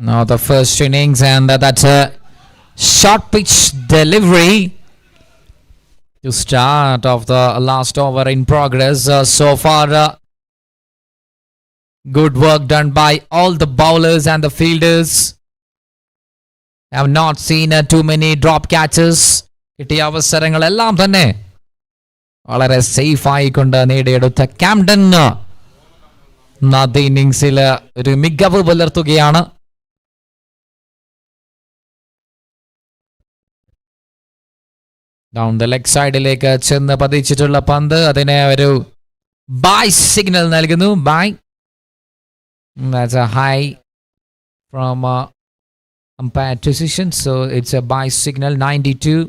Now the first innings and that's a short pitch delivery to start of the last over in progress. So far, good work done by all the bowlers and the fielders. I have not seen too many drop catches. കിട്ടിയ അവസരങ്ങളെല്ലാം തന്നെ വളരെ safe ആയിക്കൊണ്ട് നേടിയെടുത്ത Camden ആദ്യ ഇന്നിംഗ്സിൽ ഒരു മികവ് പുലർത്തുകയാണ്. Down the leg സൈഡിലേക്ക് ചെന്ന് പതിച്ചിട്ടുള്ള പന്ത് അതിനെ ഒരു ബൈ സിഗ്നൽ നൽകുന്നു. By. That's a high from umpire decision, so it's a bye signal. 92.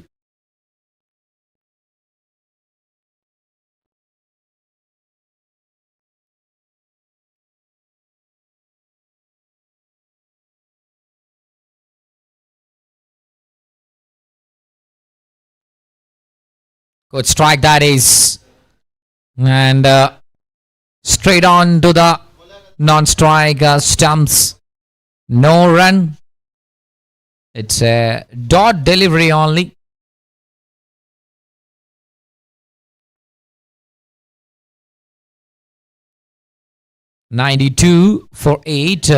Good strike that is. And straight on to the non-strike stumps. No run. It's a dot delivery only. $92 for 8.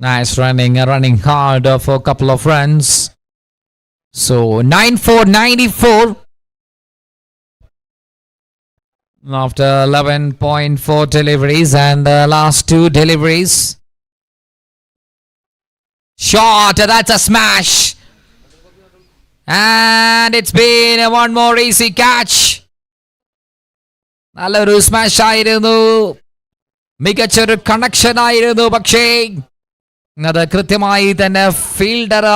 Nice running, running hard for a couple of runs. So 9-4, 94 after 11.4 deliveries and the last two deliveries. Shot, that's a smash. And it's been one more easy catch. നല്ലൊരു smash ആയിരുന്നു, മികച്ചൊരു connection ആയിരുന്നു. പക്ഷേ അത് കൃത്യമായി തന്നെ fielder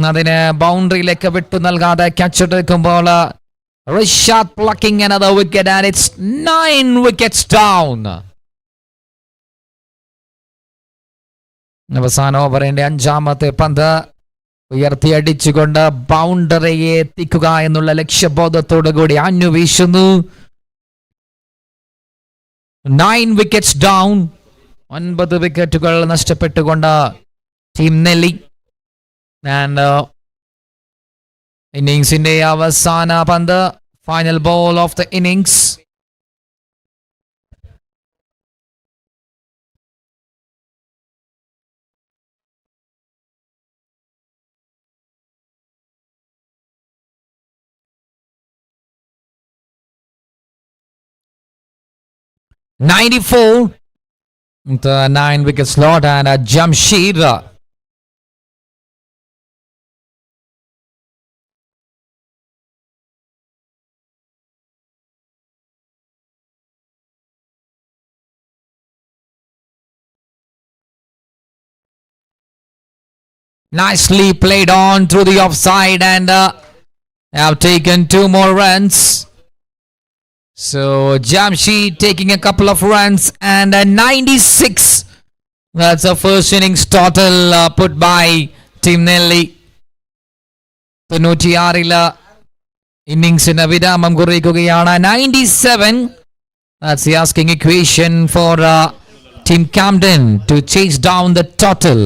അതിന് ബൗണ്ടറിയിലേക്ക് വിട്ടു നൽകാതെ ക്യാച്ച് എടുക്കുമ്പോൾ Rishad plucking another wicket and it's 9 wickets down. അവസാന ഓവറിന്റെ അഞ്ചാമത്തെ പന്ത് ഉയർത്തിയടിച്ചുകൊണ്ട് ബൗണ്ടറിയെ എത്തിക്കുക എന്നുള്ള ലക്ഷ്യബോധത്തോടു കൂടി ആഞ്ഞു വീശുന്നു. 9 wickets down. 9 വിക്കറ്റുകൾ നഷ്ടപ്പെട്ടുകൊണ്ട് ടീം നെല്ലി. ആൻഡ് ഇന്നിംഗ്സിന്റെ അവസാന പന്ത്, final ball of the innings. $94, the 9 wicket slot, and Jamshid. Nicely played on through the offside and have taken 2 more runs. So Jamshid taking a couple of runs and 96. That's the first innings total put by Team Nelly. 96 ഇന്നിംഗ്സിന് വിരാമം കുറിക്കുകയാണ്. 97. That's the asking equation for Team Camden to chase down the total.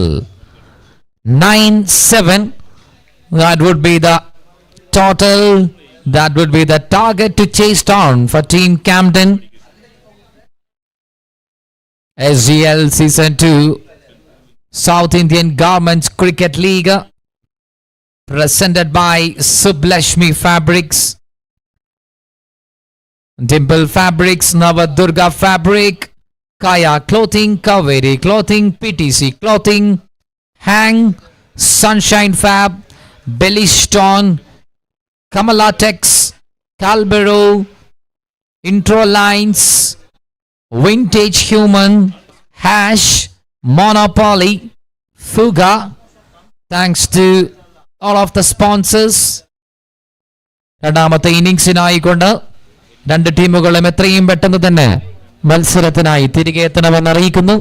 9-7. That would be the total. That would be the target to chase down for Team Camden. SGL Season 2 South Indian Garments Cricket League, presented by Sublashmi Fabrics, Dimple Fabrics, Navadurga Fabric, Kaya Clothing, Kaveri Clothing, PTC Clothing, Hang, Sunshine Fab, Bellystone, Kamalatex, Calbero, Intro Lines, Vintage Human, Hash, Monopoly, Fuga. Thanks to all of the sponsors. രണ്ടാമത്തെ ഇന്നിംഗ്സിനായിക്കൊണ്ട് രണ്ട് ടീമുകളും എത്രയും പെട്ടെന്ന് തന്നെ മത്സരത്തിനായി തിരികെ എത്തണമെന്ന് അറിയിക്കുന്നു.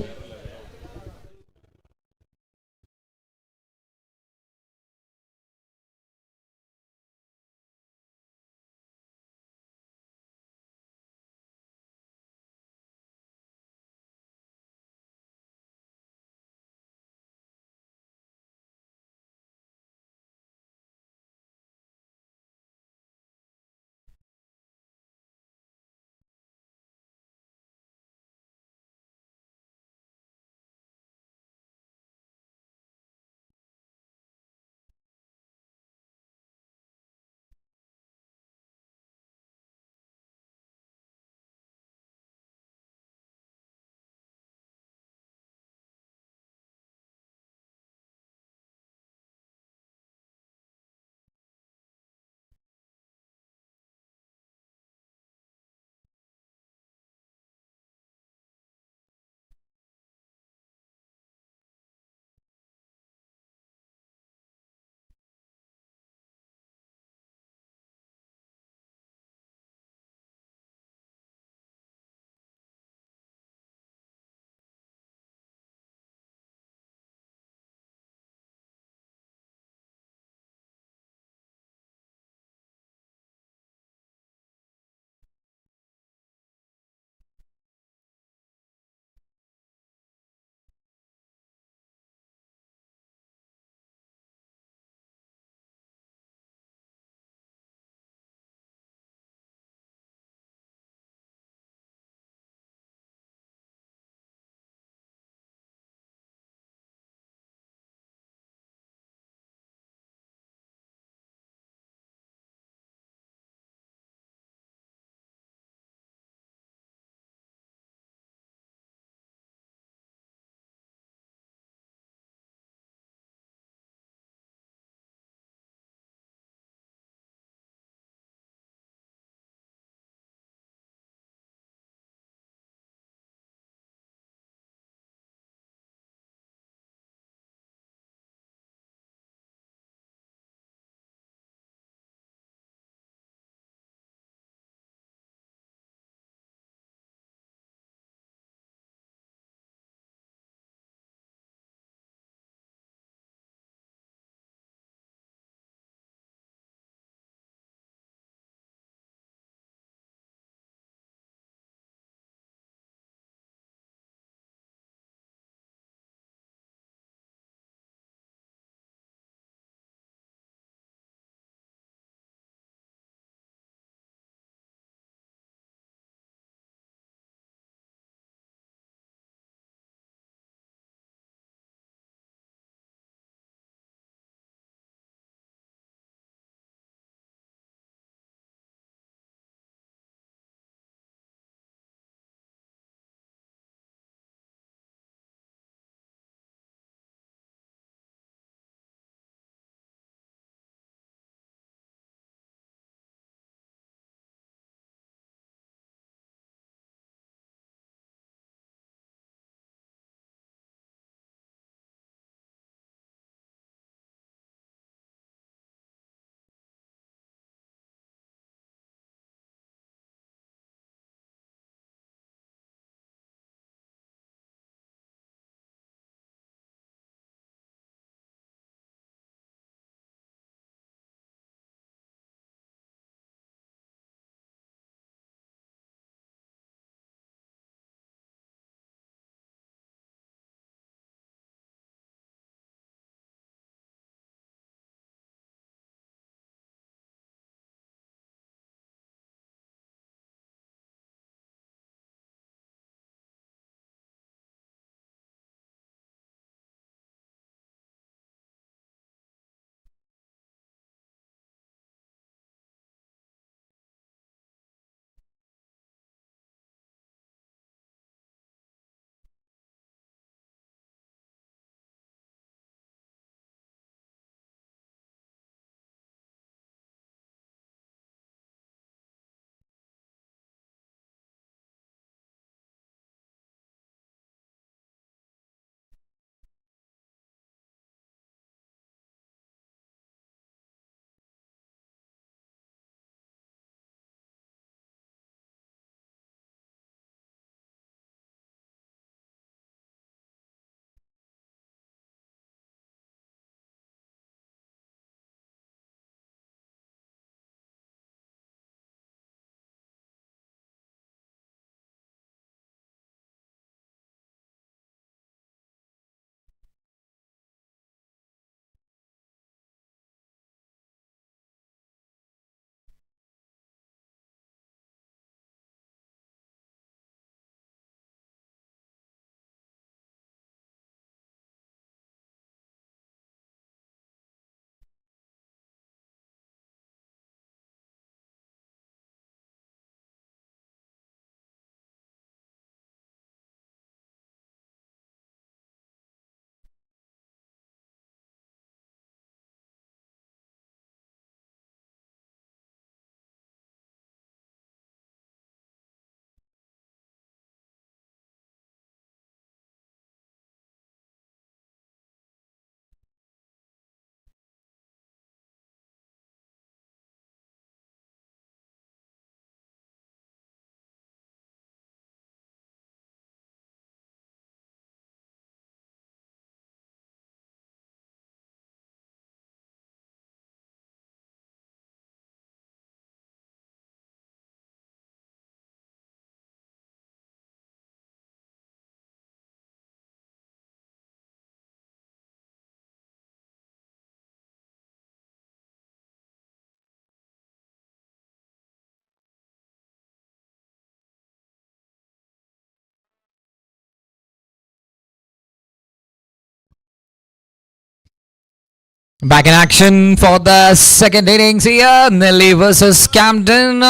Back in action for the second innings here. Nelly versus Camden.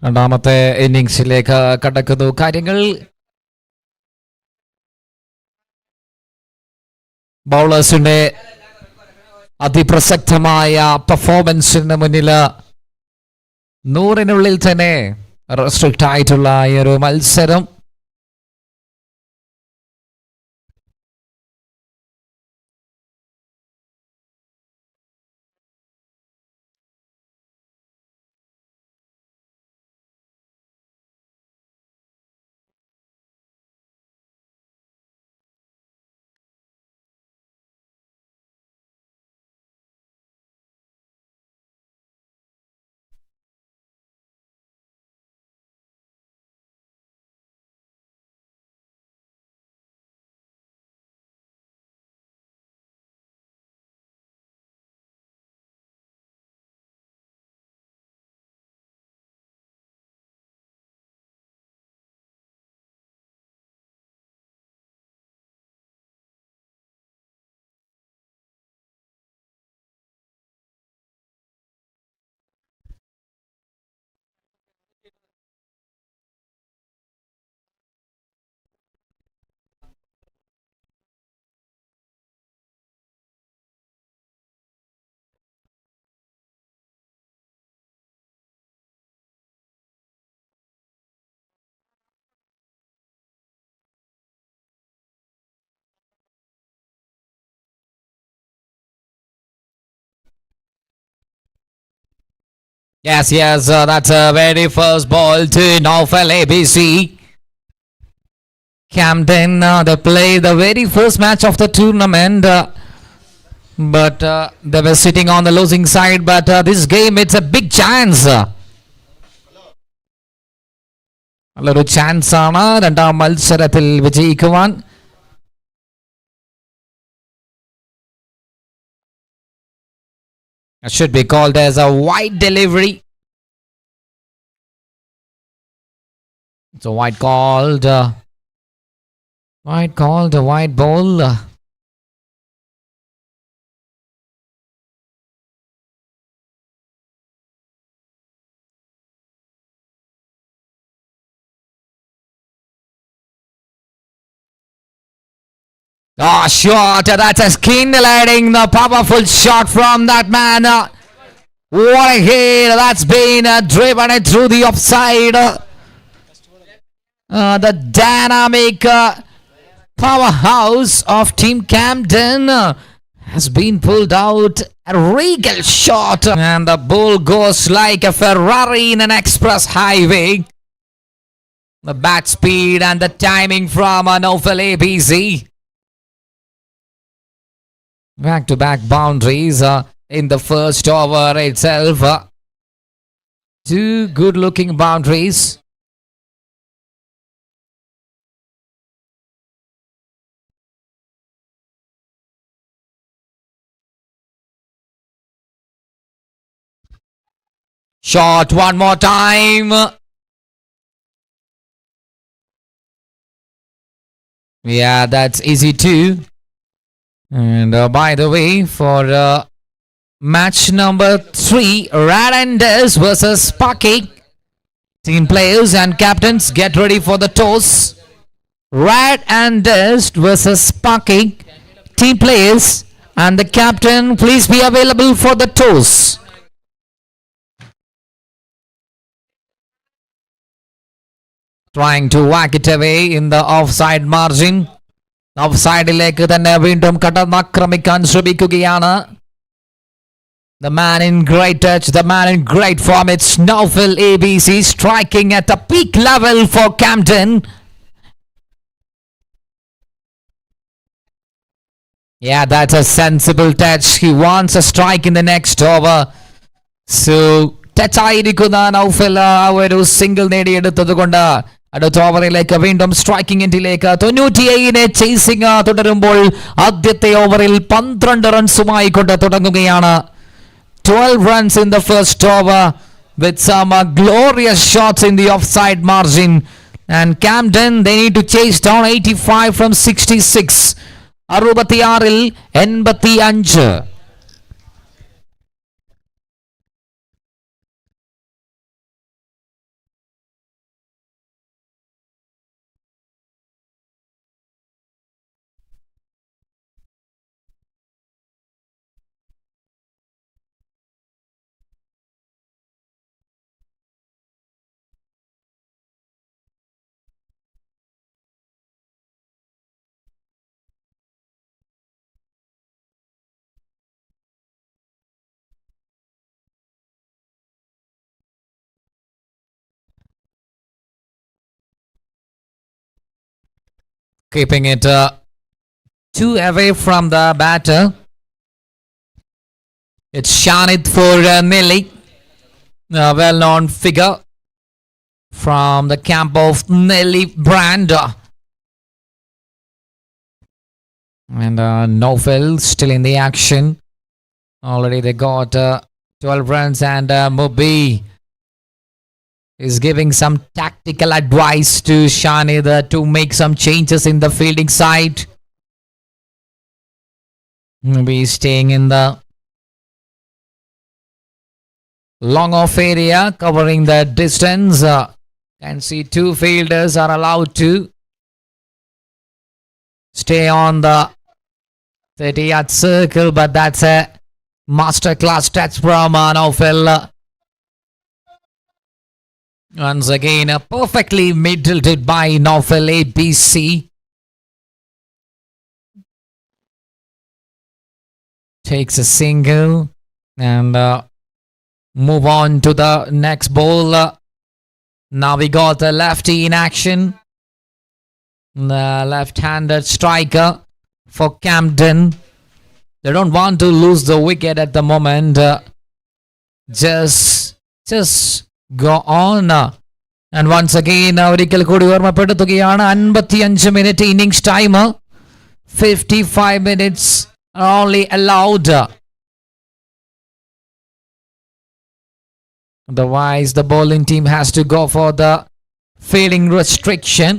രണ്ടാമത്തെ ഇന്നിംഗ്സിലേക്ക് കടക്കുന്നു കാര്യങ്ങൾ. ബൗളേഴ്സിന്റെ അതിപ്രസക്തമായ പെർഫോമൻസിന് മുന്നിൽ 100-നുള്ളിൽ തന്നെ റെസ്ട്രിക്റ്റ് ആയിട്ടുള്ള ഈ ഒരു മത്സരം. Yes, that's a very first ball to Naufal ABC. Camden, they played the very first match of the tournament, but they were sitting on the losing side. But this game, it's a big chance. നല്ലൊരു chance ആണ് രണ്ടാം മത്സരത്തിൽ വിജയിക്കുവാൻ. It should be called as a wide delivery. It's a wide called. A wide ball. Oh, shot. That's a scintillating, the powerful shot from that man. What a hit. That's been driven through the offside. The dynamic powerhouse of Team Camden has been pulled out. A regal shot. And the ball goes like a Ferrari in an express highway. The bat speed and the timing from Naufal ABC. Back-to-back boundaries in the first over itself. Two good-looking boundaries. Shot one more time. Yeah, that's easy too. And by the way, for match number 3, Rad and Dust versus Sparky. Team players and captains, get ready for the toss. Rad and Dust versus Sparky. Team players and the captain, please be available for the toss. Trying to whack it away in the offside margin. ഓഫ്സൈഡിലേക്ക് തന്നെ വീണ്ടും കടന്നാക്രമിക്കാൻ ശ്രമിക്കുകയാണ്. The man in great touch, the man in great form. It's Naufal ABC striking at a peak level for Camden. Yeah, that's a sensible touch. He wants a strike in the next over. So, touch ആയിരിക്കുന്ന നൗഫൽ ആ ഒരു single നേടിയെടുത്തത് കൊണ്ട് അടുത്ത ഓവറിലേക്ക് വീണ്ടും striking എൻഡിലേക്ക് 97 chasing തുടരുമ്പോൾ ആദ്യത്തെ ഓവറിൽ 12 റൺസുമായി കൊണ്ട് തുടങ്ങുകയാണ്. 12 runs in the first over with some glorious shots in the offside margin. And Camden, they need to chase down 85 from 66. 66-ൽ 85. Keeping it 2 away from the batter. It's Shanit for Nelly, a well-known figure from the camp of Nelly brand. And Nofel still in the action. Already they got 12 runs, and Mubi is giving some tactical advice to Shanid to make some changes in the fielding side. Mubi staying in the long off area, covering the distance. Can see 2 fielders are allowed to stay on the 30-yard circle, but that's a masterclass touch from Nofel. Once again, perfectly middled by Nofel ABC. Takes a single and move on to the next ball. Now we got the lefty in action. The left-handed striker for Camden. They don't want to lose the wicket at the moment. Just go on. And once again, ഒരിക്കൽ കൂടി ഓർമ്മപ്പെടുത്തുകയാണ് 55 minute innings time. 55 minutes only allowed. Otherwise, the bowling team has to go for the fielding restriction.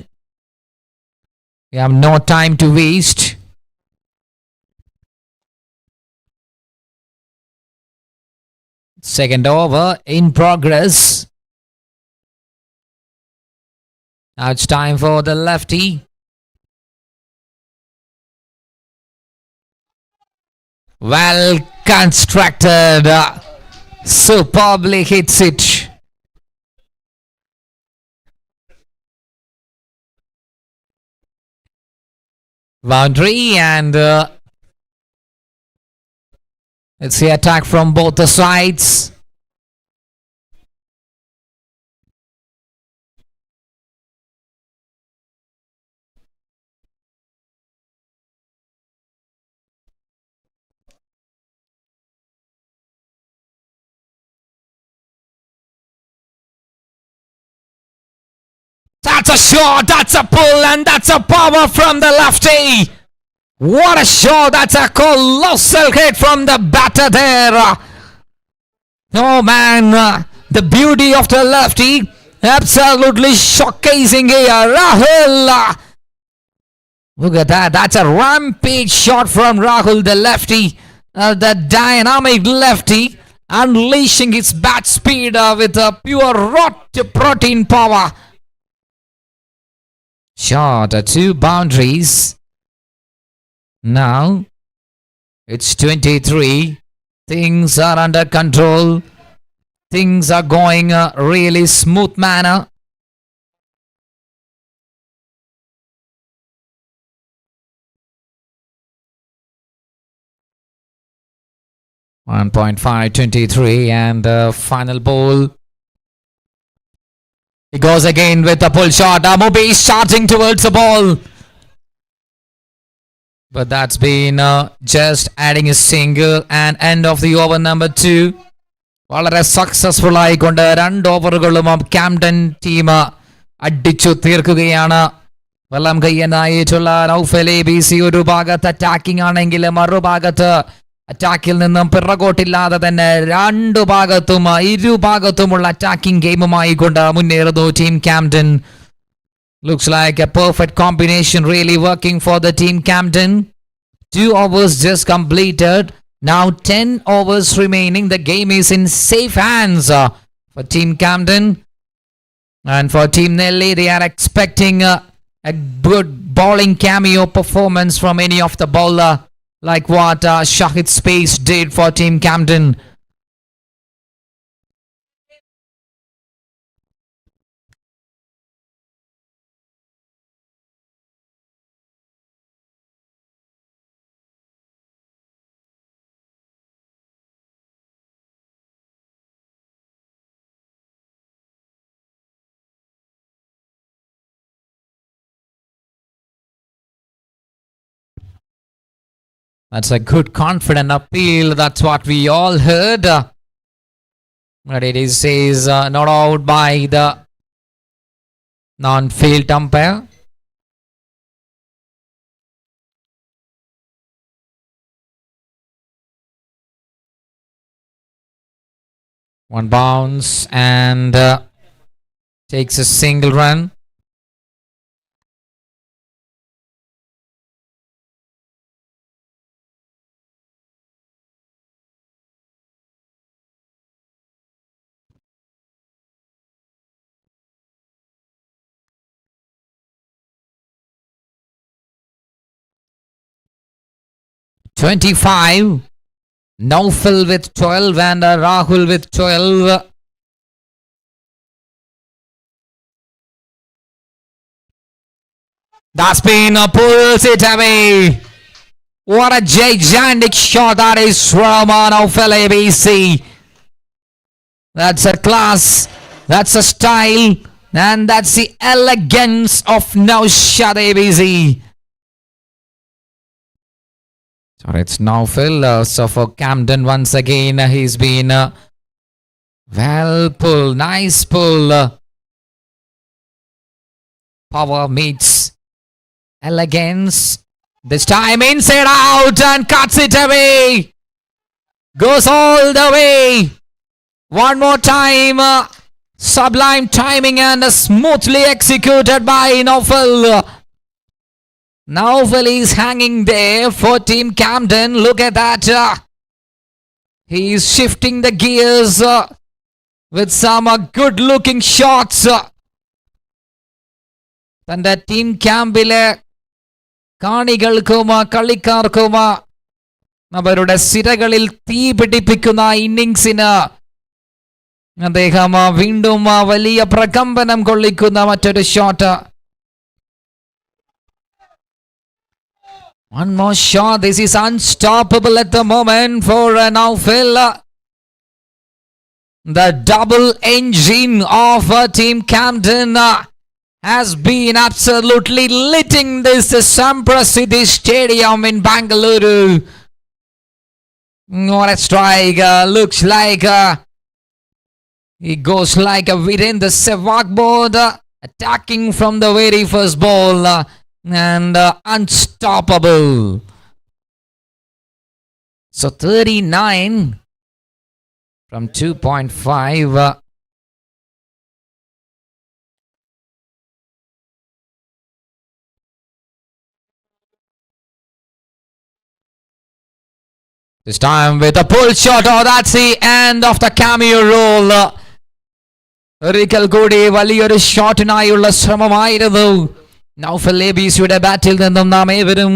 We have no time to waste. Second over in progress. Now it's time for the lefty. Well constructed. Superbly hits it. Boundary, and it's the attack from both the sides. That's a shot, that's a pull, and that's a power from the lefty. What a shot, that's a colossal hit from the batter there. Oh man, the beauty of the lefty, absolutely showcasing here. Rahul, look at that, that's a rampage shot from Rahul, the lefty, the dynamic lefty, unleashing his bat speed with a pure raw protein power. Shot, 2 boundaries. Now it's 23. Things are under control. Things are going really smooth manner. .5, 23, and final ball. He goes again with a pull shot. Mubi is charging towards the ball. But that's been just adding a single, and end of the over number 2. വളരെ successful ആയിക്കൊണ്ട് 2 ഓവറുകളും ക്യാംപ്ടൺ team അടിച്ചു തീർക്കുകയാണ്. വെള്ളം കയ്യനായിട്ടുള്ള Naufal ABC ഒരു ഭാഗത്ത് attacking ആണെങ്കിൽ മറുഭാഗത്ത് അറ്റാക്കിൽ നിന്നും പിറകോട്ടില്ലാതെ തന്നെ 2 ഭാഗത്തും ഇരുഭാഗത്തുമുള്ള അറ്റാക്കിംഗ് ഗെയിമുമായി കൊണ്ട് മുന്നേറുന്നു team ക്യാംപ്ടൺ. Looks like a perfect combination really working for the team Camden. 2 overs just completed. Now 10 overs remaining. The game is in safe hands for Team Camden. And for Team Nelly, they are expecting a good bowling cameo performance from any of the bowler, like what Shahid Space did for Team Camden. That's a good confident appeal. That's what we all heard. But it is says not out by the non-field umpire. One bounce and takes a single run. $25. Naufal with 12 and Rahul with 12. The spin pulls it away. What a gigantic shot that is from Naufal ABC. That's a class. That's a style. And that's the elegance of Naushad ABC. So it's Naufal. So for Camden once again, he's been well pulled. Nice pull. Power meets elegance. This time inside out and cuts it away. Goes all the way. One more time. Sublime timing and smoothly executed by Naufal. Naufal is hanging there for Team Camden. Look at that. He's shifting the gears with some good looking shots. തന്റെ team ക്യാമ്പിലെ കാണികൾക്കും കളിക്കാർക്കും അവരുടെ സിരകളിൽ തീ പിടിപ്പിക്കുന്ന ഇന്നിങ്സിന് അദ്ദേഹം വീണ്ടും വലിയ പ്രകമ്പനം കൊള്ളിക്കുന്ന മറ്റൊരു shot. One more shot. This is unstoppable at the moment for Naufal. The double engine of Team Camden has been absolutely litting this Sampra City Stadium in Bangalore. What a strike. Looks like he goes like a Virendra Sehwag board, attacking from the very first ball and unstoppable. So 39 from 2.5. This time with a pull shot. Oh, that's the end of the cameo roll. ഒരിക്കൽ കൂടി വലിയൊരു ഷോട്ടിനായുള്ള ശ്രമമായിരുന്നു നൗഫൽ എബിസിയുടെ ബാറ്റിൽ നിന്നും നാം ഏവരും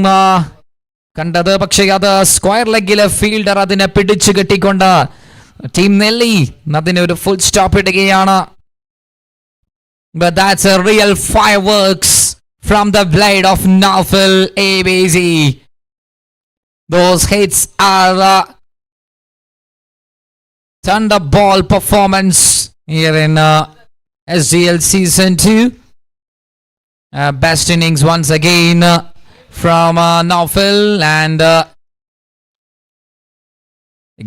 കണ്ടത്. പക്ഷേ അത് square ലെഗിലെ fielder അതിനെ പിടിച്ചു കെട്ടിക്കൊണ്ട് ടീം നെല്ലി അതിന് ഒരു ഫുൾ സ്റ്റോപ്പ് ഇടുകയാണ്. But that's a real fireworks from the blade of Naufal ABC. Those hits are thunderball performance here in SDL Season 2. Best innings once again from Naufal, and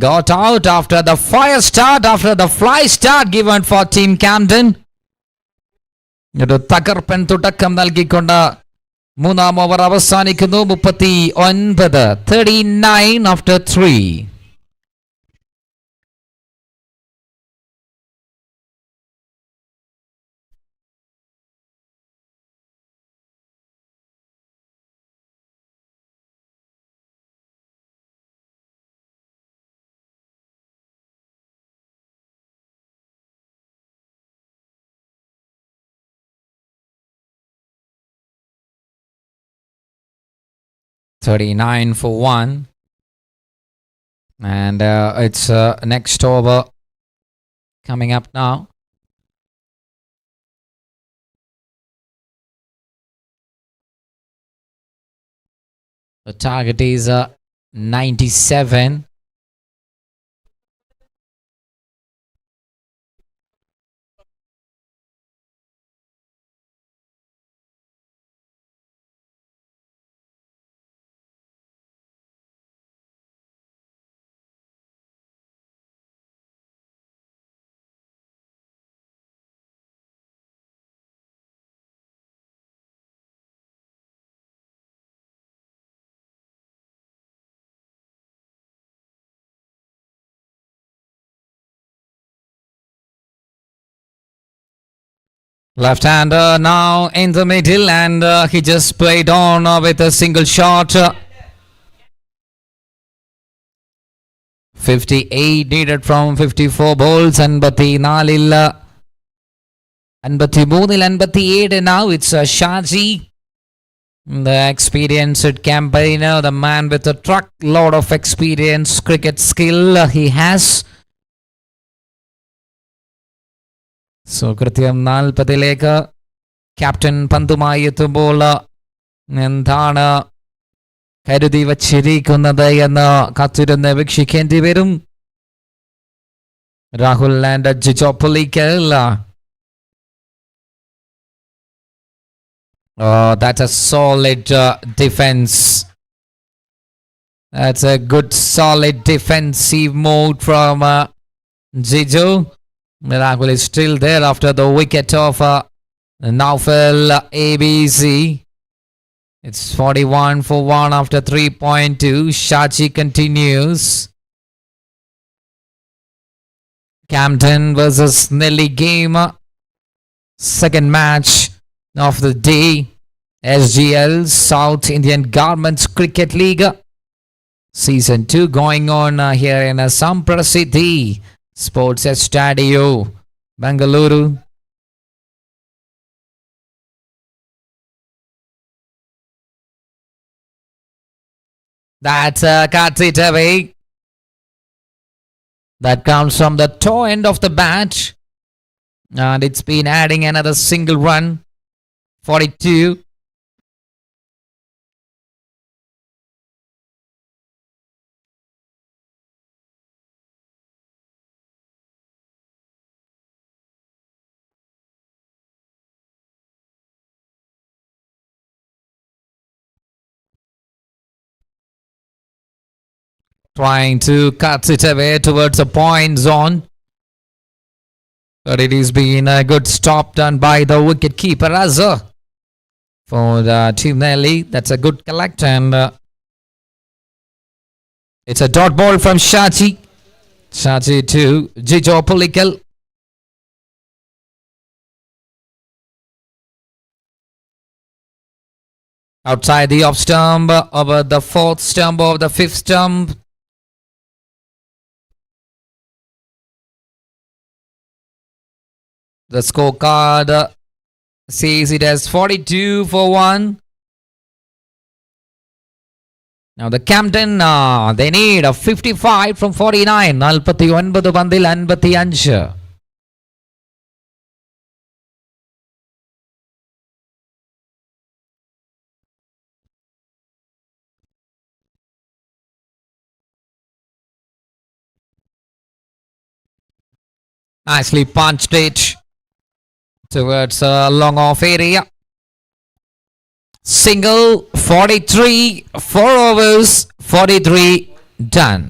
got out after the fire start, after the fly start given for Team Camden. ഒരു തകർപ്പൻ തുടക്കം നൽകിക്കൊണ്ട് മൂന്നാം over അവസാനിക്കുന്നു. 39 after 3. 39 for 1. And it's next over coming up now. The target is 97. Left-hander now in the middle, and he just played on with a single shot. 58 needed from 54 balls. 54-ൽ 53-58. Now it's Shaji, the experienced campaigner, the man with a truckload of experience, cricket skill he has. So കൃത്യം 40-ലേക്ക് captain പന്തുമായി എത്തുമ്പോൾ എന്താണ് കരുതി വച്ചിരിക്കുന്നത് എന്ന് കാത്തിരുന്ന് വീക്ഷിക്കേണ്ടി വരും. Rahul and Jijo പുള്ളിക്കൽ. Oh, that's a solid defense. That's a good solid defensive mode from Jijo. Rahul is still there after the wicket of Naufal ABC. It's 41 for 1 after 3.2. Shaji continues. Camden versus Nelly game. Second match of the day. SGL, South Indian Garments Cricket League. Season 2 going on here in Samprasiddhi Sports Stadio, Bengaluru. That's cuts it away. That comes from the toe end of the bat. And it's been adding another single run. 42. Trying to cut it away towards the point zone. But it has been a good stop done by the wicket keeper Azhar for the Team Nelly. That's a good collect, and it's a dot ball from Shaji. Shaji to Jijo Pulikal. Outside the off stump, over the fourth stump of the fifth stump. The scorecard says it as 42 for 1. Now the Camden, they need a 55 from 49. 49 പന്തിൽ 55. Nicely punched it towards a long off area. Single, 43, 4 overs, 43 done.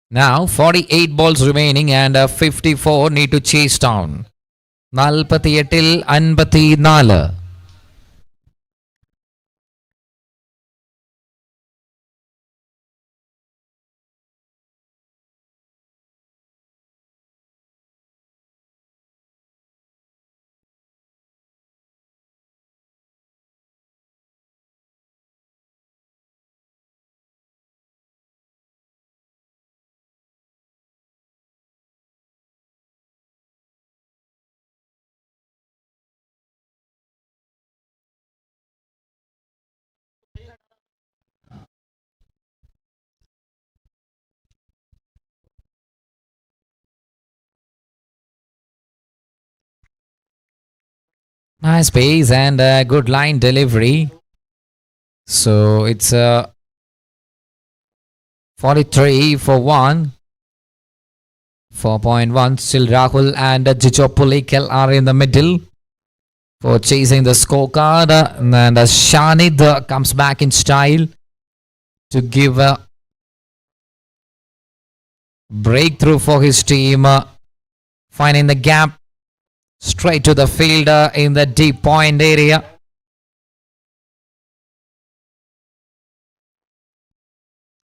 Now 48 balls remaining and 54 need to chase down. 48-ൽ 54. Nice pace and good line delivery. So it's 43 for 1. 4.1. Still Rahul and Jijo Pulikal are in the middle for chasing the scorecard. And Shanid comes back in style to give a breakthrough for his team. Finding the gap straight to the fielder in the deep point area.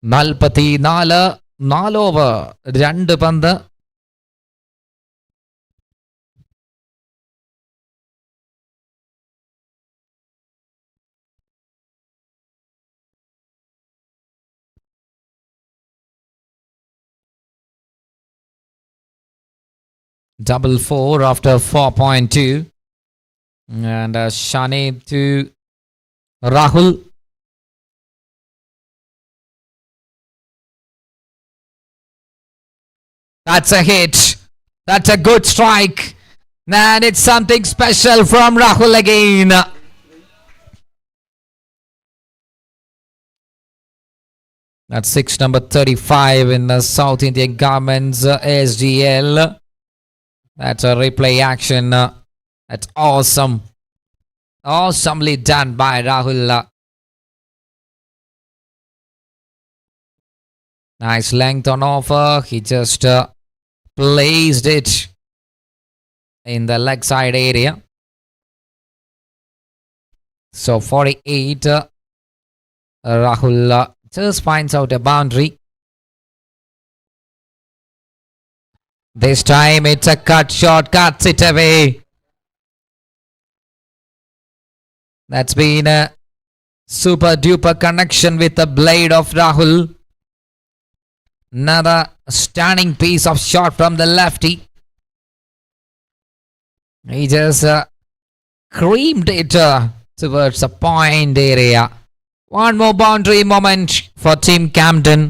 Nalpati Nala over 2 പന്ത്. Double 4 after 4.2. And Shani to Rahul. That's a hit. That's a good strike. And it's something special from Rahul again. That's 6 number 35 in the South Indian Garments SGL. That's a replay action. That's awesome. Awesomely done by Rahul. Nice length on offer. He just placed it in the leg side area. So 48. Rahul just finds out a boundary. This time it's a cut shot, cuts it away. That's been a super duper connection with the blade of Rahul. Another stunning piece of shot from the lefty. He just creamed it towards the point area. One more boundary moment for Team Camden.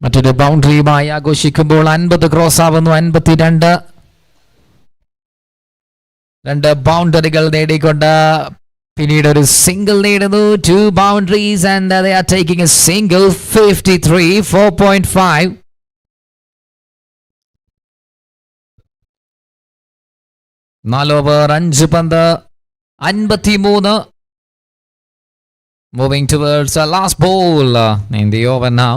മറ്റൊരു ബൗണ്ടറിയുമായി ആഘോഷിക്കുമ്പോൾ 50 cross ആവുന്നു. 52. 2 ബൗണ്ടറികൾ നേടിക്കൊണ്ട് പിന്നീട് ഒരു single നേടുന്നു. 2 boundaries and they are taking a single. 53 4.5. Over 5 പന്ത് 53. Moving towards the last ball in the over now.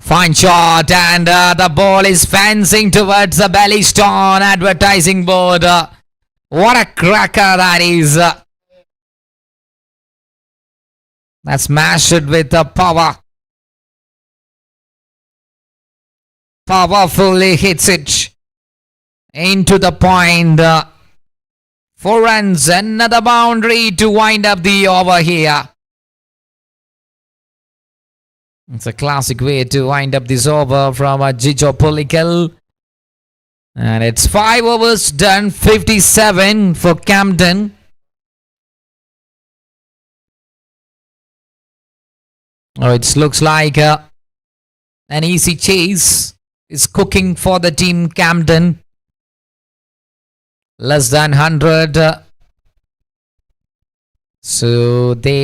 Fine shot and the ball is fencing towards the belly stone advertising board. What a cracker that is. That's smashed with the power. Powerfully hits it into the point. 4 runs, another boundary to wind up the over here. It's a classic way to wind up this over from Jijo Pulikal. And it's 5 overs done, 57 for Camden. Oh, it looks like an easy chase is cooking for the team Camden. Less than 100. So they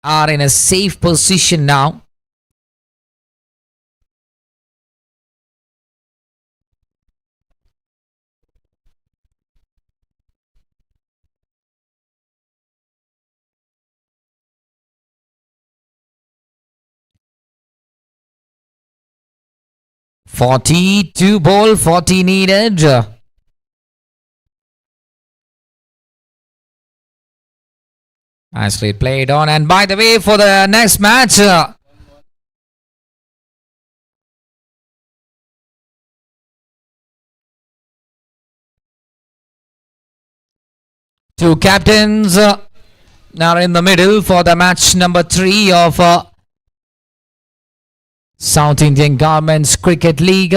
are in a safe position now. Two ball, 40 needed. Nicely played on. And by the way, for the next match, two captains are in the middle for the match number 3 of South Indian Garments Cricket League.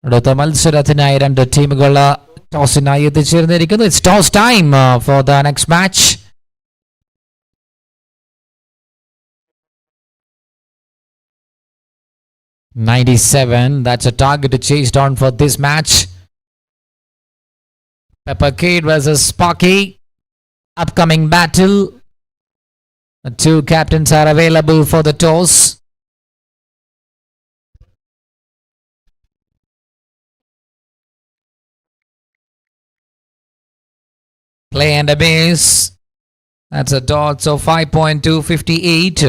അടുത്ത മത്സരത്തിനായി 2 ടീമുകൾ ടോസിനായി എത്തിച്ചേർന്നിരിക്കുന്നു. It's toss time for the next match. $97. That's a target to chase down for this match. Pepper Kid versus Sparky. Upcoming battle. The two captains are available for the toss. Play and a base. That's a dot, so 5.258.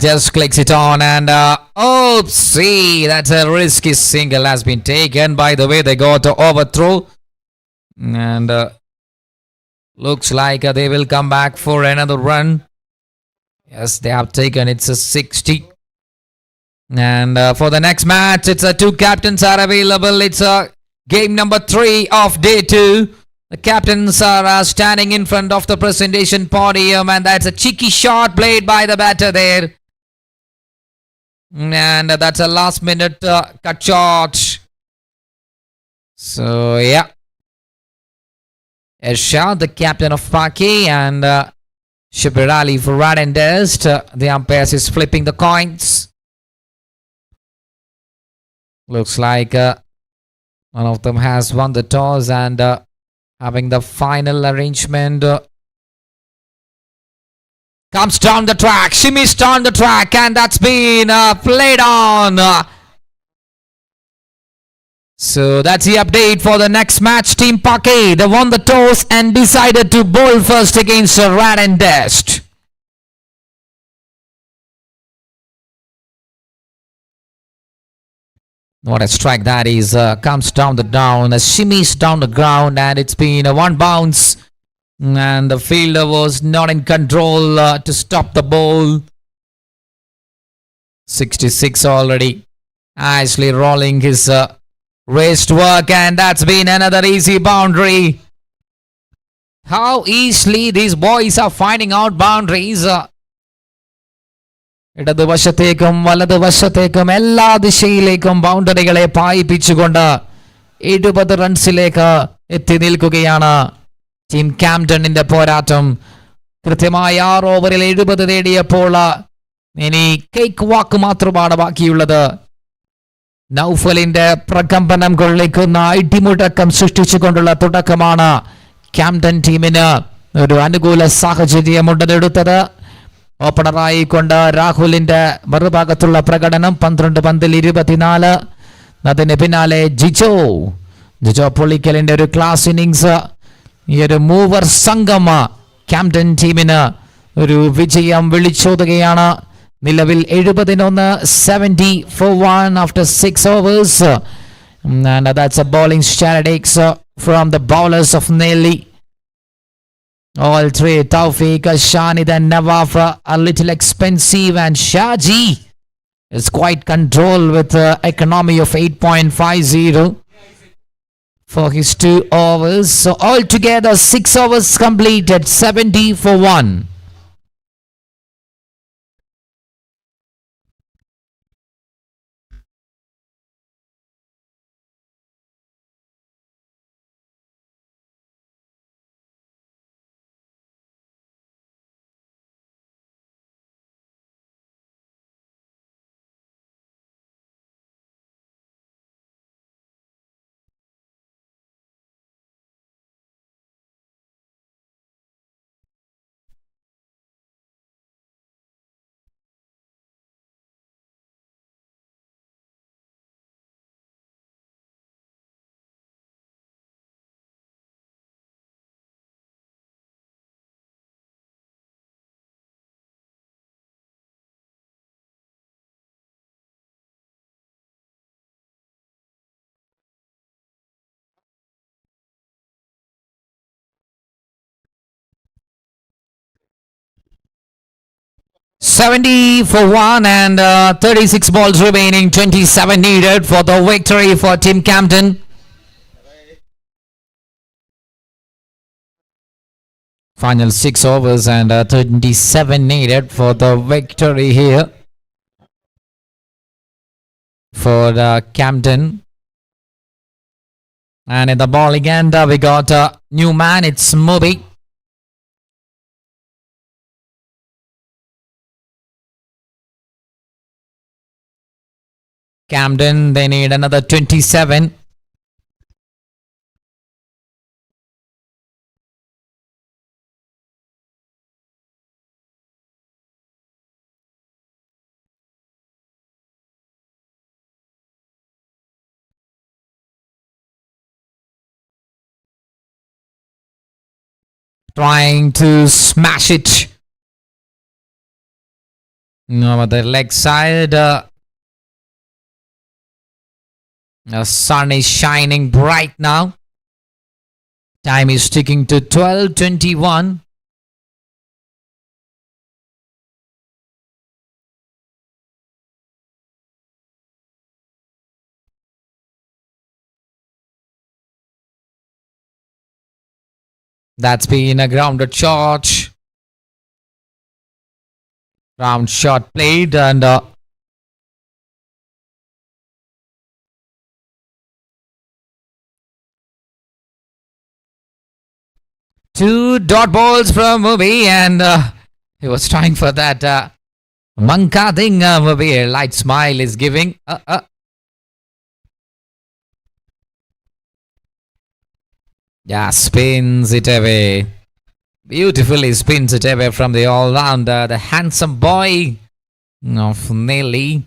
Just clicks it on and see, that's a risky single has been taken. By the way, they got to overthrow and looks like they will come back for another run. Yes, they have taken, it's a 60. And for the next match, it's two captains are available. It's game number 3 of day 2. The captains are standing in front of the presentation podium, and that's a cheeky shot played by the batter there. And that's a last minute cut shot. So, yeah. Ershad, the captain of Paki, and Shabir Ali for Rad and Dust. The umpires is flipping the coins. Looks like one of them has won the toss and having the final arrangement. Comes down the track, shimmies down the track, and that's been played on. So that's the update for the next match. Team Pake, they won the toss and decided to bowl first against Rad and Dust. What a strike that is. Comes down the down, shimmies down the ground, and it's been a one bounce. And the fielder was not in control to stop the ball. 66 already. Ashley rolling his wrist work, and that's been another easy boundary. How easily these boys are finding out boundaries. ഇടതുവശത്തേക്കും വലതുവശത്തേക്കും എല്ലാ ദിശയിലേക്കും ബൗണ്ടറികളെ പായിപ്പിച്ചുകൊണ്ട് 70 റൺസിലേക്ക് എത്തി നിൽക്കുകയാണ് team ക്യാംപ്ടണിന്റെ പോരാട്ടം. കൃത്യമായി 6 ഓവറിൽ 70 നേടിയപ്പോൾ ഇനി cake വാക്ക് മാത്രമാണ് ബാക്കിയുള്ളത്. നൗഫലിന്റെ പ്രകമ്പനം കൊള്ളിക്കുന്ന ഇടിമുഴക്കം സൃഷ്ടിച്ചുകൊണ്ടുള്ള തുടക്കമാണ് ക്യാംപ്ടൺ ടീമിന് ഒരു അനുകൂല സാഹചര്യം ഉണ്ടെടുത്തത്. ഓപ്പണറായിക്കൊണ്ട് രാഹുലിന്റെ മറുഭാഗത്തുള്ള പ്രകടനം 12 പന്തിൽ 24. അതിന് പിന്നാലെ ജിജോ പൊളിക്കലിന്റെ ഒരു ക്ലാസ് ഇന്നിങ്സ്. ഈ ഒരു മൂവർ സംഘം ക്യാംപ്ടൺ ടീമിന് ഒരു വിജയം വിളിച്ചോതുകയാണ്. നിലവിൽ 71, 70 for 1 after 6 overs. And that's a bowling statistics from the bowlers of Nelly. All three, Tawfiq, Shanid and Nawaf, a little expensive, and Shaji is quite controlled with economy of 8.50 for his 2 overs. So altogether 6 overs completed, 70 for 1. 70 for 1 and 36 balls remaining, 27 needed for the victory for Team Camden. Final 6 overs and 27 needed for the victory here for Camden. And in the bowling end, we got a new man, it's Moby. Camden, they need another 27. Trying to smash it. No, the leg side. The sun is shining bright now. Time is ticking to 12:21. That's been a grounded shot. Round shot played and two dot balls from Mubi, and he was trying for that Manka thing. Mubi, a light smile is giving. Yeah, spins it away. Beautifully spins it away from the all-rounder, the handsome boy of Nelly.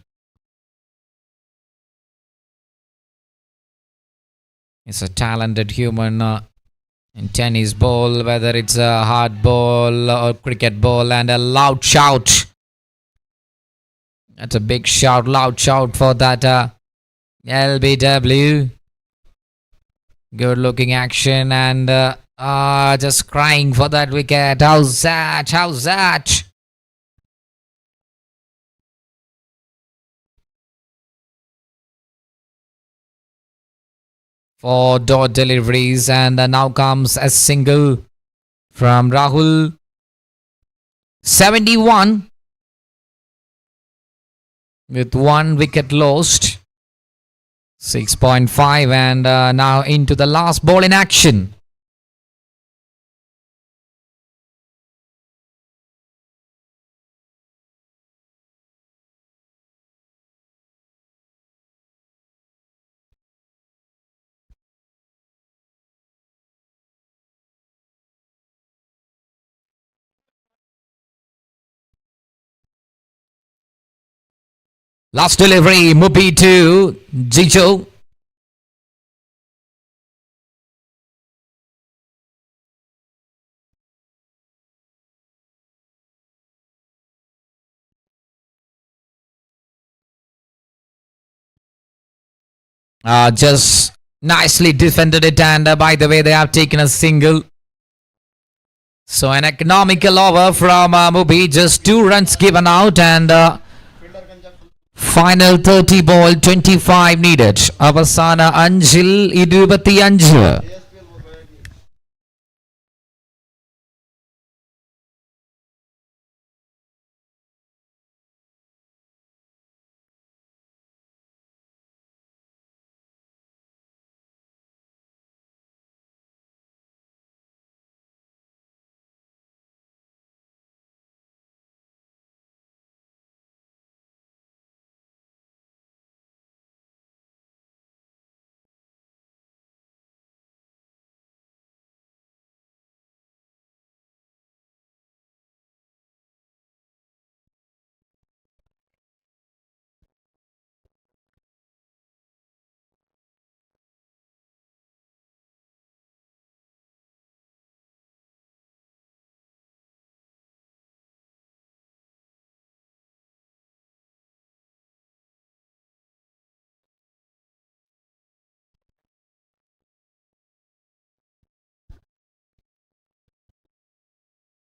He's a talented human in tennis ball, whether it's a hard ball or cricket ball, and a loud shout. That's a big shout, loud shout for that LBW. Good looking action and just crying for that wicket. How's that? How's that? Four dot deliveries, and now comes a single from Rahul. 71 with one wicket lost. 6.5 and now into the last ball in action. Last delivery, Mupi to Jijo. Just nicely defended it, and by the way, they have taken a single. So an economical over from Mubi, just 2 runs given out, and final 30 ball 25 needed. Avasana Anjil 25.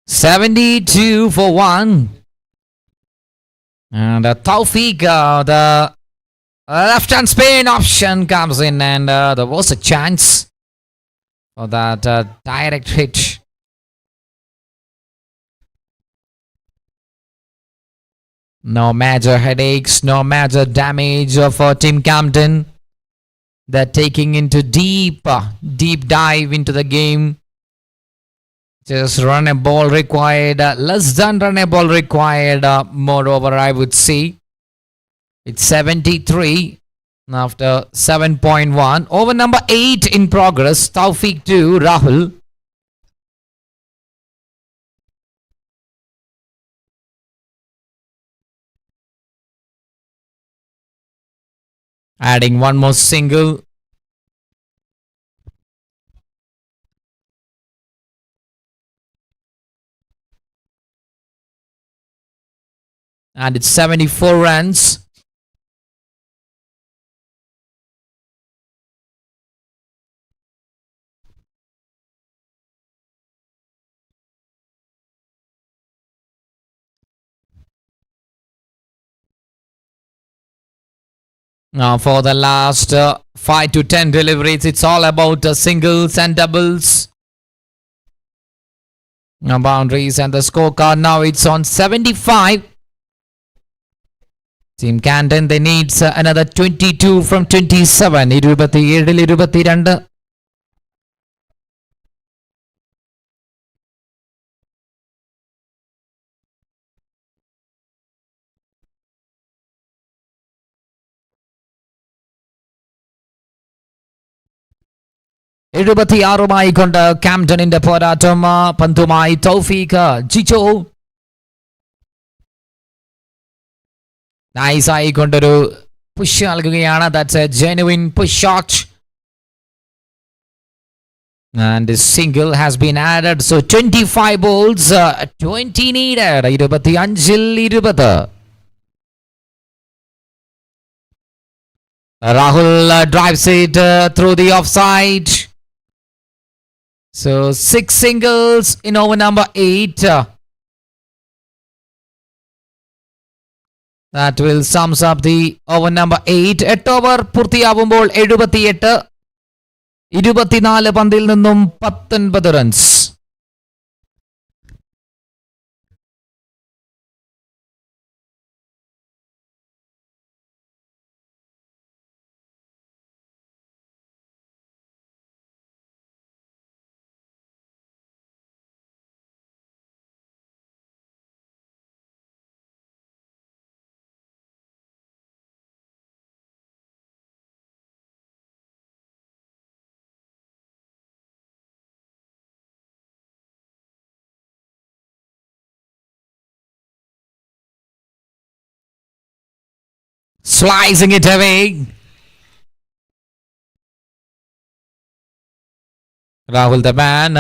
$72 for 1. And Taufik, the left-hand spin option comes in, and there was a chance for that direct hit. No major headaches, no major damage for Team Camden. They're taking into deep dive into the game. Just run a ball required, less than run a ball required. Moreover, I would say it's 73 after 7.1. Over number 8 in progress. Taufik to Rahul. Adding one more single. And it's 74 runs. Now for the last 5 to 10 deliveries, it's all about singles and doubles. Now boundaries and the scorecard. Now it's on 75. Team Camden, they need another 22 from 27. 27 22. Arumai konda Camden in the Poratoma, Pantumai, Taufika, Jicho. Nice eye kondaru push alguyana. That's a genuine push shot. And this single has been added. So 25 balls, 20 needed. 25. Rahul drives it through the offside. So 6 singles in over number 8. That will sums up the over number 8. 8 over പൂർത്തിയാവുമ്പോൾ 78. 24 പന്തിൽ നിന്നും 19 runs. Slicing it away. Rahul the man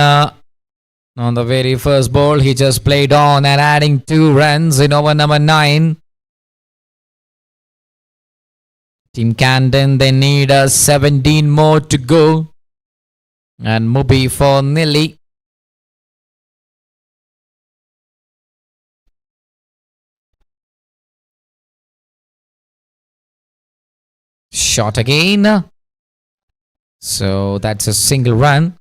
on the very first ball he just played on and adding 2 runs in over number 9. Team Camden, they need 17 more to go. And Mubi for Nilly. Shot again. So that's a single run.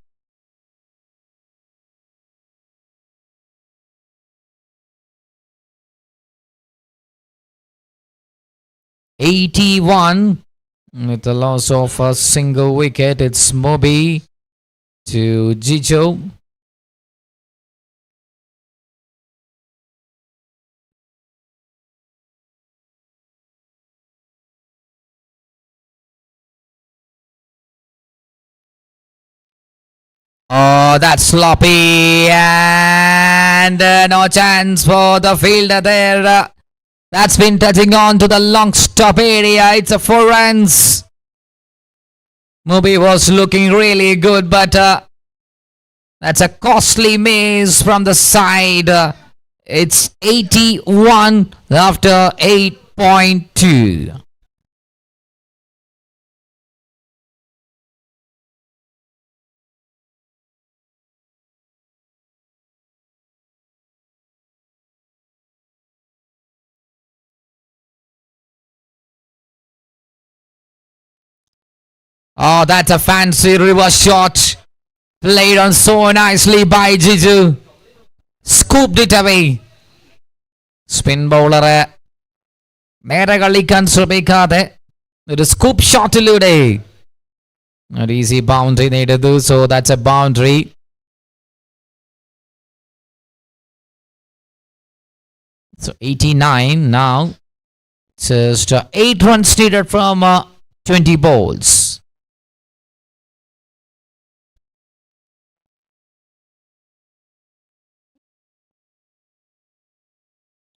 '81 with the loss of a single wicket. It's Moby to Jijo. Oh, that's sloppy and no chance for the fielder there. That's been touching on to the long stop area. It's a 4 runs. Moby was looking really good, but that's a costly miss from the side. It's 81 after 8.2. Oh, that's a fancy reverse shot. Played on so nicely by Jiju. Scooped it away. Spin bowler നേരെ കളിക്കാൻ ശ്രമിക്കാതെ ഒരു scoop ഷോട്ടിലൂടെ ഒരു easy boundary നേടുന്നു. So that's A boundary. So 89 now. Just 8 runs needed from 20 balls.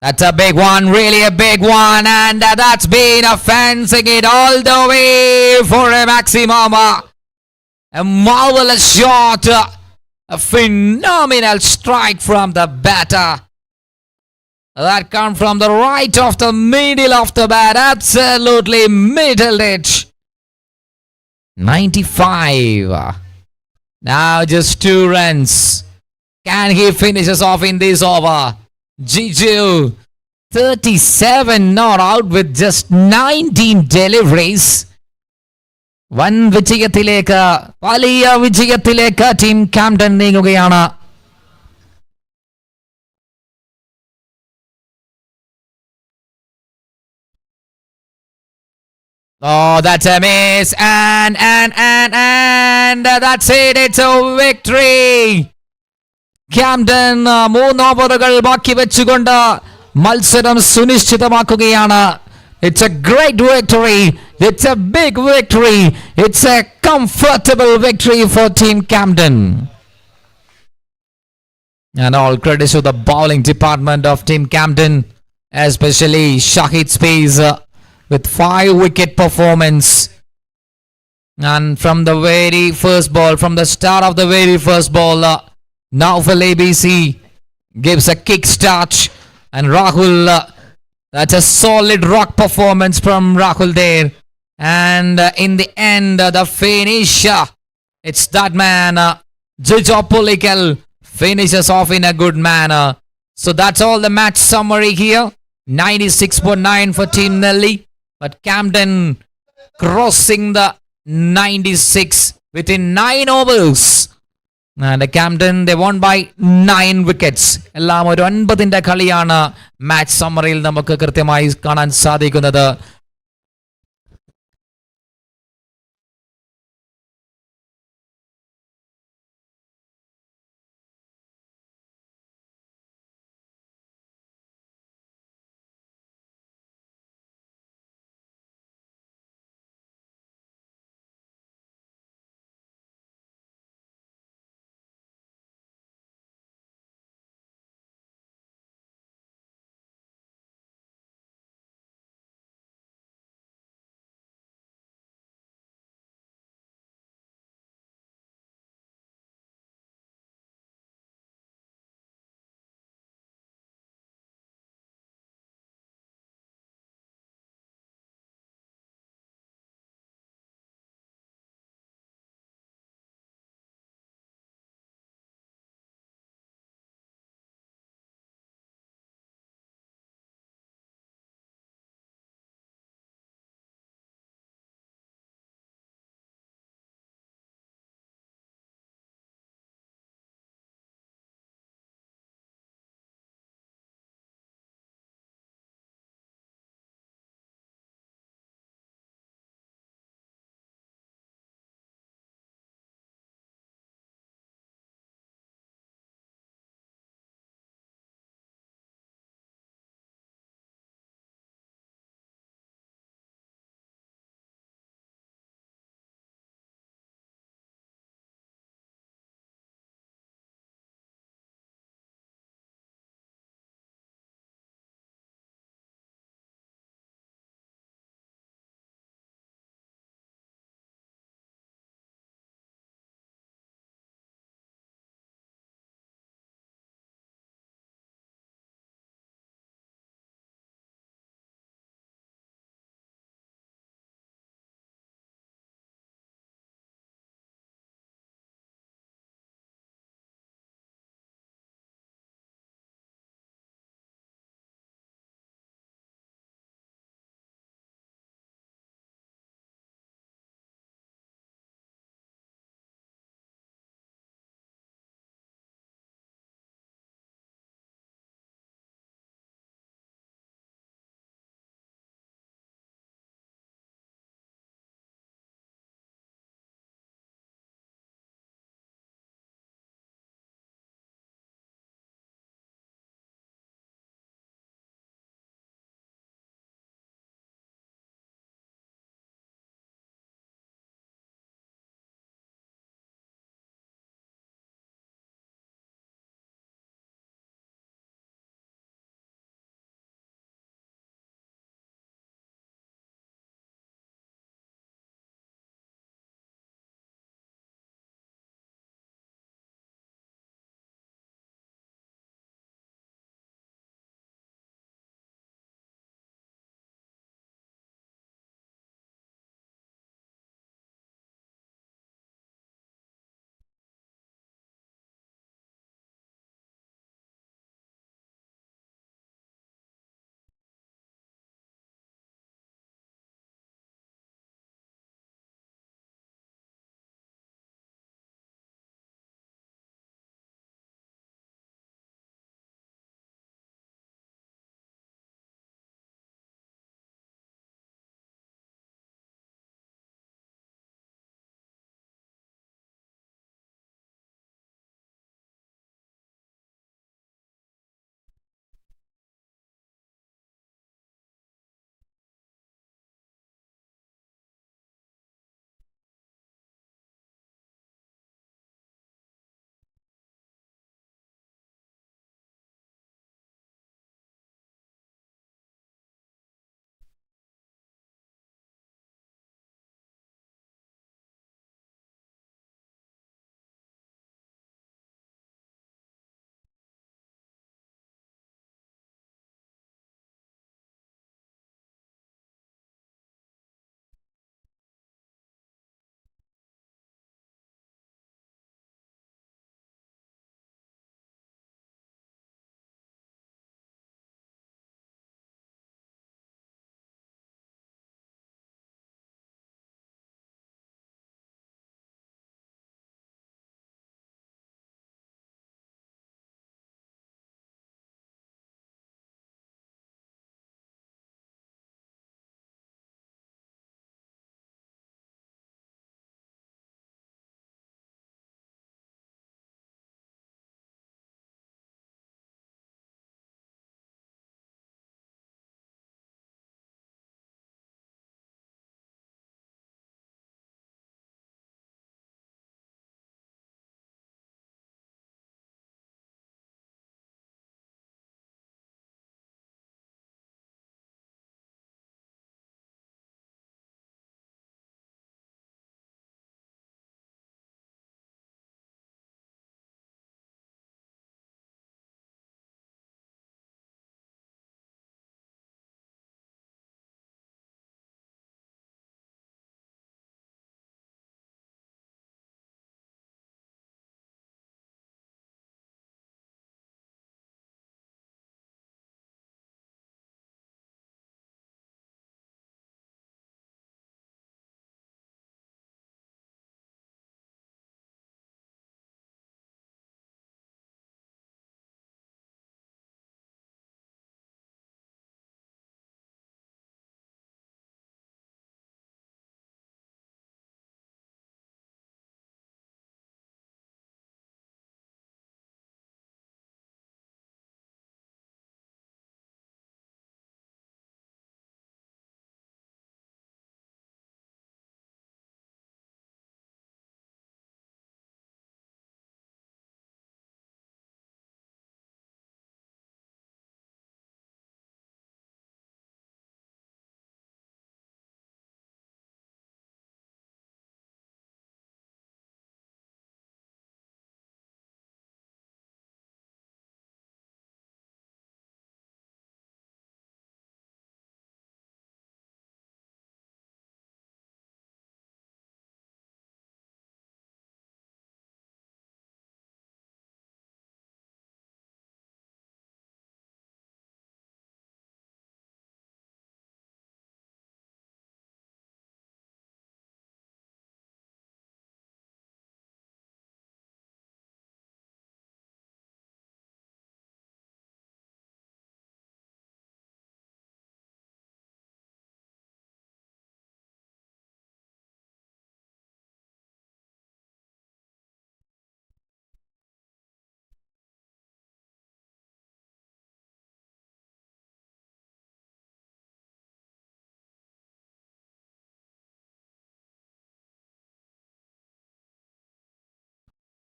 That's a big one, really a big one, and that's been a fencing it all the way for a maximum. A marvelous shot, a phenomenal strike from the batter. That come from the right of the middle of the bat, absolutely middled it. 95. Now just 2 runs. Can he finishes off in this over? Jiju 37 not out with just 19 deliveries. വൻ വിജയത്തിലേക്ക് വലിയ വിജയത്തിലേക്ക് team captain നീങ്ങുകയാണ്. Oh, that's a miss, and that's it. It's a victory. Captain 3 ഓവറുകൾ ബാക്കി വെച്ചുകൊണ്ട് മത്സരം സുനിശ്ചിതമാക്കുകയാണ്. It's a great victory. It's a big victory. It's a comfortable victory for Team Camden. And all credits to the bowling department of Team Camden, especially Shahid Space with 5 wicket performance. And from the very first ball, from the start of the very first ball, now for ABC gives a kick start, and Rahul, that's a solid rock performance from Rahul there. And in the end, the finish, it's that man, Jijo Pulikal, finishes off in a good manner. So that's all the match summary here. 96.9 for Team Nelly, but Camden crossing the 96 within 9 overs. And Camden, they won by 9 wickets. എല്ലാം ഒരു 9ന്റെ കളിയാണ് match സമ്മറിയിൽ നമുക്ക് കൃത്യമായി കാണാൻ സാധിക്കുന്നത്.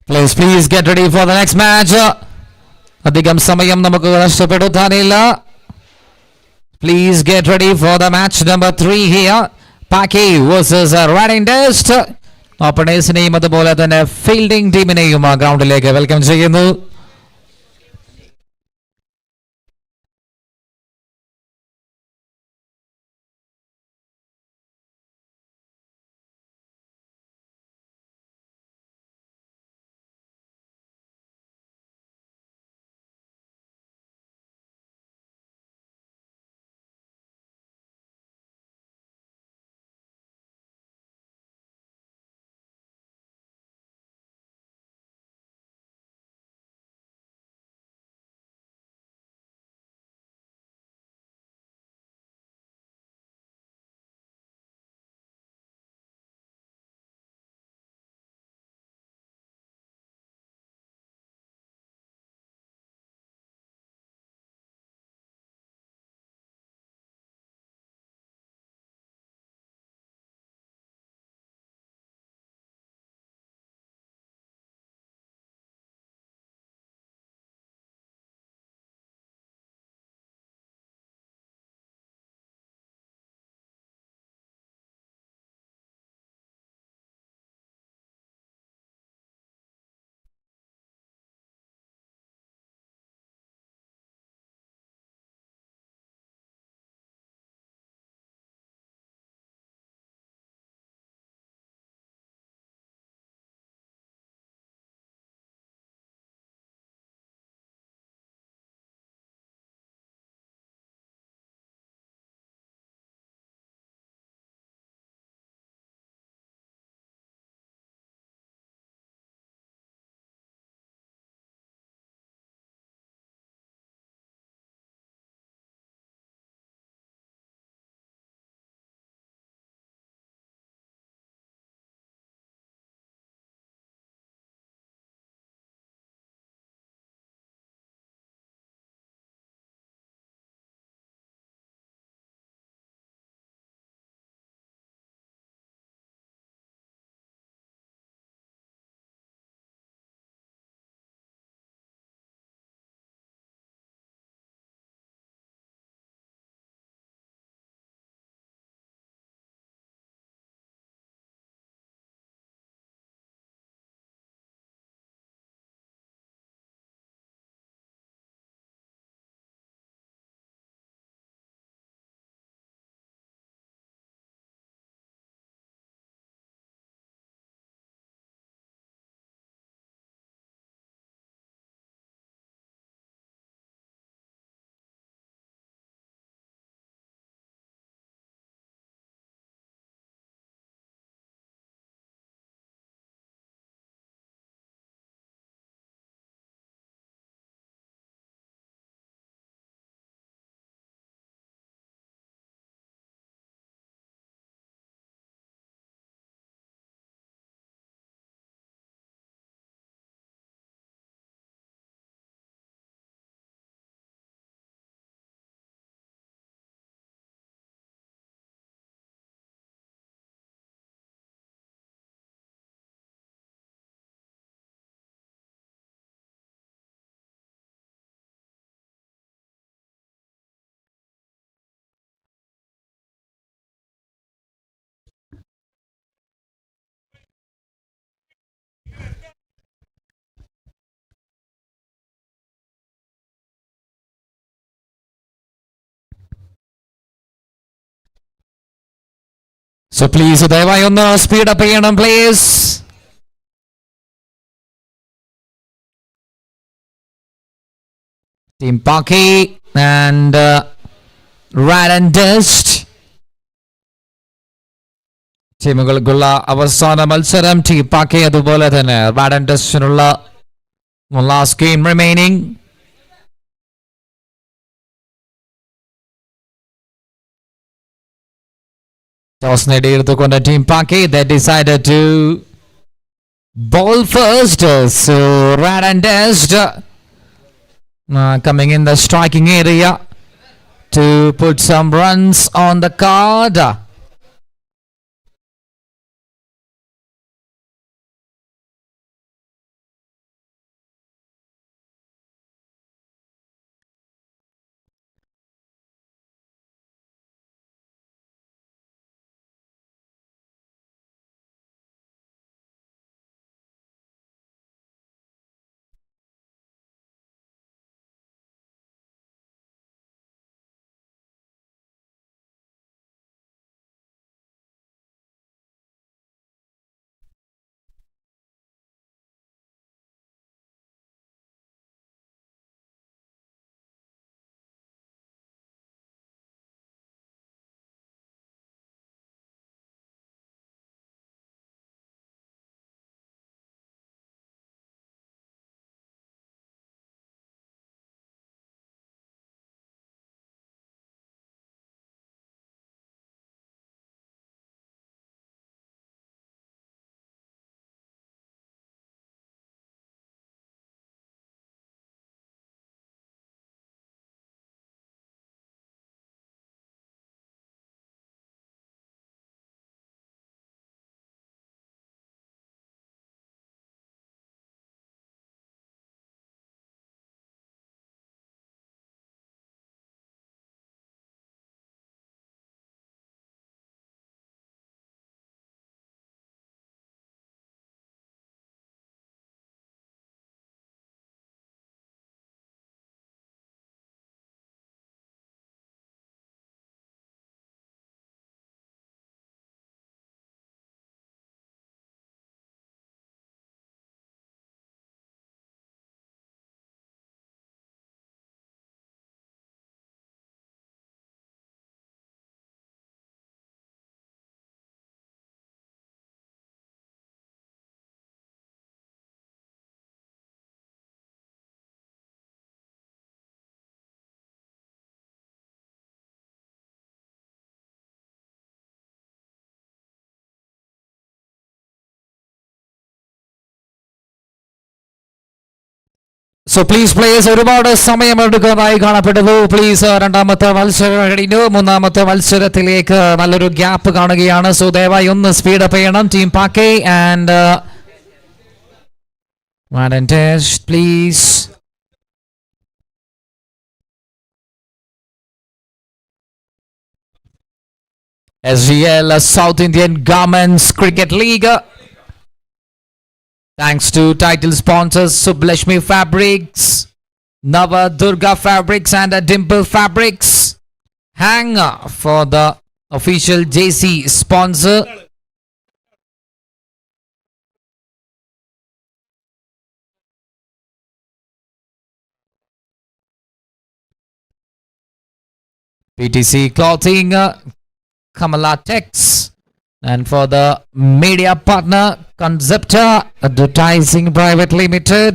Please get ready for the next match. അധികം സമയം നമുക്ക് നഷ്ടപ്പെടുത്താനില്ല. Please get ready for the match number 3 here. Paki versus Rad and Dust. ഓപ്പണേഴ്സിനെയും അതുപോലെ തന്നെ ഫീൽഡിംഗ് ടീമിനെയും ആ ഗ്രൗണ്ടിലേക്ക് വെൽക്കം ചെയ്യുന്നു. So please ദയവായി ഒന്ന് സ്പീഡ് അപ്പ് ചെയ്യണം please. Team Paki and Rad and Dust ടീമുകൾക്കുള്ള അവസാന മത്സരം. ടീം പാക്കി അതുപോലെ തന്നെ റാഡ് ആൻഡ് ഡസ്റ്റിനുള്ള ലാസ്റ്റ് ഗെയിം റിമൈനിങ്. ടോസ് നേടിയെടുത്തുകൊണ്ട് team Paki they decided to ball first. So Rad and Dust coming in the striking area to put some runs on the card. So please players ഒരുപാട് സമയമെടുക്കുന്നതായി കാണപ്പെടുന്നു. Please രണ്ടാമത്തെ മത്സരം കഴിഞ്ഞു. മൂന്നാമത്തെ മത്സരത്തിലേക്ക് നല്ലൊരു gap കാണുകയാണ്. സോ ദയവായി ഒന്ന് സ്പീഡ് അപ്പ് ചെയ്യണം. Team Paki and Rad and Dust, please. SGL South Indian Garments Cricket League. Thanks to title sponsors Sublashmi Fabrics, Nava Durga Fabrics and Dimple Fabrics. Hanger for the official JC sponsor. PTC Clothing, Kamala Tex. And for the media partner, Concepta Advertising Private Limited.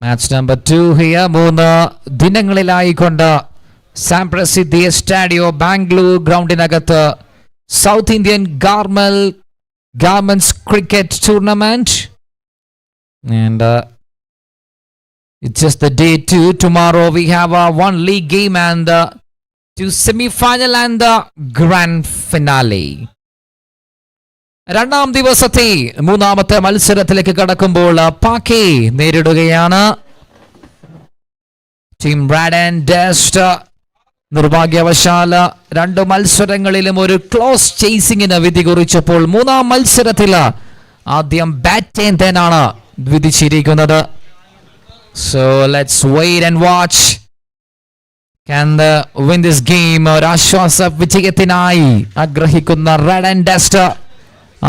Match number 2 here. മൂന്ന് ദിനങ്ങളിലായിക്കൊണ്ട് സാംപ്രസിദ്ധി സ്റ്റാഡിയോ ബാംഗ്ലൂർ ഗ്രൗണ്ടിനകത്ത് south Indian garments cricket tournament. And it's just the day 2. Tomorrow we have one league game and 2 semi-final and the grand finale. രണ്ടാം ദിവസത്തെ മൂന്നാമത്തെ മത്സരത്തിലേക്ക് കടക്കുമ്പോൾ പാക്കെ നേരിടുകയാണ് ടീം റാഡ് ആൻഡ് ഡസ്റ്റ്. നിർഭാഗ്യവശാൽ രണ്ട് മത്സരങ്ങളിലും ഒരു ക്ലോസ് ചേസിങ്ങിന് വിധി കുറിച്ചപ്പോൾ മൂന്നാം മത്സരത്തിൽ ആദ്യം ബാറ്റ് ചെയ്യാനാണ് വിധിച്ചിരിക്കുന്നത്. So let's wait and watch. Can they win this game? ഒരാശ്വാസ വിജയത്തിനായി ആഗ്രഹിക്കുന്ന റെഡ് ആൻഡ് ഡസ്റ്റ്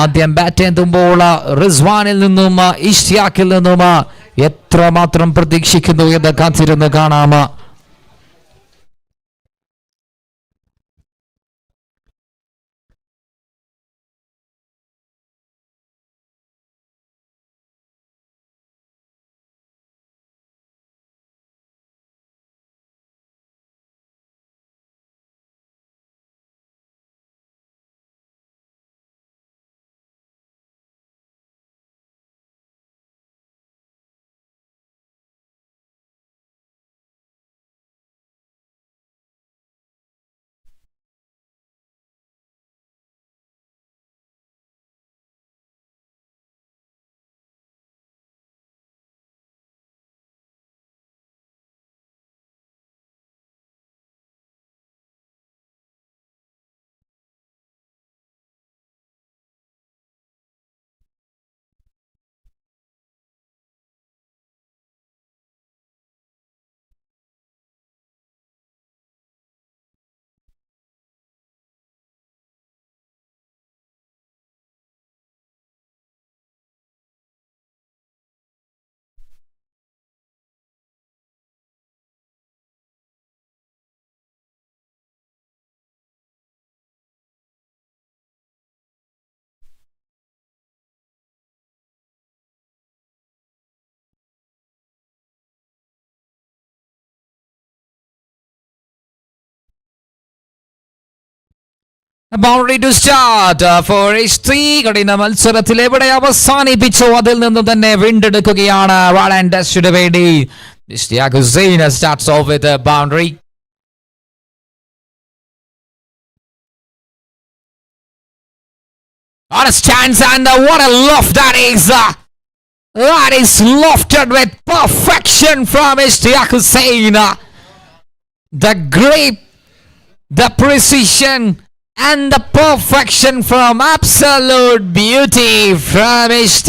ആദ്യം ബാറ്റ് ചെയ്യുമ്പോൾ റിസ്വാനിൽ നിന്നും ഇഷ്തിയാഖിൽ നിന്നും എത്രമാത്രം പ്രതീക്ഷിക്കുന്നു എന്ന് കാത്തിരുന്ന് കാണാം. Boundary to start for H3. കഠിന മത്സരത്തിൽ എവിടെ അവസാനിപ്പിച്ചോ അതിൽ നിന്നും തന്നെ വീണ്ടെടുക്കുകയാണ് Rad and Dust വേണ്ടി. Ishtiaq Hussain starts off with a boundary. On a stance and what a loft that is. That is lofted with perfection from Ishtiaq Hussain. The grip, the precision and the perfection from absolute beauty from HT.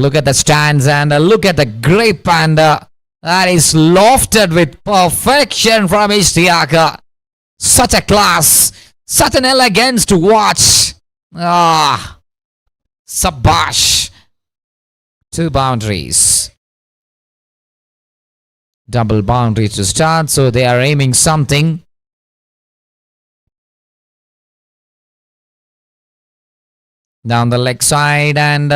Look at the stands and look at the grip and that is lofted with perfection from HT. Such a class, such an elegance to watch. Sabash. 2 boundaries. Double boundaries to start, so they are aiming something. Down the leg side and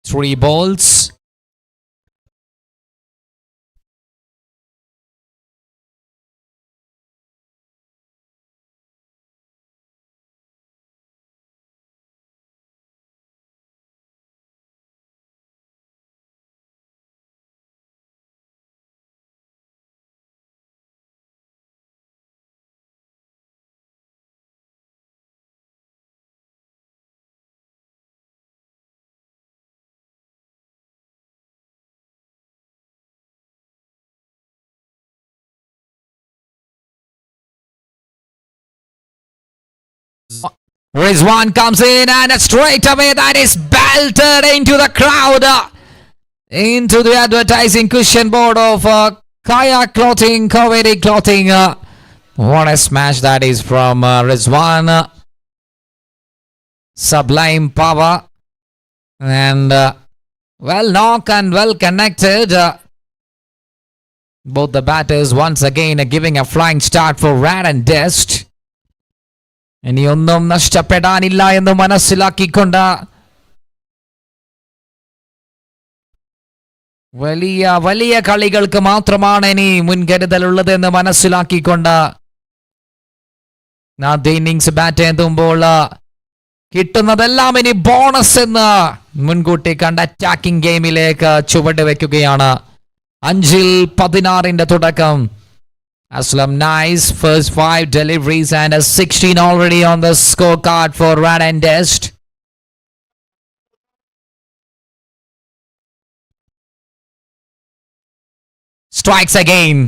3 balls. Rizwan comes in and straight away that is belted into the crowd. Into the advertising cushion board of Kaya Clothing, Kaveri Clothing. What a smash that is from Rizwan. Sublime power. And well knocked and well connected. Both the batters once again giving a flying start for Rad and Dust. ഇനിയൊന്നും നഷ്ടപ്പെടാനില്ല എന്ന് മനസ്സിലാക്കിക്കൊണ്ട് വലിയ വലിയ കളികൾക്ക് മാത്രമാണ് ഇനി മുൻകരുതലുള്ളത് എന്ന് മനസ്സിലാക്കിക്കൊണ്ട് ആദ്യ ഇന്നിങ്സ് ബാറ്റ് എത്തുമ്പോൾ കിട്ടുന്നതെല്ലാം ഇനി ബോണസ് എന്ന് മുൻകൂട്ടി കണ്ട അറ്റാക്കിംഗ് ഗെയിമിലേക്ക് ചുവട് വെക്കുകയാണ്. 5-16 തുടക്കം. Aslam nice first 5 deliveries and a 16 already on the scorecard for Rad and Dust. Strikes again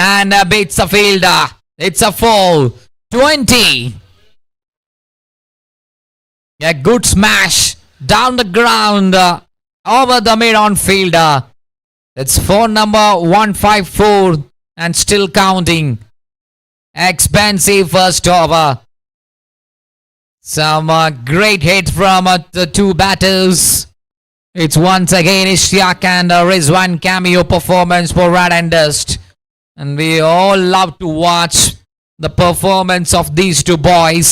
and beats the fielder. It's a full 20. A good smash down the ground over the mid-on fielder. It's phone number 154. And still counting. Expensive first over. Some great hits from the two batters. It's once again Ishtiaq and Rizwan cameo performance for Rad and Dust. And we all love to watch the performance of these two boys.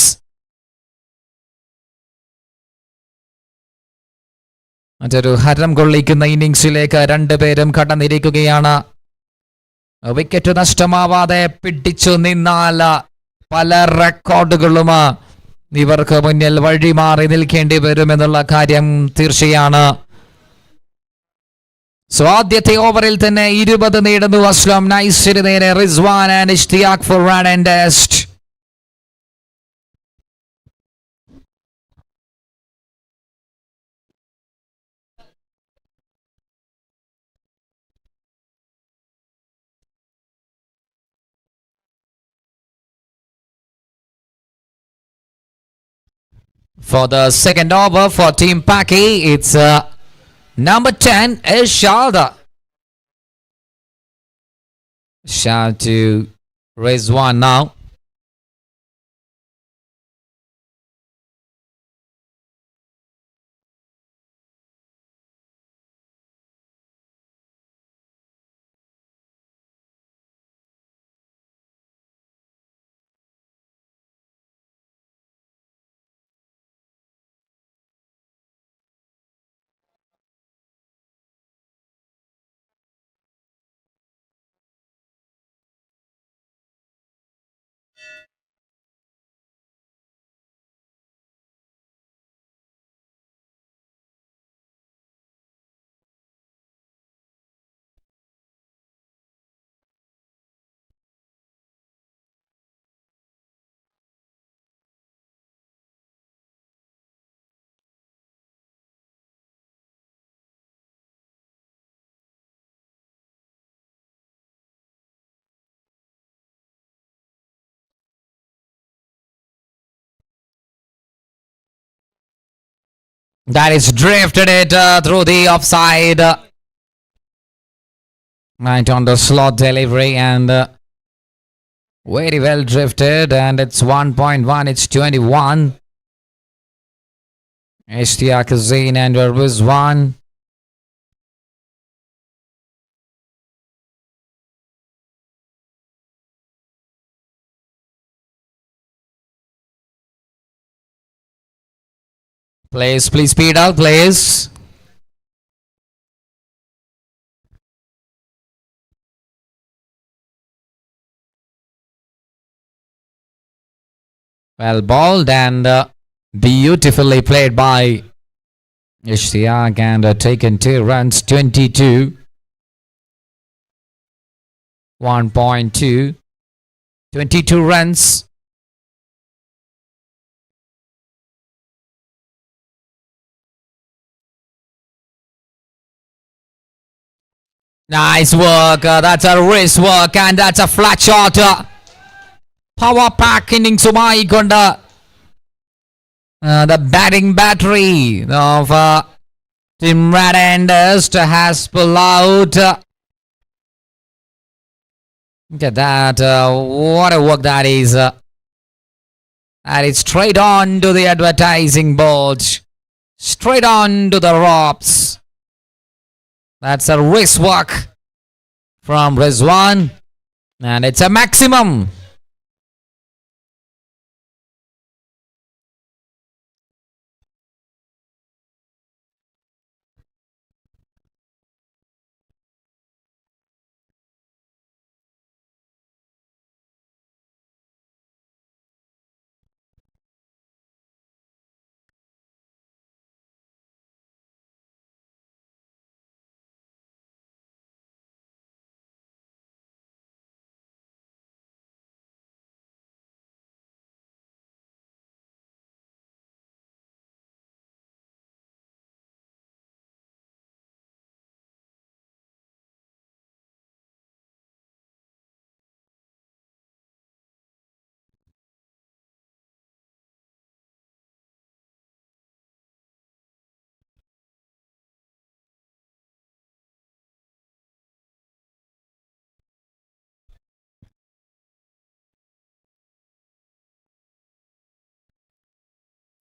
മറ്റൊരു ഹരം കൊള്ളിക്കുന്ന ഇന്നിംഗ്സിലേക്ക് രണ്ടുപേരും കടന്നിരിക്കുകയാണ്. Wicket നഷ്ടമാവാതെ പിടിച്ചു നിന്നാൽ പല റെക്കോർഡുകളും ഇവർക്ക് മുന്നിൽ വഴിമാറി നിൽക്കേണ്ടി വരുമെന്നുള്ള കാര്യം തീർച്ചയാണ്. സോ ആദ്യത്തെ ഓവറിൽ തന്നെ 20 നേടുന്നു അസ്ലം നൈസിന് നേരെ Rizwan and Ishtiyaq for rad and dust. For the second over for Team Paki, it's number 10, Irshad. Shout to Rizwan now. That is drifted it through the offside. Right on the slot delivery and very well drifted, and it's 1.1, it's 21. Ishtiaq Zain and Rizwan. Please speed up, please. Well bowled and beautifully played by Ishtiaq and taken 2 runs, 22. 1.2. 22 runs. Nice work. That's a wrist work and that's a flat shot. Power pack innings കൊണ്ട് The batting battery of Team Rad and Dust has pulled out. Look at that. What a work that is. And it's straight on to the advertising board. Straight on to the ropes. That's a wrist work from Rizwan. And it's a maximum.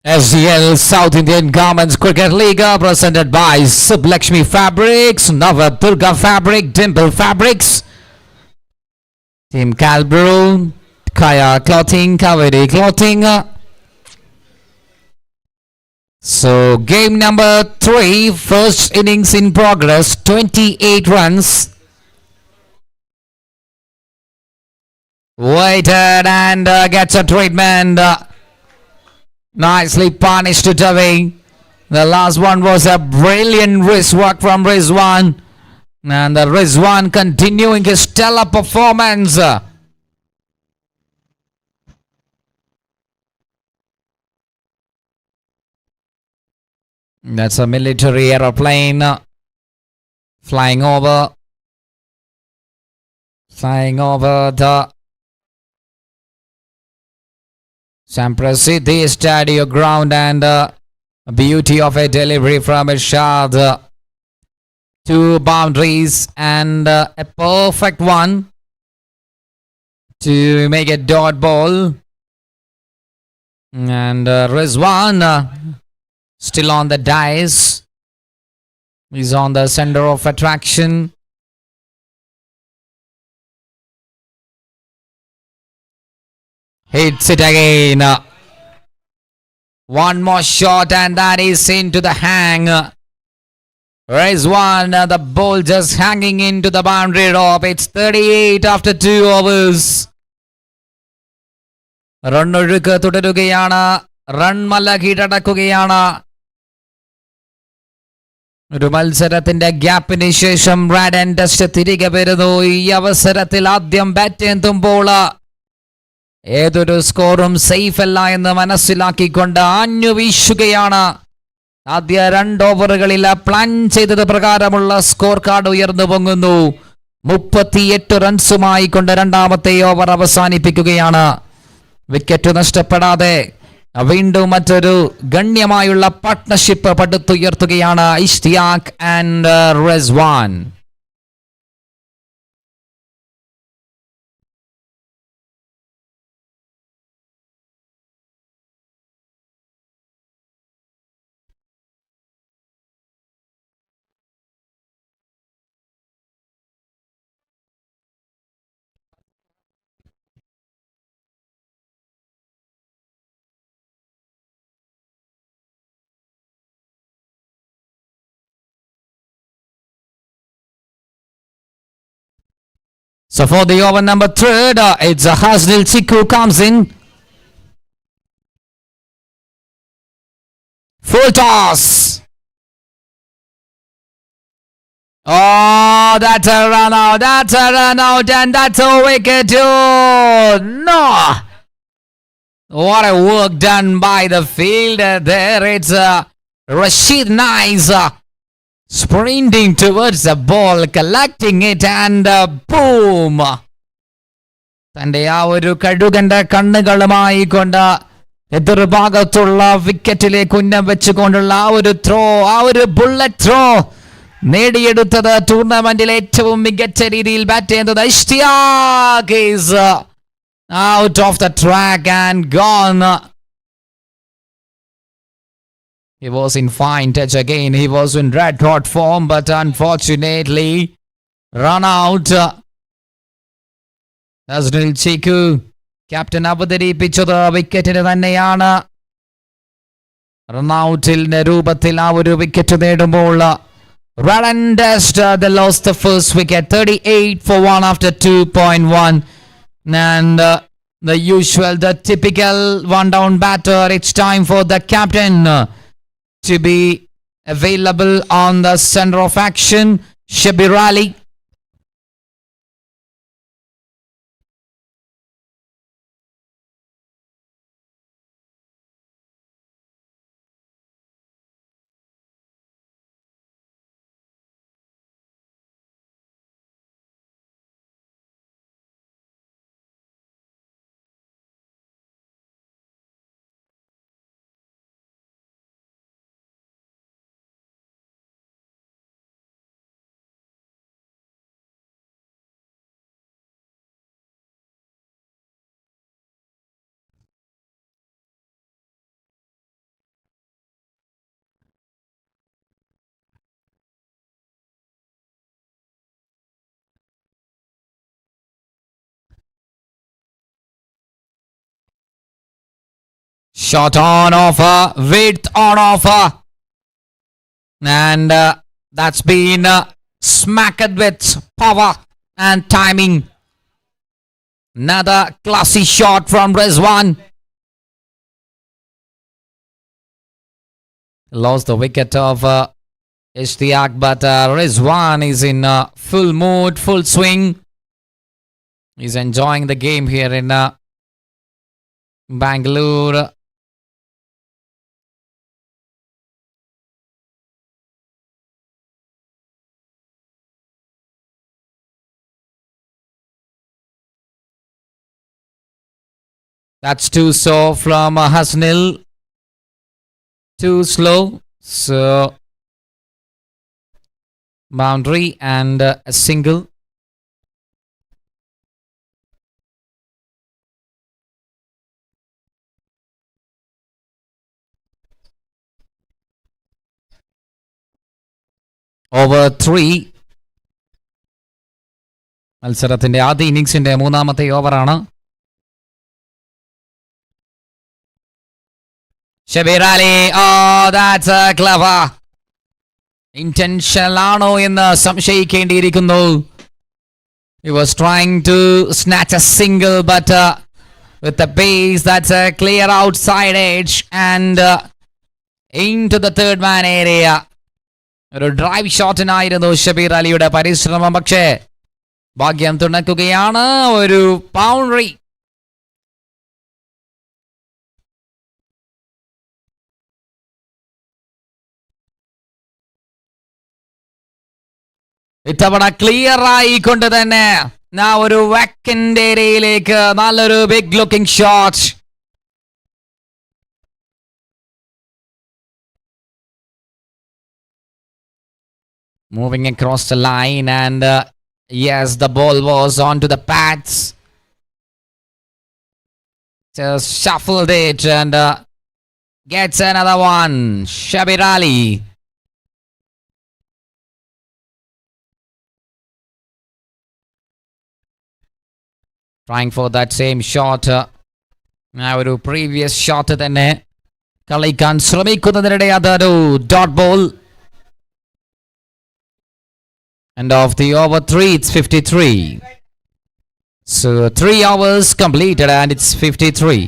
SDL South Indian Garments Cricket League presented by Sublakshmi Fabrics, Navadurga Fabric, Dimple Fabrics, Team Calbrew, Kaya Clothing, Kaveri Clothing. So game number 3, first innings in progress, 28 runs. Waited and gets a treatment. Nicely punished to Tavi. The last one was a brilliant wrist work from Rizwan. And the Rizwan continuing his stellar performance. That's a military aeroplane flying over the Samprasiddhi Stadio ground, and a beauty of a delivery from Irshad. 2 boundaries and a perfect one to make a dot ball. And Rizwan still on the dice. He's on the center of attraction. Hits it again. One more shot and that is into the hang. Rizwan, the ball just hanging into the boundary rope. It's 38 after 2 overs. റണ്ണൊഴുക്ക് തുടരുകയാണ്. റൺമല കീഴടക്കുകയാണ്. ഒരു മത്സരത്തിന്റെ ഗ്യാപ്പിന് ശേഷം RAD and dust തിരികെ വരുന്നു. ഈ അവസരത്തിൽ ആദ്യം bat എത്തുമ്പോൾ ഏതൊരു സ്കോറും സേഫ് അല്ല എന്ന് മനസ്സിലാക്കിക്കൊണ്ട് ആഞ്ഞു വീശുകയാണ്. ആദ്യ 2 ഓവറുകളിൽ പ്ലാൻ ചെയ്തത് പ്രകാരമുള്ള സ്കോർ കാർഡ് ഉയർന്നു പൊങ്ങുന്നു. 38 റൺസുമായി കൊണ്ട് രണ്ടാമത്തെ ഓവർ അവസാനിപ്പിക്കുകയാണ്. വിക്കറ്റ് നഷ്ടപ്പെടാതെ വീണ്ടും മറ്റൊരു ഗണ്യമായുള്ള പാർട്ട്ണർഷിപ്പ് പടുത്തുയർത്തുകയാണ് Ishtiaq and Rizwan. So for the over number 3, it's a Hasnil Sikku comes in. Full toss. Oh, that's a run out. That's a run out and that's a wicket too. No. What a work done by the fielder there. It's Rashid Nice. Sprinting towards the ball, collecting it and boom. തൻ്റെ ആ ഒരു കഴുകന്റെ കണ്ണുകളുമായി കൊണ്ട് എതിർഭാഗത്തുള്ള വിക്കറ്റിലേക്ക് ഉന്നം വെച്ചുകൊണ്ടുള്ള ആ ഒരു throw, ആ ഒരു ബുള്ളറ്റ് ത്രോ നേടിയെടുത്തത് ടൂർണമെന്റിൽ ഏറ്റവും മികച്ച രീതിയിൽ ബാറ്റ് ചെയ്യുന്നത് Ishtiyaq is out of the track and gone. He was in fine touch again. He was in red hot form, but unfortunately run out. Nazrul Chiku, captain അവതരിപ്പിച്ചത് വിക്കറ്റിന് തന്നെയാണ്. റൺഔട്ടിന്റെ രൂപത്തിൽ ആ ഒരു wicket നേടുമ്പോൾ Rad and Dust, they lost the first wicket, 38 for 1 after 2.1. And the usual, the typical one-down batter. It's time for the captain to be available on the center of action. Shabir Ali. Shot on offer, width on offer. And that's been smacked with power and timing. Another classy shot from Rizwan. Lost the wicket of Ishtiaq, but Rizwan is in full mood, full swing. He's enjoying the game here in Bangalore. That's too slow from Hasnil. Too slow. So, boundary and a single. Over 3. മത്സരത്തിന്റെ ആദ്യ ഇന്നിംഗ്സിന്റെ മൂന്നാമത്തെ ഓവറാണ്. Shabir Ali, oh, that's clever. Intentional ആണോ എന്ന് സംശയിക്കേണ്ടിയിരിക്കുന്നു. He was trying to snatch a single, but with the pace, that's a clear outside edge and into the third man area. ഒരു drive ഷോട്ടിനായിരുന്നു Shabeer അലിയുടെ പരിശ്രമം. പക്ഷേ ഭാഗ്യം തുണക്കുകയാണ്. ഒരു ബൗണ്ടറി. ഇത്തവണ ക്ലിയർ ആയിക്കൊണ്ട് തന്നെ ഒരു വെക്കൻഡ് ഏരിയയിലേക്ക് നല്ലൊരു big looking shot. Moving across the line, and yes, the ball was onto the pads. Just shuffled it and gets another one. Shabir Ali. Trying for that same shot. ഒരു previous shot തന്നെ കളിക്കാൻ ശ്രമിക്കുന്നതിനിടെ അതൊരു dot ball. End of the over 3, it's 53. So 3 hours completed and it's 53.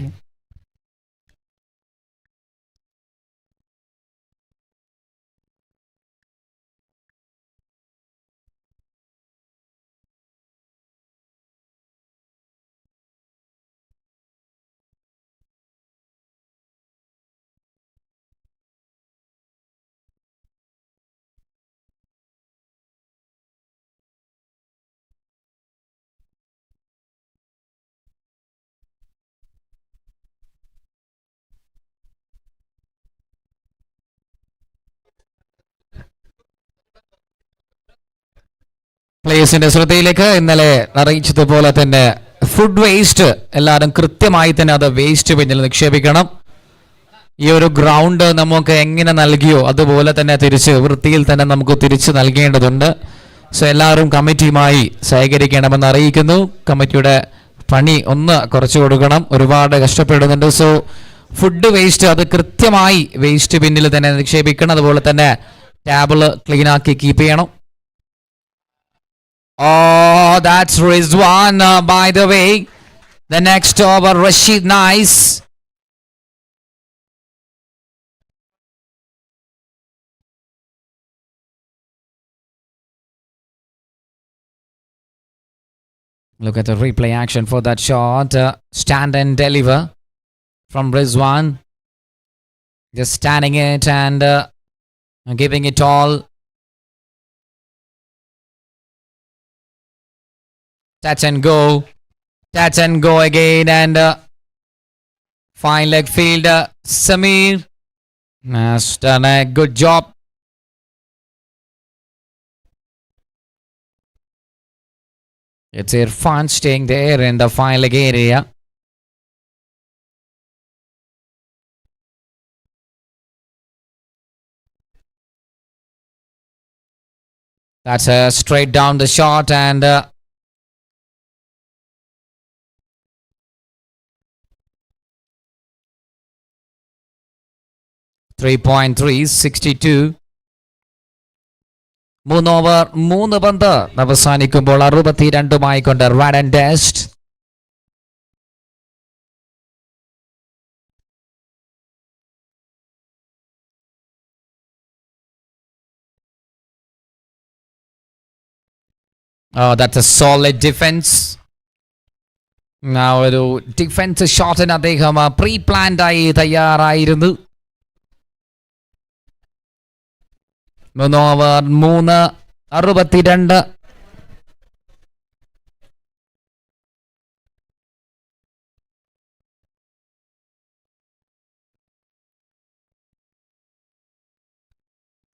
പ്ലേയേഴ്സിന്റെ ശ്രദ്ധയിലേക്ക് ഇന്നലെ അറിയിച്ചതുപോലെ തന്നെ food waste എല്ലാവരും കൃത്യമായി തന്നെ അത് വേസ്റ്റ് പിന്നിൽ നിക്ഷേപിക്കണം. ഈ ഒരു ഗ്രൗണ്ട് നമുക്ക് എങ്ങനെ നൽകിയോ അതുപോലെ തന്നെ തിരിച്ച് വൃത്തിയിൽ തന്നെ നമുക്ക് തിരിച്ച് നൽകേണ്ടതുണ്ട്. സോ എല്ലാവരും കമ്മിറ്റിയുമായി സഹകരിക്കണമെന്ന് അറിയിക്കുന്നു. കമ്മിറ്റിയുടെ പണി ഒന്ന് കുറച്ചു കൊടുക്കണം, ഒരുപാട് കഷ്ടപ്പെടുന്നുണ്ട്. സോ ഫുഡ് വേസ്റ്റ് അത് കൃത്യമായി വേസ്റ്റ് പിന്നിൽ തന്നെ നിക്ഷേപിക്കണം. അതുപോലെ തന്നെ ടാബിള് ക്ലീൻ ആക്കി കീപ്പ് ചെയ്യണം. Oh, that's Rizwan, by the way. The next over, Rashid, nice. Look at the replay action for that shot. Stand and deliver from Rizwan. Just standing it and giving it all. Touch and go. Touch and go again and fine leg fielder Samir has done a good job. It's Irfan staying there in the fine leg area. That's a straight down the shot and 3.362. 3 over 3 പന്ത് അവസാനിക്കുമ്പോൾ 62 കൊണ്ട് Rad and Dust. Oh, that's a solid defense. ഒരു defence ഷോട്ടിന് അദ്ദേഹം pre planned ആയി തയ്യാറായിരുന്നു. 3 over 3 62.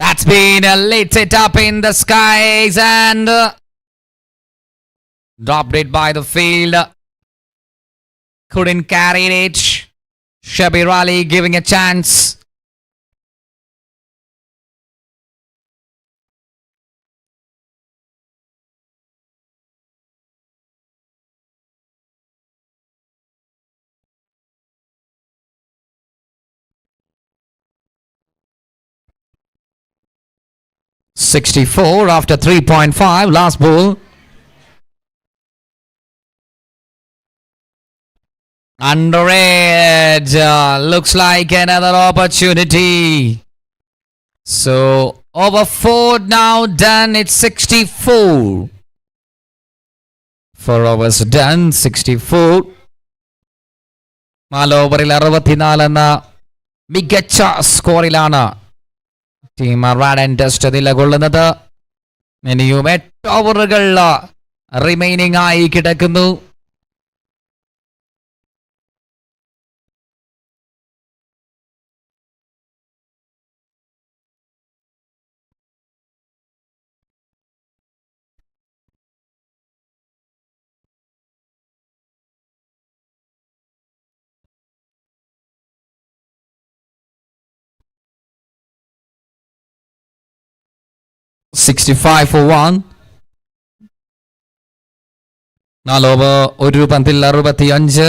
That's been lit it up in the skies and dropped it by the field. Couldn't carry it. Shabir Ali giving a chance. .64 after 3.5 last ball. Under edge. Looks like another opportunity. So over 4 now done. It's 64. 4 overs done. 64. 4 ഓവറിൽ 64 എന്ന മികച്ച സ്കോറിലാണ് team Rad and Dust നിലകൊള്ളുന്നത്. ഇനിയും 8 ഓവറുകൾ remaining ആയി കിടക്കുന്നു. .65 for 1. 4 over 1 പന്തിൽ 65.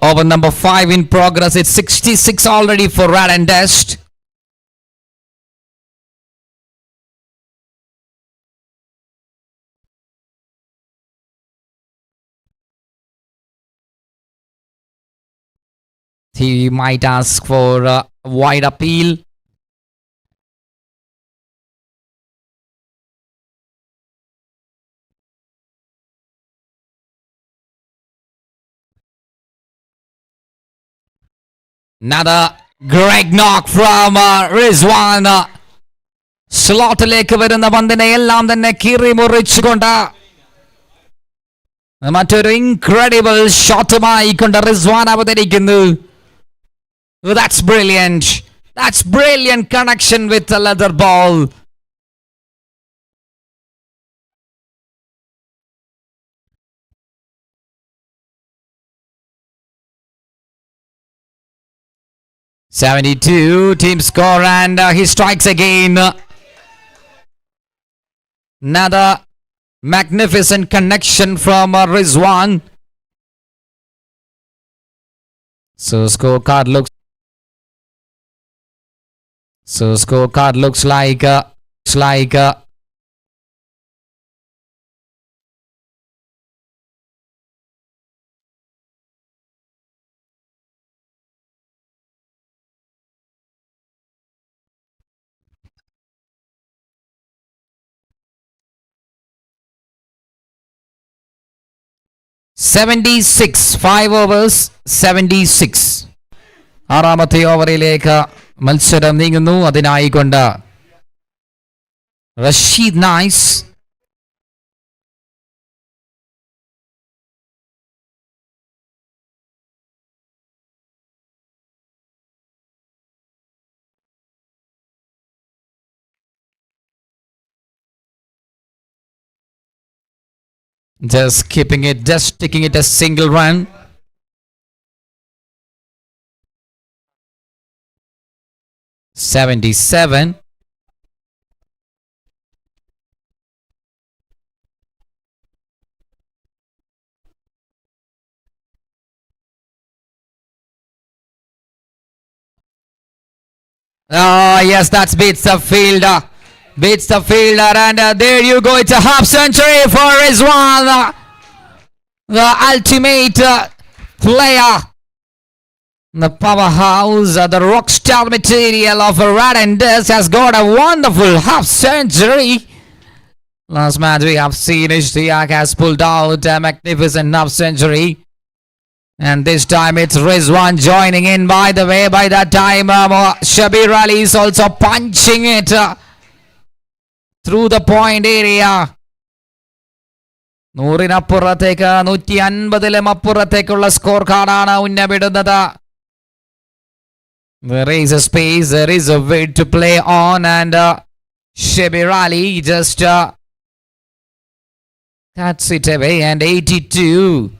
Over number 5 in progress. It's 66 already for Rad and Dust. He might ask for a wide appeal. Another great knock from Rizwan. സ്ലോട്ടിലേക്ക് വരുന്ന പന്തിനെ എല്ലാം തന്നെ കീറി മുറിച്ചുകൊണ്ട് മറ്റൊരു ഇൻക്രെഡിബിൾ ഷോട്ടുമായി കൊണ്ട് Rizwan അവതരിക്കുന്നു. That's brilliant. That's brilliant connection with the leather ball. .72 team score and he strikes again. Another magnificent connection from Rizwan. So scorecard looks like 76. 5 overs 76. ആറാമത്തെ ഓവറിലേക്ക് മത്സരം നീങ്ങുന്നു. അതിനായിക്കൊണ്ട് Rasheed nice just sticking it a single run. .77. Yes, that's beats the fielder. Beats the fielder, and there you go. It's a half century for Rizwan, the ultimate player. The powerhouse, the rock star material of Rad and Dust has got a wonderful half century. Last match we have seen Ishtiaq has pulled out a magnificent half century. And this time it's Rizwan joining in. By the way, by that time Shabir Ali is also punching it through the point area. 100-നപ്പുറത്തേക്ക് 150-ലും അപ്പുറത്തേക്കുള്ള score കാർഡാണ് ഉന്നമിടുന്നത്. There is a space, there is a way to play on, and Shabir Ali just cuts it away. And 82.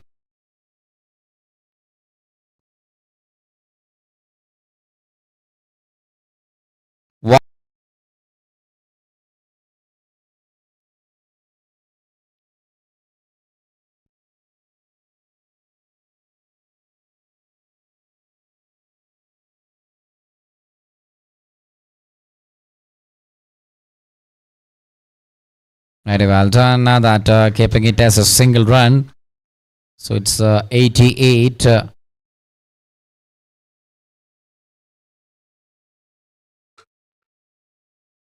Very well done. That keeping it as a single run. So it's 88.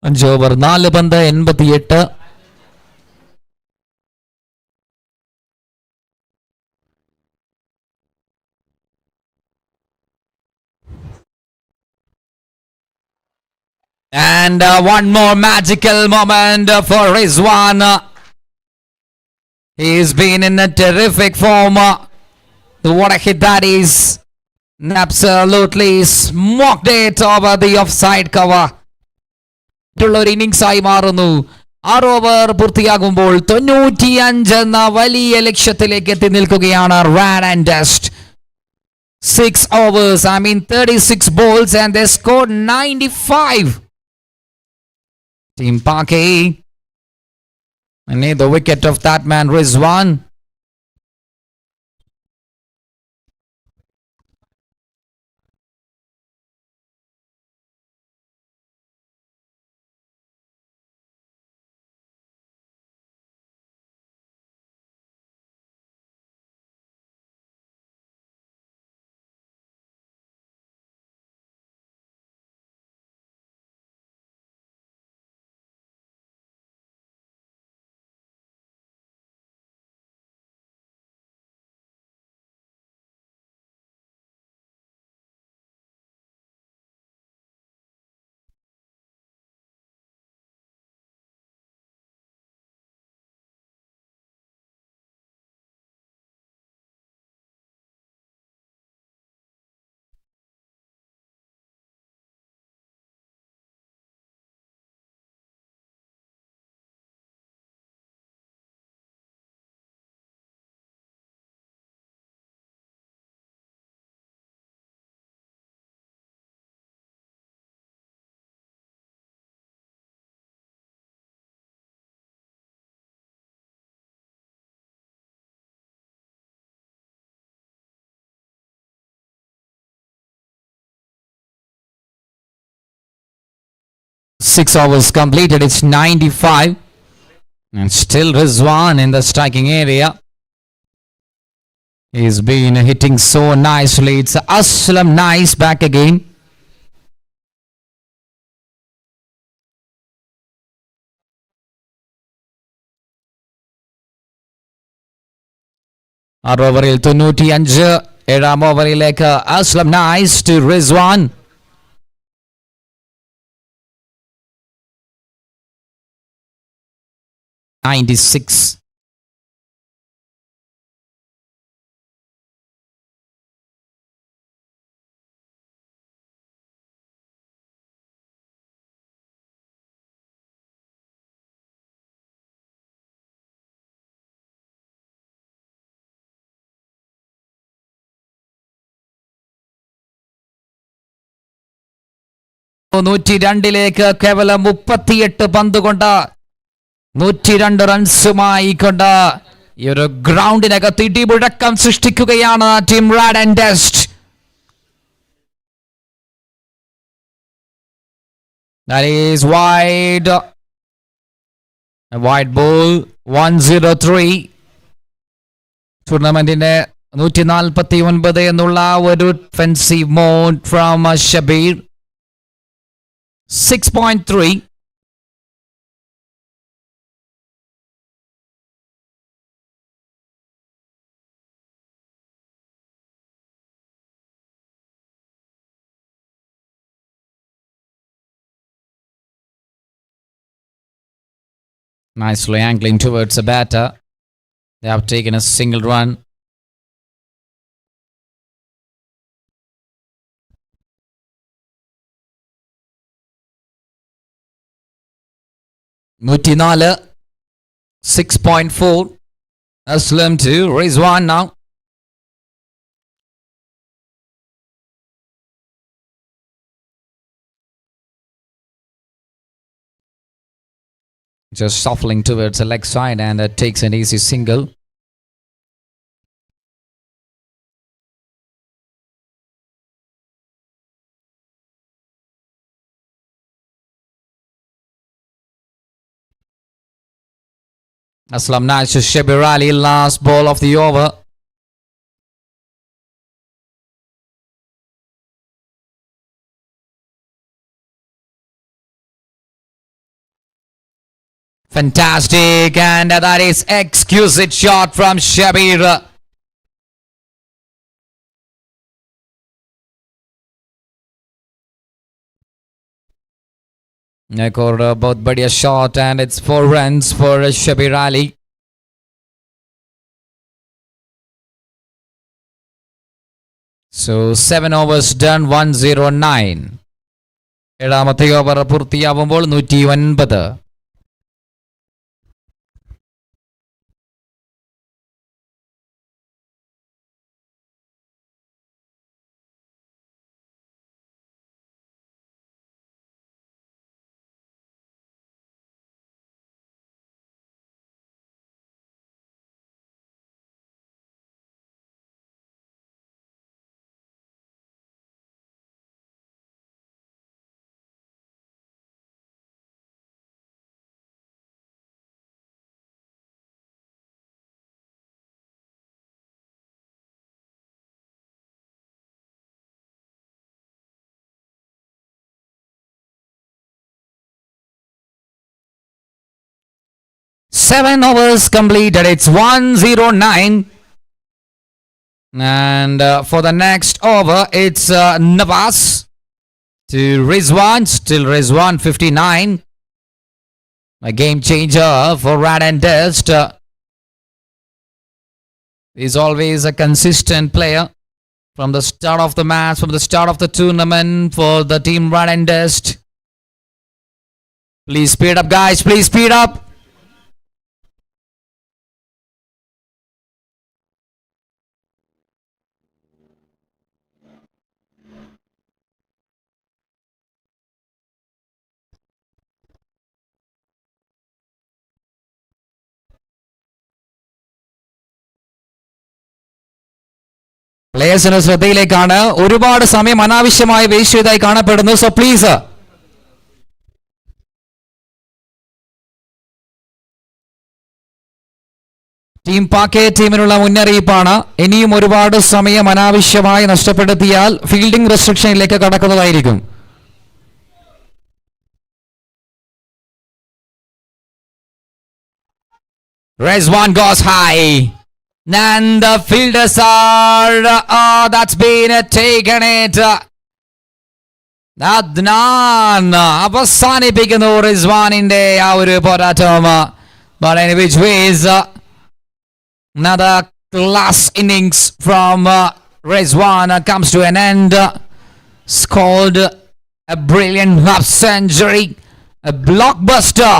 5 over 4 പന്ത് 88. And one more magical moment for Rizwan. He's been in a terrific form. What a hit that is. Absolutely smoked it over the offside cover. ഒരു innings ആയി മാറുന്നു. 6 over പൂർത്തിയാകുമ്പോൾ 95 എന്ന വലിയ ലക്ഷ്യത്തിലേക്ക് എത്തി നിൽക്കുകയാണ് Rad and Dust. 6 overs, 36 balls, and they scored 95. Team Parquet. I need the wicket of that man, Rizwan. 6 overs completed. It's 95. And still Rizwan in the striking area. He's been hitting so nicely. It's Aslam nice back again. ഓവറിൽ 95. ഏഴാം ഓവറിലേക്ക് Aslam nice to Rizwan. ിലേക്ക് കേവലം 38 പന്ത് കൊണ്ട് 102 റൺസുമായി കൊണ്ട് ഈ ഒരു ഗ്രൗണ്ടിനകത്ത് ഇടിമുഴക്കം സൃഷ്ടിക്കുകയാണ് team rad and dust. That is wide. A wide ball. 103. ടൂർണമെന്റിന്റെ 149 എന്നുള്ള ഒരു defensive mode from Shabir. 6.3. Nicely angling towards a batter. They have taken a single run. Mutinala 6.4. Aslam to Rizwan now. Just shuffling towards the leg side and takes an easy single. Aslam nice to Shabir Ali, last ball of the over. Fantastic, and that is exquisite shot from Shabir. एक और बहुत बढ़िया shot and it's 4 runs for Shabir Ali. So 7 overs done, 109. ഏഴാമത്തെ over പൂർത്തിയാവുമ്പോൾ 109. Seven overs completed. It's 109. And for the next over, it's Nawaz to Rizwan. Still Rizwan, 59. A game changer for Rad and Dust. He's always a consistent player from the start of the match, from the start of the tournament for the team Rad and Dust. Please speed up, guys. Please speed up. പ്ലേയേഴ്സിന്റെ ശ്രദ്ധയിലേക്കാണ്. ഒരുപാട് സമയം അനാവശ്യമായി waste ചെയ്തതായി കാണപ്പെടുന്നു. So please team പാക്കെ ടീമിനുള്ള മുന്നറിയിപ്പാണ്. ഇനിയും ഒരുപാട് സമയം അനാവശ്യമായി നഷ്ടപ്പെടുത്തിയാൽ fielding റെസ്ട്രിക്ഷനിലേക്ക് കടക്കുന്നതായിരിക്കും. Rizwan goes high. And the fielders are... that's been taken it. Adnan അവസാനിപ്പിക്കുന്നു റിസ്വാനിന്റെ ആ ഒരു പോരാട്ടം. But in which ways... another class innings from Rizwan comes to an end. Scored a brilliant half century, a blockbuster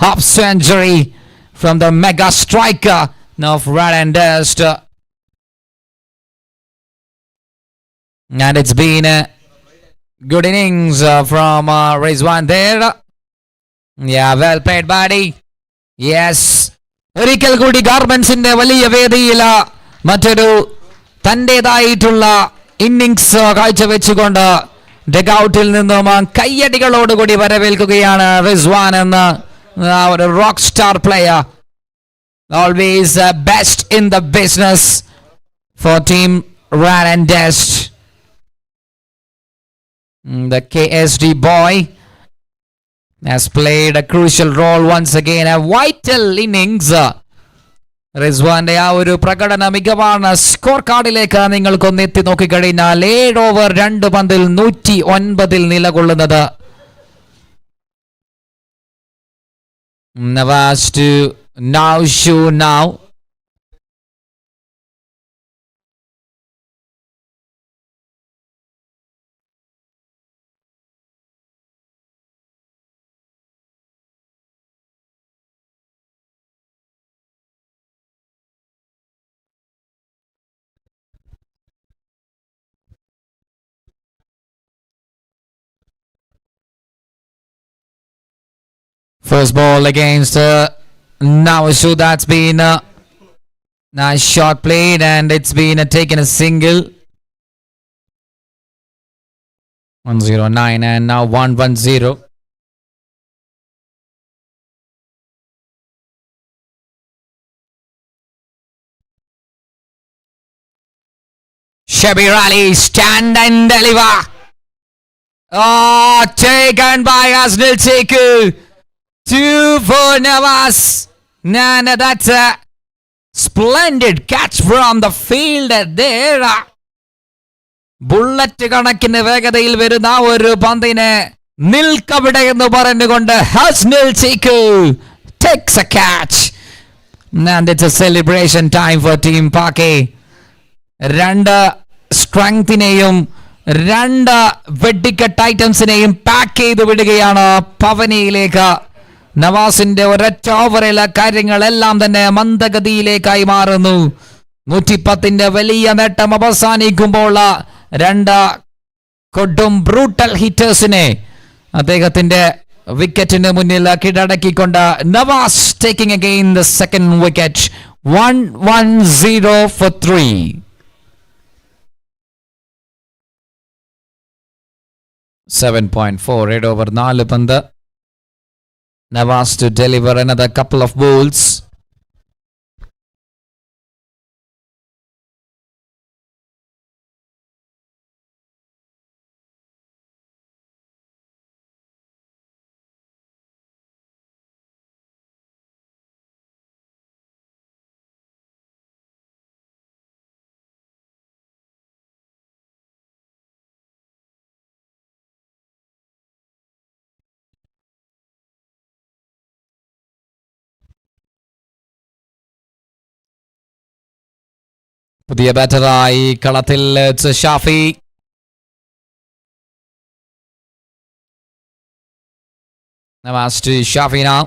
half century from the mega striker of Rad and Dust. And it's been a good innings from Rizwan there. Yeah, well played, buddy. Yes. ഒരിക്കൽ കൂടി ഗാർമെന്റ്സിന്റെ വലിയ വേദിയിൽ മറ്റൊരു തന്റേതായിട്ടുള്ള innings കാഴ്ചവെച്ചുകൊണ്ട് ഡെഗൌട്ടിൽ നിന്നും കയ്യടികളോടുകൂടി വരവേൽക്കുകയാണ് റിസ്വാൻ എന്ന ഒരു rock star player. Always best in the business for team Rad and Dust. The KSD boy has played a crucial role once again. A vital innings. റിസ്വാന്റെ ആ ഒരു പ്രകടന മികവാണ്. സ്കോർ കാർഡിലേക്ക് നിങ്ങൾക്കൊന്ന് എത്തി നോക്കിക്കഴിഞ്ഞാൽ 7 ഓവർ 2 പന്തിൽ 109 നിലകൊള്ളുന്നത്. Nawaz to Naushu now. First ball against Naushu. That's been a nice shot played and it's been taken a single. 109 and now 110. Shabir Ali, stand and deliver. Oh, taken by Asnil Seku. 2 for Nawaz. Nah, that's a splendid catch from the fielder there. Bullet കണക്കിന് വേഗതയിൽ വരുന്ന ഒരു പന്തിനെ നിൽക്കവിടെ എന്ന് പറഞ്ഞുകൊണ്ട് ഹസ്നിൽ Chekku takes a catch. And it's a celebration time for Team Pake. രണ്ട് സ്ട്രെങ്തിനെയും രണ്ട് വെടിക്കെട്ട് ഐറ്റംസിനെയും പാക്ക് ചെയ്ത് വിടുകയാണ് പവനിയിലേക്ക്. നവാസിന്റെ ഒരൊറ്റ ഓവറിലെ കാര്യങ്ങളെല്ലാം തന്നെ മന്ദഗതിയിലേക്കായി മാറുന്നു. 110 വലിയ നേട്ടം അവസാനിക്കുമ്പോൾ രണ്ട് കൊടും ബ്രൂട്ടൽ ഹിറ്റേഴ്സിനെ അദ്ദേഹത്തിന്റെ വിക്കറ്റിന് മുന്നിൽ കീഴടക്കിക്കൊണ്ട് Nawaz taking again the second wicket. 110 for 3. .4 8 over 4 പന്ത്. Nawaz to deliver another couple of balls. പുതിയ ബാറ്ററായി കളത്തിൽ Shafi. Nawaz to Shafi now.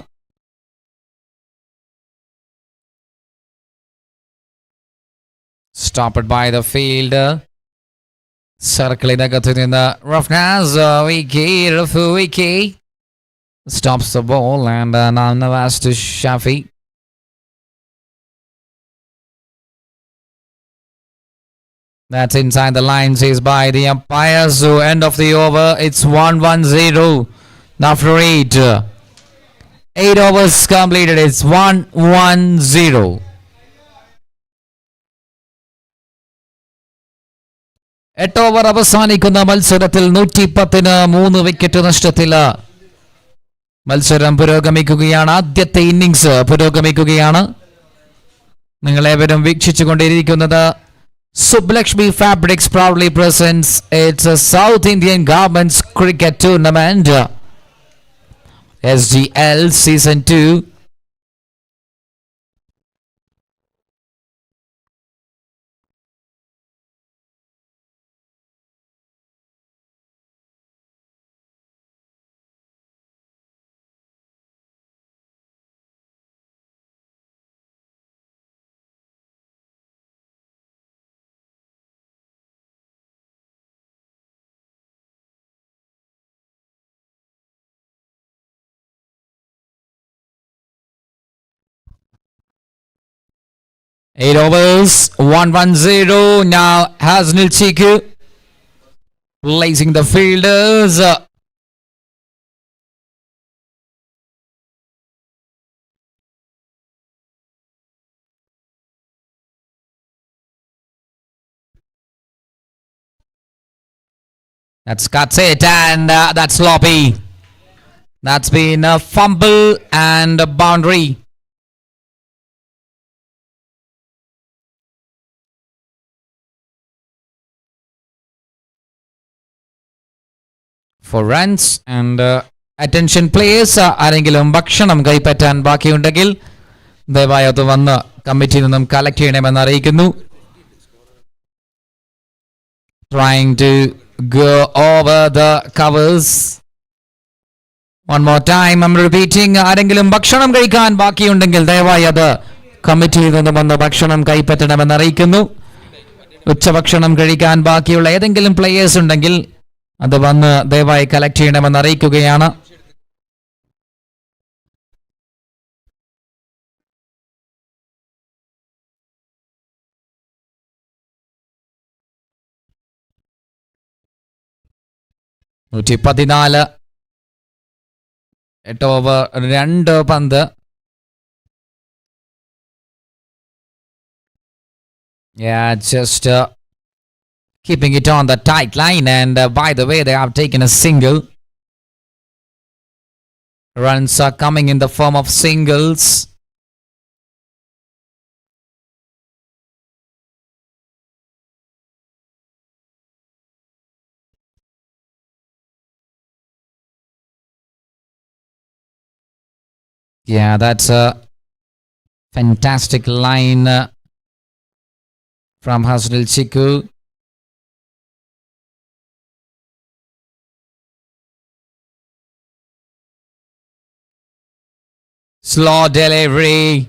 Stopped by the fielder. സർക്കിളിനകത്ത് നിന്ന് റഫ്നാസ് വിക്കി stops the ball and now Nawaz to Shafi. That's inside the line, says by the umpires. So end of the over, it's 110 after 8. 8 overs completed, it's 110. 8 over അവസാനിക്കുന്ന മത്സരത്തിൽ 110-ന് 3 wicket നഷ്ടത്തിൽ മത്സരം പുരോഗമിക്കുകയാണ്. ആദ്യത്തെ innings പുരോഗമിക്കുകയാണ്. നിങ്ങളേവരും വീക്ഷിച്ചുകൊണ്ടിരിക്കുന്നത് Sublakshmi Fabrics proudly presents its South Indian Garments Cricket Tournament SGL Season 2. Eight overs, 1-1-0. Now Hasnil Chiku placing the fielders. That's cuts it, and that's sloppy. That's been a fumble and a boundary. For runs and attention players, ആരെങ്കിലും ഭക്ഷണം കൈപ്പറ്റാൻ ബാക്കിയുണ്ടെങ്കിൽ ദയവായി അത് വന്ന് കമ്മിറ്റിയിൽ നിന്നും collect ചെയ്യണമെന്ന് അറിയിക്കുന്നു. Trying to go over the covers. One more time, I'm repeating. ആരെങ്കിലും ഭക്ഷണം കഴിക്കാൻ ബാക്കിയുണ്ടെങ്കിൽ ദയവായി അത് കമ്മിറ്റിയിൽ നിന്നും വന്ന് ഭക്ഷണം കൈപ്പറ്റണമെന്ന് അറിയിക്കുന്നു. ഉച്ചഭക്ഷണം കഴിക്കാൻ ബാക്കിയുള്ള ഏതെങ്കിലും പ്ലേയേഴ്സ് ഉണ്ടെങ്കിൽ അത് വന്ന് ദയവായി കളക്ട് ചെയ്യണമെന്ന് അറിയിക്കുകയാണ്. $114, 8 ഓവർ 2 പന്ത്. Yeah, just keeping it on the tight line, and by the way, they have taken a single. Runs are coming in the form of singles. Yeah, that's a fantastic line from Hasnil Chiku. Slow delivery,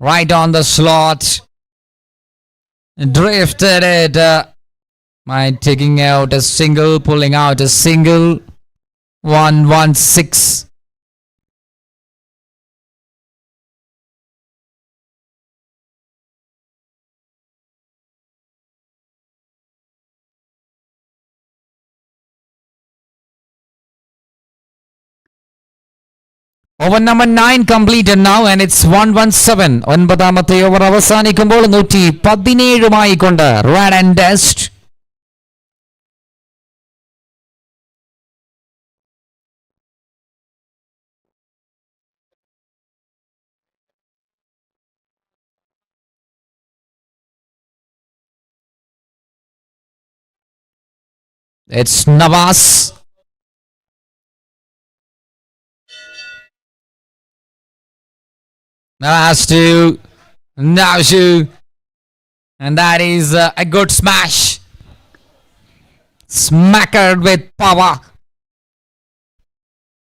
right on the slot. Drifted it by taking out a single, pulling out a single. 1-1-6. Over number 9 completed now, and it's 1-1-7. 9ാമത്തെ over അവസാനിക്കുമ്പോൾ 117 കൊണ്ട് Rad and Dust. It's Navas. Navas to Navshu. And that is a good smash. Smacked with power.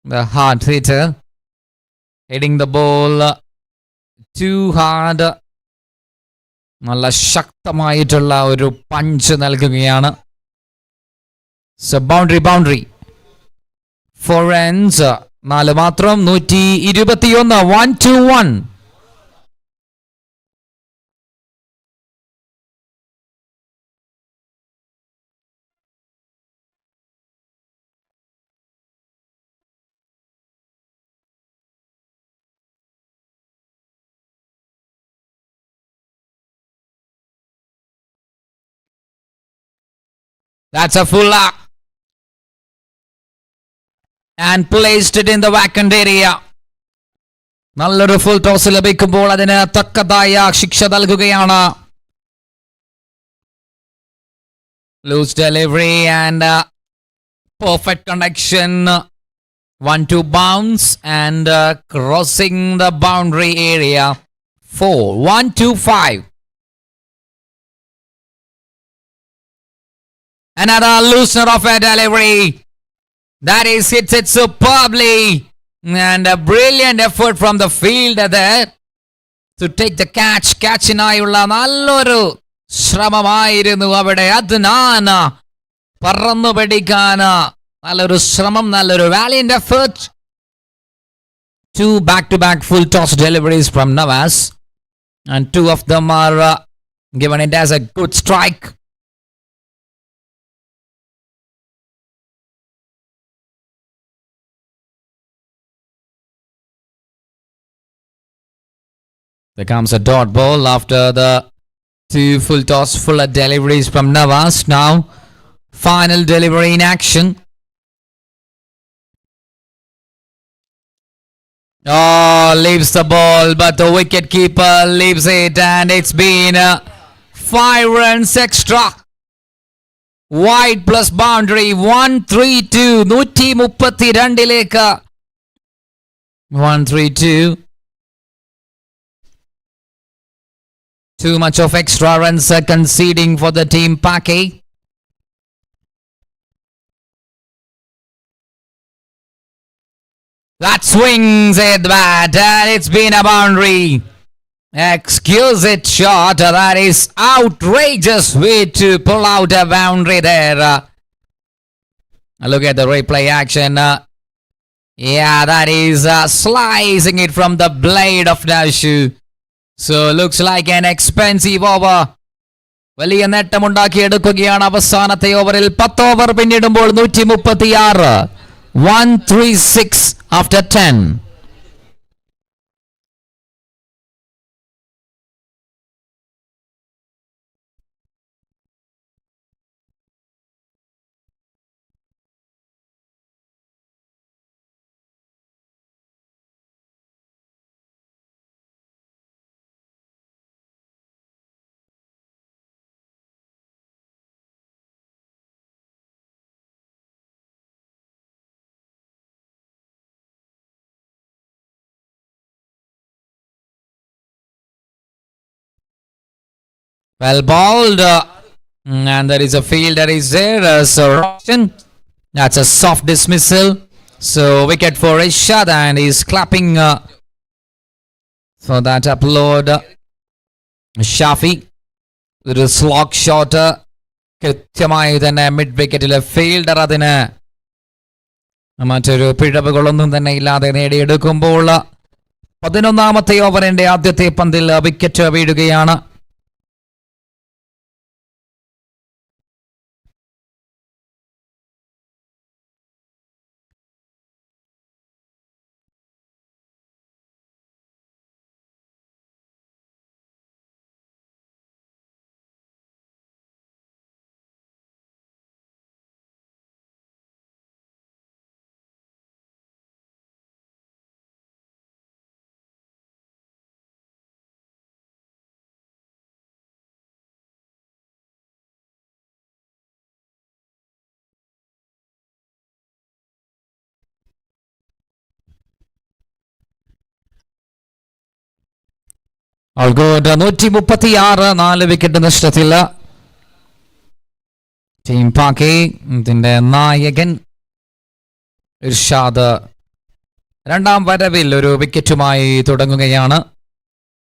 The hard hitter hitting the ball too hard. നല്ല ശക്തമായിട്ടുള്ള ഒരു punch നൽകുകയാണ്. So boundary. 4 runs. 4 മാത്രം. 121. 1-1. That's a fuller. And placed it in the vacant area. നല്ലൊരു full toss ലഭിക്കുമ്പോൾ അതിന് തക്കതായ ശിക്ഷ നൽകുകയാണ്. Loose delivery and perfect connection. 1-2 bounce and crossing the boundary area. 4, 1-2-5. Another loosener of a delivery. That is hits it superbly. And a brilliant effort from the fielder there to take the catch. Catchinaയുള്ള നല്ലൊരു ശ്രമമായിരുന്നു അവിടെ. അദ്നാന പറന്നു പിടിക്കാൻ നല്ലൊരു ശ്രമം, നല്ലൊരു valiant effort. 2 back-to-back full toss deliveries from Navas, and 2 of them are given it as a good strike. There comes a dot ball after the 2 full toss fuller deliveries from Navas. Now final delivery in action. Oh, leaves the ball, but the wicket keeper leaves it, and it's been 5 runs extra. Wide plus boundary. 132. 132. 132. Too much of extra runs conceding for the team Paki. That swings it bat, and it's been a boundary. Exquisite shot. That is outrageous way to pull out a boundary there. Look at the replay action. Yeah, that is slicing it from the blade of Nashu. So looks like an expensive over. വലിയ നേട്ടമുണ്ടാക്കിയെടുക്കുകയാണ് അവസാനത്തെ ഓവറിൽ. 10 over പിന്നിടുമ്പോൾ 136. 136 after 10. Well bowled, and there is a fielder is there. So Roshan, that's a soft dismissal. So wicket for Ishad, and he's clapping for that upload. Shafi with a slog shot. കൃത്യമായി തന്നെ mid വിക്കറ്റിലെ fielder അതിന് മറ്റൊരു പിഴവുകളൊന്നും തന്നെ ഇല്ലാതെ നേടിയെടുക്കുമ്പോൾ 11ാമത്തെ ഓവറിന്റെ ആദ്യത്തെ പന്തിൽ wicket വീഴുകയാണ്. All good. 136, 4 wicket നഷ്ടത്തിൽ. ടീം പാക്കി ഇതിന്റെ നായകൻ ഇർഷാദ് രണ്ടാം വരവിൽ ഒരു വിക്കറ്റുമായി തുടങ്ങുകയാണ്.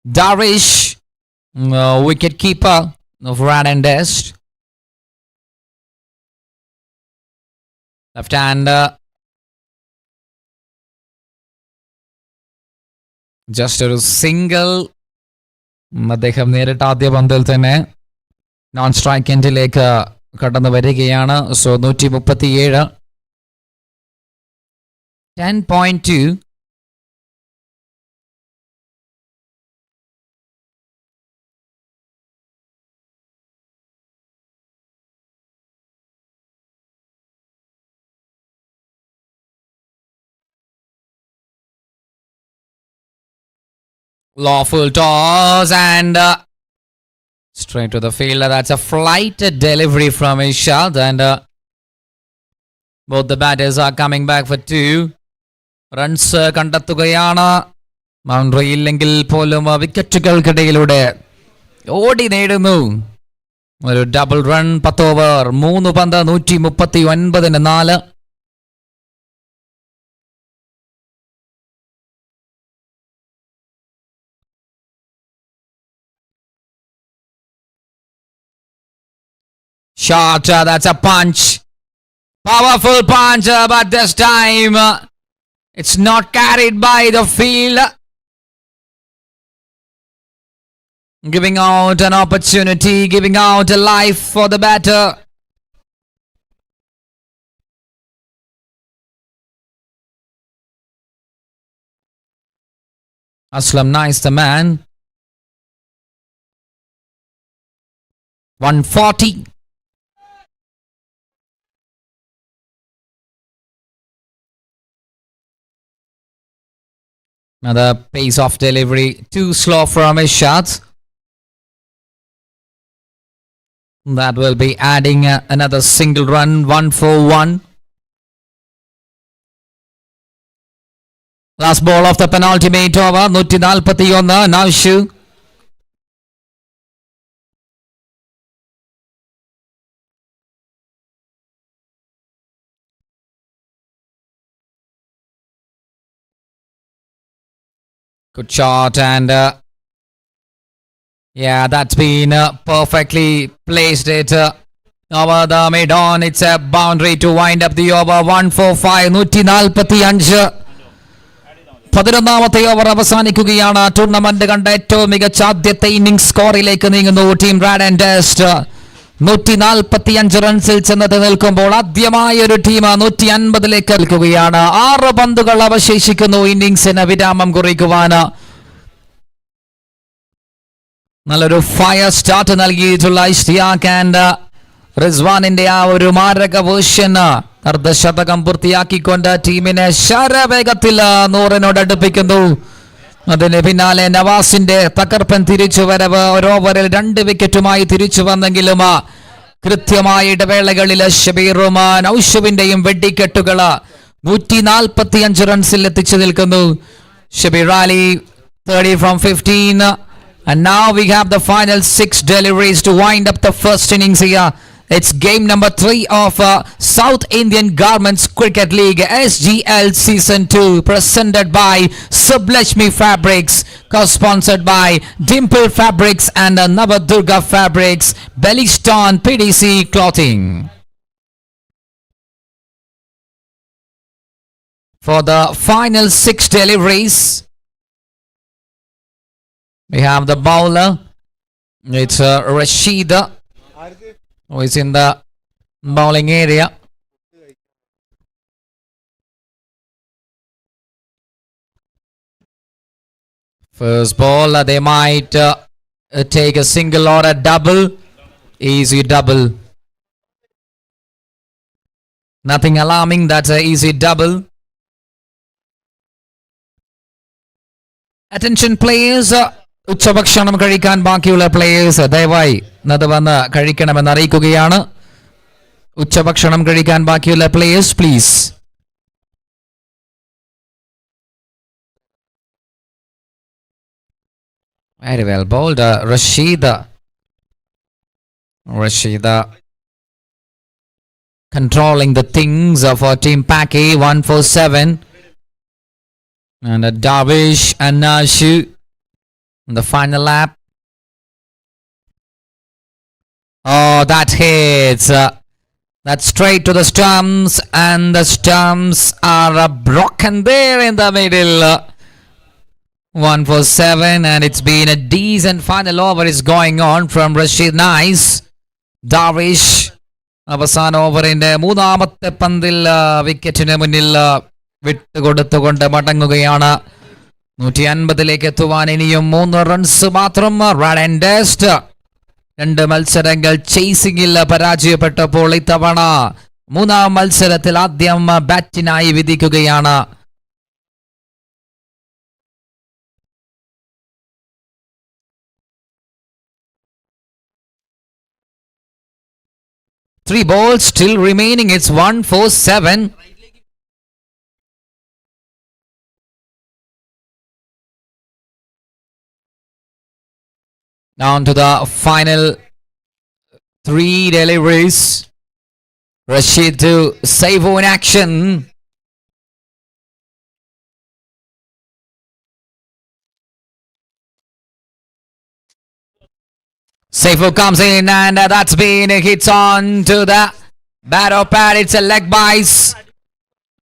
ഡാറിഷ് wicket keeper of Rad and Dust. Left hand. Just a single. അദ്ദേഹം നേരിട്ട് ആദ്യ പന്തിൽ തന്നെ നോൺ സ്ട്രൈക്ക് എൻഡിലേക്ക് കടന്നു വരികയാണ്. So 137. 10.2. Lawful toss and straight to the fielder. That's a flight delivery from Ishad and both the batters are coming back for 2. Runs കണ്ടെത്തുകയാണ്. Boundary ഇല്ലെങ്കിൽ പോലും വിക്കറ്റുകൾക്കിടയിലൂടെ ഓടി നേടുന്നു ഒരു ഡബിൾ റൺ. 10 ഓവർ 3 പന്ത് 139-4. Shot, that's a punch. Powerful punch, but this time it's not carried by the field. Giving out an opportunity, giving out a life for the batter. Aslam nice the man. 140. Another pace off delivery, too slow from his shots. That will be adding another single run, 1-4-1. Last ball of the penultimate over, 141. Now shoot. Good shot and yeah, that's been perfectly placed it over the mid-on. It's a boundary to wind up the over. 145, 145. 11ാമത്തെ over അവസാനിക്കുകയാണ്. Tournament കണ്ട ഏറ്റവും മികച്ച ആദ്യത്തെ innings സ്കോറിലേക്ക് നീങ്ങുന്നു team rad and dust. 145 റൺസിൽ ചെന്നത് നിൽക്കുമ്പോൾ ആദ്യമായ ഒരു team 150ലേക്ക് നിൽക്കുകയാണ്. 6 പന്തുകൾ അവശേഷിക്കുന്നു ഇന്നിംഗ്സിന് വിരാമം കുറിക്കുവാൻ. നല്ലൊരു ഫയർ സ്റ്റാർട്ട് നൽകിയിട്ടുള്ള ഇഷ്തിയാഖ് ആൻഡ് റിസ്വാനിന്റെ ആ ഒരു മാരക വേർഷൻ അർദ്ധശതകം പൂർത്തിയാക്കിക്കൊണ്ട് ടീമിനെ ശരവേഗത്തിൽ 100 അടുപ്പിക്കുന്നു. അതിന് പിന്നാലെ നവാസിന്റെ തകർപ്പൻ തിരിച്ചുവരവ്. ഒരു ഓവറിൽ 2 വിക്കറ്റുമായി തിരിച്ചു വന്നെങ്കിലും കൃത്യമായ ഇടവേളകളിൽ ഷബീറും നൌഷുവിന്റെയും വെടിക്കെട്ടുകൾ 145 റൺസിൽ എത്തിച്ചു നിൽക്കുന്നു. Shabeer Ali 30 from 15. And now we have the final 6 deliveries to wind up the first innings here. It's game number 3 of South Indian Garments Cricket League SGL Season 2, presented by Sublashmi Fabrics, co-sponsored by Dimple Fabrics and Navadurga Fabrics, Belliston PDC Clothing. For the final 6 deliveries, we have the bowler. It's Rashid, who is in the bowling area. First ball, they might take a single or a double. Easy double. Nothing alarming, that's an easy double. Attention players, ഉച്ചഭക്ഷണം കഴിക്കാൻ ബാക്കിയുള്ള players ദയവായി അത് വന്ന് കഴിക്കണമെന്ന് അറിയിക്കുകയാണ്. ഉച്ചഭക്ഷണം കഴിക്കാൻ ബാക്കിയുള്ള players please. Very well bowled. Rashida controlling the things for Team Paki. 147. And Darvish and Nashu. The final lap. Oh, that hits. That's straight to the stumps, and the stumps are broken there in the middle. 147, and it's been a decent final over is going on from Rashid. Nice. Darvish അവസാന ഓവറിന്റെ 3ാമത്തെ പന്തിൽ വിക്കറ്റിന് മുന്നിൽ വിട്ടുകൊടുത്തുകൊണ്ട് മടങ്ങുകയാണ്. 150ലേക്ക് എത്തുവാൻ ഇനിയും 3 runs മാത്രം. RAD and dust 2 മത്സരങ്ങൾ ചേസിംഗിൽ പരാജയപ്പെട്ടപ്പോൾ ഇത്തവണ 3ാം മത്സരത്തിൽ ആദ്യം ബാറ്റിനായി വിധിക്കുകയാണ്. 3 balls still remaining. It's 1-4-7. Down to the final 3 deliveries. Rashid to Saivu in action. Saifu comes in and that's been hits on to the batter pad. It's a leg bias.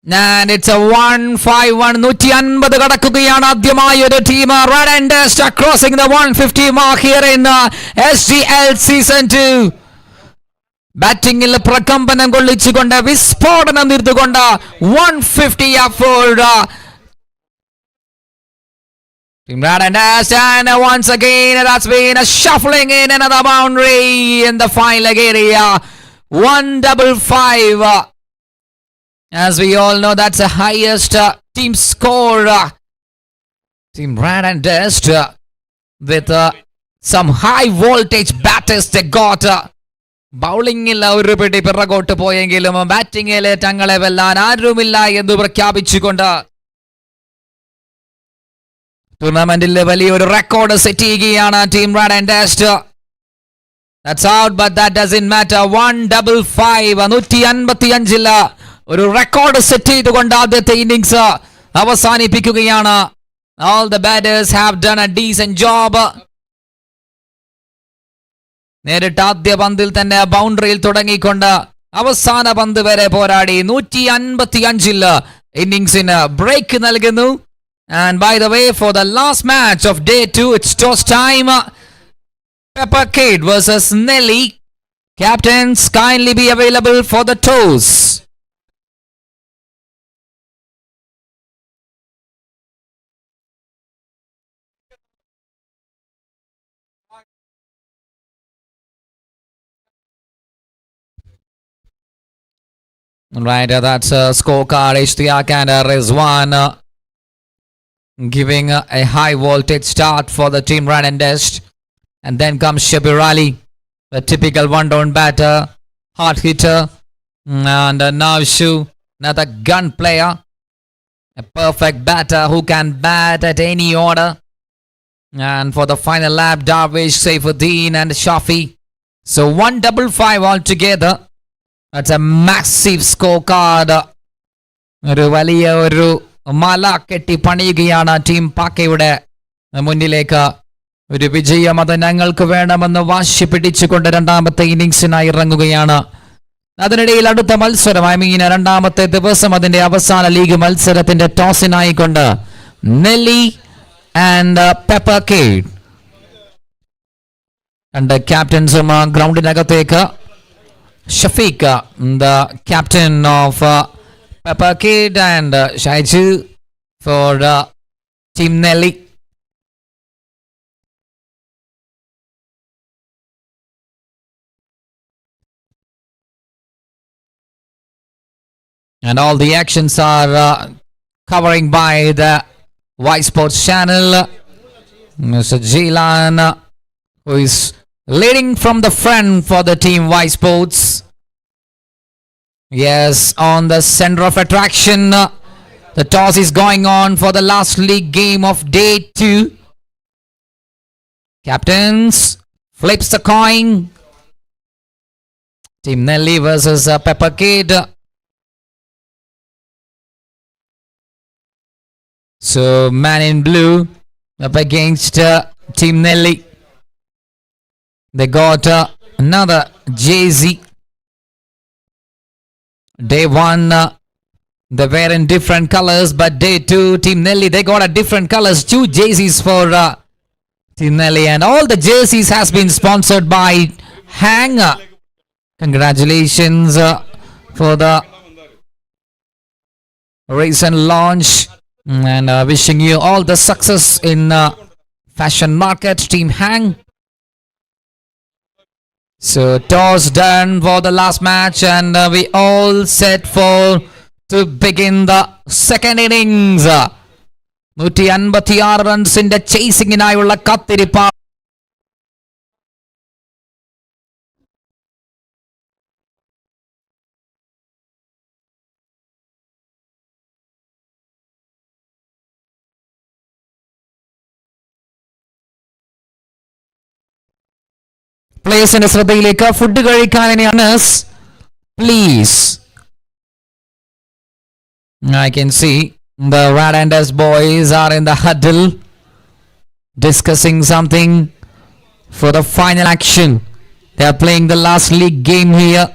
And it's a 1-5-1. 150 കടക്കുകയാണ് ആദ്യമായി ഒരു team. Rad and Dust crossing the 150 mark here in SGL Season 2. ബാറ്റിംഗിൽ പ്രകമ്പനം കൊള്ളിച്ചുകൊണ്ട് വിസ്ഫോടനം തീർത്തുകൊണ്ട് 150 for Team Rad and Dust, and once again that's been a shuffling in another boundary in the final area. 155. As we all know, that's the highest team score. Team Rad and Dust with some high voltage batters they got. ബൗളിംഗിൽ ഒരു പിടി പിറകോട്ട് പോയെങ്കിലും ബാറ്റിംഗിൽ തങ്ങളെ വെല്ലാൻ ആരുമില്ല എന്ന് പ്രഖ്യാപിച്ചുകൊണ്ട് ടൂർണമെന്റിൽ വലിയൊരു റെക്കോർഡ് സെറ്റ് ചെയ്യുകയാണ് team Rad and Dust. That's out, but that doesn't matter. 155. 155 ഒരു റെക്കോർഡ് സെറ്റ് ചെയ്തുകൊണ്ട് ആദ്യത്തെ ഇന്നിംഗ്സ് അവസാനിപ്പിക്കുകയാണ്. All the batters have done a decent job. നേരിട്ട് ആദ്യ പന്തിൽ തന്നെ ബൗണ്ടറിയിൽ തുടങ്ങിക്കൊണ്ട് അവസാന പന്ത് വരെ പോരാടി 155 ഇന്നിംഗ്സിന് ബ്രേക്ക് നൽകുന്നു. And by the way, for the last match of day 2, it's toss time. Pepper Kid versus Nelly. Captains, kindly be available for the toss. Right, that's a scorecard. Ishtiaq and Rizwan giving a high voltage start for the team Rad and Dust. And then comes Shabir Ali, a typical one-down batter, hard hitter. And now Shu, another gun player, a perfect batter who can bat at any order. And for the final lap, Darvish, Saifuddin and Shafi. So 155 altogether. That's a massive scorecard. ഒരു വലിയ ഒരു മല കെട്ടി പണിയുകയാണ് team പാക്കയുടെ മുന്നിലേക്ക്. ഒരു വിജയം അത് ഞങ്ങൾക്ക് വേണമെന്ന് വാശി പിടിച്ചുകൊണ്ട് രണ്ടാമത്തെ ഇന്നിംഗ്സിനായി ഇറങ്ങുകയാണ്. അതിനിടയിൽ അടുത്ത മത്സരം, രണ്ടാമത്തെ ദിവസം, അതിന്റെ അവസാന ലീഗ് മത്സരത്തിന്റെ ടോസിനായിക്കൊണ്ട് നെല്ലി ആൻഡ് പെപ്പർ കേഡ് രണ്ട് ക്യാപ്റ്റൻസും ഗ്രൗണ്ടിനകത്തേക്ക്. Shafiq, the captain of Pepper Kid, and Shaiju for Team Nelly. And all the actions are covering by the Ysports channel. Mr. Jilan, who is leading from the front for the team Ysports. Yes, on the center of attraction. The toss is going on for the last league game of day 2. Captains flips the coin. Team Nelly versus Pepper Kid. So man in blue up against Team Nelly. They got another jersey. Day 1, they were in different colors, but day 2, Team Nelly, they got a different colors. 2 jerseys for Team Nelly, and all the jerseys has been sponsored by Hang. Congratulations for the recent launch, and wishing you all the success in fashion market, Team Hang. So toss done for the last match, and we all set for to begin the second innings. 156 റൺസിന്റെ ചേസിംഗിനായുള്ള കാത്തിരിപ്പ്. പ്ലേയേഴ്സിന്റെ ശ്രദ്ധയിലേക്ക്. Food കഴിക്കാൻ ഇനിയാണ്. Please. I can see the Rad and Dust boys are in the huddle discussing something for the final action. They are playing the last league game here.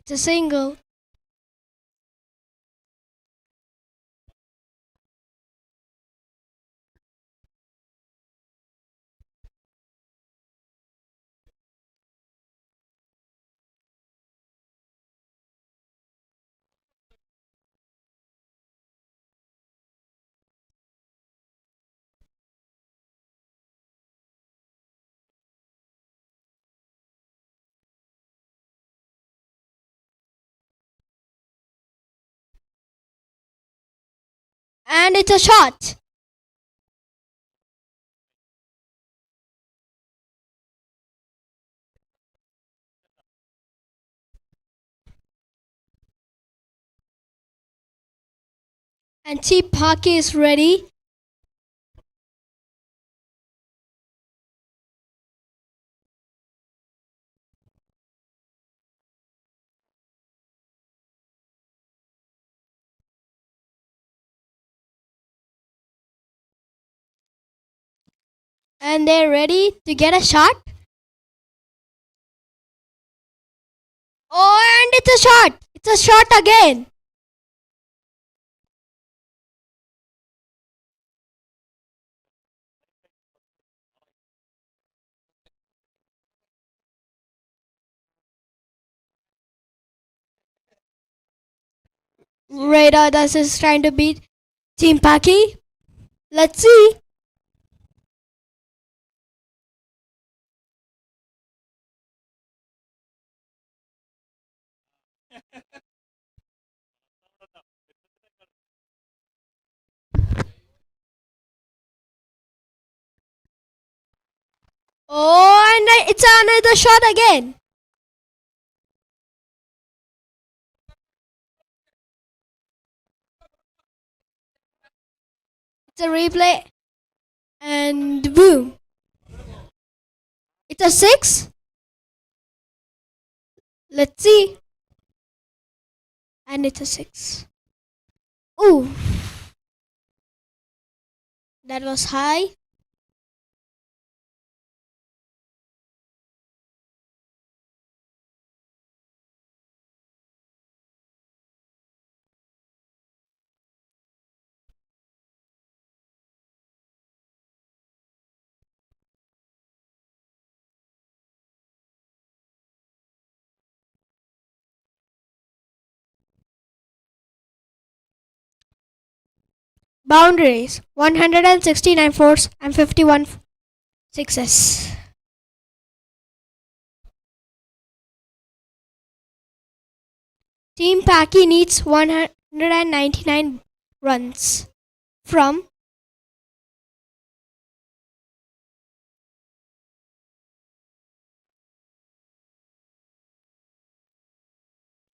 It's a single. And it's a shot. And Team Paki is ready. And they're ready to get a shot. Oh, and it's a shot. It's a shot again. Rad and Dust is trying to beat Team Paki. Let's see. Oh, and it's another shot again. It's a replay. And boom. It's a six. Let's see. And it's a six. Ooh, that was high. Boundaries 169 fours and 51 sixes. Team Paki needs 199 runs from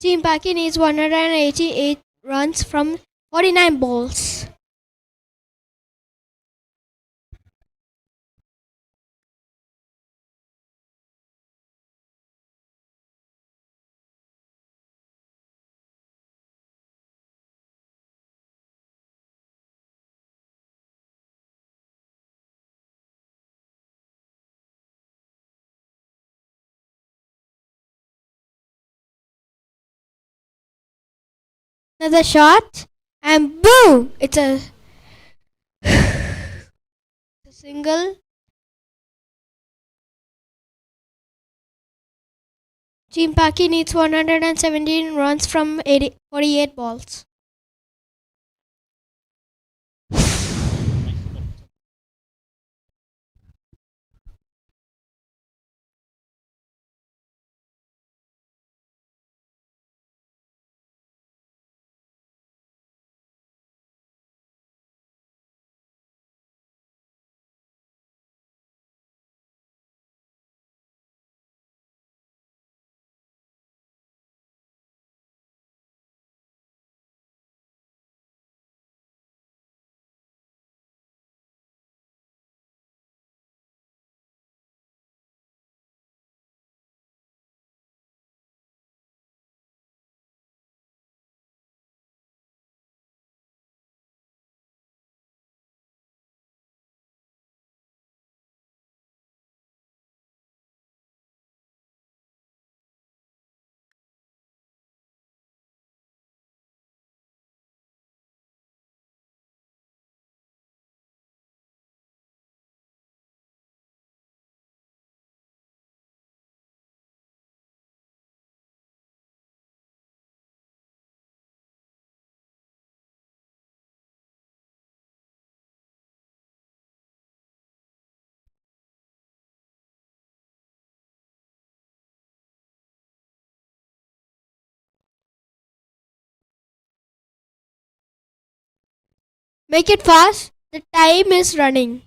Team Paki needs 188 runs from 49 balls. Another shot and boom! It's a single. Team Paki needs 117 runs from 48 balls. Make it fast. The time is running.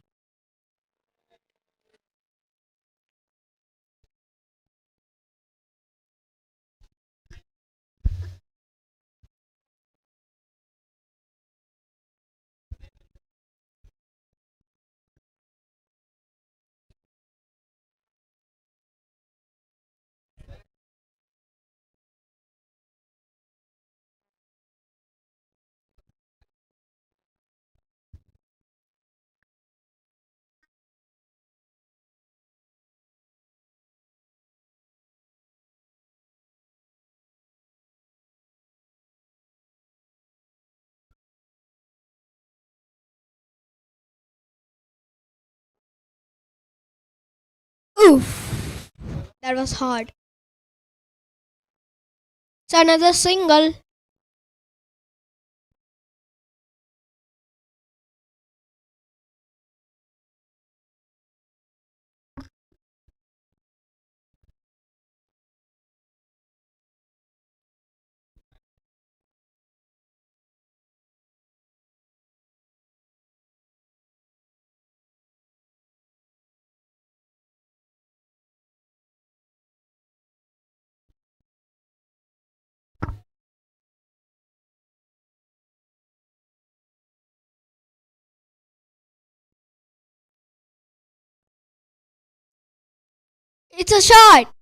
Oof. That was hard. It's another single. It's a shot.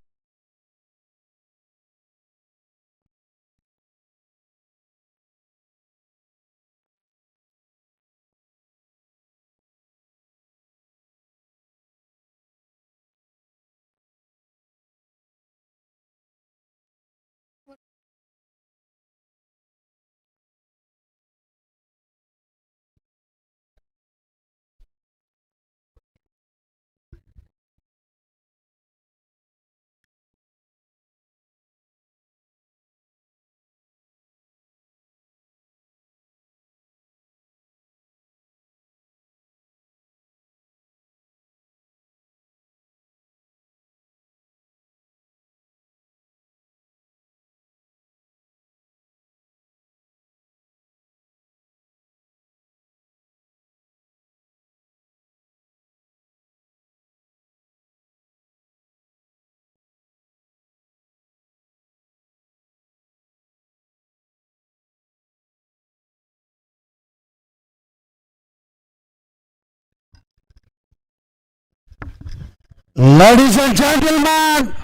Ladies and gentlemen,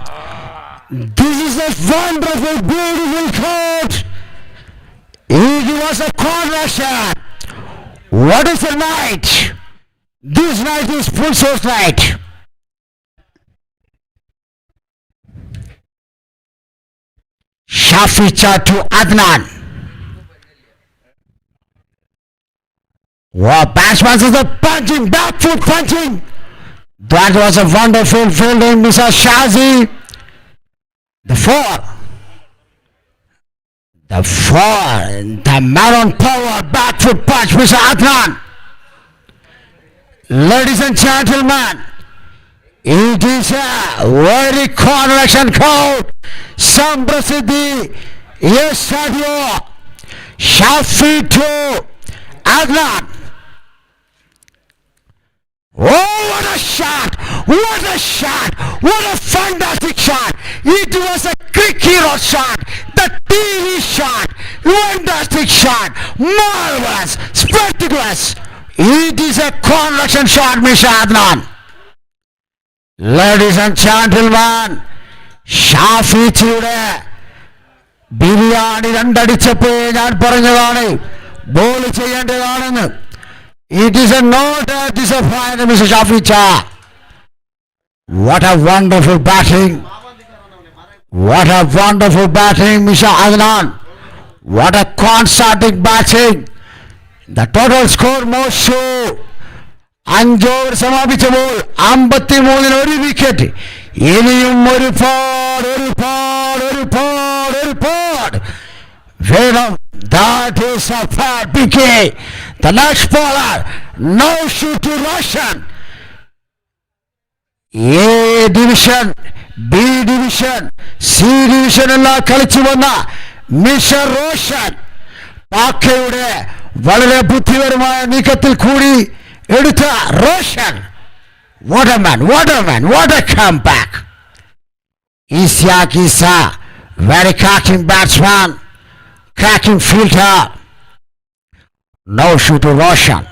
this is a wonderful, beautiful court. It was a correction. What is a night? This night is full source night. Shaficha to Adnan. Wow, batsman is the punching, back foot punching. That was a wonderful fielding, Mr. Shazi. The four. The man on power, back foot punch, Mr. Adnan. Ladies and gentlemen, it is a very correction code. Sambrasiddhi, yes, Sadio. Shafi to Adnan. Oh, what a shot! What a shot! What a fantastic shot! It was a quick hero shot! The TV shot! Fantastic shot! Marvelous! Spectaculous! It is a correction shot, Mr. Adnan. Ladies and gentlemen, ഷാഫിച്ചിയുടെ ബിരിയാണി രണ്ടടിച്ചപ്പോഴേ ഞാൻ പറഞ്ഞതാണ് ball ചെയ്യേണ്ടതാണെന്ന്. It is a not a disappointment, Mr. Shaficha. What a wonderful batting. What a wonderful batting, Mr. Adnan. What a concerted batting. The total score most show. 5 over സമാപിച്ചപ്പോൾ 53 ഒരു wicket. ഇനിയും ഒരുപാട് വേണം. That is a fair PK. The next bowler, no shoot to Russian. A division, B division, C division എല്ലാം കളിച്ചു വന്ന mister Roshan പാക്കയുടെ വളരെ ബുദ്ധിപരമായ നീക്കത്തിൽ കൂടി എടുത്ത Roshan. What a man, what a man, what a comeback. Isiak Issa, very cracking batsman, cracking fielder. No shoot to Roshan.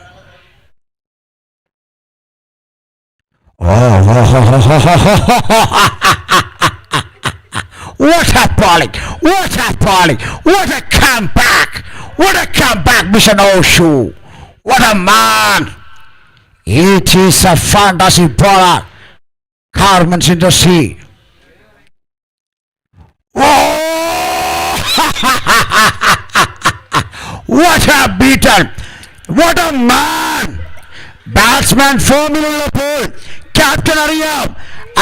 What a bowling, what a bowling, what a comeback, what a comeback, Mr. No-Shoe. What a man. It is a fantastic bowler. Carmen's in the sea. Oh! What a beater! What a man! Batsman ഫോമിലുള്ളപ്പോൾ captain അറിയാം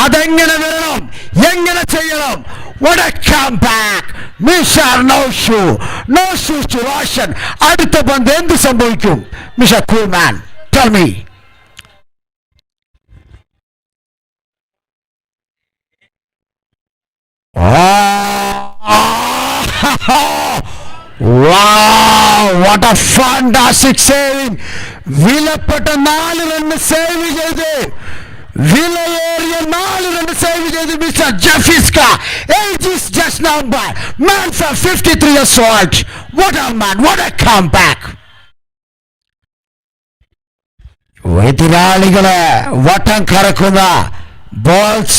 അതെങ്ങനെ വരണം, എങ്ങനെ ചെയ്യണം. What a comeback! Mr. No-Shoe. No-Shoe to Roshan. അടുത്ത പന്ത് എന്ത് സംഭവിക്കും? Mr. Coolman, tell me. Wow, what a fantastic saving. വിലപ്പെട്ട 4 റൺ സേവ് ചെയ്ത്, വിലയേറിയ 4 റൺ സേവ് ചെയ്ത് mister ജഫീസ്ക. Age is just number. Man for 53 years old. What a man, what a comeback. എതിരാളികളെ വട്ടം കറക്കുന്ന balls.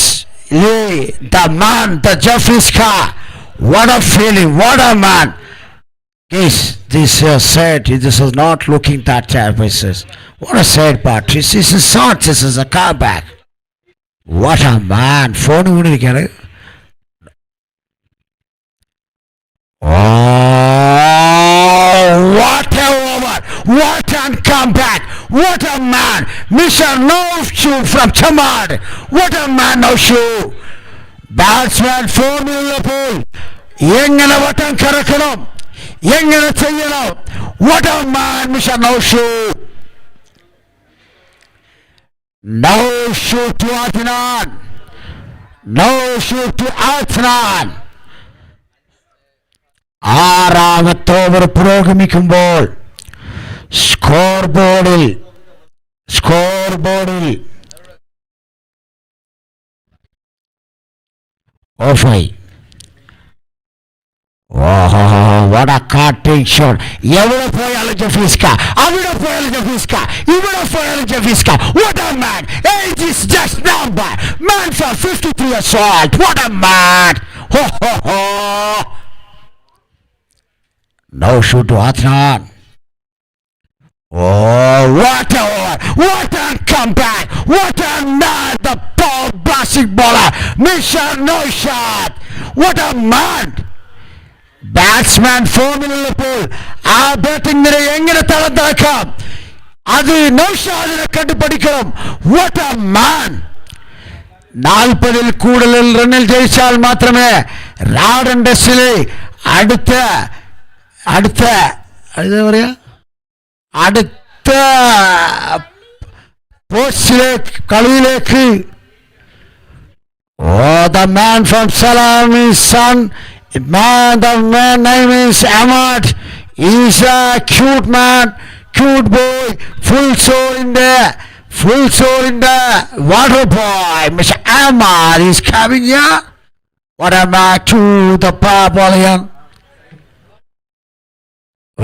The man, the Jaffiska. What a feeling, what a man. This said, this is not looking that services. What a sad part. This is not, this is a comeback. What a man. Phone oh, what a over. What a comeback. What a man. Mr. No-Shoe from Chamad. What a man, No-Shoe. Batsman ഫോമിലുള്ളപ്പോൾ എങ്ങനെ വട്ടം കറക്കണം, എങ്ങനെ ചെയ്യണം. What a man, Mr. No-Shoe. No-Shoe to Adnan. No-Shoe to Adnan. 6ാമത്തെ over പുരോഗമിക്കുമ്പോൾ score ബോർഡിൽ ഓഫായി. what a cutting shot. എവിടെ പോയാലും ജഫീസ്ക, അവിടെ പോയാലും ജഫീസ്ക, ഇവിടെ പോയാലും ജഫീസ്ക. What a man. Age is just number. Man for 53 years old. What a man. Ho ho ho. No shoot to Adnan. Oh, what a over. What a comeback. What a man. The ball blasting bowler. Mission no shot. What a man. Batsman ഫോമിലുള്ളപ്പോൾ ആ batting നിര എങ്ങനെ തളർത്താക്കാം, അത് നൗഷാദിനെ കണ്ടു പഠിക്കണം. What a man. 40 കൂടുതൽ റണ്ണിൽ ജയിച്ചാൽ മാത്രമേ റാഡ് ആൻഡ് ഡസ്റ്റിലെ അടുത്ത പോസ്റ്റിലേക്ക് കളിയിലേക്ക്. Oh, the man from Salami's son. Man, the man name is Ahmad. He's a cute man, cute boy, full soul in the water boy. Mr. Ahmad is coming here. What a man to the Pavilion.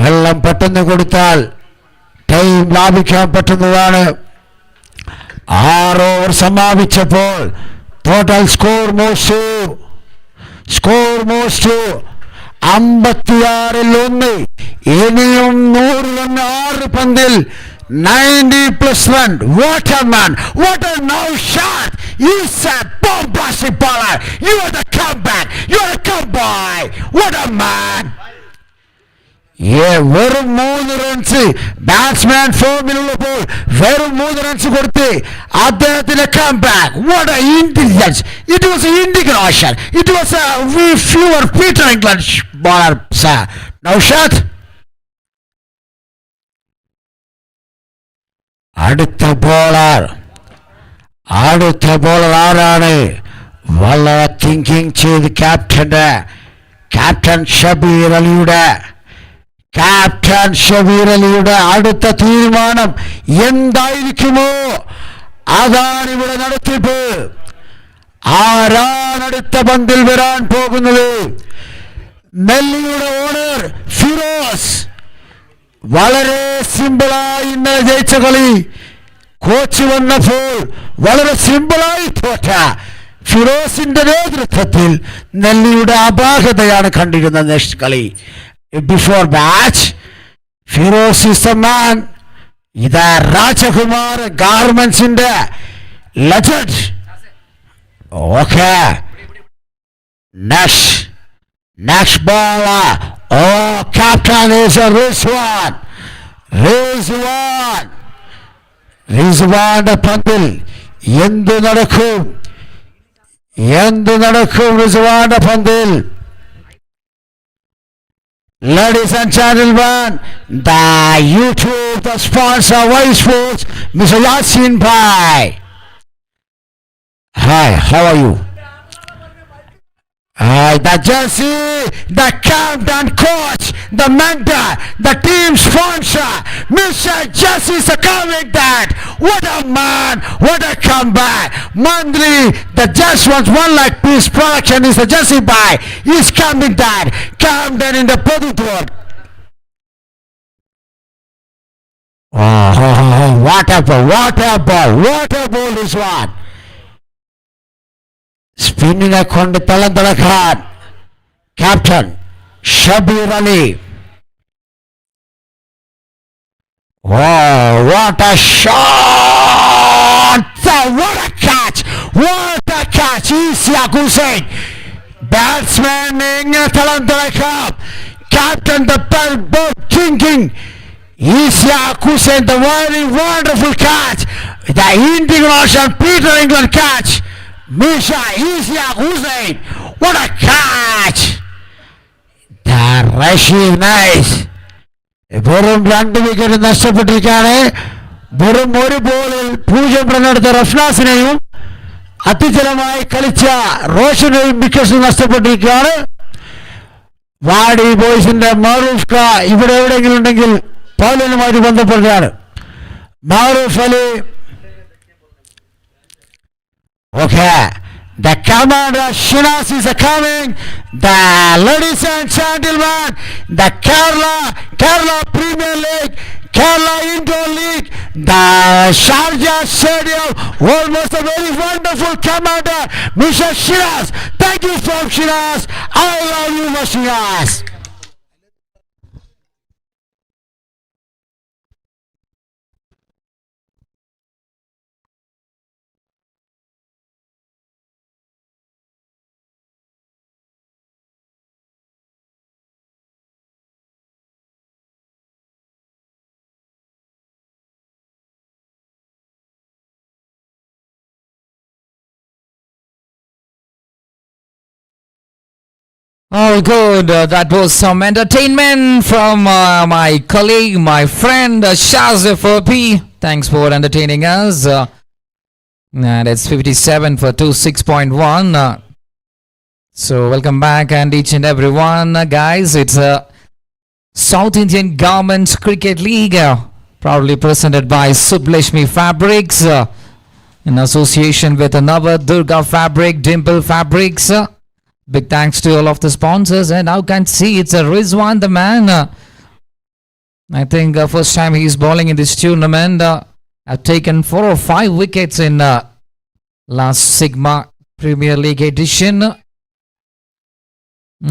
വെള്ളം പെട്ടെന്ന് കൊടുത്താൽ time ലാഭിക്കാൻ പറ്റുന്നതാണ്. 6 over സമാപിച്ചപ്പോൾ total score most 56-1. ഇനിയും 100 run 6 പന്തിൽ 90+ run. What a man. What a no shot. He's a bombastic bowler. You are the comeback. You are the comeback. What a man. വെറും 3 runs batsman ഫോമിലുള്ളപ്പോൾ വെറും 3 runs കൊടുത്ത് അദ്ദേഹത്തിന്റെ comeback. What A intelligence. It was A integration. It was A fewer Peter England bowler sir. Naushad അടുത്ത bowler ആരാണ്? വളരെ thinking ചെയ്ത് captain Shabeer അലിയുടെ captain Shabeer അലിയുടെ അടുത്ത തീരുമാനം എന്തായിരിക്കുമോ അതാണ് ഇവിടെ നടത്തിപ്പ്. ആരാണ് അടുത്ത പന്തിൽ വരാൻ പോകുന്നത്? നെല്ലിയുടെ ഓണർ ഫിറോസ് വളരെ സിമ്പിളായി ഇന്നലെ ജയിച്ച കളി കോച്ച് വന്നപ്പോൾ വളരെ സിമ്പിളായി തോറ്റ ഫിറോസിന്റെ നേതൃത്വത്തിൽ നെല്ലിയുടെ അപാകതയാണ് കണ്ടിരുന്ന നെക്സ്റ്റ് കളി. Before match Firoz is a man. ഇതാ രാജകുമാർ ഗാർമെന്റ്സിന്റെ legend. Okay, next ball. Oh, captain is a Rizwan. Rizwan പന്തിൽ എന്ത് നടക്കും Rizwan പന്തിൽ? Ladies and gentlemen, the YouTube, the sponsor of Ysports, Mr. Yasin Bhai. Hi, how are you? The jersey, the captain, coach, the mentor, the team sponsor, Mr. Jesse is coming that. What a man, what a comeback. Mandri, the just wants one like piece production is the Jesse by. He's coming that. Camden in the Pudutwar. Oh, what a ball this one. സ്പിന്നിനെ കൊണ്ട് തളം തിളക്കാൻ captain Shabeer Ali. Oh, what a shot! What a catch! Ishaq Hussain, batsman എങ്ങനെ തളം തിളക്കാം? Captain the ball thinking. Ishaq Hussain, the very wonderful catch. The Indian Ocean Peter England catch. Misha Ishaq Hussain, what a catch! The rushing nice. വെറും 2 wicket നഷ്ടപ്പെട്ടിരിക്കുകയാണ്. വെറും ഒരു ബോളിൽ 0 റണ്ണെടുത്ത റഫ്നാസിനെയും അത്യുജ്വലമായി കളിച്ച റോഷനെയും wicket നഷ്ടപ്പെട്ടിരിക്കുകയാണ്. വാടി ബോയ്സിന്റെ മാറൂഫ് ഖാ ഇവിടെ എവിടെയെങ്കിലും ഉണ്ടെങ്കിൽ പൗലനുമായി ബന്ധപ്പെടുകയാണ്. മാറൂഫ് Ali. Okay, the commander Shiraz is coming. The ladies and gentlemen, the Kerala Premier League, Kerala Indoor League, the Sharjah Stadium, almost a very wonderful commander, Mr. Shiraz. Thank you from Shiraz. I love you, Mr. Shiraz. Oh, good. That was some entertainment from my colleague, my friend Shazif P. Thanks for entertaining us. And it's 57 for 26.1. So welcome back and each and everyone, guys. It's a South Indian Government Cricket League, proudly presented by Subleshmi Fabrics in association with another Durga Fabric, Dimple Fabrics. Big thanks to all of the sponsors. And now you can see it's a Rizwan, the man. I think first time he's bowling in this tournament. I've taken 4 or 5 wickets in last Sigma Premier League edition.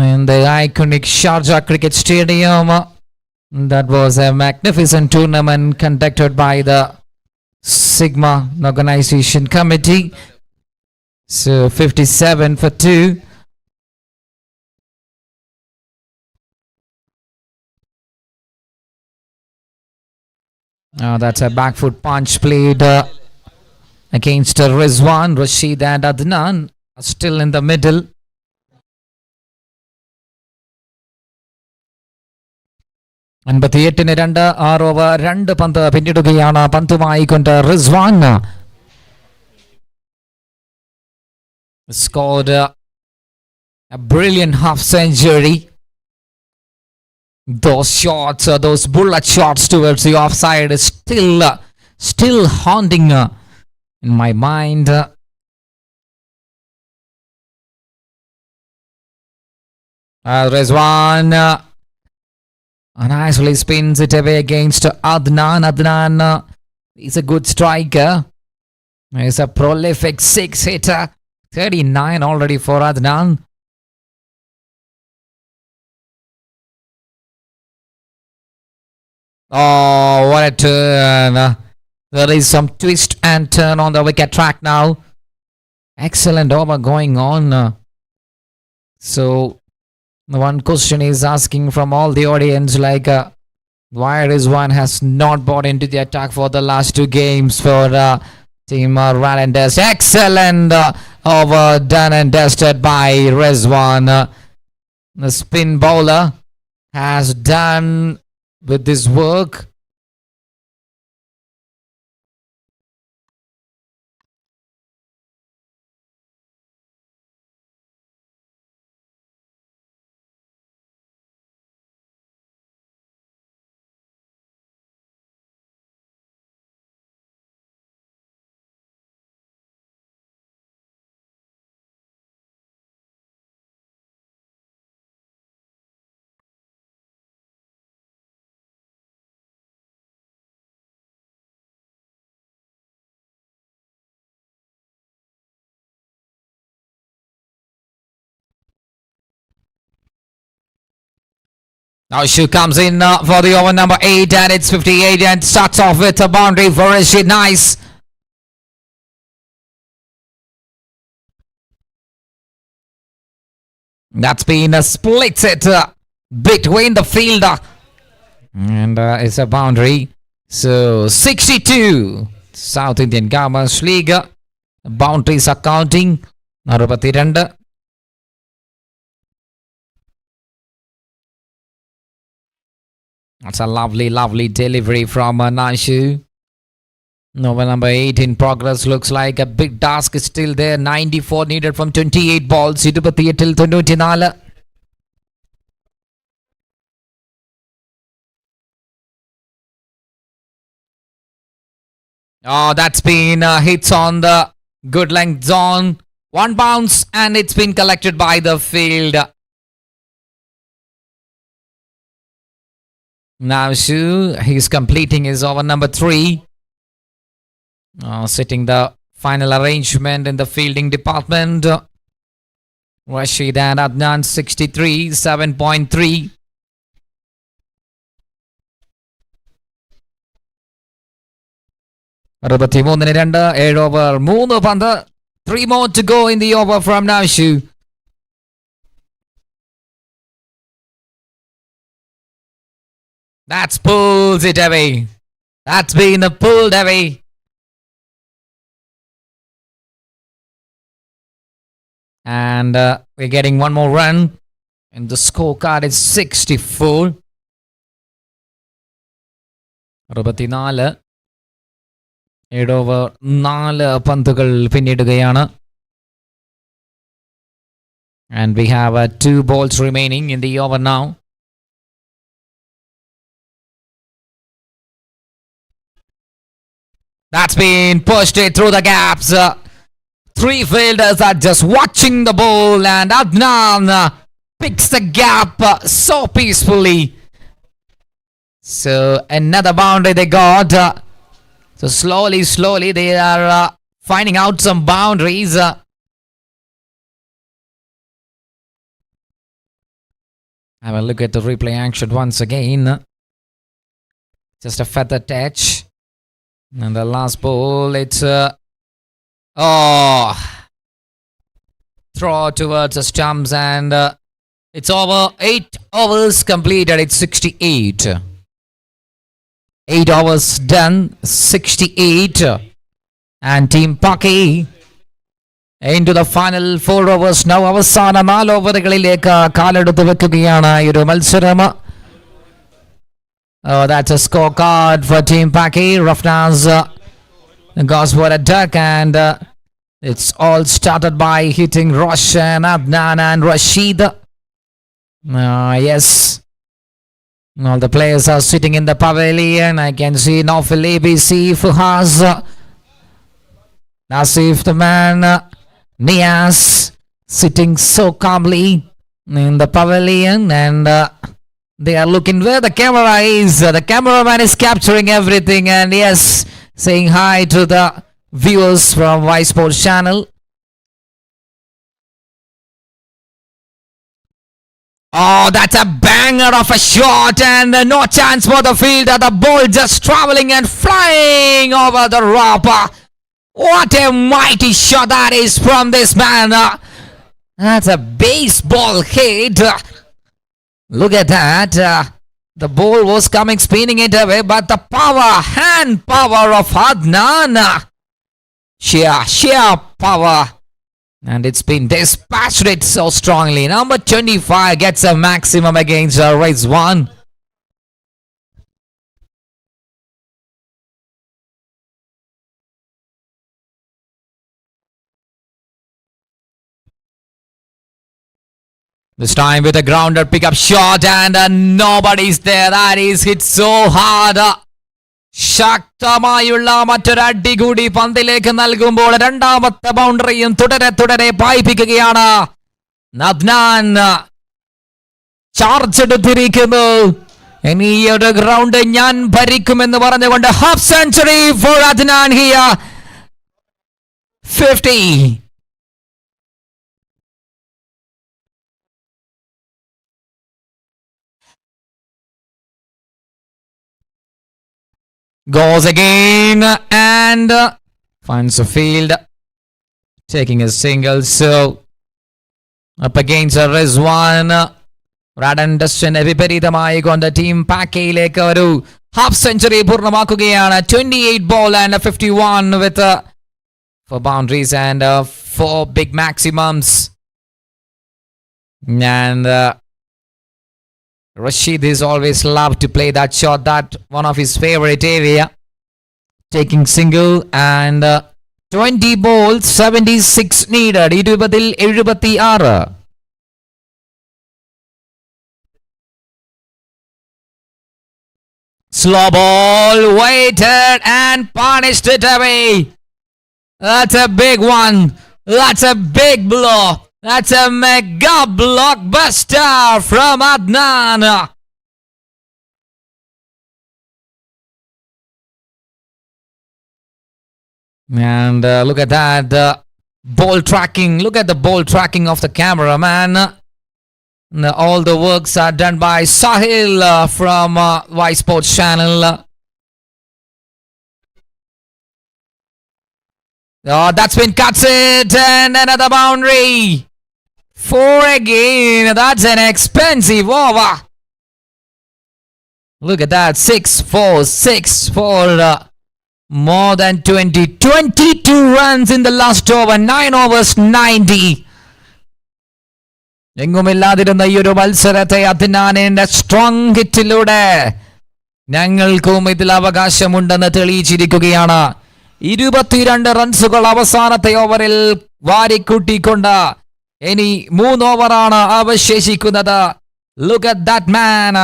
In the iconic Sharjah Cricket Stadium. That was a magnificent tournament conducted by the Sigma Organization Committee. So 57 for 2. That's a back foot punch played against Rizwan. Rashid and Adnan are still in the middle. And 58-2 6 over 2 പന്ത് പിന്നിടുകയാണ്. പന്തുമായിക്കൊണ്ട് Rizwan scored a brilliant half century. Those shots, those bullet shots towards the offside is still haunting in my mind. Rizwan nicely spins it away against Adnan. Adnan is a good striker. He's a prolific 6-hitter. 39 already for Adnan. Oh, what a turn. There is some twist and turn on the wicket track now. Excellent over going on. So, one question is asking from all the audience, like, why Rizwan has not bought into the attack for the last two games for team Rad and Dust. Excellent over done and dusted by Rizwan. The spin bowler has done with this work. Now Shu comes in for the over number 8 and it's 58 and starts off with a boundary for Rashid. Nice. That's been a split it between the fielder and it's a boundary. So 62 South Indian Gamers League boundaries are counting. 62. That's a lovely delivery from Nashu. Over number 8 in progress. Looks like a big task is still there. 94 needed from 28 balls. 28 till 94. Oh, that's been hits on the good length zone. One bounce and it's been collected by the field. Now Shu, he's completing his over number 3. Setting the final arrangement in the fielding department. Rashid and Adnan 63, 7.3. അറുപത്തിമൂന്നിന് 2 7 over 3 പന്ത് 3 more to go in the over from Nashu. That's pulls it away. That's been pulled away. And we're getting one more run. And the scorecard is 64. 64. 7 over 4 പന്തുകൾ പിന്നിടുകയാണ്. And we have 2 balls remaining in the over now. That's been pushed it through the gaps. 3 fielders are just watching the ball and Adnan picks the gap so peacefully. So another boundary they got. So slowly they are finding out some boundaries. Have a look at the replay action once again. Just a feather touch. And the last ball, it's throw towards the stumps and it's over. 8 overs completed. It's 68. 8 overs done. 68. And Team Paki into the final 4 overs now. അവസാന 4 ഓവറുകളിലേക്ക് കാലെടുത്ത് വെക്കുകയാണ് ഈ ഒരു മത്സരം. Oh, that's a scorecard for Team Paki. Rafnaz goes for a duck and it's all started by hitting Roshan, Adnan and Rashid. Yes. All the players are sitting in the pavilion. I can see Naufal ABC, Fuhaz, Nasif the man, Nias sitting so calmly in the pavilion, and they are looking where the camera is. The cameraman is capturing everything, and yes, saying hi to the viewers from Ysports channel. Oh, that's a banger of a shot, and no chance for the fielder. The ball just traveling and flying over the rope. What a mighty shot that is from this man. That's a baseball hit. Look at that. The ball was coming, spinning it away, but the hand power of Adnan. Sheer power. And it's been dispatched it so strongly. Number 25 gets a maximum against Rizwan. This time with a grounder pickup shot, and nobody's there. That is hit so hard. ശക്തമായുള്ള മറ്റൊരടി കൂടി പന്തിലേക്ക് നൽകുമ്പോൾ രണ്ടാമത്തെ ബൗണ്ടറിയും തുടരെ പായിപ്പിക്കുകയാണ്. Adnan charge എടുത്തിരിക്കുന്നു. ഇനി ഈ ഒരു ground ഞാൻ ഭരിക്കുമെന്ന് പറഞ്ഞുകൊണ്ട് half century four Adnan here. 50. Goes again and finds a field, taking a single. So up against Rizwan. Rad and Dust വിപരീതമായി കൊണ്ട് ടീം പാക്കയിലേക്ക് ഒരു half century പൂർണ്ണമാക്കുകയാണ്. 28 ball and 51 with 4 boundaries and 4 big maximums. And Rashid is always loved to play that shot, that one of his favorite area. Taking single and 20 balls, 76 needed. 76. Slow ball, waited and punished it away. That's a big one. That's a big blow. That's a mega blockbuster from Adnan. And look at that. Ball tracking. Look at the ball tracking of the cameraman. All the works are done by Sahil from Ysports channel. Oh, that's been cuts it, and another boundary. 4 again. That's an expensive over. Look at that. 6-4, 6-4. More than 20. 22 runs in the last over. 9 overs, 90. എങ്ങുമില്ലാതിരുന്ന ഈ ഒരു മത്സരത്തെ അദ്നാനിന്റെ strong ഹിറ്റിലൂടെ ഞങ്ങൾക്കും ഇതിൽ അവകാശമുണ്ടെന്ന് തെളിയിച്ചിരിക്കുകയാണ്. 22 റൺസുകൾ അവസാനത്തെ ഓവറിൽ വാരിക്കൂട്ടിക്കൊണ്ട് ഇനി 3 ഓവറാണ് അവശേഷിക്കുന്നത്. Look at that man.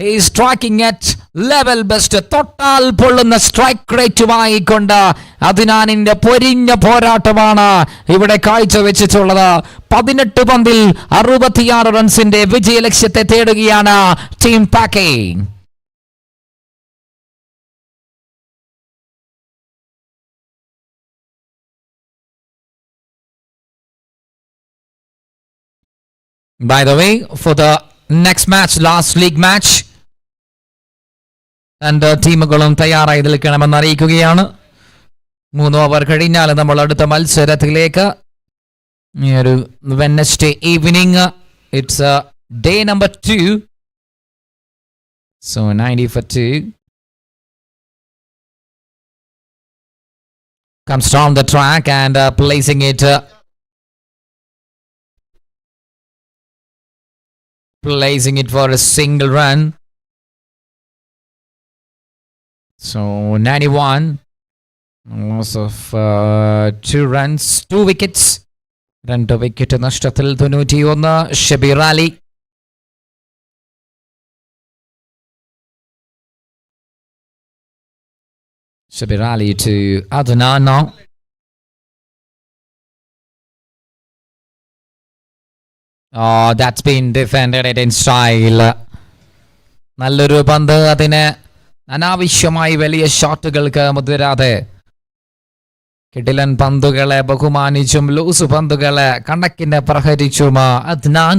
He is striking at level best. തൊട്ടാൽ പൊള്ളുന്ന സ്ട്രൈക്ക് റേറ്റുമായി കൊണ്ട് അദ്നാനിന്റെ പൊരിഞ്ഞ പോരാട്ടമാണ് ഇവിടെ കാഴ്ചവെച്ചിട്ടുള്ളത്. 18 പന്തിൽ 66 റൺസിന്റെ വിജയലക്ഷ്യത്തെ തേടുകയാണ് team പാക്കെ. By the way, for the next match, last league match, and ടീമുകളും തയ്യാറായി നിൽക്കണമെന്ന് അറിയിക്കുകയാണ്. 3 ഓവർ കഴിഞ്ഞാൽ നമ്മൾ അടുത്ത മത്സരത്തിലേക്ക് ഈ ഒരു Wednesday evening. Its day number 2. So 90 for 2 comes down the track and placing it for a single run. So 91, loss of 2 runs, 2 wickets. 2 wicket നഷ്ടത്തിൽ 91. Shabeer Ali Should be rally to Adnan now. Oh, that's been defended it in style. നല്ലൊരു പന്ത്, അതിന് അനാവശ്യമായി വലിയ ഷോട്ടുകൾക്ക് മുതിരാതെ കിടിലൻ പന്തുകളെ ബഹുമാനിച്ചും loose പന്തുകളെ കണക്കിന് പ്രഹരിച്ചും Adnan.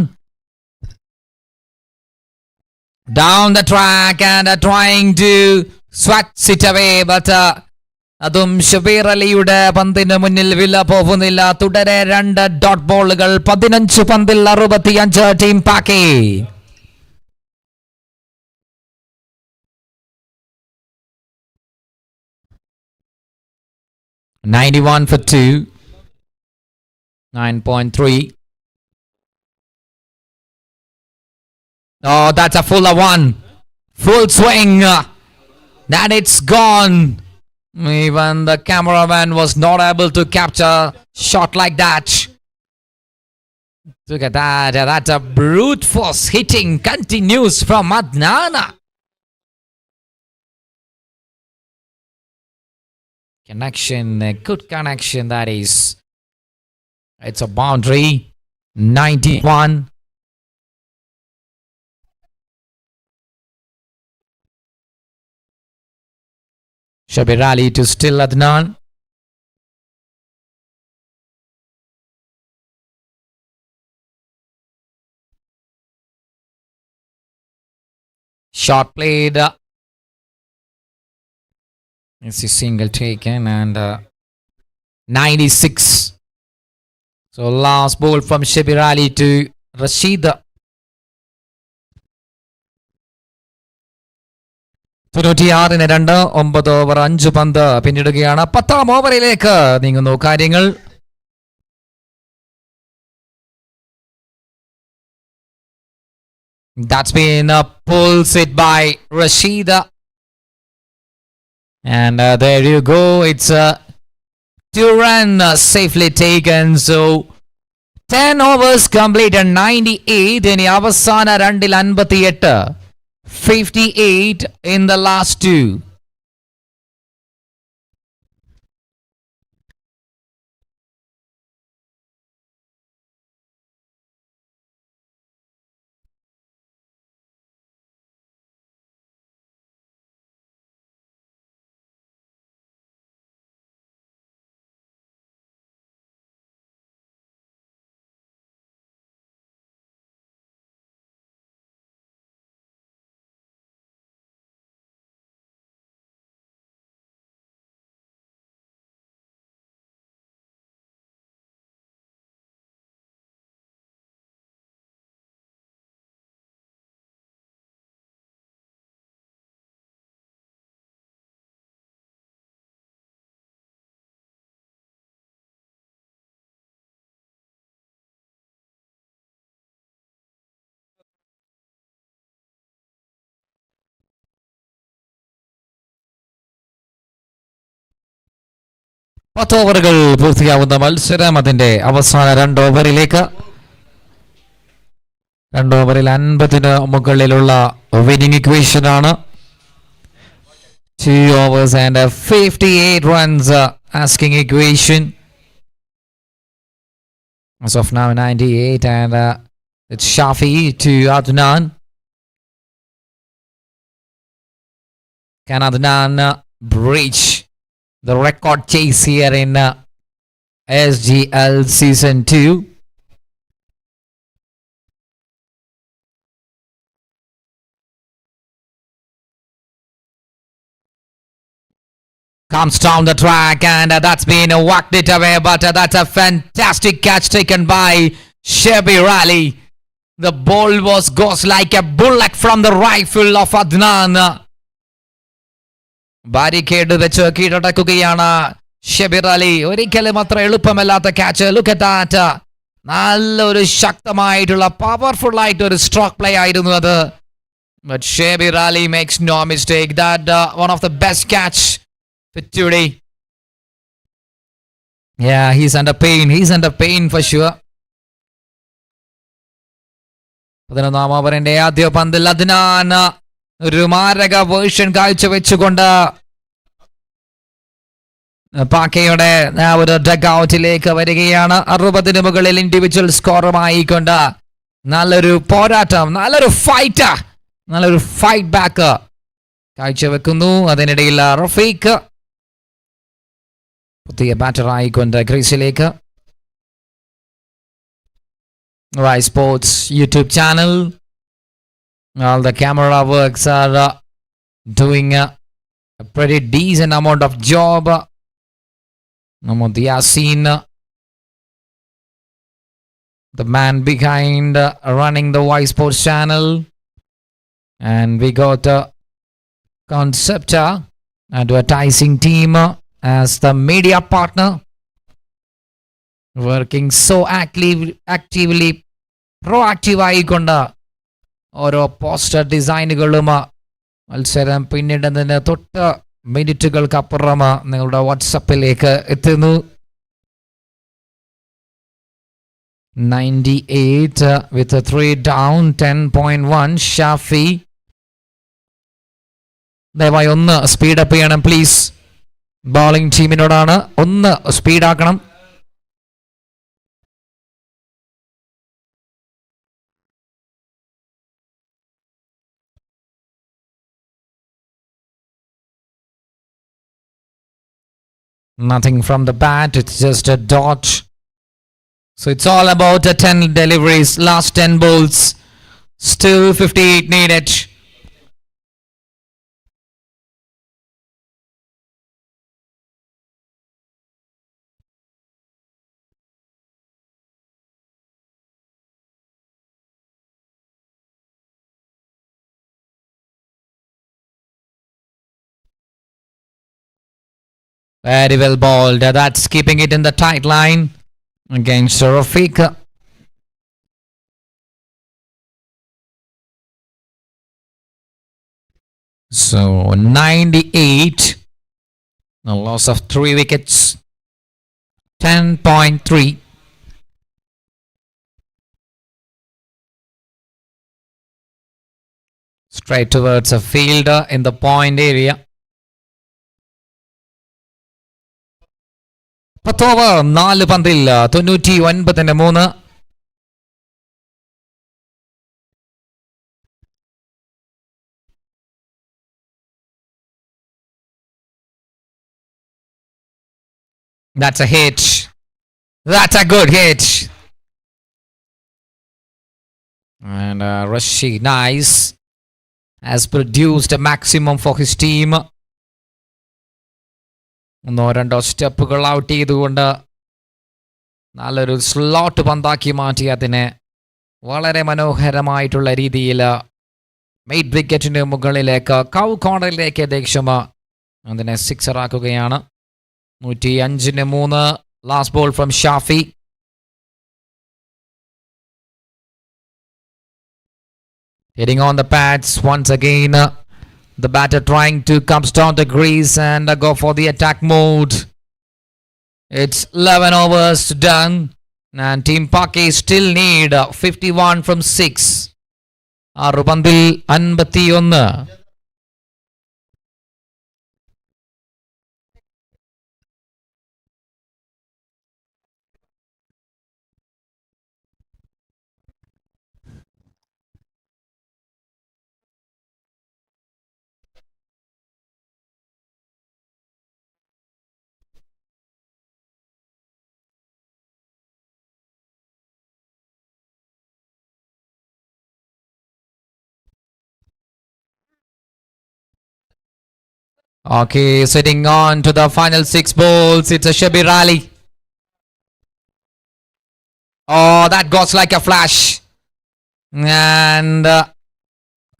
Down the track and trying to swat it away, but അതും ഷബീർ അലിയുടെ പന്തിന് മുന്നിൽ വില പോകുന്നില്ല. തുടരെ 2 ഡോട്ട് ബോളുകൾ. 15 പന്തിൽ 65 team പാക്കി. $91 for 2. 9.3. Oh, that's a full one. Full swing. Then it's gone. Even the cameraman was not able to capture shot like that. Look at that. That's a brute force hitting continues from Adnan. Connection, a good connection that is. It's a boundary. 91. Shabir Ali to still Adnan. Shot played. It's a single taken and 96. So last ball from Shabir Ali to Rashid. 96-ന് 2. 9 over 5 പന്ത് പിന്നിടുകയാണ്. 10ാം ഓവറിലേക്ക് നീങ്ങുന്നു കാര്യങ്ങൾ. That's been a pull sit by Rashid. And there you go. It's a 2-run safely taken. So 10 overs completed. 98. ഇനി അവസാന 2-ൽ 58. 58 in the last 2. ഓവറുകൾ പൂർത്തിയാവുന്ന മത്സരം അതിന്റെ അവസാന 2 ഓവറിലേക്ക്. 2 ഓവറിൽ 50-ന് മുകളിലുള്ള വിന്നിംഗ് ഇക്വേഷൻ ആണ്. 2 overs and 58 runs asking equation. As of now 98 and it's Shafi to Adnan. Can Adnan breach the record chase here in SGL Season 2? Comes down the track and that's been whacked it away, but that's a fantastic catch taken by Shabir Ali. The ball goes like a bullet from the rifle of Adnan. Barricade വെച്ച് കീഴടക്കുകയാണ് ഷബീർ അലി. ഒരിക്കലും അത്ര എളുപ്പമല്ലാത്ത catch. Look at that. നല്ലൊരു ശക്തമായിട്ടുള്ള powerful ആയിട്ട് ഒരു stroke play ആയിരുന്നു അത്. But Shabir Ali makes no mistake. That one of the best catch for today. Yeah, he's under pain. He's under pain for sure. 11ാം ഓവറിന്റെ ആദ്യ പന്തിൽ അദ്നാൻ ഒരു മാരക വേർഷൻ കാഴ്ചവെച്ചുകൊണ്ട് പാക്കയുടെ ആ ഒരു ഡഗ് ഔട്ടിലേക്ക് വരികയാണ്. 60 മുകളിൽ ഇൻഡിവിജ്വൽ സ്കോറുമായിക്കൊണ്ട് നല്ലൊരു പോരാട്ടം, നല്ലൊരു ഫൈറ്റ് ബാക്ക് കാഴ്ചവെക്കുന്നു. അതിനിടയിൽ റഫീഖ് പുതിയ ബാറ്റർ ആയിക്കൊണ്ട് ക്രീസിലേക്ക്. Ysports YouTube channel. All the camera works are doing a pretty decent amount of job. Namod Yasin, the man behind running the Ysports channel. And we got Concepta advertising team as the media partner. Working so actively, proactive ആയിക്കൊണ്ട് ഓരോ poster ഡിസൈനുകളും മത്സരം പിന്നീട് തൊട്ട് മിനിറ്റുകൾക്കപ്പുറം നിങ്ങളുടെ വാട്സപ്പിലേക്ക് എത്തുന്നു. 98 with a 3 down, 10.1. Shafi ദയവായി ഒന്ന് സ്പീഡപ്പ് ചെയ്യണം പ്ലീസ്. ബോളിംഗ് ടീമിനോടാണ്, ഒന്ന് സ്പീഡാക്കണം. Nothing from the bat, it's just a dot. So it's all about 10 deliveries, last 10 balls. Still 58 needed. Very well bowled. That's keeping it in the tight line against Rafiq. So 98. A loss of 3 wickets. 10.3. Straight towards a fielder in the point area. 10 over 4 പന്തിൽ 99 That's a hit. That's a good hit. And Rashid Nice has produced a maximum for his team. 1-2 സ്റ്റെപ്പുകൾ out ചെയ്തുകൊണ്ട് നല്ലൊരു slot പന്താക്കി മാറ്റി അതിനെ വളരെ മനോഹരമായിട്ടുള്ള രീതിയിൽ mid വിക്കറ്റിന് മുകളിലേക്ക് കൗ കോർണറിലേക്ക് ഏകദേശം അതിനെ സിക്സർ ആക്കുകയാണ്. 105 last ball from Shafi. Hitting on the pads once again. The batter trying to come down the crease and go for the attack mode. It's 11 overs done and Team Paki still need 51 from 6. Arupandil 51. Okay, sitting on to the final 6 balls. It's a Shabir Ali. Oh, that goes like a flash. And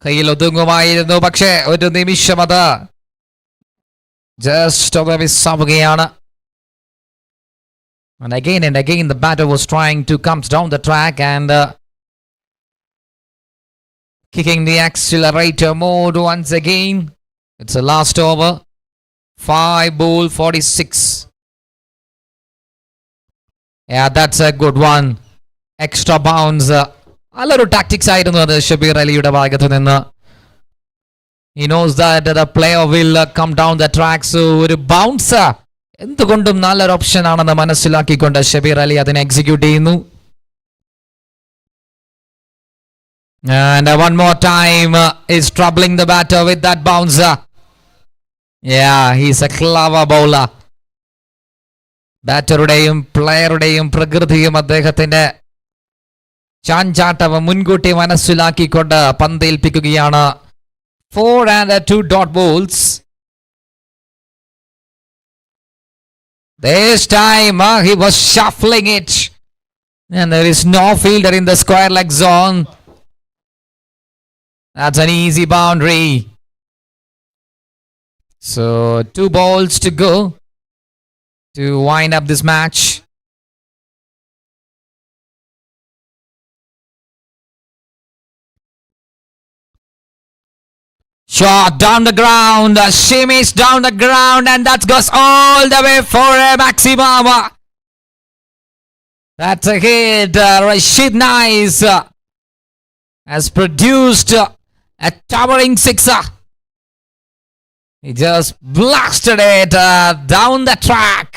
കയ്യിലൊതുങ്ങുമായിരുന്നു, പക്ഷേ ഒരു നിമിഷം അത് just ഒന്ന് മിസ്സാവുകയാണ്. And again the batter was trying to come down the track and kicking the accelerator mode once again. It's the last over. 5 ball 46. Yeah, that's a good one. Extra bounds. നല്ലൊരു tactics ആയിരുന്നു അത് ഷബീർ അലിയുടെ ഭാഗത്ത് നിന്ന്. He knows that the player will come down the track. So ഒരു bounce എന്തുകൊണ്ടും നല്ലൊരു option ആണെന്ന് മനസ്സിലാക്കിക്കൊണ്ട് ഷബീർ അലി അതിനെ എക്സിക്യൂട്ട് ചെയ്യുന്നു. And one more time is troubling the batter with that bouncer. Yeah, he's a clever bowler. ബാറ്ററുടെയും പ്ലെയറുടെയും പ്രകൃതിയും അദ്ദേഹത്തിന്റെ ചാഞ്ചാട്ടവും മുൻകൂട്ടി മനസ്സിലാക്കിക്കൊണ്ട് പന്തേൽപ്പിക്കുകയാണ്. 4 and 2 dot balls. This time he was shuffling it. And there is no fielder in the square leg zone. That's an easy boundary. So 2 balls to go to wind up this match. Shot down the ground, shimmies down the ground, and that goes all the way for a maximum. That's a hit. Rashid Nice has produced a towering sixer. He just blasted it down the track.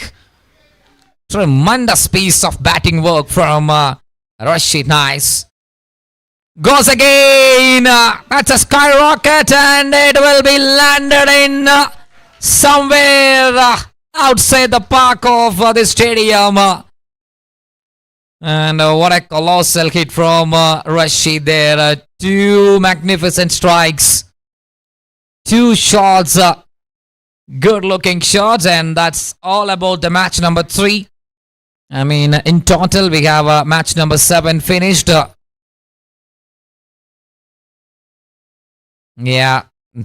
Tremendous piece of batting work from Rashid Nice. Goes again. That's a skyrocket and it will be landed in somewhere outside the park of the stadium. And what a colossal hit from Rashid there. 2 magnificent strikes. 2 shots. Good looking shots, and that's all about the match number 3. I mean, in total we have match number 7 finished. Yeah,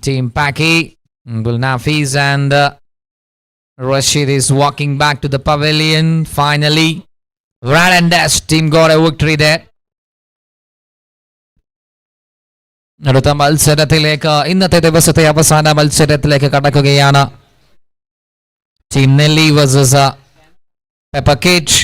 Team Paki, Gulnafis and Rashid is walking back to the pavilion. Finally, Rad and Dust team got a victory there. അടുത്ത മത്സരത്തിലേക്ക് ഇന്നത്തെ ദിവസത്തെ അവസാന മത്സരത്തിലേക്ക് കടക്കുകയാണ്. Team Nelly versus pepper cage.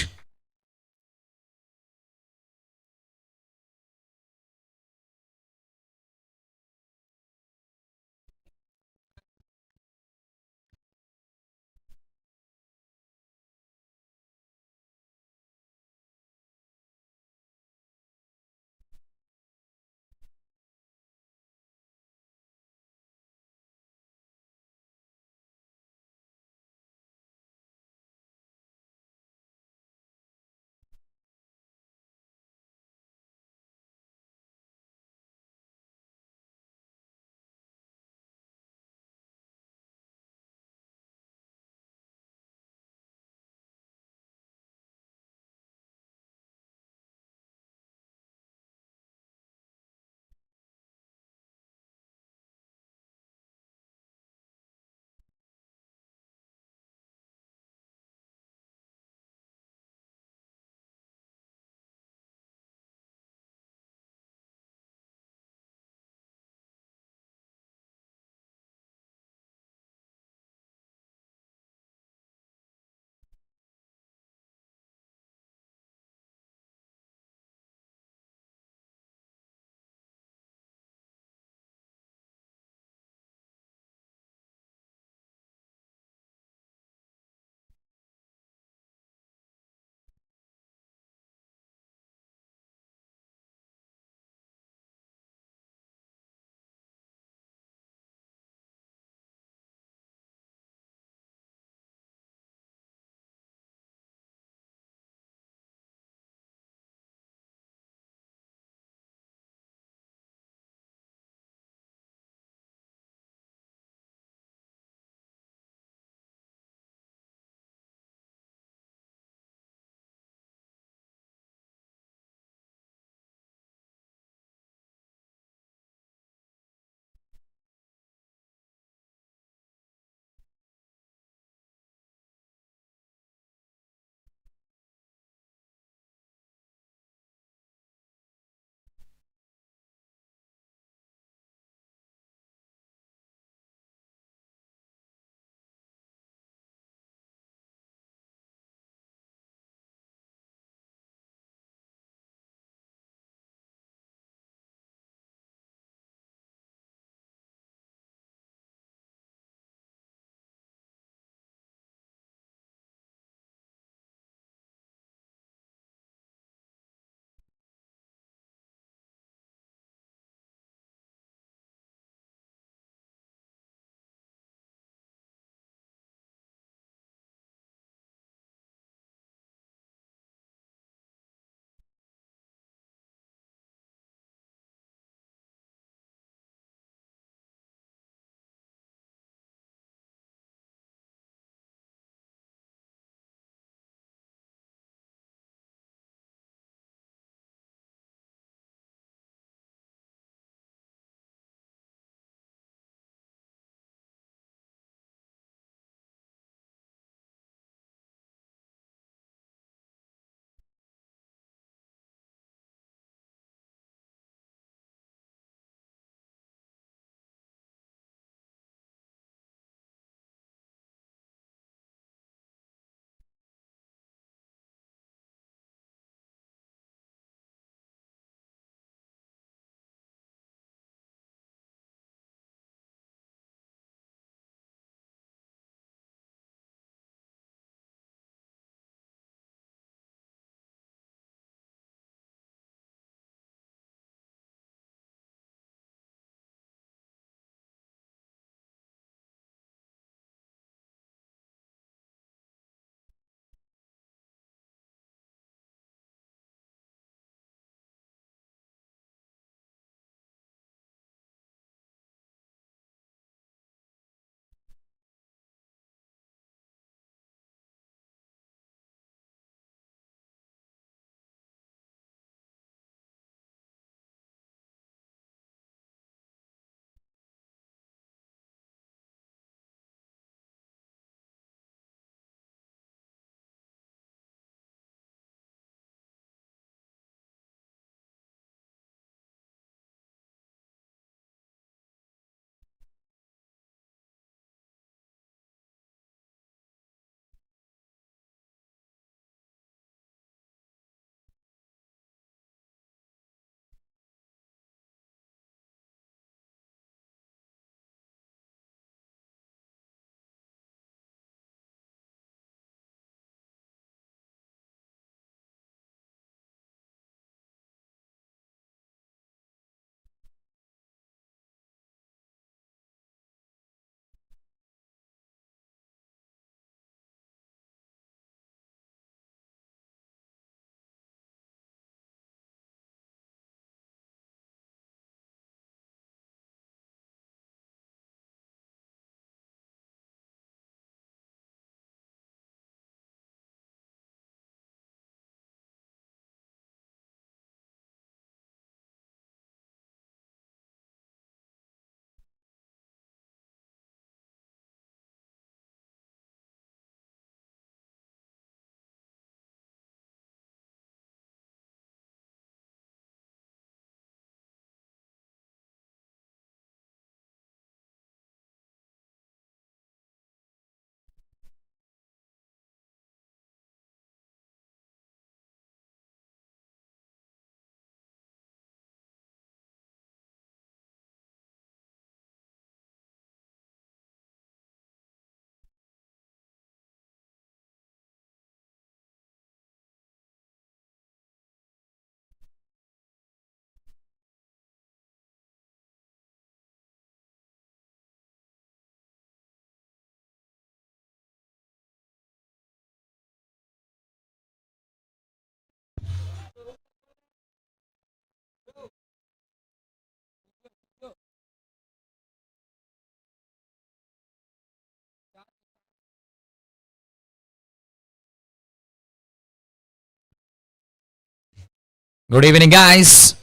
Good evening, guys.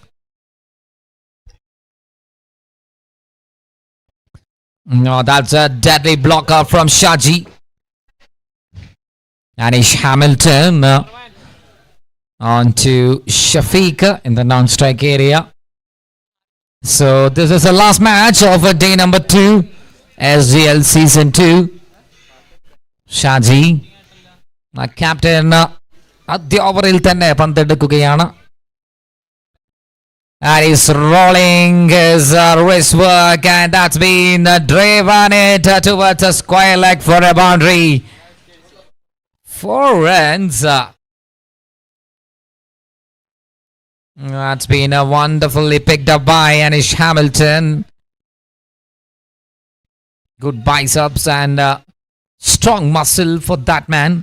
No, that's a deadly blocker from Shaji. Anish Hamilton on to Shafiq in the non-strike area. So this is the last match of day number 2, SGL Season 2. Shaji, captain ആദ്യ ഓവറിൽ തന്നെ പന്തെടുക്കുകയാണ്. And he's rolling his wrist work, and that's been driven it towards a square leg for a boundary. 4 runs. That's been wonderfully picked up by Anish Hamilton. Good biceps and strong muscle for that man.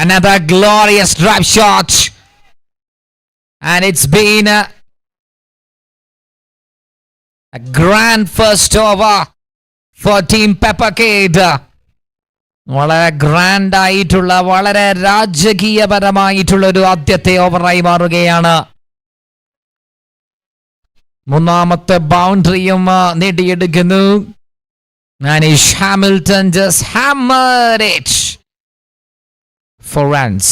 Another glorious drive shot. And it's been a grand first over for Team Pepper Kid. വളരെ grand ആയിട്ടുള്ള വളരെ രാജകീയപരമായിട്ടുള്ള ഒരു ആദ്യത്തെ ഓവറായി മാറുകയാണ്. മൂന്നാമത്തെ ബൗണ്ടറിയും നേടിയെടുക്കുന്നു. Anish Hamilton just hammered it for runs.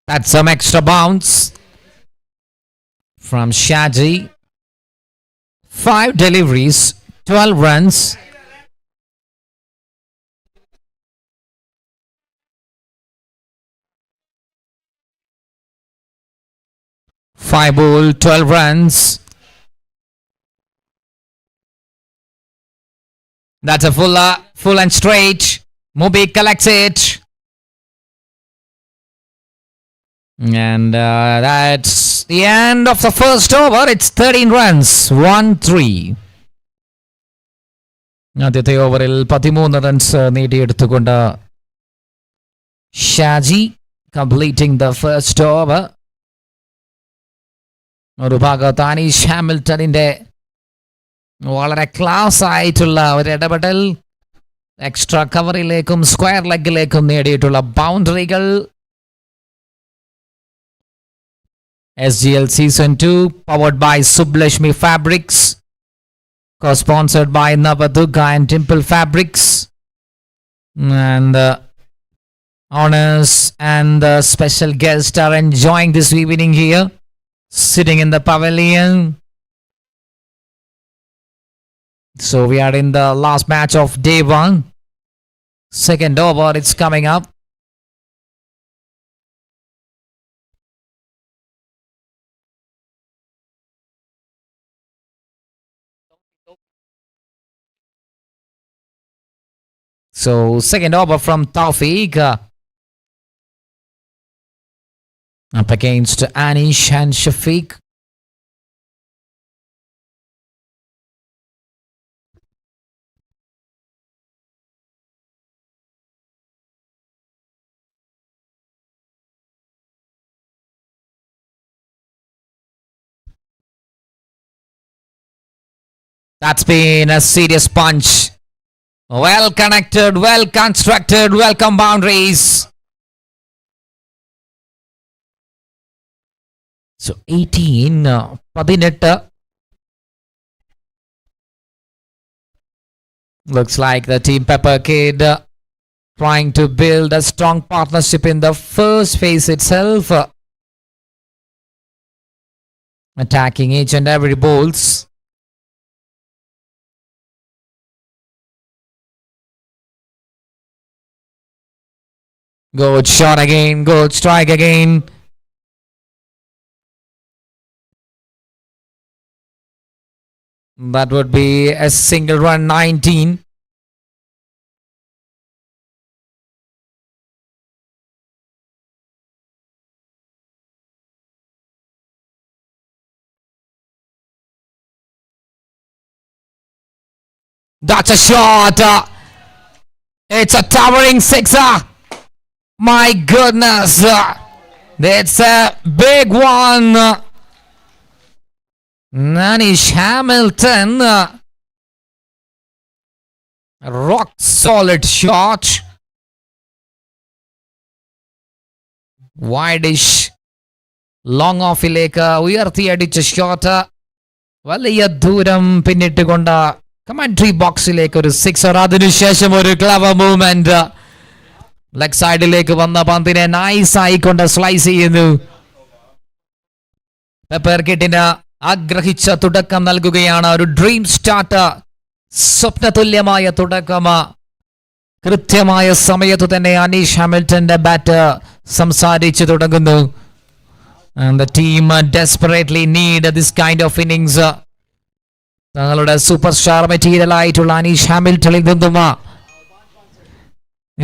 That's some extra bounce from Shaji. 5 deliveries, 12 runs. Five ball, 12 runs. That's a full and straight. Mubi collects it. And that's the end of the first over. It's 13 runs, 1-3. ആദ്യത്തെ ഓവറിൽ 13 runs നേടിയെടുത്തുകൊണ്ട് Shaji completing the first over. ഒരു ഭാഗത്ത് അനീഷ് ഹാമിൽട്ടണിന്റെ വളരെ class ആയിട്ടുള്ള ഒരു ഇടപെടൽ, extra കവറിലേക്കും square ലെഗിലേക്കും നേടിയിട്ടുള്ള ബൗണ്ടറികൾ. SGL Season 2 powered by Sublashmi Fabrics, co-sponsored by Navadurga and Dimple Fabrics, and honors and the special guests are enjoying this evening here, sitting in the pavilion. So we are in the last match of day 1. Second over, it's coming up. So second over from Tawfiq up against Anish and Shafiq. That's been a serious punch. Well connected, well constructed, welcome boundaries. So 18, 18. Looks like the Team Pepper Kid trying to build a strong partnership in the first phase itself. Attacking each and every balls. Good shot again, good strike again. That would be a single run, 19. That's a shot. It's a towering sixer. My goodness. That's a big one. Anish Hamilton. Rock solid shot. Wide-ish. Long ഓഫിലേക്ക് ഉയർത്തിയടിച്ച shot വലിയ ദൂരം പിന്നിട്ടുകൊണ്ട് commentary ബോക്സിലേക്ക് ഒരു sixer. അതിനുശേഷം ഒരു clever movement. Leg സൈഡിലേക്ക് വന്ന പന്തിനെ നൈസ് ആയിക്കൊണ്ട് സ്ലൈസ് ചെയ്യുന്നു. പെപ്പർ കിട്ടിന് ആഗ്രഹിച്ച തുടക്കം നൽകുകയാണ്. ഒരു ഡ്രീം സ്റ്റാർട്ട്, സ്വപ്നതുല്യമായ തുടക്കം. കൃത്യമായ സമയത്ത് തന്നെ അനീഷ് ഹാമിൽട്ടന്റെ ബാറ്റ് സംസാരിച്ചു തുടങ്ങുന്നു. And the team desperately need this kind of innings. തങ്ങളുടെ സൂപ്പർ സ്റ്റാർ മെറ്റീരിയൽ ആയിട്ടുള്ള അനീഷ് ഹാമിൽട്ടണിൽ നിന്നും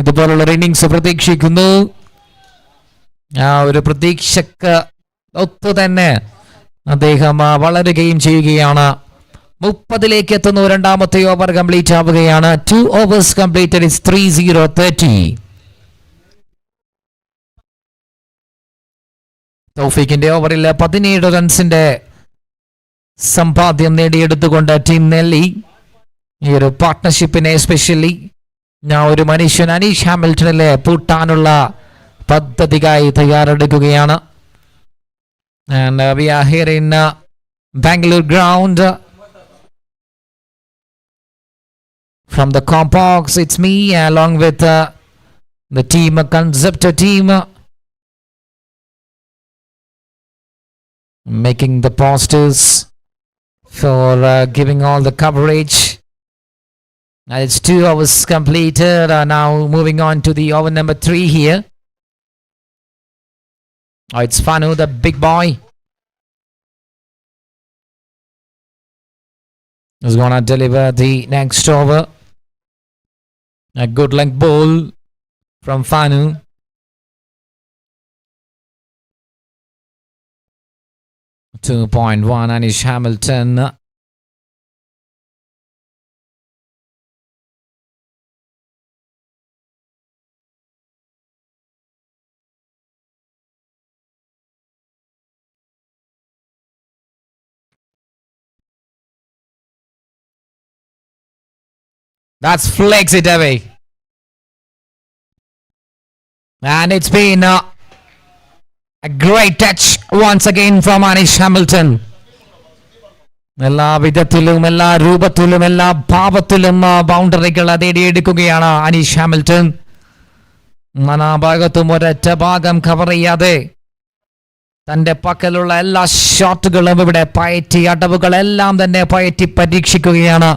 ഇതുപോലുള്ള ഇന്നിങ്സ് പ്രതീക്ഷിക്കുന്നു. ആ ഒരു പ്രതീക്ഷക്ക് ഒത്തു തന്നെ അദ്ദേഹം വളരുകയും ചെയ്യുകയാണ്. 30 എത്തുന്നു. രണ്ടാമത്തെ ഓവർ കംപ്ലീറ്റ് ആവുകയാണ്. 2 overs completed. It's 3-0-30. തൗഫീഖിന്റെ ഓവറിൽ 17 റൺസിന്റെ സമ്പാദ്യം നേടിയെടുത്തുകൊണ്ട് ടീം നെല്ലി ഈ ഒരു പാർട്ട്ണർഷിപ്പിനെ എസ്പെഷ്യലി ഒരു മനുഷ്യൻ അനീഷ് ഹാമിൽട്ടണിലെ പൂട്ടാനുള്ള പദ്ധതിക്കായി തയ്യാറെടുക്കുകയാണ്. And we are here in Bangalore ground. From the complex, it's me along with the team, concept team, making the posters for giving all the coverage. And it's 2 hours completed. Now moving on to the over number 3 here. Oh, it's Fanu, the big boy, is gonna deliver the next over. A good length ball from Fanu. .1 Anish Hamilton. That's flicks it away. And it's been a great touch once again from Anish Hamilton. എല്ലാ വിധത്തിലും എല്ലാ രൂപത്തിലും എല്ലാ ഭാവത്തിലും ബൗണ്ടറികൾ നേടിയെടുക്കുകയാണ് Aneesh Hamilton. മനാഭാഗത്തും ഒരൊറ്റ ഭാഗം cover ചെയ്യാതെ തന്റെ പക്കലുള്ള എല്ലാ ഷോട്ടുകളും ഇവിടെ പയറ്റി, അടവുകളെല്ലാം തന്നെ പയറ്റി പരീക്ഷിക്കുകയാണ്.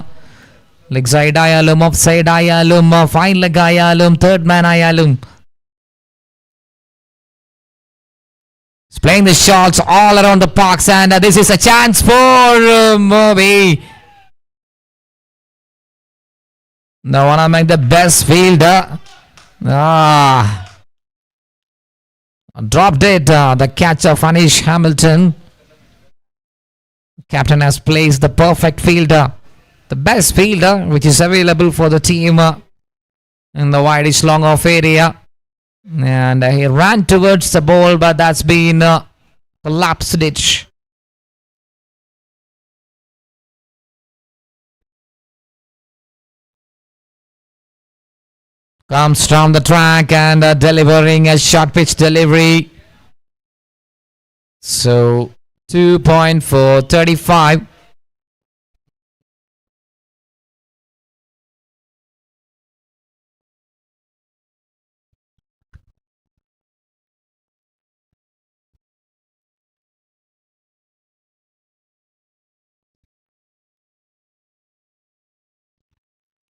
ലെഗ് സൈഡ് ആയാലും ഓഫ് സൈഡ് ആയാലും ഫൈൻ ലെഗ് ആയാലും തേർഡ് മാൻ ആയാലും. He's playing the shots all around the parks, and this is a chance for Murphy. Now wanna make the best fielder. Dropped it. The catch of Anish Hamilton. Captain has placed the perfect fielder, the best fielder which is available for the team in the widest long off area. And he ran towards the ball, but that's been collapsed it. Comes from the track and delivering a short pitch delivery. So 2.435.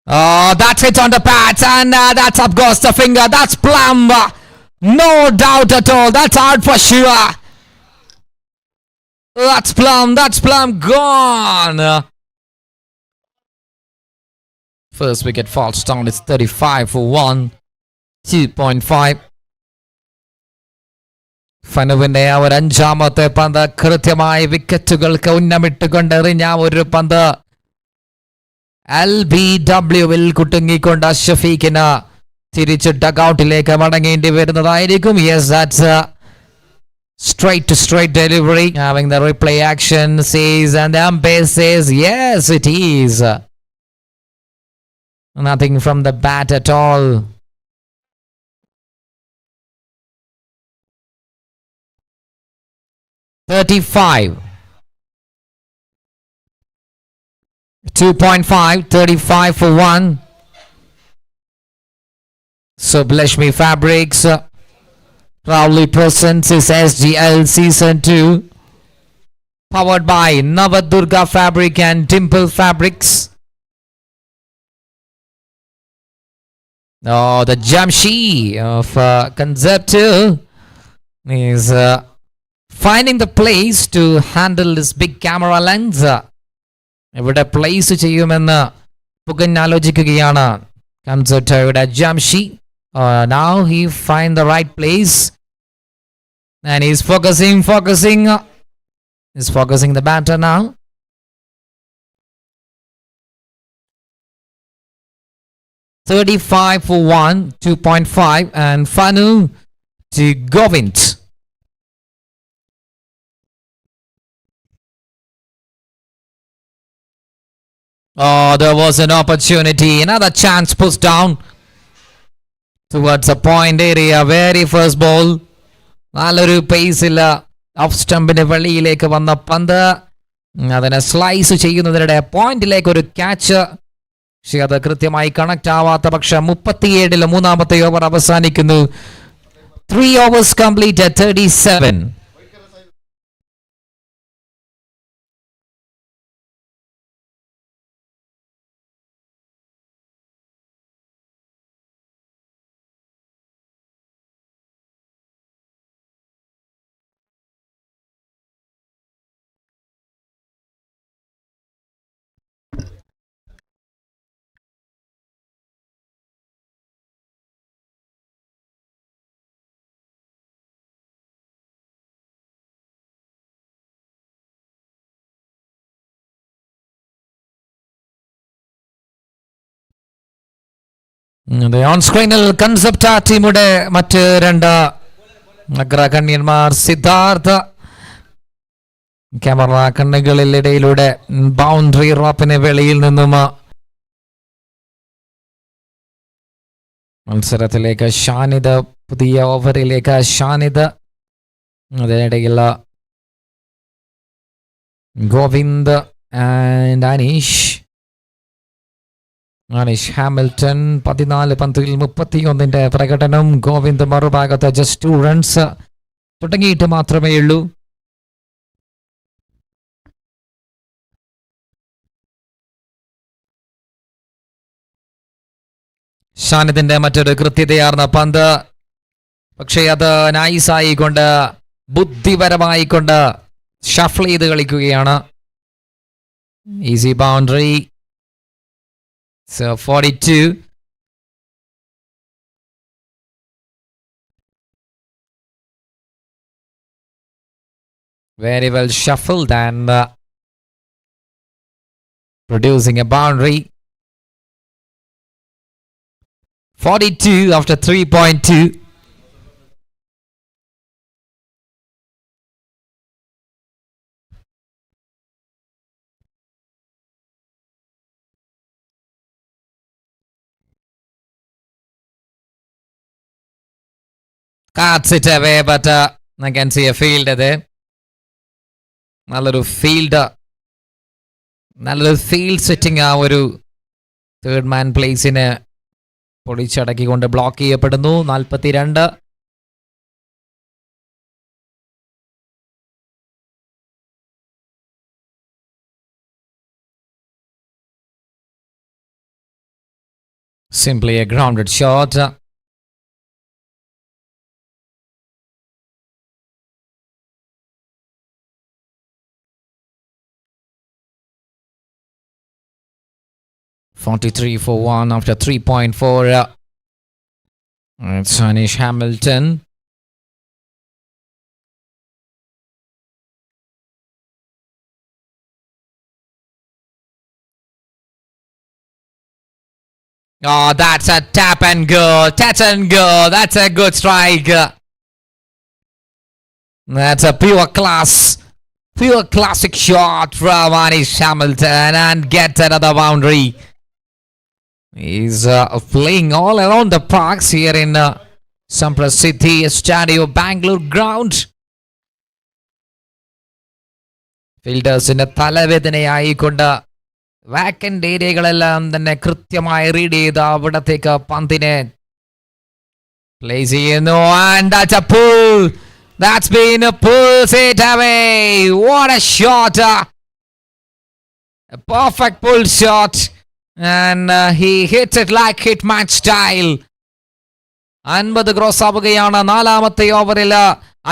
Oh, that's it on the pads, and that's up goes the finger. That's plumb. No doubt at all. That's out for sure. That's plumb gone. First wicket falls down. It's 35 for 1. 2.5. ഫനുവിന്റെ ആ ഒരു അഞ്ചാമത്തെ പന്ത് കൃത്യമായി വിക്കറ്റുകൾക്ക് ഉന്നമിട്ടുകൊണ്ട് എറിഞ്ഞ ഒരു പന്ത്. LBWവിൽ കുടുങ്ങിക്കൊണ്ട് ഷഫീഖിന് തിരിച്ച് ഡഗൌട്ടിലേക്ക് മടങ്ങേണ്ടി വരുന്നതായിരിക്കും. Yes, that's straight to straight delivery. Having the replay action says, and the umpire says, yes, it is. Nothing from the bat at all. $35. 2.5, 35 for 1. Sublashmi Fabrics proudly presents his SGL Season 2. Powered by Navadurga Fabric and Dimple Fabrics. Oh, the Jamshi of Concept 2 is finding the place to handle this big camera lens. ഇവിടെ place ചെയ്യുമെന്ന് പുകഞ്ഞാലോചിക്കുകയാണ് കൺസെപ്റ്റയുടെ Jamshi. Now he find the right place and he's focusing the batter now. $35 for 1, 2.5, and Fanu to Govind. Oh, there was an opportunity. Another chance pushed down towards the point area. Very first ball. നല്ലൊരു പേസിൽ of സ്റ്റമ്പിന് വെളിയിലേക്ക് വന്ന പന്ത് അതിനെ slice ചെയ്യുന്നതിനിടെ പോയിന്റിലേക്ക് ഒരു catch. പക്ഷെ അത് കൃത്യമായി കണക്ട് ആവാത്ത പക്ഷം 37 മൂന്നാമത്തെ ഓവർ അവസാനിക്കുന്നു. 3 overs complete at 37. ഓൺ സ്ക്രീനിൽ കൺസെപ്റ്റ് ടീമുടെ മറ്റ് രണ്ട് അഗ്രകണ്യന്മാർ സിദ്ധാർത്ഥ ക്യാമറ കണ്ണുകളിലിടയിലൂടെ ബൗണ്ടറി റോപ്പിന് വെളിയിൽ നിന്നും മത്സരത്തിലേക്ക് ഷാനിദ്, പുതിയ ഓവറിലേക്ക് ഷാനിദ്, അതിനിടയിൽ ഗോവിന്ദ് ആൻഡ് അനീഷ് ഹാമിൽട്ടൺ 14 പന്തിൽ 31 പ്രകടനം. ഗോവിന്ദ് മറുഭാഗത്ത് ജസ്റ്റ് 2 റൺസ് തുടങ്ങിയിട്ട് മാത്രമേ ഉള്ളൂ. ഷാനിദിന്റെ മറ്റൊരു കൃത്യതയാർന്ന പന്ത്, പക്ഷേ അത് നൈസായിക്കൊണ്ട് ബുദ്ധിപരമായിക്കൊണ്ട് ഷഫിൾ ചെയ്ത് കളിക്കുകയാണ്. Easy boundary. So 42. Very well shuffled and producing a boundary. 42 after 3.2. Cuts it away, but I can see a fielder there. നല്ലൊരു ഫീൽഡ് സെറ്റിംഗ് ആ ഒരു തേർഡ് മാൻ പ്ലേസിന് പൊളിച്ചടക്കിക്കൊണ്ട് ബ്ലോക്ക് ചെയ്യപ്പെടുന്നു. 42. Simply a grounded shot. $43 for 1 after 3.4. It's Anish Hamilton. Oh, that's a tap and go. Touch and go. That's a good strike. That's a pure class. Pure classic shot from Anish Hamilton and gets another boundary. He's playing all around the parks here in Sampra City Stadium, Bangalore ground. ഫീൽഡേഴ്സിന്റെ തലവേദനയായിക്കൊണ്ട് vacant ഏരിയകളെല്ലാം തന്നെ കൃത്യമായി read ചെയ്ത് അവിടത്തേക്ക് പന്തിനെ place ചെയ്യുന്നു. And that's a pull. That's been a pull it away. What a shot. A perfect pull shot. And he hits it like hitman style. 50 cross ആവുകയാണ്. നാലാമത്തെ ഓവറിൽ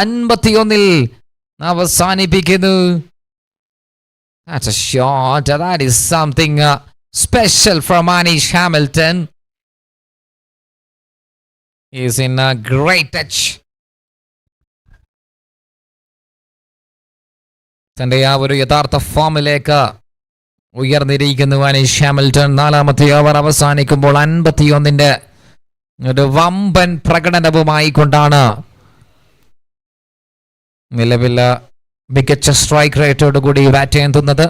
51 അവസാനിപ്പിക്കുന്നു. That's a shot. That is something special from Anish Hamilton. He's in a great touch. തന്റെ ആ ഒരു യഥാർത്ഥ ഫോമിലേക്ക് ഉയർന്നിരിക്കുന്നു Aneesh Hamilton. നാലാമത്തെ ഓവർ അവസാനിക്കുമ്പോൾ 51 ഒരു വമ്പൻ പ്രകടനവുമായി കൊണ്ടാണ് നിലവിൽ മികച്ച സ്ട്രൈക്ക് റേറ്റോട് കൂടി ബാറ്റ് ചെയ്യുന്നത്.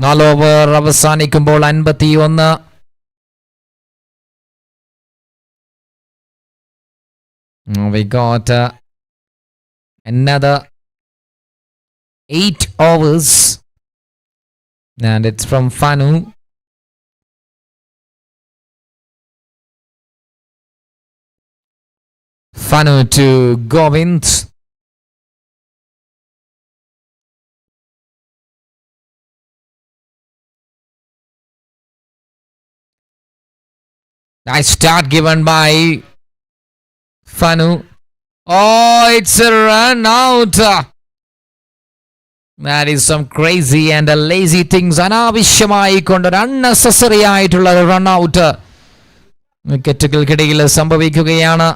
4 ഓവർ അവസാനിക്കുമ്പോൾ 51. We got another 8 overs and it's from Fanu. Fanu to Govind. Nice start given by Fanu. Oh, it's a run out. That is some crazy and lazy things. അനാവശ്യമായി കൊണ്ടൊരു unnecessary ആയിട്ടുള്ള run out വിക്കറ്റുകൾക്കിടയിൽ സംഭവിക്കുകയാണ്.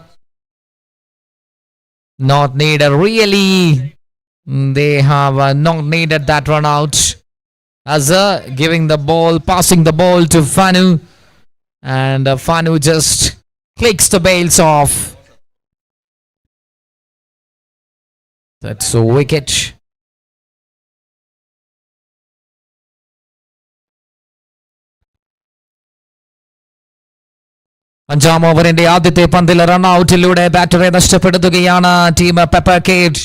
Not needed, really. They have not needed that run out. Azhar giving the ball, passing the ball to Fanu. And Fanu just clicks the bails off. That's a wicket. അഞ്ചാം ഓവറിന്റെ ആദ്യത്തെ പന്തിൽ run ഔട്ടിലൂടെ ബാറ്ററെ നഷ്ടപ്പെടുത്തുകയാണ് team pepper cage.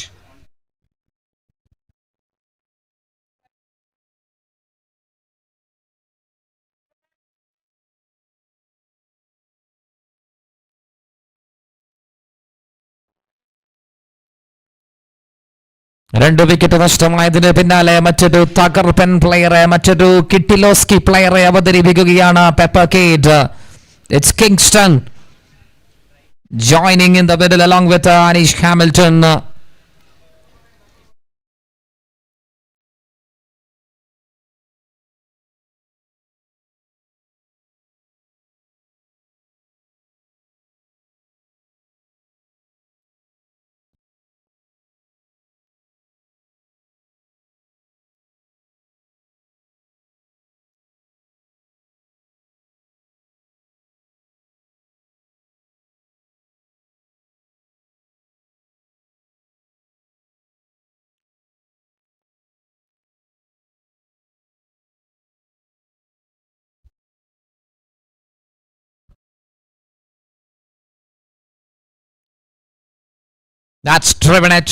രണ്ട് wicket നഷ്ടമായതിന് പിന്നാലെ മറ്റൊരു തകർപ്പൻ പ്ലെയറെ, മറ്റൊരു കിട്ടിലോസ്കി പ്ലെയറെ അവതരിപ്പിക്കുകയാണ് pepper cage. It's Kingston joining in the middle along with Anish Hamilton. That's driven it.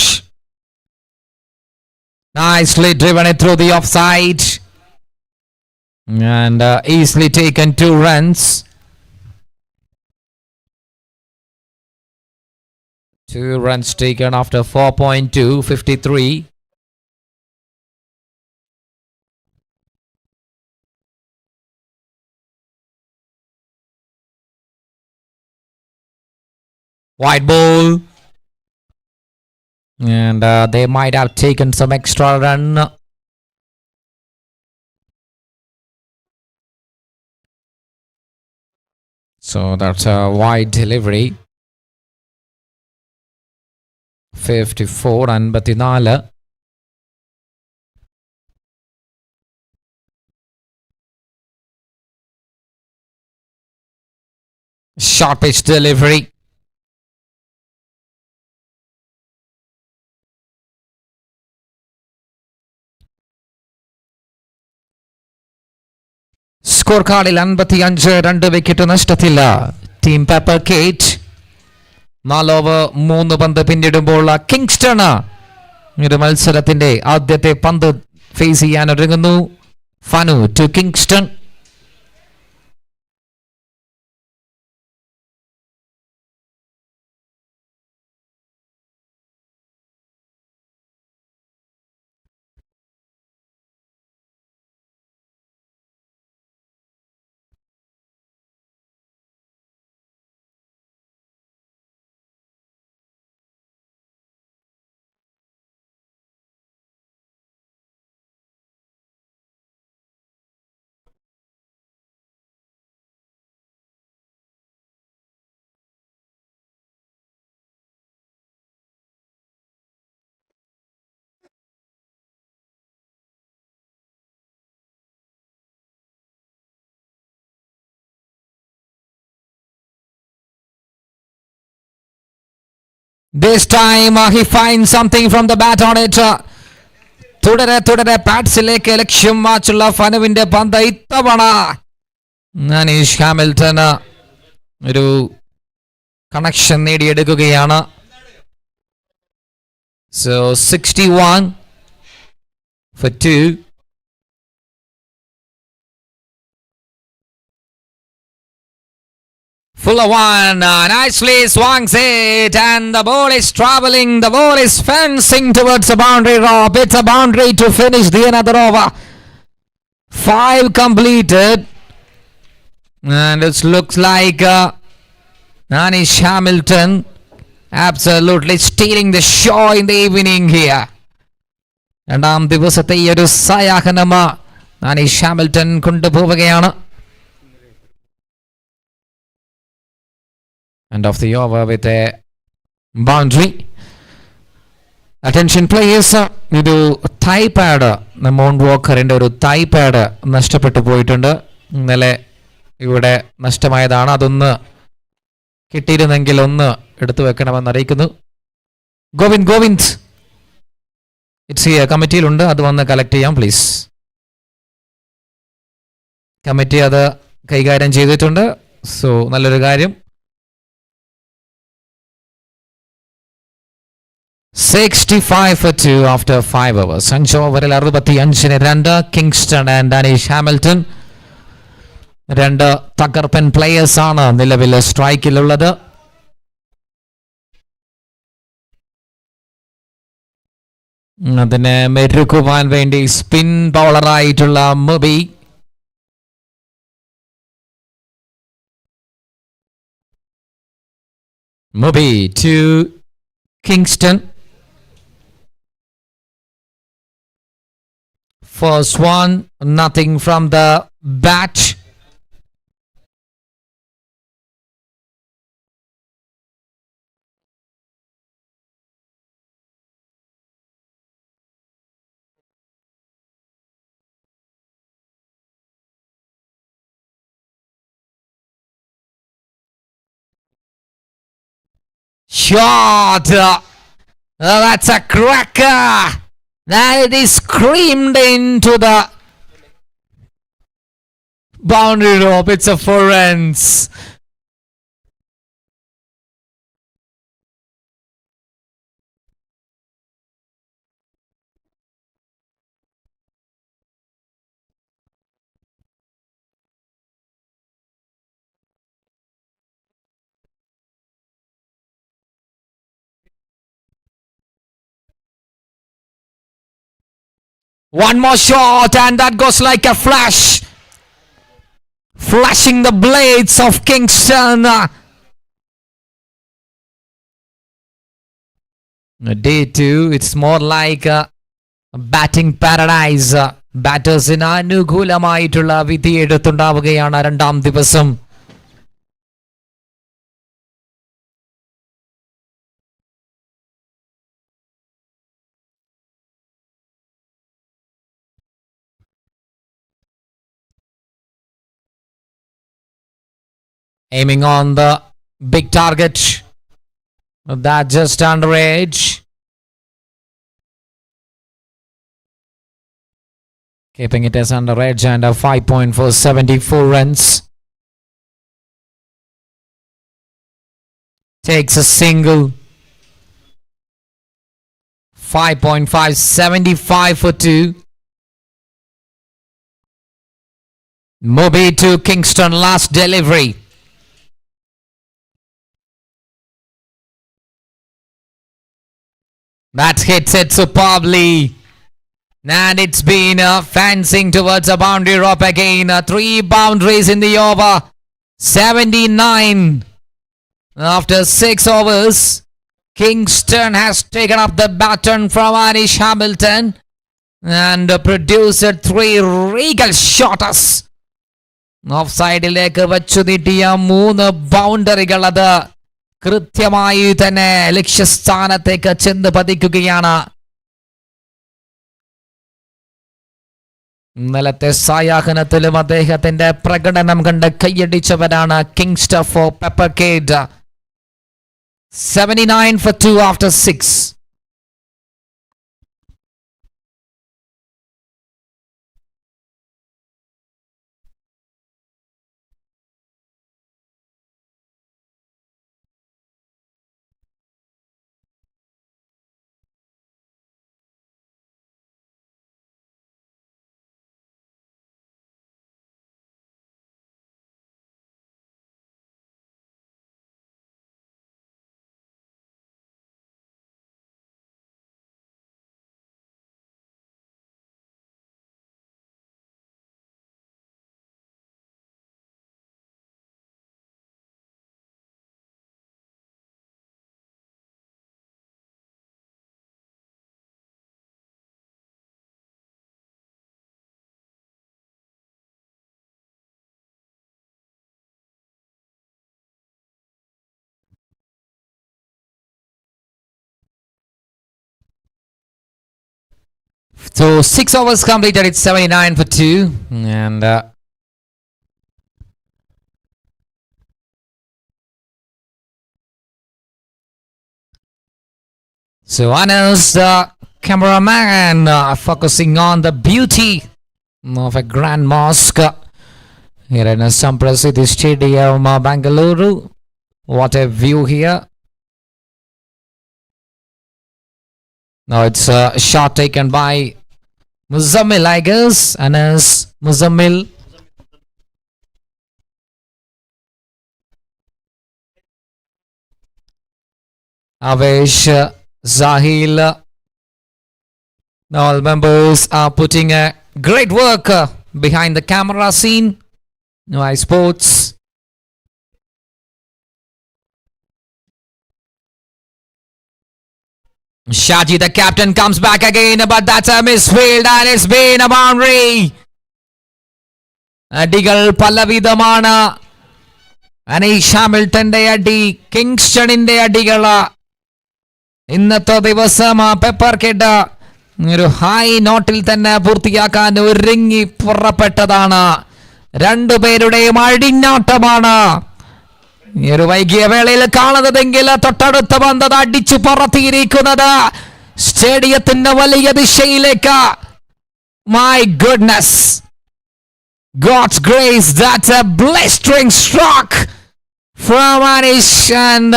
Nicely driven it through the offside. And easily taken 2 runs. 2 runs taken after 4.2, 53. Wide ball. And they might have taken some extra run. So that's a wide delivery. 54 54. Short pitch delivery. Score കാർഡിൽ 55 2 wicket നഷ്ടത്തില്ല team paper കേറ്റ്. 4 over 3 പന്ത് പിന്നിടുമ്പോൾ Kingston ഒരു മത്സരത്തിന്റെ ആദ്യത്തെ പന്ത് face ചെയ്യാൻ ഒരുങ്ങുന്നു. Fanu to Kingston. This time he finds something from the bat on it. തുടരെ പാറ്റ്സിലേക്ക് ലക്ഷ്യം മാച്ചുള്ള ഫനുവിന്റെ പന്ത് ഇത്തവണ അനീഷ് ഹാമിൽട്ടൺ ഒരു connection നേടിയെടുക്കുകയാണ്. So 61 for 2. Fuller one, nicely swings it, and the ball is travelling, the ball is fencing towards the boundary rope. It's a boundary to finish the another over. 5 completed, and it looks like Anish Hamilton absolutely stealing the show in the evening here. രണ്ടാം ദിവസത്തെ ഈ ഒരു സായാഹ്നം Aneesh Hamilton കൊണ്ടുപോവുകയാണ്. End of the over with a boundary. Attention players, ഇതൊരു തൈ pad mount വോക്കറിന്റെ ഒരു തൈ pad നഷ്ടപ്പെട്ടു പോയിട്ടുണ്ട്. ഇന്നലെ ഇവിടെ നഷ്ടമായതാണ്. അതൊന്ന് കിട്ടിയിരുന്നെങ്കിൽ ഒന്ന് എടുത്തു വെക്കണമെന്ന് അറിയിക്കുന്നു. Govind it's here. കമ്മിറ്റിയിലുണ്ട്, അത് വന്ന് കളക്ട് ചെയ്യാം പ്ലീസ്. കമ്മിറ്റി അത് കൈകാര്യം ചെയ്തിട്ടുണ്ട്. സോ നല്ലൊരു കാര്യം. 65 for 2 after 5 overs. 5 ഓവറിൽ 65-ന് 2. കിങ്സ്റ്റൺ ആൻഡ് അനീഷ് ഹാമിൽട്ടൺ 2 തകർപ്പൻ പ്ലേയേഴ്സ് ആണ് നിലവിൽ സ്ട്രൈക്കിലുള്ളത്. അതിനെ മെരുക്കുവാൻ വേണ്ടി സ്പിൻ ബൗളറായിട്ടുള്ള Mubi to Kingston. First one, nothing from the bat. Shot. That's a cracker. That it is screamed into the boundary rope. It's a 4 runs. One more shot, and that goes like a flash. Flashing the blades of Kingston. Day 2, it's more like a batting paradise. ബാറ്റേഴ്സിന് അനുകൂലമായിട്ടുള്ള വിധി എടുത്തുണ്ടാവുകയാണ് രണ്ടാം ദിവസം. Aiming on the big target. That just under edge. Keeping it as under edge and a 5.474 runs. Takes a single. 5.575 for 2. Moby to Kingston, last delivery. That hits it superbly. And it's been fencing towards a boundary rope again. 3 boundaries in the over. 79. After 6 overs, Kingston has taken up the baton from Anish Hamilton and produced 3 regal shots. ഓഫ്സൈഡിലേക്ക് വച്ചു നീട്ടിയ 3 ബൗണ്ടറികൾ അത് കൃത്യമായി തന്നെ ലക്ഷ്യസ്ഥാനത്തേക്ക് ചെന്ന് പതിക്കുകയാണ്. ഇന്നലത്തെ സായാഹ്നത്തിലും അദ്ദേഹത്തിന്റെ പ്രകടനം കണ്ട് കൈയടിച്ചവരാണ് Kingston four പെപ്പർകേഡ്. 79 for 2 after 6. So 6 overs completed. It's 79 for 2. And so Anas, the cameraman, focusing on the beauty of a grand mosque here in Samprasiddhi Stadium, Bangalore. What a view here. Now it's a shot taken by Muzammil, I guess. Anas Muzammil. Avesh, Zahil. All members are putting a great work behind the camera scene. Ysports. Shaji, the captain, comes back again, but that's a misfield and it's been a boundary. അടികൾ പലവിധമാണ്. അനീഷ് ഹാമിൽട്ടന്റെ അടി, കിങ്സ്റ്റണിന്റെ അടികൾ. ഇന്നത്തെ ദിവസം പെപ്പർകേഡ് ഒരു high നോട്ടിൽ തന്നെ പൂർത്തിയാക്കാൻ ഒരുങ്ങി പുറപ്പെട്ടതാണ്. 2 പേരുടെയും അടിഞ്ഞാട്ടമാണ് ഈ ഒരു വൈകിയ വേളയിൽ കാണുന്നതെങ്കിൽ തൊട്ടടുത്ത പന്ത് അടിച്ചു പറത്തിയിരിക്കുന്നത് സ്റ്റേഡിയത്തിന്റെ വലിയ ദിശയിലേക്ക്. My goodness, God's grace, that's a blistering stroke from Anish. And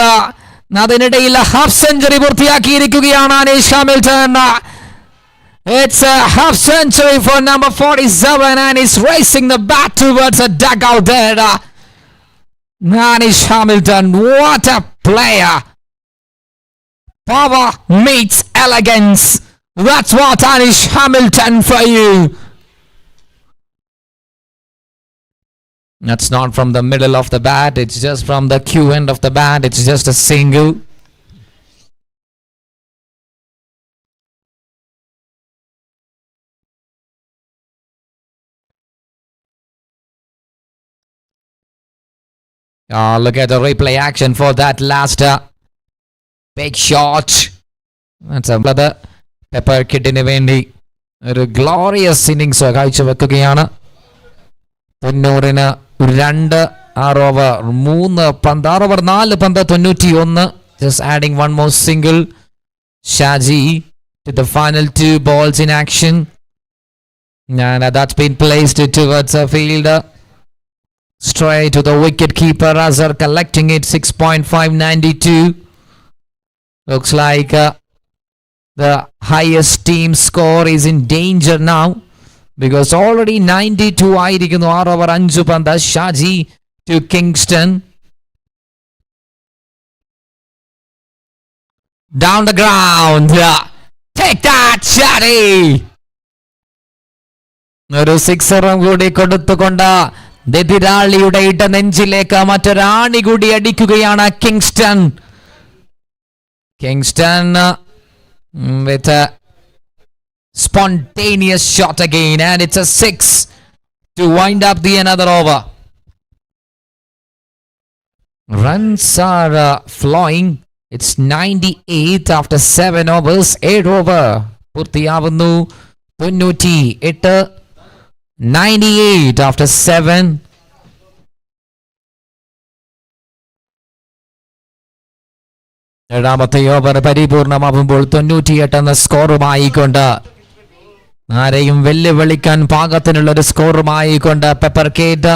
അതിനിടയിൽ ഹാഫ് സെഞ്ചുറി പൂർത്തിയാക്കിയിരിക്കുകയാണ് Anish Hamilton. It's a half century for number 47 and he's racing the bat towards a dugout there. Anish Hamilton, what a player. Power meets elegance. That's what Anish Hamilton for you. That's not from the middle of the bat. It's just from the Q end of the bat. It's just a single. Look at the replay action for that last big shot. That's a brother Pepper Kiddine വേണ്ടി ഒരു glorious innings കാഴ്ചവെക്കുകയാണ്. 92 6 over 3 പന്ത് 6 over 4 പന്ത് 91. Just adding one more single. Shaji to the final 2 balls in action. And that's been placed towards the field. Straight to the wicket keeper. Azhar collecting it. 6.592. Looks like the highest team score is in danger now. Because already 92 ആയിരിക്കുന്നു 6 over 5 പന്ത്. Shaji to Kingston. Down the ground. Take that, Shaji! ഒരു സിക്സറും കൂടി കൊടുത്തുകൊണ്ട് എതിരാളിയുടെ ഇടനെഞ്ചിലേക്ക് മറ്റൊരാണി കൂടി അടിക്കുകയാണ് Kingston. Kingston with a spontaneous shot again, and it's a 6 to wind up the another over. Runs are flowing. It's 98 after 7 overs. 8 over പൂർത്തിയാവുന്നു. 98. 98 after 7. ഏഴാമത്തെ over പരിപൂർണമാവുമ്പോൾ 98 എന്ന സ്കോറുമായിക്കൊണ്ട് ആരെയും വെല്ലുവിളിക്കാൻ പാകത്തിനുള്ള ഒരു സ്കോറുമായിക്കൊണ്ട് പെപ്പർ കേറ്റ്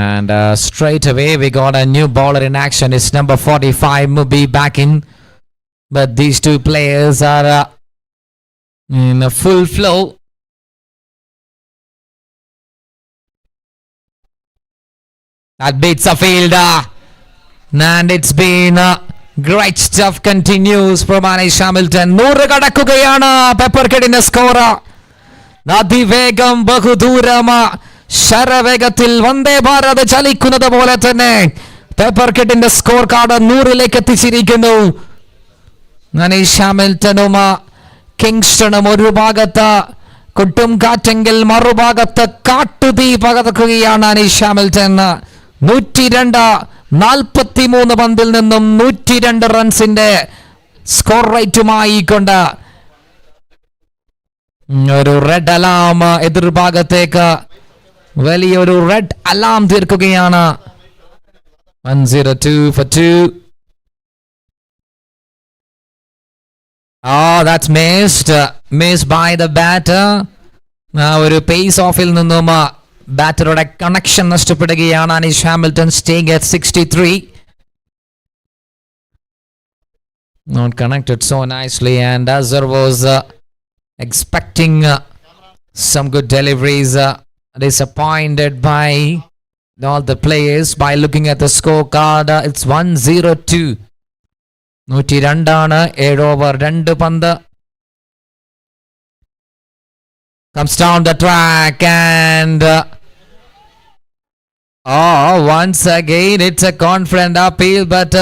and straight away we got a new bowler in action. It's number 45 Mubi back in, but these two players are in a full flow. That beats the fielder, and it's been great stuff. Continues from Anish Hamilton. 100 കടക്കുകയാണ് pepper കെഡിന്റെ score. അതിവേഗം ബഹുദൂരം ശരവേഗത്തിൽ വന്ദേ ഭാരത് ചലിക്കുന്നത് പോലെ തന്നെ pepper കെഡിന്റെ score card 100ലേക്ക് എത്തിച്ചിരിക്കുന്നു. Aneesh ഹാമിൽട്ടണും കിങ്സ്റ്റണും ഒരു ഭാഗത്ത് കൊട്ടും കാറ്റെങ്കിൽ മറുഭാഗത്ത് കാട്ടുതീ പകർക്കുകയാണ് അനീഷ് ഹാമിൽട്ടൺ. 102 43 പന്തിൽ നിന്നും 102 റൺസിന്റെ സ്കോർ റേറ്റുമായി കൊണ്ട് ഒരു റെഡ് അലാം എതിർഭാഗത്തേക്ക് വലിയൊരു റെഡ് അലാം തീർക്കുകയാണ്. 102 for 2. Oh, that's missed by the batter. ഒരു പേസ് ഓഫിൽ നിന്നും ബാറ്ററുടെ കണക്ഷൻ നഷ്ടപ്പെടുകയാണ്. Aneesh Hamilton staying at 63. Not connected so nicely, and Azhar was expecting some good deliveries. Disappointed by all the players by looking at the scorecard. It's 102. 102 ആണ് 7 over 2 പന്ത്. Comes down the track and once again it's a confident appeal, but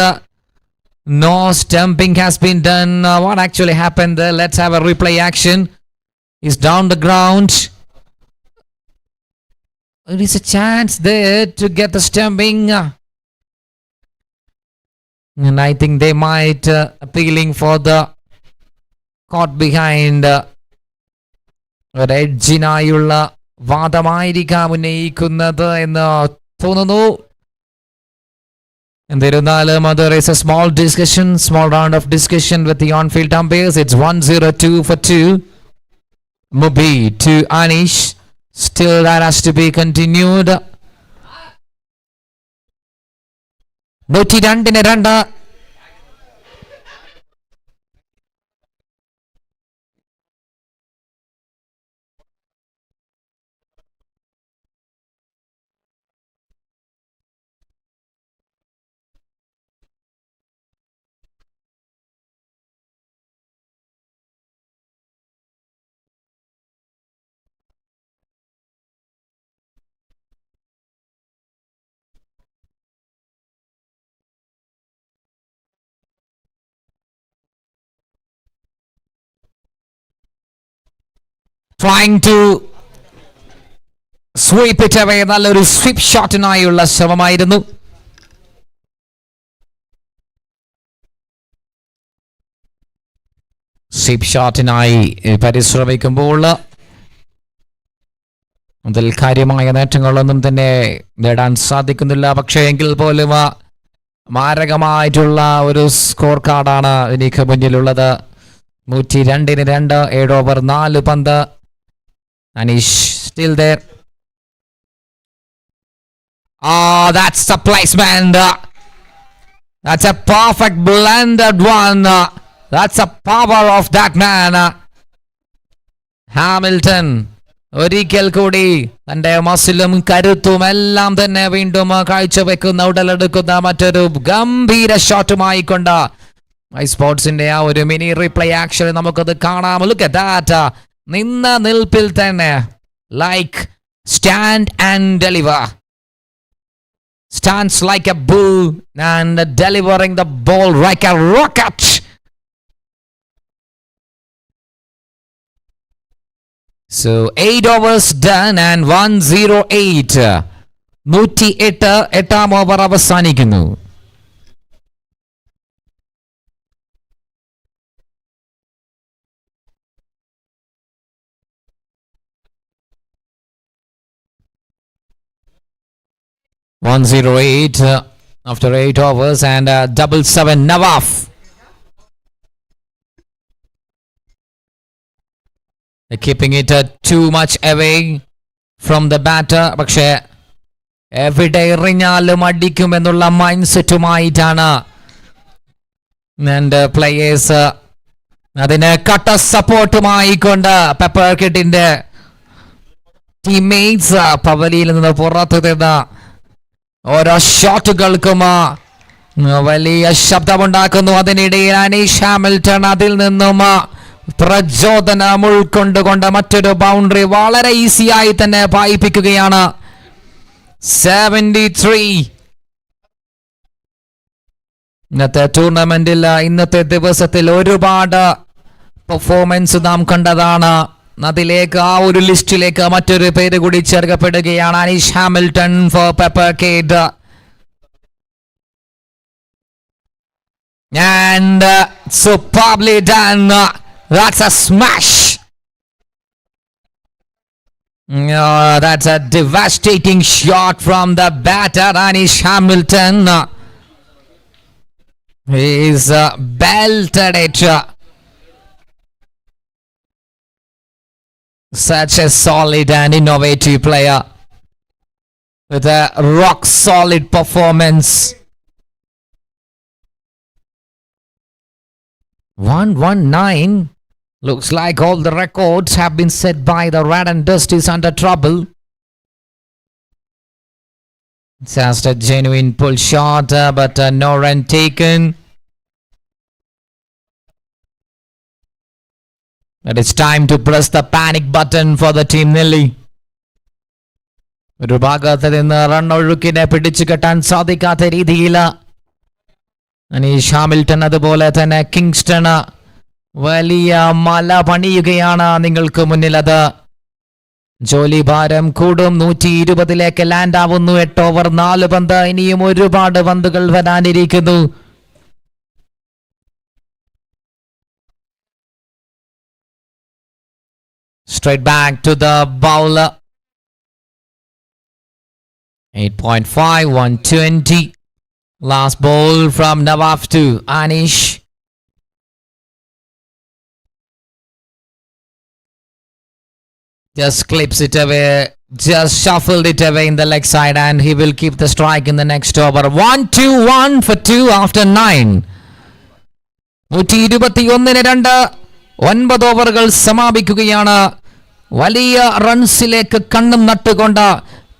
no stumping has been done. What actually happened there? Let's have a replay action. He's down the ground. There is a chance there to get the stumping. And I think they might appealing for the caught behind ഒരു എഡ്ജിനായുള്ള വാദമായിരിക്കാം ഉന്നയിക്കുന്നത് എന്ന് തോന്നുന്നു. എന്നിരുന്നാലും there is a small round of discussion with the on-field umpires. It's 102 for 2. Mubi to Anish. Still that has to be continued. 102 trying to sweep it away. നല്ലൊരു sweep ഷോട്ടിനായുള്ള ശ്രമമായിരുന്നു. Sweep ഷോട്ടിനായി പരിശ്രമിക്കുമ്പോൾ അതിൽ കാര്യമായ നേട്ടങ്ങളൊന്നും തന്നെ നേടാൻ സാധിക്കുന്നില്ല. പക്ഷേ എങ്കിൽ പോലും മാരകമായിട്ടുള്ള ഒരു സ്കോർ കാർഡാണ് എനിക്ക് മുന്നിലുള്ളത്. 102-2, 7 ഓവർ 4 പന്ത്. Aneesh still there. That's the placement. That's a perfect blended one. That's the power of that man. Hamilton ഒരിക്കൽ കൂടി തന്റെ മസിലും കരുത്തും എല്ലാം തന്നെ വീണ്ടും കാഴ്ചവെക്കുന്ന ഉടലെടുക്കുന്ന മറ്റൊരു ഗംഭീര ഷോട്ടുമായി കൊണ്ട് ഐസ്പോർട്സിന്റെ ആ ഒരു മിനി റീപ്ലേ ആക്ഷൻ നമുക്കത് കാണാം. Look at that. നിന്ന നിൽപ്പിൽ തന്നെ like stand and deliver. Stands like a bull and delivering the ball like a rocket. So 8 overs done and 108. 108 എട്ടാം ഓവർ അവസാനിക്കുന്നു. .108 after 8 overs and 7 Nawaf. Keeping it too much away from the batter. പക്ഷേ എവിടെ എറിഞ്ഞാലും അടിക്കുമെന്നുള്ള mind സെറ്റുമായിട്ടാണ് and players അതിന് കട്ട സപ്പോർട്ടുമായി കൊണ്ട് pepper കിഡിന്റെ teammates പവലിയിൽ നിന്ന് പുറത്തു നിന്ന് ഓരോ ഷോട്ടുകൾക്കും വലിയ ശബ്ദമുണ്ടാക്കുന്നു. അതിനിടയിൽ അനീഷ് ഹാമിൽട്ടൺ അതിൽ നിന്നും പ്രചോദനം ഉൾക്കൊണ്ടുകൊണ്ട് മറ്റൊരു ബൗണ്ടറി വളരെ ഈസിയായി തന്നെ പായിപ്പിക്കുകയാണ്. 73. ഇന്നത്തെ ടൂർണമെന്റിൽ ഇന്നത്തെ ദിവസത്തിൽ ഒരുപാട് പെർഫോമൻസ് നാം കണ്ടതാണ്. അതിലേക്ക് ആ ഒരു ലിസ്റ്റിലേക്ക് മറ്റൊരു പേര് കൂടി ചേർക്കപ്പെടുകയാണ്. Anish Hamilton for pepper kid. And superbly done. That's a smash. That's a devastating shot from the batter Anish Hamilton. He's belted it. Such a solid and innovative player with a rock solid performance. 119. Looks like all the records have been set by the Rad and Dust is under trouble. It's just a genuine pull shot, but no run taken. But it's time to press the panic button for the team Nilly. ഒരു ഭാഗത്ത് നിന്ന് run ഒഴുക്കിനെ പിടിച്ചു കെട്ടാൻ സാധിക്കാത്ത രീതിയിൽ Aneesh Hamilton അതുപോലെ തന്നെ കിങ്സ്റ്റൺ വലിയ മല പണിയുകയാണ് നിങ്ങൾക്ക് മുന്നിൽ. അത് ജോലി ഭാരം കൂടും. 120 ലാൻഡ് ആവുന്നു. 8 ഓവർ 4 പന്ത്. ഇനിയും ഒരുപാട് പന്തുകൾ വരാനിരിക്കുന്നു. Straight back to the bowler. 8.5, 120. Last ball from Nawaf to Anish. Just clips it away. Just shuffled it away in the leg side and he will keep the strike in the next over. 1-2-1 for 2 after 9. 121-2. 9 ഓവറുകൾ സമാപിക്കുകയാണ്. വലിയ റൺസിലേക്ക് കണ്ണും നട്ടുകൊണ്ട്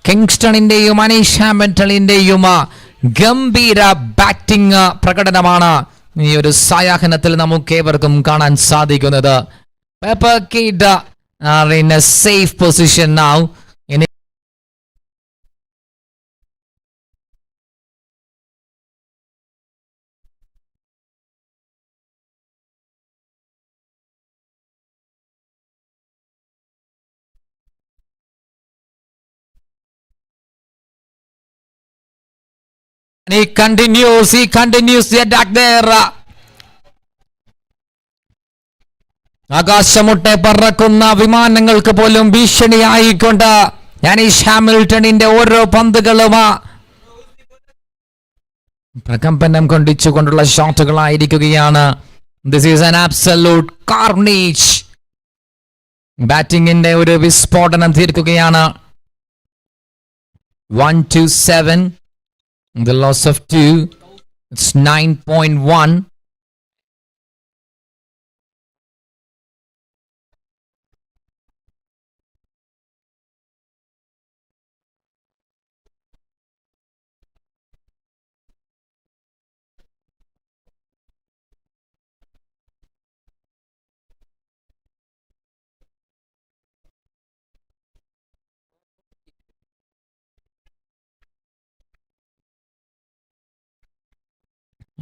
കിങ്സ്റ്റണിന്റെയും അനീഷ് ഹാമിൽട്ടണിന്റെയും ഗംഭീര batting പ്രകടനമാണ് ഈ ഒരു സായാഹ്നത്തിൽ നമുക്ക് ഏവർക്കും കാണാൻ സാധിക്കുന്നത്. Pepper kid are in a safe position now. And he continues the attack there. ആകാശമുട്ടെ പറക്കുന്ന വിമാനങ്ങൾക്ക് പോലും ഭീഷണിയായിക്കൊണ്ട് യാനിഷ് ഹാമിൽട്ടണിന്റെ ഓരോ പന്തുകളും പ്രകമ്പനം കൊണ്ടിച്ചുകൊണ്ടുള്ള ഷോട്ടുകളായിരിക്കുകയാണ്. This is an absolute carnage. ബാറ്റിംഗിന്റെ ഒരു വിസ്ഫോടനം തീർക്കുകയാണ്. 1-7. The loss of 2. It's 9.1.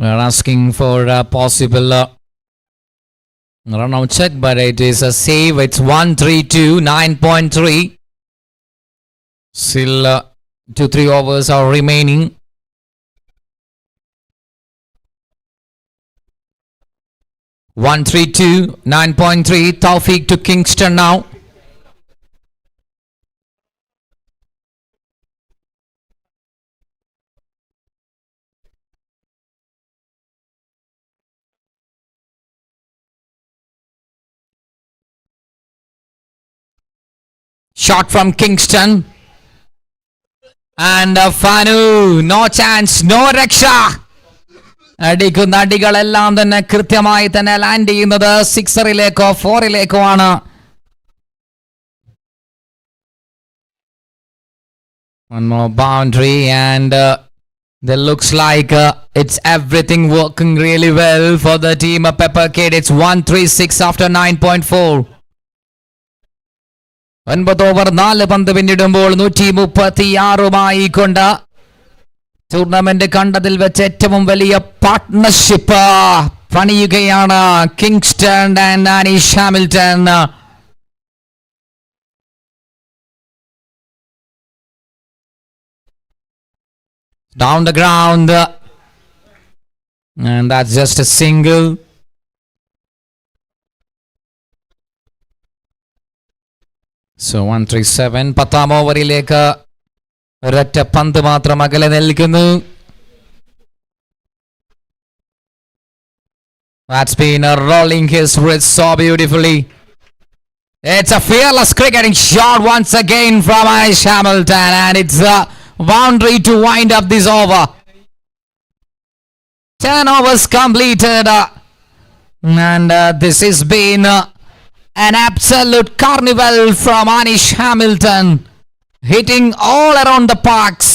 We're asking for a possible run out check, but it is a save. It's 1-3-2, 9.3. Still 2-3 overs are remaining. One, 3-2, 9.3. Tawfiq to Kingston now. Shot from Kingston. And Fanu, no chance, no raksha. അടിക്കുന്ന അടികളെല്ലാം തന്നെ കൃത്യമായി തന്നെ land ചെയ്യുന്നത് സിക്സറിലേക്കോ ഫോറിലേക്കോ ആണ്. One more boundary and it looks like it's everything working really well for the team of Pepper Kid. It's 1-3-6 after 9.4. 9 over 4 പന്ത് പിന്നിടുമ്പോൾ 136 കൊണ്ട് tournament കണ്ടതിൽ വെച്ച് ഏറ്റവും വലിയ പാർട്ട്ണർഷിപ്പ് പണിയുകയാണ് Kingston and Anish Hamilton. Down the ground and that's just a single. So 1-3-7. 10ാം ഓവറിലേക്ക് ഒരൊറ്റ പന്ത് മാത്രം അകലെ നിൽക്കുന്നു. That's been rolling his wrist so beautifully. It's a fearless cricketing shot once again from Anish Hamilton and it's a boundary to wind up this over. 10 overs completed and this has been an absolute carnival from Anish Hamilton, hitting all around the parks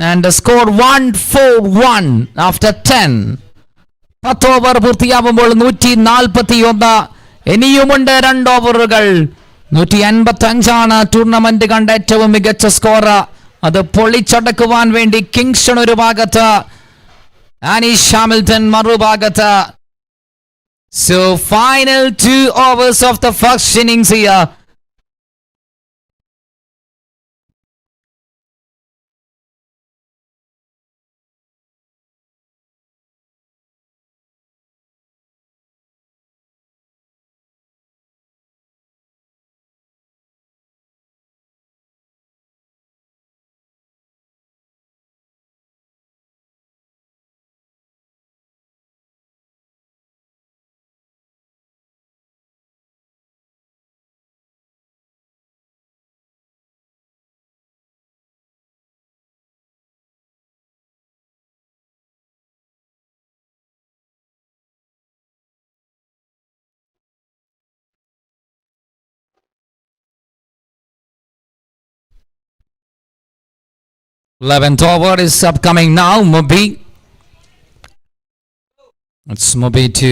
and scored 141 after 10. 10 over പൂർത്തിയാവുമ്പോൾ 141. ഇനിയുമുണ്ട് 2 ഓവറുകൾ. 155 tournament കണ്ട ഏറ്റവും മികച്ച score. അത് പൊളിച്ചടക്കുവാൻ വേണ്ടി Kingston ഒരു ഭാഗത്ത്, Anish Hamilton മറുഭാഗത്ത്. So final 2 overs of the first innings here. Eleventh over is upcoming now. Mubi. It's Mubi to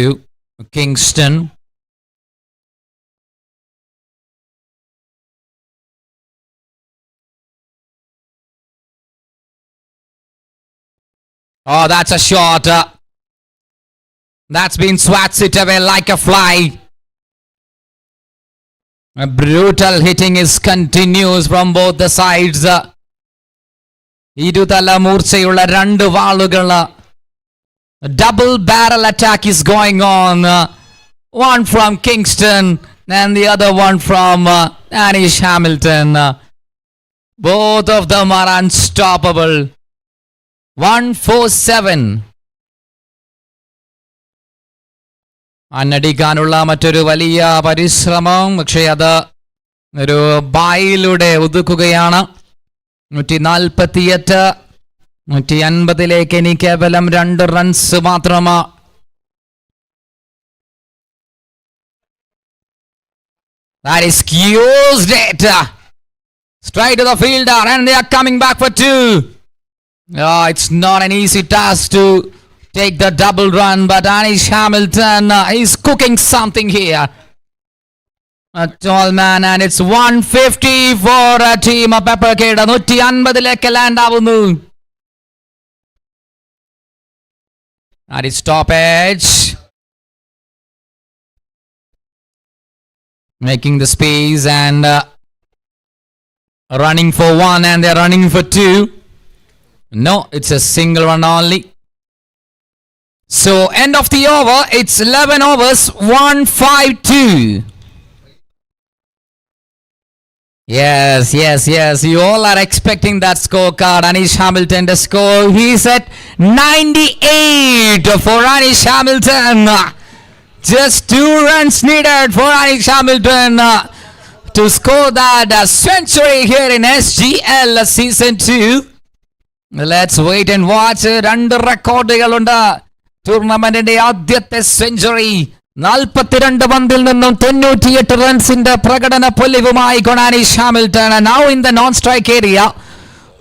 Kingston. Oh, that's a shot. That's been swats it away like a fly. A brutal hitting is continuous from both the sides. ഇരുതല മൂർച്ചയുള്ള 2 വാളുകൾ. Double barrel attack is going on. One from Kingston and the other one from Anish Hamilton. Both of them are unstoppable. 147. അന്നടിക്കാനുള്ള മറ്റൊരു വലിയ പരിശ്രമം, പക്ഷേ അത് ഒരു ബായിലൂടെ ഒതുക്കുകയാണ്. 148. 150 ഇനി കേവലം 2 റൺസ് മാത്രമാണ്. That is used it. Straight to the fielder and they are coming back for 2. It's not an easy task to take the double run, but Anish Hamilton is cooking something here. A tall man, and it's 150 for a team of Peppercade. 150 land avunu. That is stoppage. Making the space and running for 1, and they're running for 2. No, it's a single run only. So end of the over, it's 11 overs, 152. Yes. You all are expecting that scorecard. Anish Hamilton to score. He's at 98 for Anish Hamilton. Just 2 runs needed for Anish Hamilton to score that century here in SGL Season 2. Let's wait and watch. 2 റെക്കോർഡുകളുണ്ട്. ടൂർണമെന്റിന്റെ ആദ്യത്തെ century. 42 പന്തിൽ നിന്നും 98 റൺസിന്റെ പ്രകടന പൊലിവുമായി Anish Hamilton. Now in the non-strike area.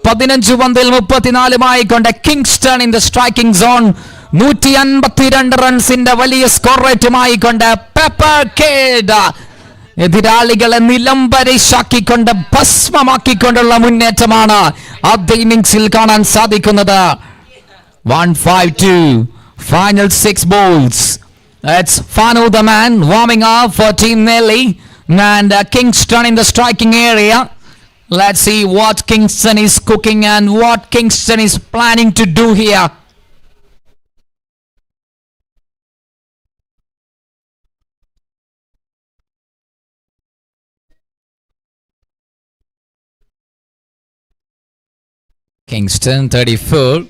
15 പന്തിൽ 34 കൊണ്ട് Kingston in the striking zone. 152 റൺസിന്റെ വലിയ score റേറ്റുമായി കൊണ്ട് പെപ്പർകേഡ് എതിരാളികളെ നിലംപരിശാക്കിക്കൊണ്ട് ഭസ്മമാക്കിക്കൊണ്ടുള്ള മുന്നേറ്റമാണ് ആദ്യ ഇന്നിംഗ്സിൽ കാണാൻ സാധിക്കുന്നത്. 152 final 6 balls. That's Fanu the man warming up for Team Nelly and Kingston in the striking area. Let's see what Kingston is cooking and what Kingston is planning to do here. Kingston 34.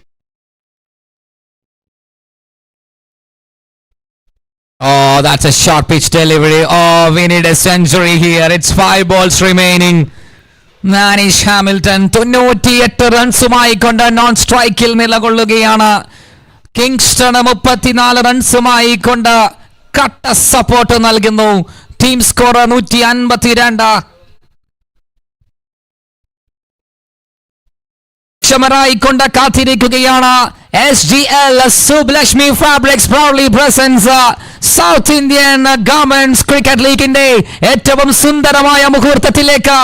Oh, that's a short pitch delivery. Oh, we need a century here. It's 5 balls remaining. Anish Hamilton 98 റൺസുമായി കൊണ്ട് non സ്ട്രൈക്കിൽ നിലകൊള്ളുകയാണ്. Kingston 34 റൺസുമായി കൊണ്ട് കട്ട support നൽകുന്നു. Team score 152. ക്ഷമരായിക്കൊണ്ട് കാത്തിരിക്കുകയാണ്. SGL Sublakshmi Fabrics proudly presents South Indian Garments Cricket Leagueന്റെ ഏറ്റവും സുന്ദരമായ മുഹൂർത്തത്തിലേക്ക്.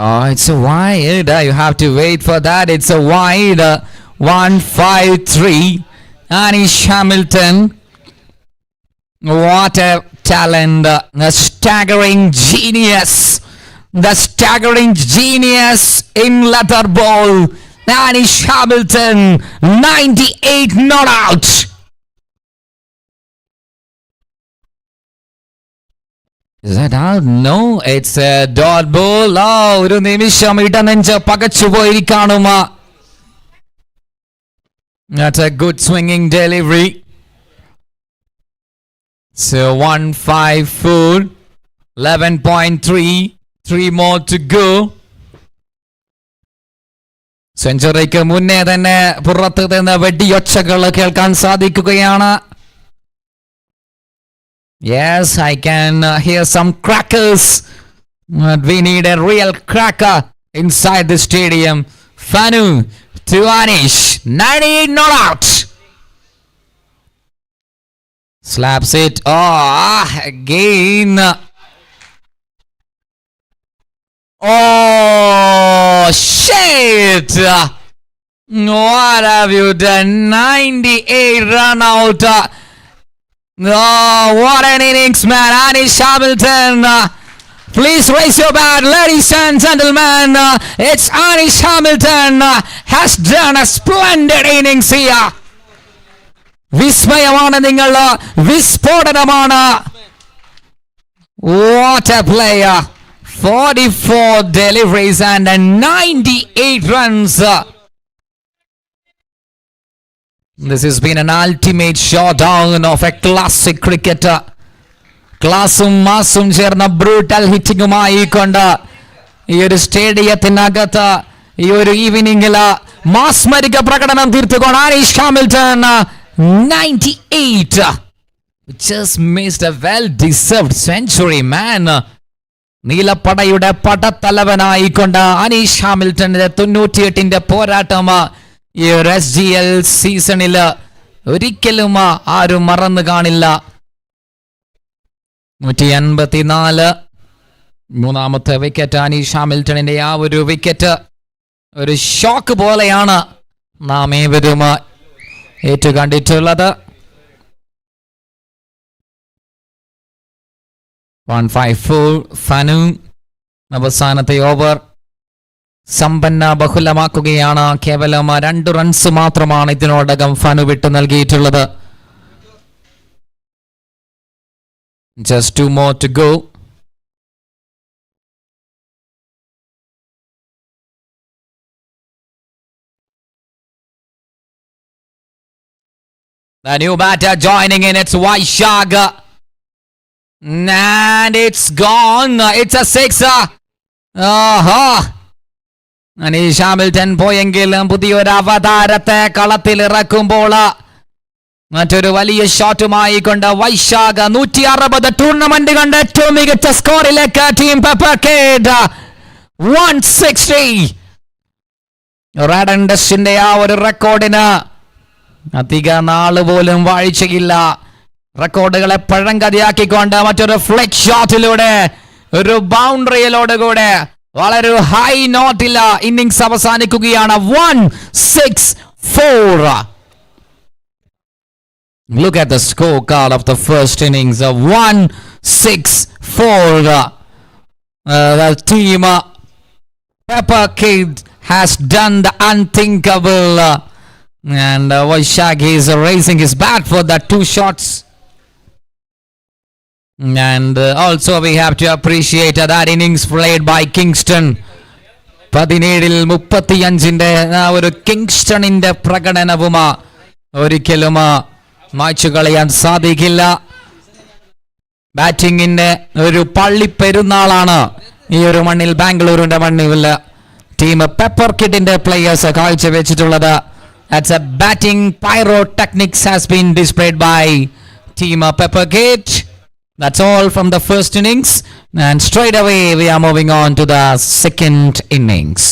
Oh, it's a wide. You have to wait for that. It's a wide. 153. Anish Hamilton. What a talent. A staggering genius. The staggering genius in leather ball. Anish Hamilton, 98 not out. Is that out? No, it's a dot ball. Oh, ഒരു നിമിഷം ഇടനെഞ്ച് പകച്ചുപോയി കാണുമ. That's a good swinging delivery. So 154, 11.3. 3 more to go. സെഞ്ചുറിക്ക് മുന്നേ തന്നെ പുറത്ത് നിന്ന് വെടിയൊച്ചകൾ കേൾക്കാൻ സാധിക്കുകയാണ്. Yes, I can hear some crackers. But we need a real cracker inside the stadium. Fanu to Anish. 98 not out. Slaps it. Oh, again. Oh, shit! What have you done? 98 run out. Oh, what an innings, man. Anish Hamilton. Please raise your bat, ladies and gentlemen. It's Anish Hamilton has done a splendid innings here. വിസ്മയമാണ് നിങ്ങൾ, വിസ്ഫോടനമാണ്. What a player! 44 deliveries and 98 runs. This has been an ultimate showdown of a classic cricketer. ക്ലാസും മാസും ചേർന്ന brutal ഹിറ്റിങ്ങുമായി കൊണ്ട് ഈ ഒരു സ്റ്റേഡിയത്തിനകത്ത് ഈ ഒരു ഈവനിങ്ങില് മാസ്മരിക പ്രകടനം തീർത്തുകൊണ്ട് Anish Hamilton 98. Just missed a well-deserved century, man. നീലപ്പടയുടെ പടത്തലവനായിക്കൊണ്ട് അനീഷ് ഹാമിൽട്ടന്റെ 98ന്റെ പോരാട്ടം ഈ ഒരു SGL സീസണില് ഒരിക്കലും ആരും മറന്നു കാണില്ല. 184 മൂന്നാമത്തെ വിക്കറ്റ് അനീഷ് ഹാമിൽട്ടണിന്റെ ആ ഒരു വിക്കറ്റ് ഒരു ഷോക്ക് പോലെയാണ് നാം ഏവരും ഏറ്റുകണ്ടിട്ടുള്ളത്. 154 ഫനു അവസാനത്തെ ഓവർ സമ്പന്ന ബഹുലമാക്കുകയാണ്. കേവലം 2 റൺസ് മാത്രമാണ് ഇതിനോടകം ഫനു വിട്ടു നൽകിയിട്ടുള്ളത്. Just 2 more to go. The new batter joining in, it's Vaishag. And it's gone. It's a 6. Aneesh Hamilton പോയെങ്കിലും പുതിയൊരു അവതാരത്തെ കളത്തിലിറക്കുമ്പോൾ മറ്റൊരു വലിയ ഷോട്ടുമായി കൊണ്ട് വൈശാഖ് 160 ടൂർണമെന്റ് കണ്ട് ഏറ്റവും മികച്ച സ്കോറിലേക്ക് team pepper kid 160. Rad and ഡസ്റ്റിന്റെ ആ ഒരു റെക്കോർഡിന് അധിക നാള് പോലും വാഴ്ചയില്ല. റെക്കോർഡുകളെ പഴങ്കതിയാക്കിക്കൊണ്ട് മറ്റൊരു ഫ്ലെക് ഷോട്ടിലൂടെ ഒരു ബൗണ്ടറിയിലോടുകൂടെ വളരെ ഹൈ നോട്ടില്ല ഇന്നിംഗ്സ് അവസാനിക്കുകയാണ്. 164. Look at the scorecard of the first innings. 164. The team Pepper Kid has done the unthinkable. And Vaishak is raising his bat for the 2 shots. And also we have to appreciate that innings played by Kingston. 17ൽ 35ന്റെ ആ ഒരു കിങ്സ്റ്റണിന്റെ പ്രകടനവും ഒരിക്കലും മായ്ച്ചു കളയാൻ സാധിക്കില്ല. ബാറ്റിങ്ങിന്റെ ഒരു പള്ളി പെരുന്നാളാണ് ഈ ഒരു മണ്ണിൽ, ബാംഗ്ലൂരിന്റെ മണ്ണിൽ ടീം പെപ്പർ കിഡിന്റെ പ്ലേയേഴ്സ് കാഴ്ചവെച്ചിട്ടുള്ളത്. That's a batting pyrotechnics has been displayed by team Pepper Kid. That's all from the first innings, and straight away we are moving on to the second innings.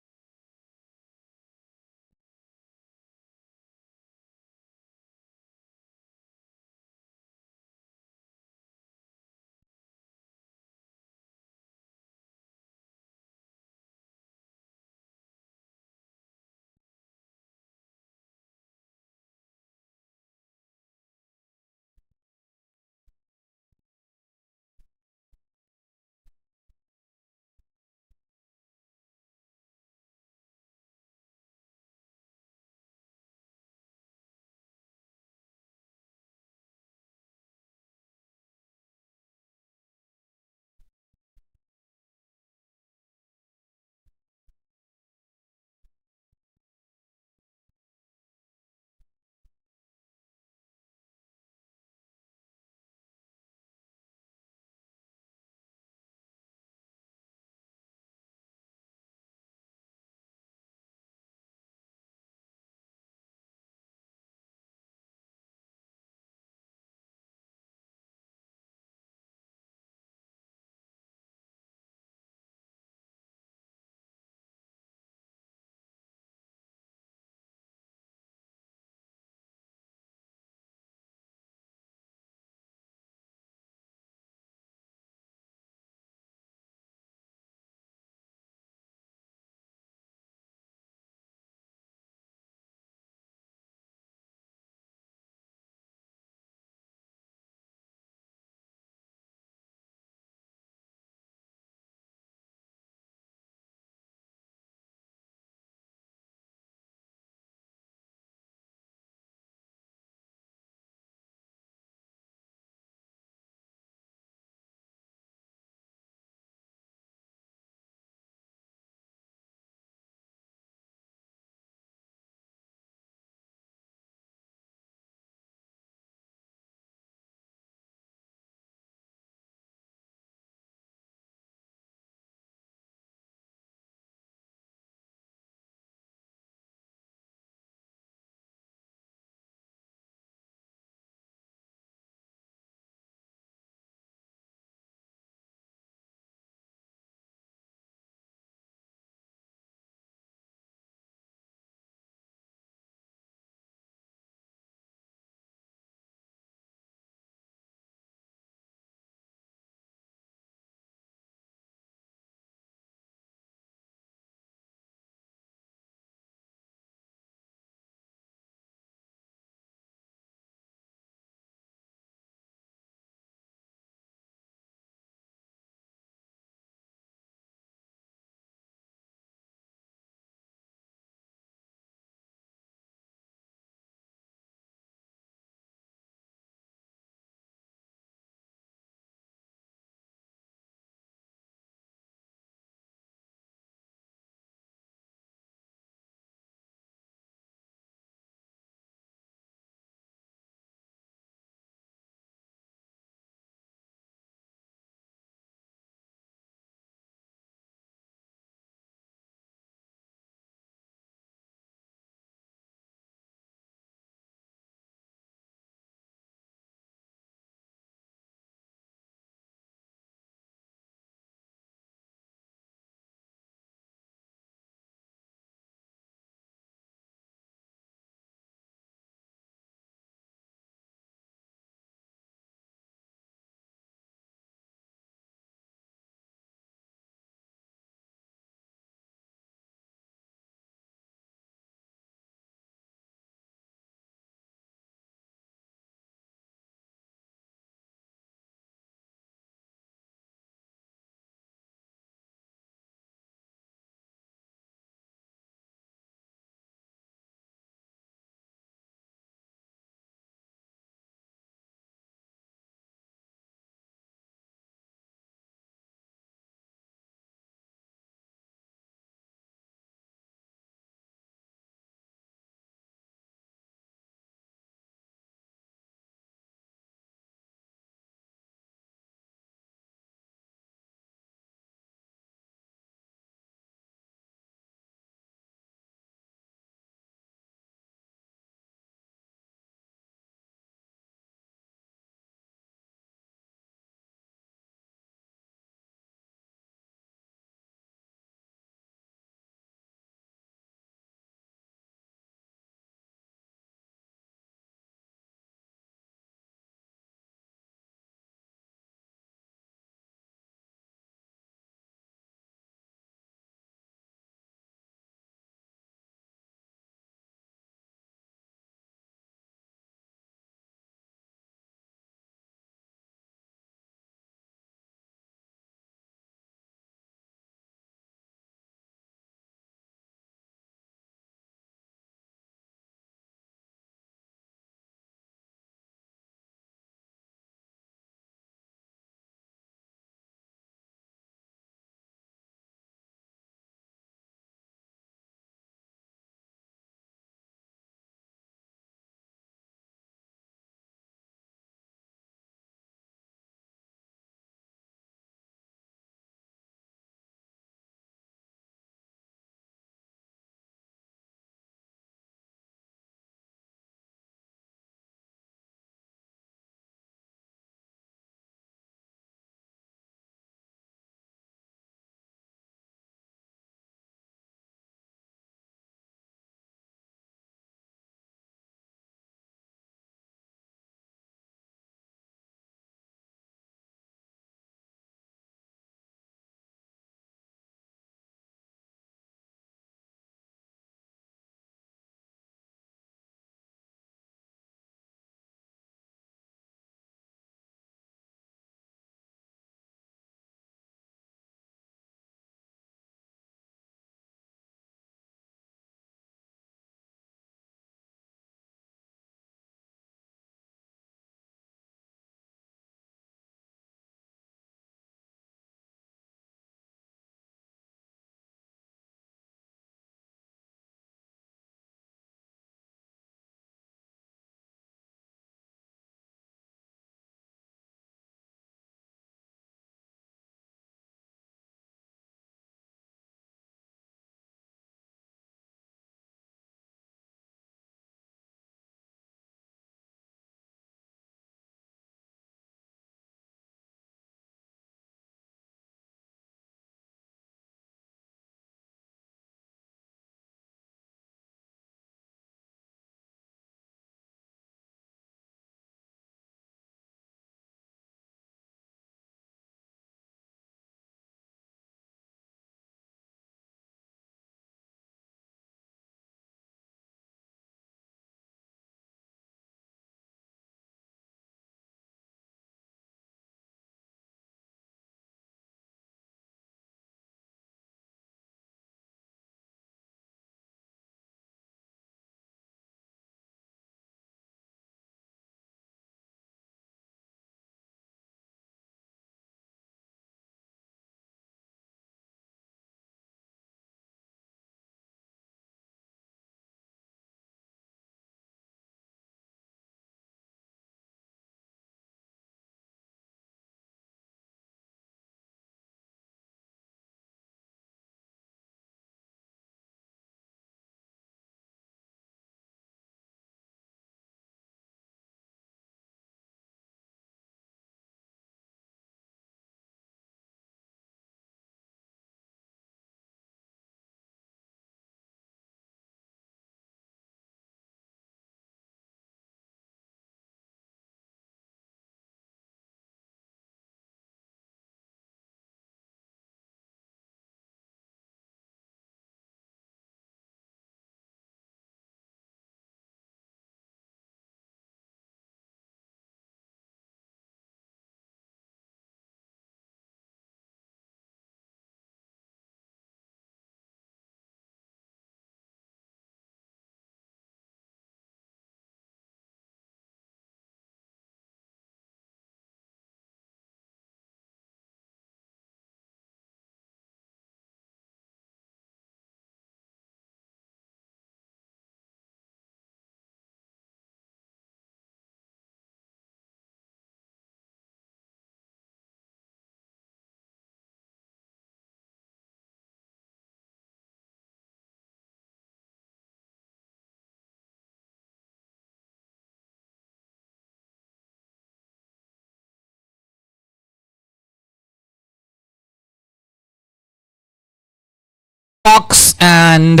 box and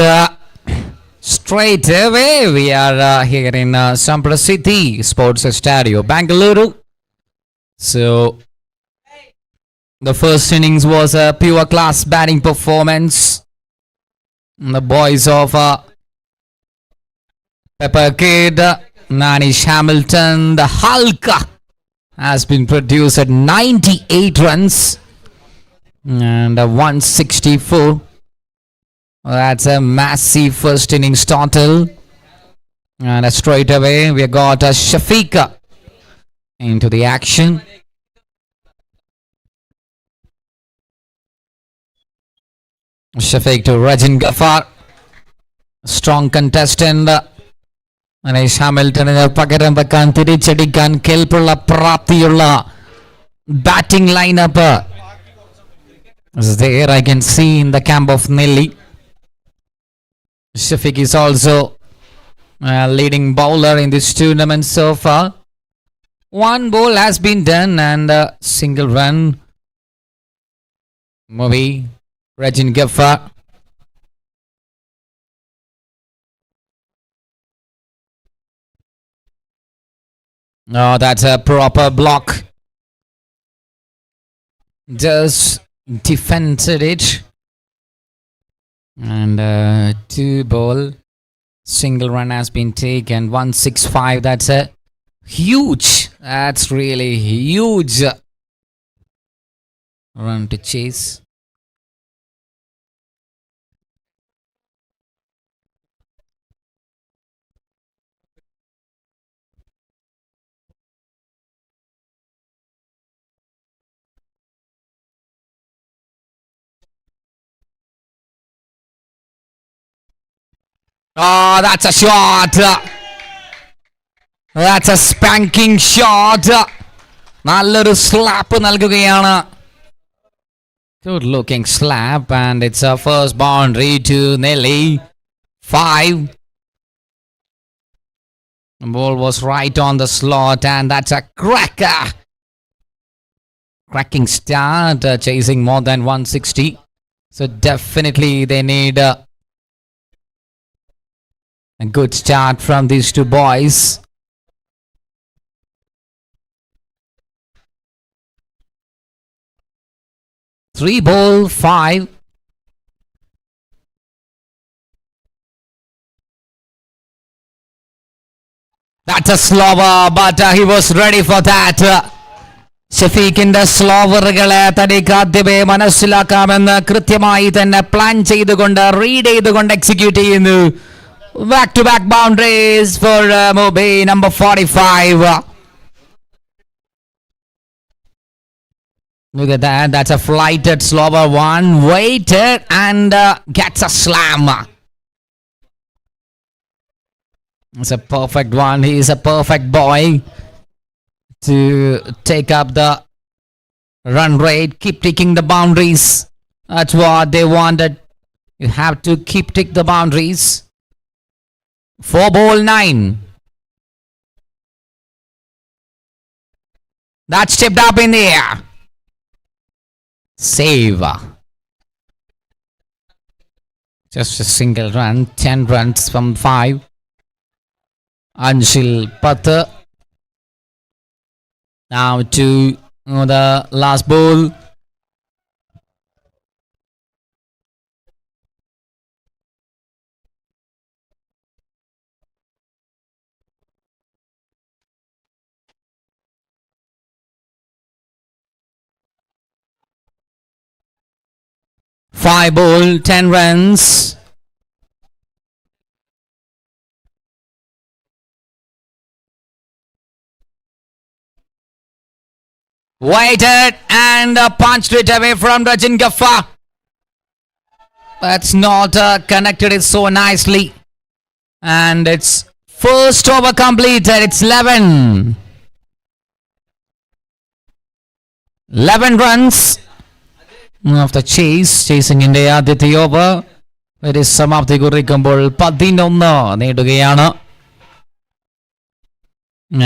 straight away we are here in Samprasiddhi Sports Stadio, Bangalore. So the first innings was a pure class batting performance. The boys of Pepper Kid, Manish Hamilton, the Hulk has been produced at 98 runs and 164. That's a massive first innings total. And straight away we got Shafiq into the action. Shafiq to Rajin Ghaffar. Strong contestant. Manish Hamilton പകരം വെക്കാൻ തിരിച്ചടിക്കാൻ കേൾപ്പുള്ള പ്രാപ്തിയുള്ള batting lineup is there. I can see in the camp of Nelly. Shafiq is also a leading bowler in this tournament so far. One ball has been done and a single run. Movie Rajin Ghaffar. Oh, that's a proper block. Just defended it. And 2 ball. Single run has been taken. 165. That's a huge. That's really huge run to chase. Oh, that's a shot. That's a spanking shot. നല്ലൊരു slap നൽകുകയാണ്. Good looking slap and it's a first boundary to Nelly. 5. The ball was right on the slot and that's a cracker. Cracking start, chasing more than 160. So definitely they need a good start from these 2 boys. Three ball, 5. That's a slower, but he was ready for that. ഷഫീഖിന്റെ സ്ലോവറുകളെ തനിക്ക് ആദ്യമേ മനസ്സിലാക്കാമെന്ന് കൃത്യമായി തന്നെ plan ചെയ്തുകൊണ്ട് read ചെയ്തുകൊണ്ട് execute ചെയ്യുന്നു. Back to back boundaries for Mobay number 45. Look at that. That's a flighted slower one. Waited and gets a slam. It's a perfect one. He is a perfect boy to take up the run rate. Keep ticking the boundaries. That's what they wanted. You have to keep tick the boundaries. 4 ball 9. That's tipped up in the air. Save. Just a single run. 10 runs from 5. Anshil Path. Now to the last ball. Five ball, 10 runs. Waited and punched it away from Rajin Ghaffar. That's not connected it so nicely. And it's first over completed. It's 11. 11 runs. After chasing in the ആദ്യത്തെ over ഒരു സമാപ്തി കുറിക്കുമ്പോൾ 11 നേടുകയാണ്.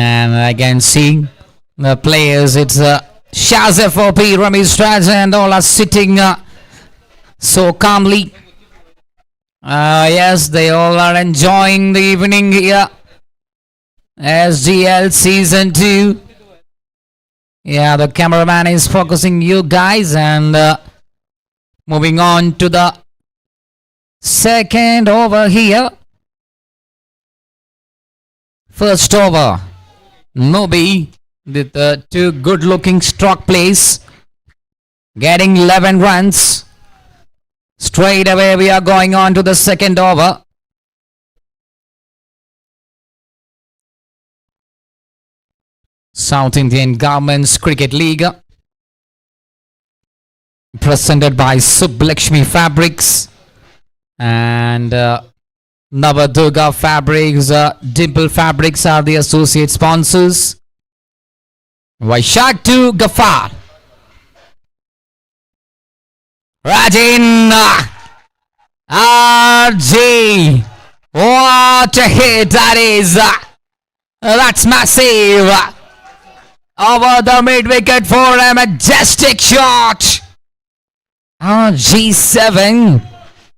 And I can see the players. It's Shazef OP, Ramesh Raj and all are sitting so calmly. Yes, they all are enjoying the evening here. SGL Season 2. Yeah, the cameraman is focusing you guys and moving on to the second over here. First over, Nobi with two good looking stroke plays, getting 11 runs. Straight away we are going on to the second over. South Indian Government's Cricket League, presented by Sublakshmi Fabrics and Navadurga Fabrics, Dimple Fabrics are the associate sponsors. Vaishak to Gafar. Rajin RG. What a hit that is. That's massive. Over the mid-wicket for a majestic shot. RG7.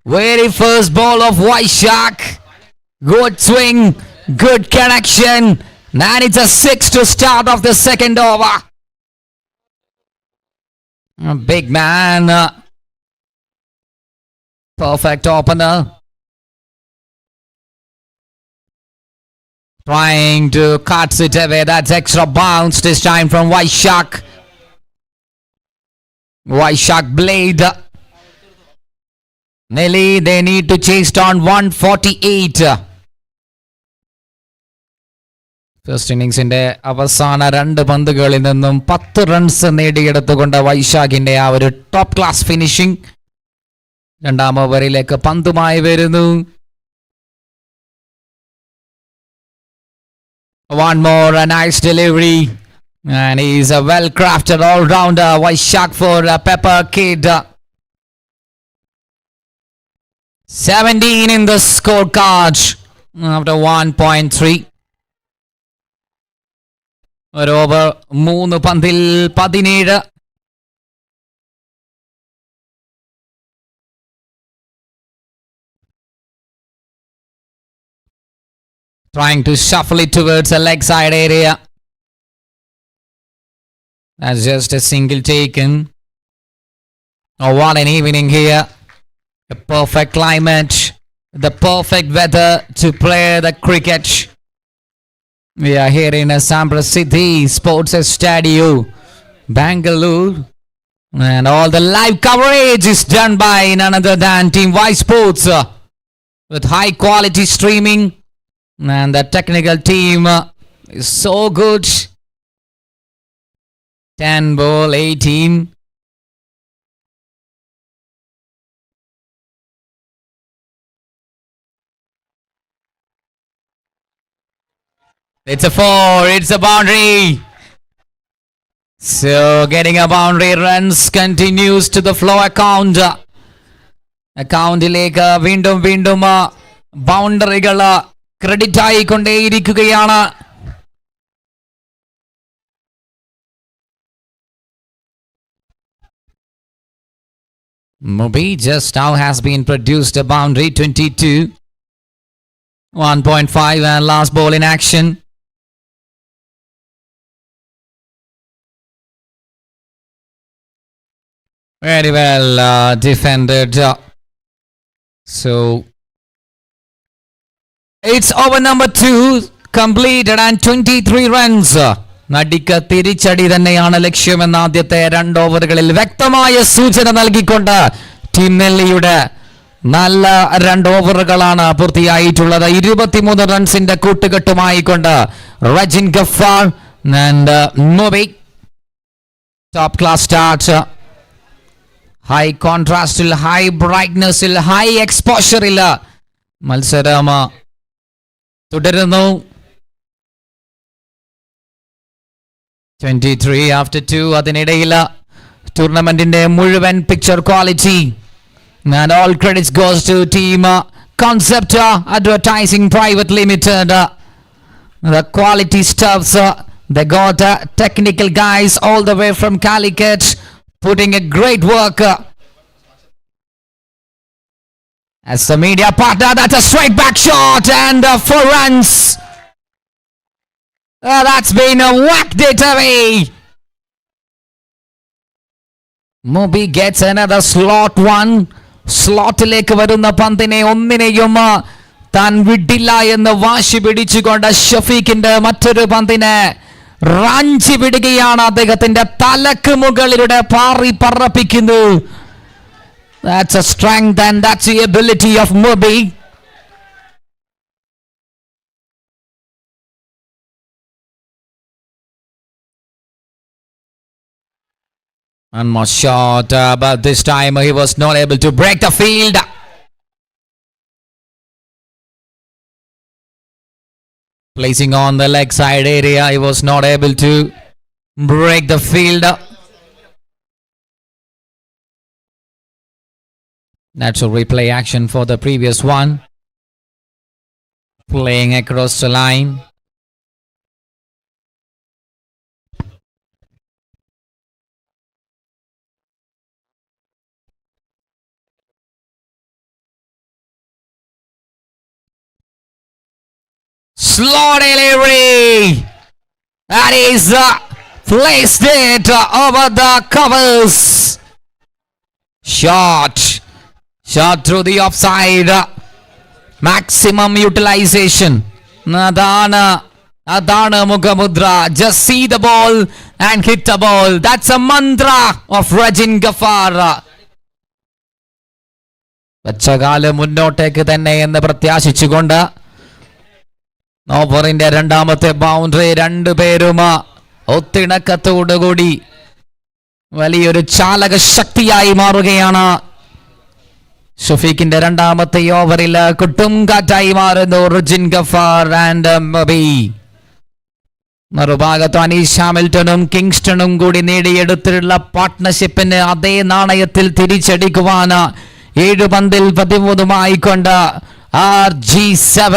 Very first ball of Vaishak. Good swing. Good connection. And it's a 6 to start of the second over. A big man. Perfect opener. Trying to cut it away. That's extra bounce this time from Vaishak. Vaishak blade. Nelly, they need to chase down 148. First ഇന്നിങ്സിന്റെ അവസാന 2 പന്തുകളിൽ നിന്നും 10 runs നേടിയെടുത്തുകൊണ്ട് വൈശാഖിന്റെ ആ ഒരു top class finishing. രണ്ടാം ഓവറിലേക്ക് പന്തുമായി വരുന്നു. One more, a nice delivery. And he's a well-crafted all-rounder. Vaishak for Pepper Kid. 17 in the scorecard after 1.3. ഒരു over 3 പന്തിൽ 17. Trying to shuffle it towards a leg side area. That's just a single taken. Oh, what an evening here. A perfect climate. The perfect weather to play the cricket. We are here in a Samprasidhi Sports Stadium, Bangalore. And all the live coverage is done by none other than Team Ysports. With high quality streaming. And the technical team is so good. 10 ball, 18. It's a 4. It's a boundary. So getting a boundary runs continues to the flow account. അക്കൗണ്ടിലേക്ക് വീണ്ടും വീണ്ടും ബൗണ്ടറികൾ credit ആയിക്കൊണ്ടേയിരിക്കുകയാണ്. Mobi just now has been produced a boundary 22. 1.5 and last ball in action. Very well defended. So it's over number 2 completed and 23 runs. നടിക്ക് തിരിച്ചടി തന്നെയാണ് ലക്ഷ്യമെന്ന ആദ്യത്തെ 2 ഓവറുകളിൽ വ്യക്തമായ സൂചന നൽകിക്കൊണ്ട് team നെല്ലിയുടെ നല്ല 2 ഓവറുകളാണ് പൂർത്തിയായിട്ടുള്ളത്. 23 റൺസിന്റെ കൂട്ടുകെട്ടുമായിക്കൊണ്ട് Rejin Gafar and Mobi. Top class start. High കോൺട്രാസ്റ്റിൽ, ഹൈ ബ്രൈറ്റ്നസിൽ, ഹൈ എക്സ്പോഷറിൽ മത്സരം തുടരുന്നു. 23 after 2. അതിനിടയിൽ ടൂർണമെന്റിന്റെ മുഴുവൻ picture quality and all credits goes to team Concept Advertising Private Limited. The quality stuffs. They got technical guys all the way from Calicut putting a great work. As the media partner, that's a straight back shot and 4 runs. That's been whacked it away. Moby gets another slot one. സ്ലോട്ടിലേക്ക് വരുന്ന പന്തിനെ ഒന്നിനെയും താൻ വിടില്ല എന്ന് വാശി പിടിച്ചുകൊണ്ട് ഷഫീഖിന്റെ മറ്റൊരു പന്തിനെ റാഞ്ചി വിടുകയാണ്. അദ്ദേഹത്തിന്റെ തലക്ക് മുകളിലൂടെ പാറി പറപ്പിക്കുന്നു. That's a strength and that's the ability of Moby. One more shot, but this time he was not able to break the field. Placing on the leg side area, he was not able to break the field. That's a replay action for the previous one. Playing across the line. Slow delivery. That is placed it over the covers. Shot through the offside. Maximum utilization. Adana Mugamudra. Just see the ball and hit the ball. That's a mantra of Rajin Ghaffar. വെച്ചകാല് മുന്നോട്ടേക്ക് തന്നെ എന്ന് പ്രത്യാശിച്ചുകൊണ്ട് ഓവറിന്റെ രണ്ടാമത്തെ boundary രണ്ടുപേരും ഒത്തിണക്കത്തോടുകൂടി വലിയൊരു ചാലക ശക്തിയായി മാറുകയാണ്. ഷഫീഖിന്റെ രണ്ടാമത്തെ ഓവറിൽ കുട്ടും കാറ്റായി മാറുന്നു റജിൻ ഗഫാർ ആൻഡ് മബി. മറുഭാഗത്ത് അനീഷ് ഹാമിൽട്ടണും കിങ്സ്റ്റണും കൂടി നേടിയെടുത്തിട്ടുള്ള പാർട്ട്ണർഷിപ്പിന് അതേ നാണയത്തിൽ തിരിച്ചടിക്കുവാൻ 7 പന്തിൽ 13 RG7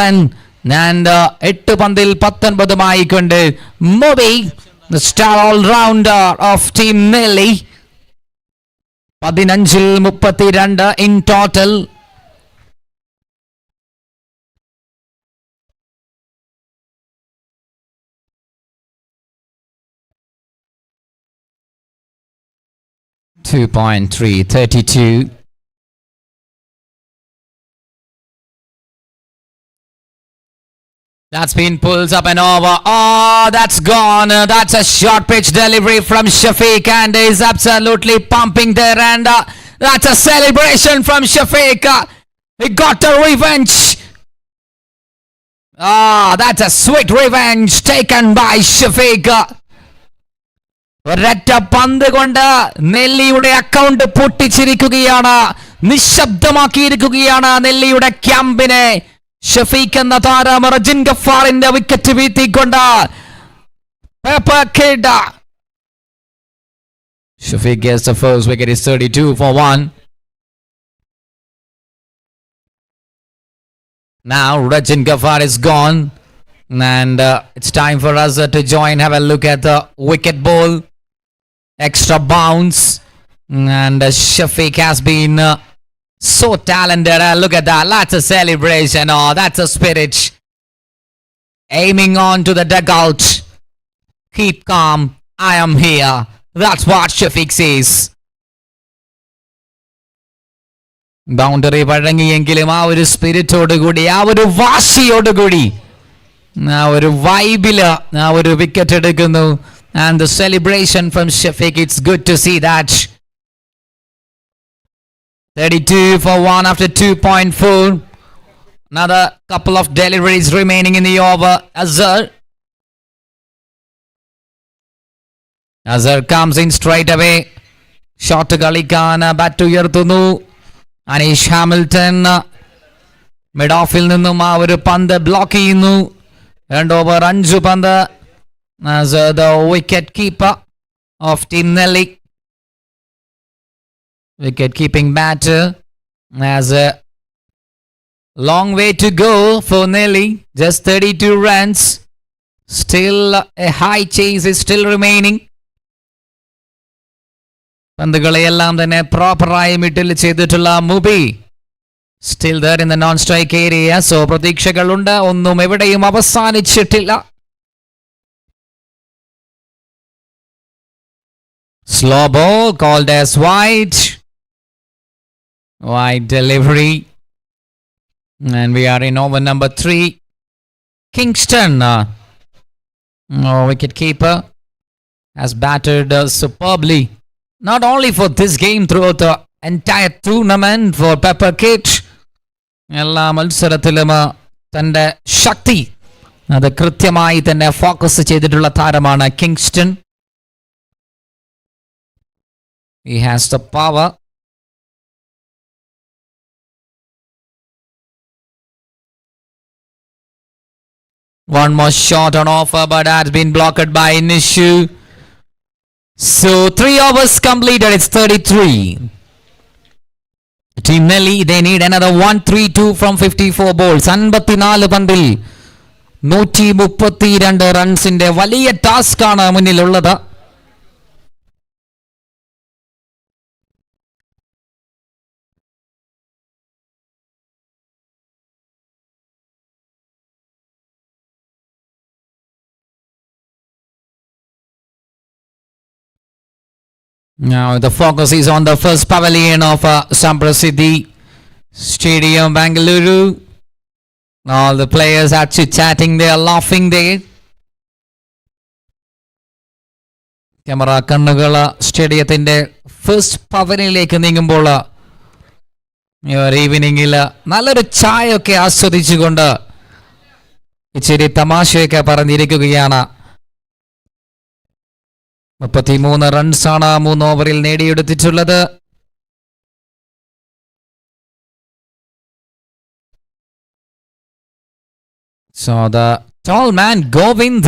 and 8 പന്തിൽ 19 Moby, the star all-rounder of Team Nelly. 15-ൽ 32 in total. .332. That's been pulled up and over. Oh, that's gone. That's a short pitch delivery from Shafiq and is absolutely pumping there. And that's a celebration from Shafiq. He got a revenge. That's a sweet revenge taken by Shafiq. ഒരൊറ്റ പന്ത് കൊണ്ട് നെല്ലിയുടെ account പൊട്ടിച്ചിരിക്കുകയാണ്, നിശബ്ദമാക്കിയിരിക്കുകയാണ് നെല്ലിയുടെ ക്യാമ്പിനെ. Shafiq എന്ന താരം റജിൻ ഗഫാറിന്റെ വിക്കറ്റ് വീഴ്ത്തിക്കൊണ്ട് pepper kid. Shafiq gets the first wicket. Is 32 for 1. Now Rajin Ghaffar is gone and it's time for us to join, have a look at the wicket ball. Extra bounce and Shafiq has been so talented. Look at that. That's a celebration. Oh, that's a spirit. Aiming on to the dugout. Keep calm. I am here. That's what Shafiq says. Boundary വഴങ്ങിയെങ്കിലും ആ ഒരു സ്പിരിറ്റോടുകൂടി, ആ ഒരു വാശിയോടുകൂടി, ആ ഒരു വൈബില് ആ ഒരു wicket എടുക്കുന്നു. And the celebration from Shafiq, it's good to see that. 32 for 1 after 2.4. Another couple of deliveries remaining in the over. Azhar comes in straight away. Shot കളിക്കാൻ ബാറ്റ് ഉയർത്തുന്നു അനീഷ് ഹാമിൽട്ടൺ. മിഡ് ഓഫിൽ നിന്നും ആ ഒരു പന്ത് ബ്ലോക്ക് ചെയ്യുന്നു. 2 over 5 പന്ത്. As the wicket keeper of Team Nelly, wicket keeping batter, has a long way to go for Nelly. Just 32 runs. Still a high chase is still remaining. പന്തുകളെയെല്ലാം തന്നെ പ്രോപ്പറായി middle ചെയ്തിട്ടുള്ള Mubi Still there in the non-strike area. So പ്രതീക്ഷകളുണ്ട്. ഒന്നും എവിടെയും അവസാനിച്ചിട്ടില്ല. Slow ball called as wide. Wide delivery. And we are in over number 3. Kingston, wicket keeper, has batted superbly. Not only for this game, throughout the entire tournament for Pepper Kit. എല്ലാ മത്സരത്തിലും തൻ്റെ ശക്തി അത് കൃത്യമായി തന്നെ focus ചെയ്തിട്ടുള്ള താരമാണ് Kingston. He has the power. One more shot on offer, but that's been blocked by Nishu. So 3 overs completed. It's 33. Team Nelly, they need another 132 from 54 balls. 54 പന്തിൽ 132 റൺസിന്റെ വലിയ ടാസ്ക് ആണ് മുന്നിലുള്ളത്. Now the focus is on the first pavilion of Samprasiddhi Stadium, Bengaluru. All the players are chit-chatting, they are laughing there. Camera കണ്ണുകൾ സ്റ്റേഡിയത്തിൻ്റെ first പവനിലേക്ക് നീങ്ങുമ്പോൾ ഈവനിങ്ങിൽ നല്ലൊരു ചായയൊക്കെ ആസ്വദിച്ചുകൊണ്ട് ഇച്ചിരി തമാശയൊക്കെ പറഞ്ഞിരിക്കുകയാണ്. 33 റൺസാണ് 3 ഓവറിൽ നേടിയെടുത്തിട്ടുള്ളത്. So the tall man Govind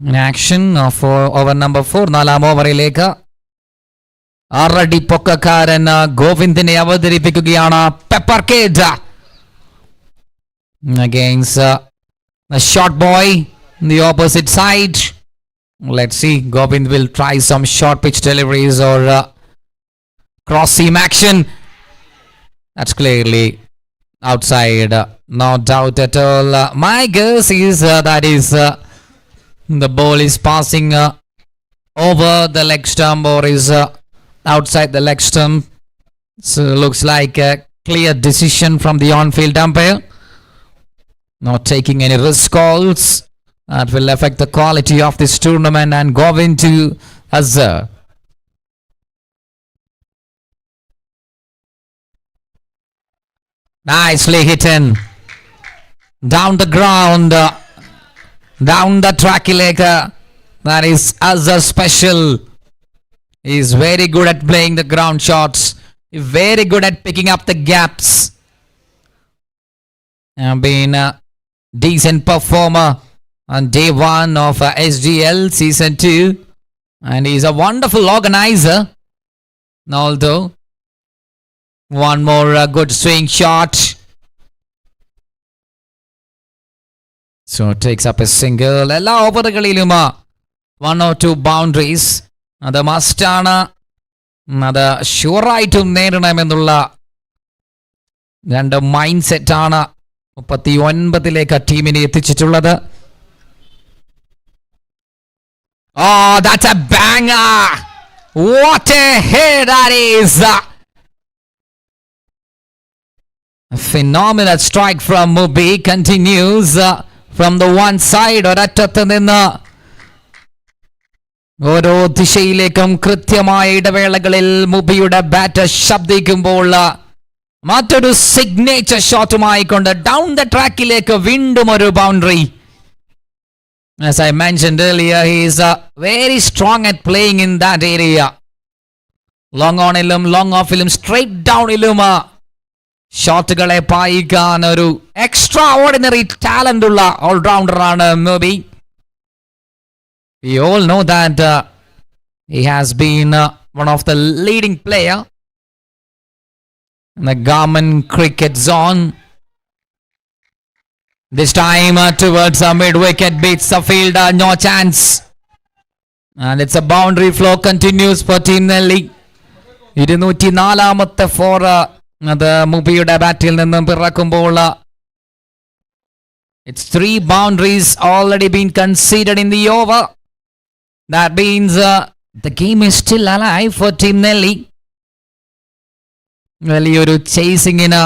in action for over number 4. 4 ഓവറിലേക്ക് 6 അടി പൊക്കക്കാരൻ ഗോവിന്ദിനെ അവതരിപ്പിക്കുകയാണ് pepper കേഡ് against a short boy on the opposite side. Let's see, Govind will try some short pitch deliveries or cross seam action. That's clearly outside, no doubt at all. My guess is that is the ball is passing over the leg stump or is outside the leg stump. So looks like a clear decision from the on-field umpire. Not taking any risk calls. That will affect the quality of this tournament and Govind to Azhar. Nicely hidden. Down the ground. Down the track. That is Azhar special. He is very good at playing the ground shots. Very good at picking up the gaps. Been a decent performer on day 1 of SGL season 2, and he's a wonderful organizer. Although one more good swing shot, so takes up a single. Ella overകളിലും 1 or 2 boundaries അത് must ആണ്. അത് sure ആയിട്ടും നേടണമെന്നുള്ള 2 mind set ആണ് 39ലേക്ക് ടീമിനെ എത്തിച്ചിട്ടുള്ളത്. Oh, that's a banger! What a hit that is! A phenomenal strike from Mubi continues from the one side. ഒരറ്റത്ത് നിന്ന് ഓരോ ദിശയിലേക്കും കൃത്യമായ ഇടവേളകളിൽ മുബിയുടെ ബാറ്റ് ശബ്ദിക്കുമ്പോൾ മറ്റൊരു സിഗ്നേച്ചർ ഷോട്ടുമായി കൊണ്ട് ഡൗൺ ദ ട്രാക്കിലേക്ക് വീണ്ടും ഒരു boundary. As I mentioned earlier, he is very strong at playing in that area. Long on ilum, long off ilum, straight down ilum. ഷോട്ടുകളെ പായിക്കാൻ ഒരു എക്സ്ട്രാ ഓർഡിനറി ടാലന്റ് ഉള്ള ഓൾറൗണ്ടർ ആണ് Mubi. We all know that he has been one of the leading player in the Garmin cricket zone. This time towards a mid-wicket, beats the fielder, no chance. And it's a boundary flow continues for Team Nelly. 204 for അത് മുബിയുടെ ബാറ്റിൽ നിന്നും പിറക്കുമ്പോൾ it's 3 boundaries already been conceded in the over. That means the game is still alive for Team Nelly. വലിയൊരു ചേസിങ്ങിന്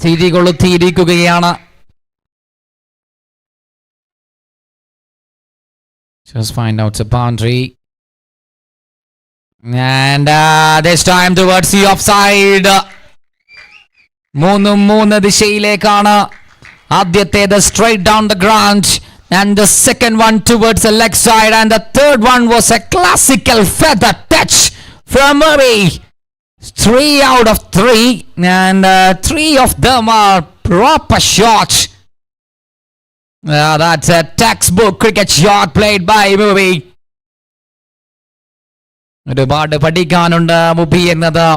തിരികൊളുത്തിയിരിക്കുകയാണ്. Just find out the boundary. And this time towards the offside. 3 ദിശയിലേക്കാണ്. ആദ്യത്തേത് straight down the ground, and the second one towards the leg side, and the third one was a classical feather touch from Murray. 3 out of 3, and 3 of them are proper shots. That's a textbook cricket shot played by Murray. ഒരുപാട് പഠിക്കാനുണ്ട് മുബി എന്നത്.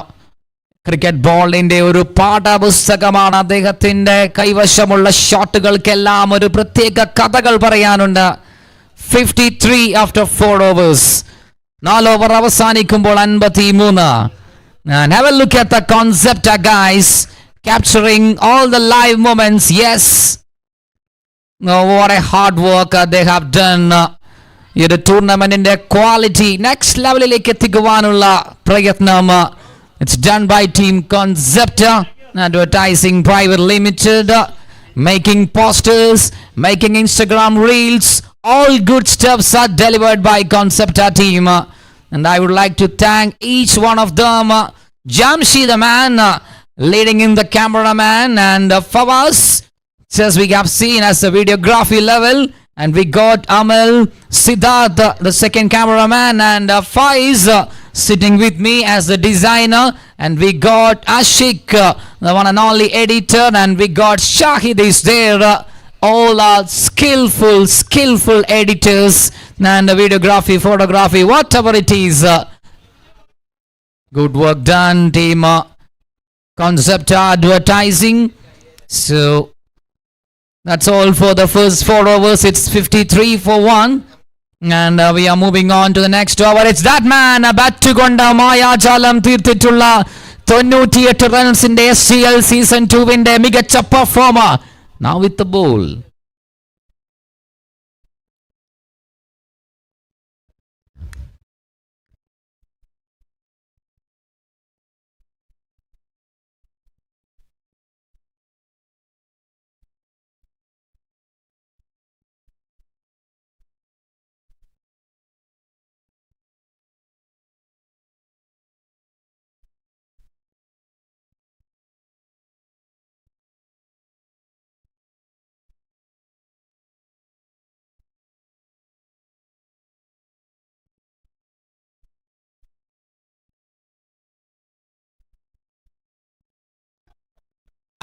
Cricket ബോളിന്റെ ഒരു പാഠപുസ്തകമാണ്. അദ്ദേഹത്തിന്റെ കൈവശമുള്ള ഷോട്ടുകൾക്കെല്ലാം ഒരു പ്രത്യേക കഥകൾ പറയാനുണ്ട്. 53 after 4 overs. 4 ഓവർ അവസാനിക്കുമ്പോൾ 53. And have a look at the concept, guys. Capturing all the live moments. Yes. Oh, what a hard work they have done. ഈ ഒരു ടൂർണമെന്റിന്റെ ക്വാളിറ്റി നെക്സ്റ്റ് ലെവലിലേക്ക് എത്തിക്കുവാനുള്ള പ്രയത്നം. It's done by Team Concept Advertising Private Limited, making posters, making Instagram reels. All good stuffs are delivered by Concept team. And I would like to thank each one of them. Jamshi the man leading in the cameraman, and Fawaz, as we have seen as the videography level. And we got Amal, Siddharth, the second cameraman, and Faiz sitting with me as the designer. And we got Ashik, the one and only editor. And we got Shahid is there. All are skillful editors. And videography, photography, whatever it is. Good work done, team Concept Advertising. So that's all for the first 4 overs. It's 53 for 1. And we are moving on to the next over. It's that man, battukonda mayajalam തീർത്തിട്ടുള്ള 98 റൺസിന്റെ SCL season 2-ന്റെ മികച്ച performer. Now with the ball.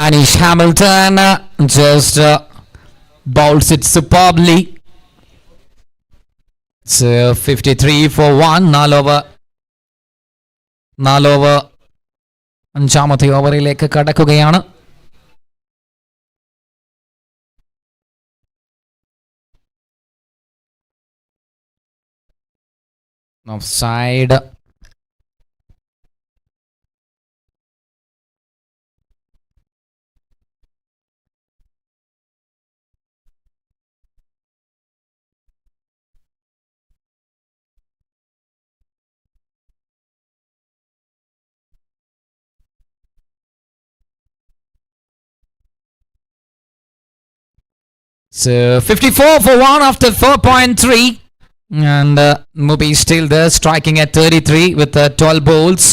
Anish Hamilton just bowls it superbly. It's 53 for 1. 4 over 5ാമത്തെ ഓവറിലേക്ക് കടക്കുകയാണ്. Offside. So 54 for 1 after 4.3. And Mubi still there, striking at 33 with 12 bowls.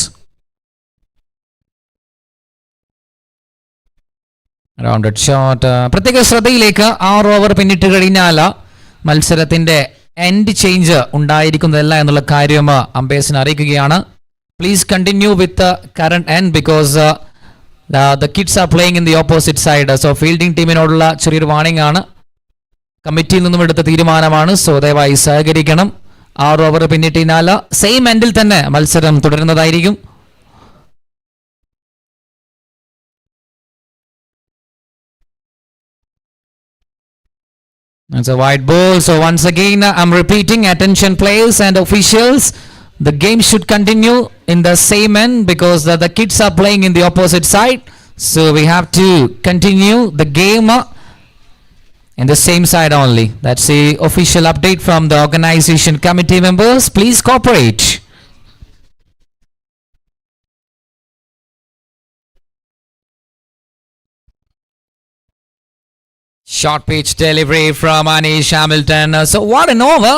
Rounded shot. പ്രത്യേക ശ്രദ്ധയിലേക്ക് 6 over പിന്നിട്ട് കഴിഞ്ഞാൽ മത്സരത്തിന്റെ end change ഉണ്ടായിരിക്കുന്നതല്ല എന്നുള്ള കാര്യം അമ്പയർസിനെ അറിയിക്കുകയാണ്. Please continue with current end because the kids are playing in the opposite side. So ഫീൽഡിംഗ് ടീമിനോടുള്ള ചെറിയൊരു വാണിംഗ് ആണ്. കമ്മിറ്റിയിൽ നിന്നും എടുത്ത തീരുമാനമാണ്. സോ ദയവായി സഹകരിക്കണം. 6 ഓവർ പിന്നിട്ടിനാൽ സെയിം എൻഡിൽ തന്നെ മത്സരം തുടരുന്നതായിരിക്കും. It's a wide ball. So once again I'm repeating, attention players and officials, the game should continue in the same end because the kids are playing in the opposite side. So we have to continue the game in the same side only. That's the official update from the organization committee members. Please cooperate. Short pitch delivery from Anish Hamilton. So what an over.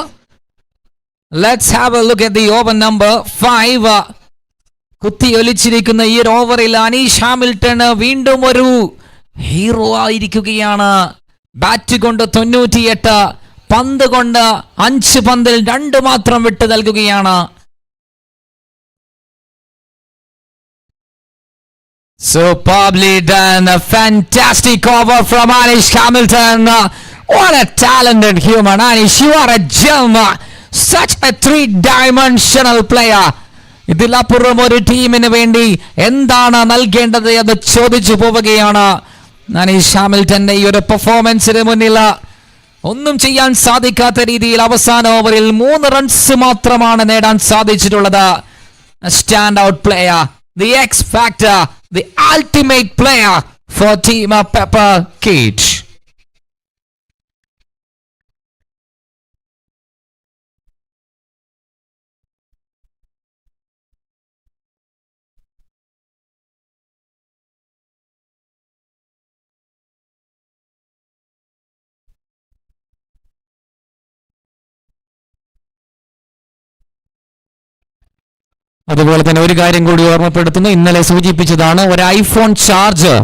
Let's have a look at the over number 5. കുത്തി ഒലിച്ചിരിക്കുന്ന ഈ ഒരു ഓവറിൽ Aneesh Hamilton വീണ്ടും ഒരു hero ആയിരിക്കുകയാണ്. Bat കൊണ്ട് 98, പന്ത് കൊണ്ട് 5 പന്തിൽ 2 മാത്രം വിട്ടു നൽകുകയാണ്. Superbly done. A fantastic over from Anish Hamilton. What a talented human. Anish, you are a gem. Such a 3-dimensional player. ഇതിലപ്പുറം ഒരു ടീമിന് വേണ്ടി എന്താണ് നൽകേണ്ടത് എന്ന് ചോദിച്ചു പോവുകയാണ്. അനീഷ് ഹാമിൽട്ടന്റെ ഈ ഒരു പെർഫോമൻസിന് മുന്നിൽ ഒന്നും ചെയ്യാൻ സാധിക്കാത്ത രീതിയിൽ അവസാന ഓവറിൽ 3 റൺസ് മാത്രമാണ് നേടാൻ സാധിച്ചിട്ടുള്ളത്. Stand out player, the X factor, the ultimate player for team pepper kids. അതുപോലെ തന്നെ ഒരു കാര്യം കൂടി ഓർമ്മപ്പെടുത്തുന്നു. ഇന്നലെ സൂചിപ്പിച്ചതാണ്, ഒരു ഐഫോൺ ചാർജർ,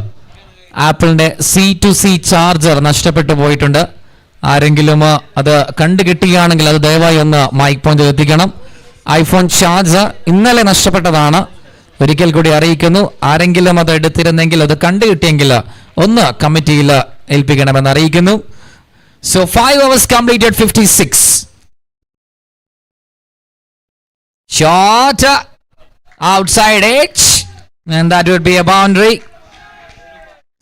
ആപ്പിളിന്റെ C2C ചാർജർ നഷ്ടപ്പെട്ടു പോയിട്ടുണ്ട്. ആരെങ്കിലും അത് കണ്ടുകിട്ടുകയാണെങ്കിൽ അത് ദയവായി ഒന്ന് മൈക്ക് പോയിന്റ് എത്തിക്കണം. ഐഫോൺ ചാർജർ ഇന്നലെ നഷ്ടപ്പെട്ടതാണ്. ഒരിക്കൽ കൂടി അറിയിക്കുന്നു, ആരെങ്കിലും അത് എടുത്തിരുന്നെങ്കിൽ, അത് കണ്ടുകിട്ടിയെങ്കിൽ ഒന്ന് കമ്മിറ്റിയിൽ ഏൽപ്പിക്കണമെന്ന് അറിയിക്കുന്നു. So 5 overs completed, 56. Shot outside edge, and that would be a boundary.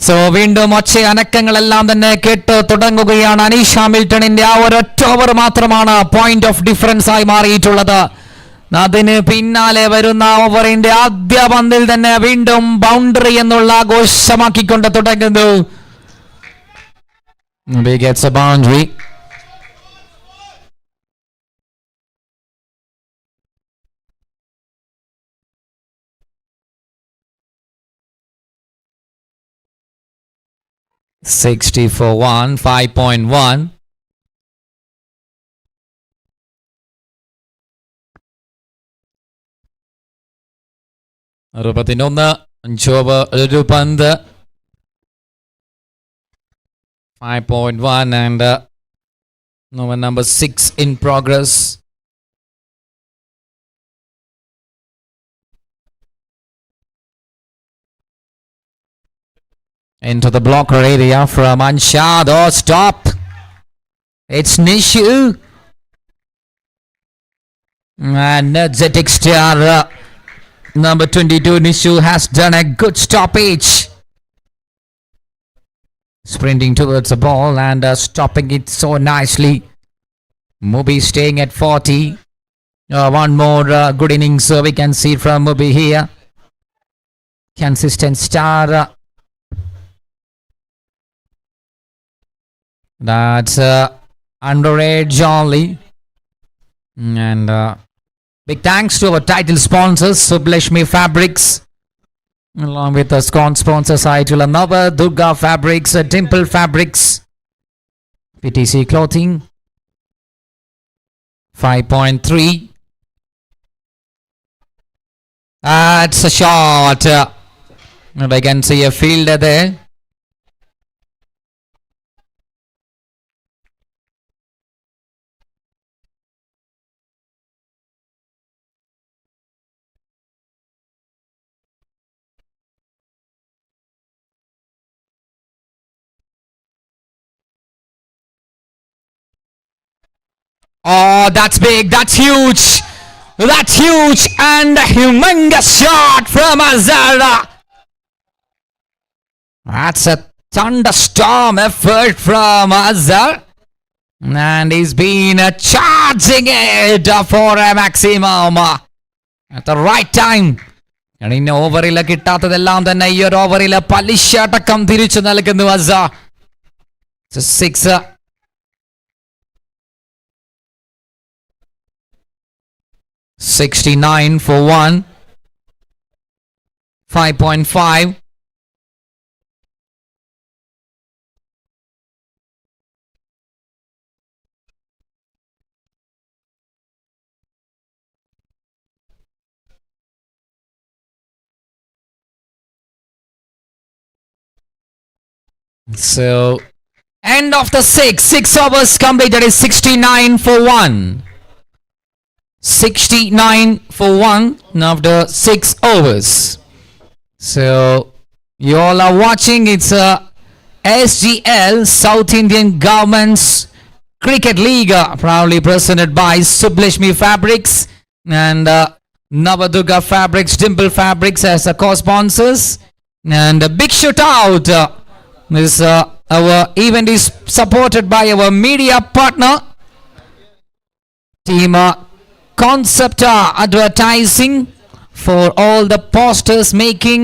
So വീണ്ടും ഒച്ച അനക്കങ്ങളെല്ലാം തന്നെ കേട്ട് തുടങ്ങുകയാണ്. അനീഷ് ഹാമിൽട്ടണിന്റെ ആ ഒരൊറ്റ ഓവർ മാത്രമാണ് പോയിന്റ് ഓഫ് ഡിഫറൻസ് ആയി മാറിയിട്ടുള്ളത്. അതിന് പിന്നാലെ വരുന്ന ഓവറിന്റെ ആദ്യ പന്തിൽ തന്നെ വീണ്ടും ബൗണ്ടറി എന്നുള്ള ആഘോഷമാക്കിക്കൊണ്ട് തുടങ്ങുന്നു. He gets a boundary. $60 for 1, 5.1. അറുപത്തിനൊന്ന്, 5 over 1 പന്ത്, 5.1 and number 6 in progress. Into the blocker area from Anshad. Oh, stop. It's Nishu. Energetic star. Number 22, Nishu, has done a good stoppage. Sprinting towards the ball and stopping it so nicely. Mubi staying at 40. One more good innings we can see from Mubi here. Consistent star. That's underage only. And big thanks to our title sponsors, Sublashmi Fabrics, along with the sponsor site Nava, Durga Fabrics, Dimple Fabrics, PTC Clothing. 5.3. That's a shot. And I can see a fielder there. Oh, that's big, that's huge, and a humongous shot from Azara. That's a thunderstorm effort from Azar. And he's been charging it for a maximum at the right time. കഴിഞ്ഞ ഓവറിൽ കിട്ടാത്തതെല്ലാം തന്നെ ഈ ഒരു ഓവറിൽ പലിശടക്കം തിരിച്ചു നൽകുന്നു അസ. 6 69 for 1. 5.5. So, end of the 6 overs completed is 69 for 1. 69 for 1 after 6 overs. So, you all are watching. It's SGL, South Indian Government's Cricket League, proudly presented by Sublishmi Fabrics and Navadurga Fabrics, Dimple Fabrics as co-sponsors. And a big shout out. Our event is supported by our media partner, Team Concept Advertising, for all the posters making,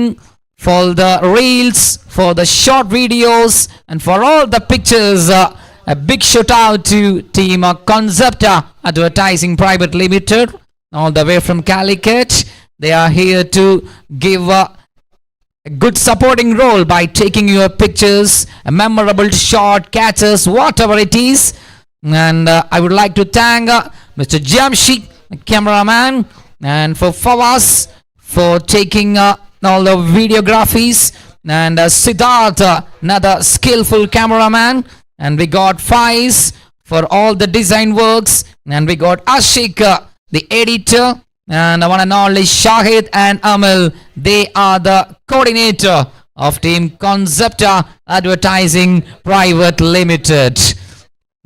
for the reels, for the short videos, and for all the pictures. A big shout out to Team Concept Advertising Private Limited, all the way from Calicut. They are here to give a good supporting role by taking your pictures, a memorable shot, catches, whatever it is. And I would like to thank Mr. Jamshid, the cameraman, and for Fawaz for taking all the videographies, and Siddharth, another skillful cameraman. And we got Faiz for all the design works, and we got Ashik, the editor, and one and only Shahid and Amal. They are the coordinator of Team Concept Advertising Private Limited.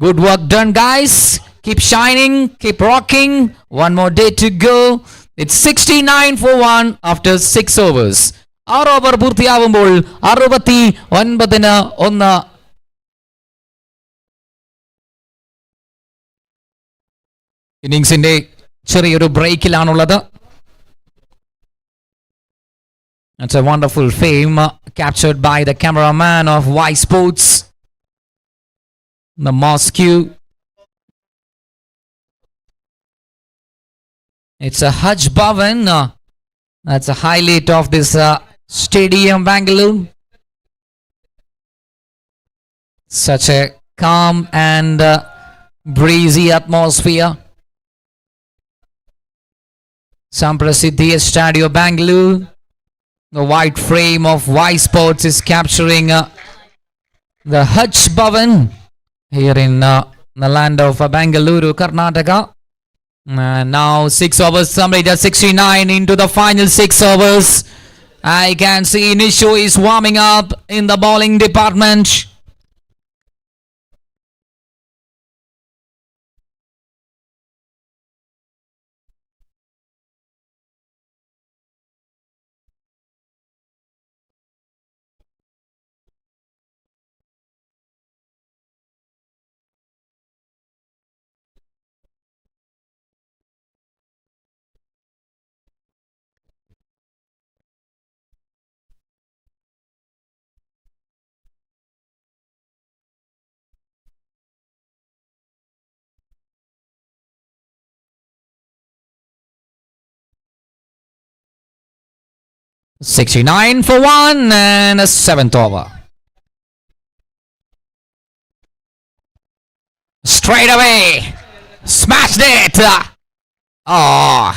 Good work done, guys. Keep shining, keep rocking. One more day to go. It's 69 for 1 after 6 overs. 6 over പൂർത്തിയാവുമ്പോൾ 69-1. ഇന്നിങ്സിന്റെ ചെറിയൊരു ബ്രേക്കിലാണുള്ളത്. It's a wonderful fame captured by the cameraman of Ysports, the Moscow. It's a Hajj Bhavan. That's a highlight of this stadium, Bangalore. Such a calm and breezy atmosphere. Samprasiddhi Stadio, Bangalore. The white frame of Ysports is capturing the Hajj Bhavan here in the land of Bangalore, Karnataka. Now 6 overs, somebody does 69 into the final 6 overs. I can see Nishu is warming up in the bowling department. $69 for 1 and a 7th over. Straight away. Smashed it. Oh.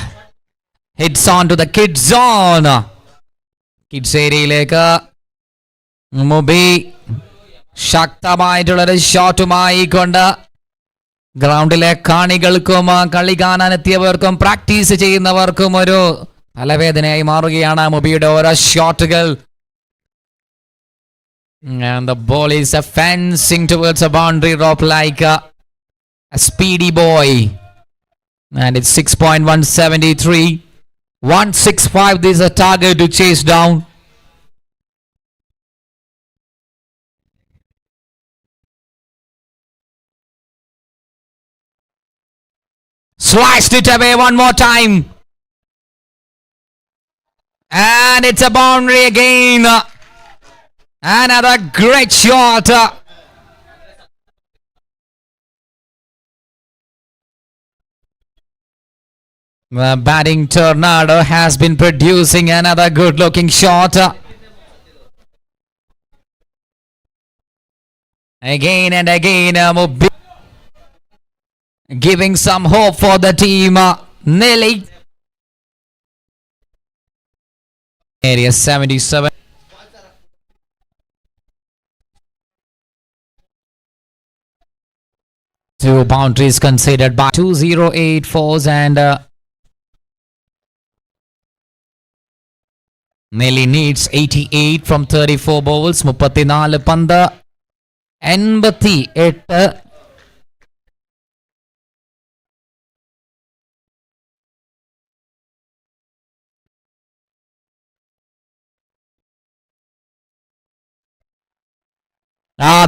Hits on to the kids zone. Kids ഏരിയയിലേക്ക് മുബി ശക്തമായിട്ടുള്ളൊരു ഷോട്ടുമായി കൊണ്ട് ഗ്രൗണ്ടിലെ കാണികൾക്കും കളി കാണാനെത്തിയവർക്കും practice ചെയ്യുന്നവർക്കും ഒരു തലവേദനയായി മാറുകയാണ് മുബിയുടെ ഓരോ ഷോട്ടുകൾ. And the ball is fencing towards a boundary rope like a speedy boy. And it's 6.173. 165. This is a target to chase down. sliced it away one more time. And it's a boundary again. Another great shot. The batting tornado has been producing another good looking shot. Again and again, giving some hope for the team. Nearly. Area 77. Two boundaries considered by 2084s and Nelly needs 88 from 34 balls. 34 പന്ത് 88.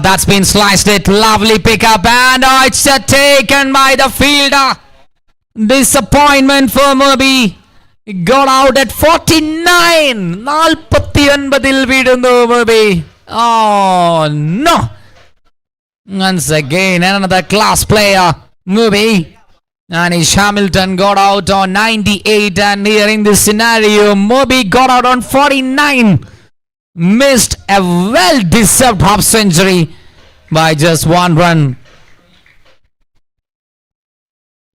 That's been sliced it. Lovely pickup and it's taken by the fielder. Disappointment for Murby. Got out at 49. 49-ൽ വീടുന്നു Murby. Oh no. Once again another class player Murby. Anish Hamilton got out on 98 and here in this scenario Murby got out on 49. Missed a well-deserved half century by just one run.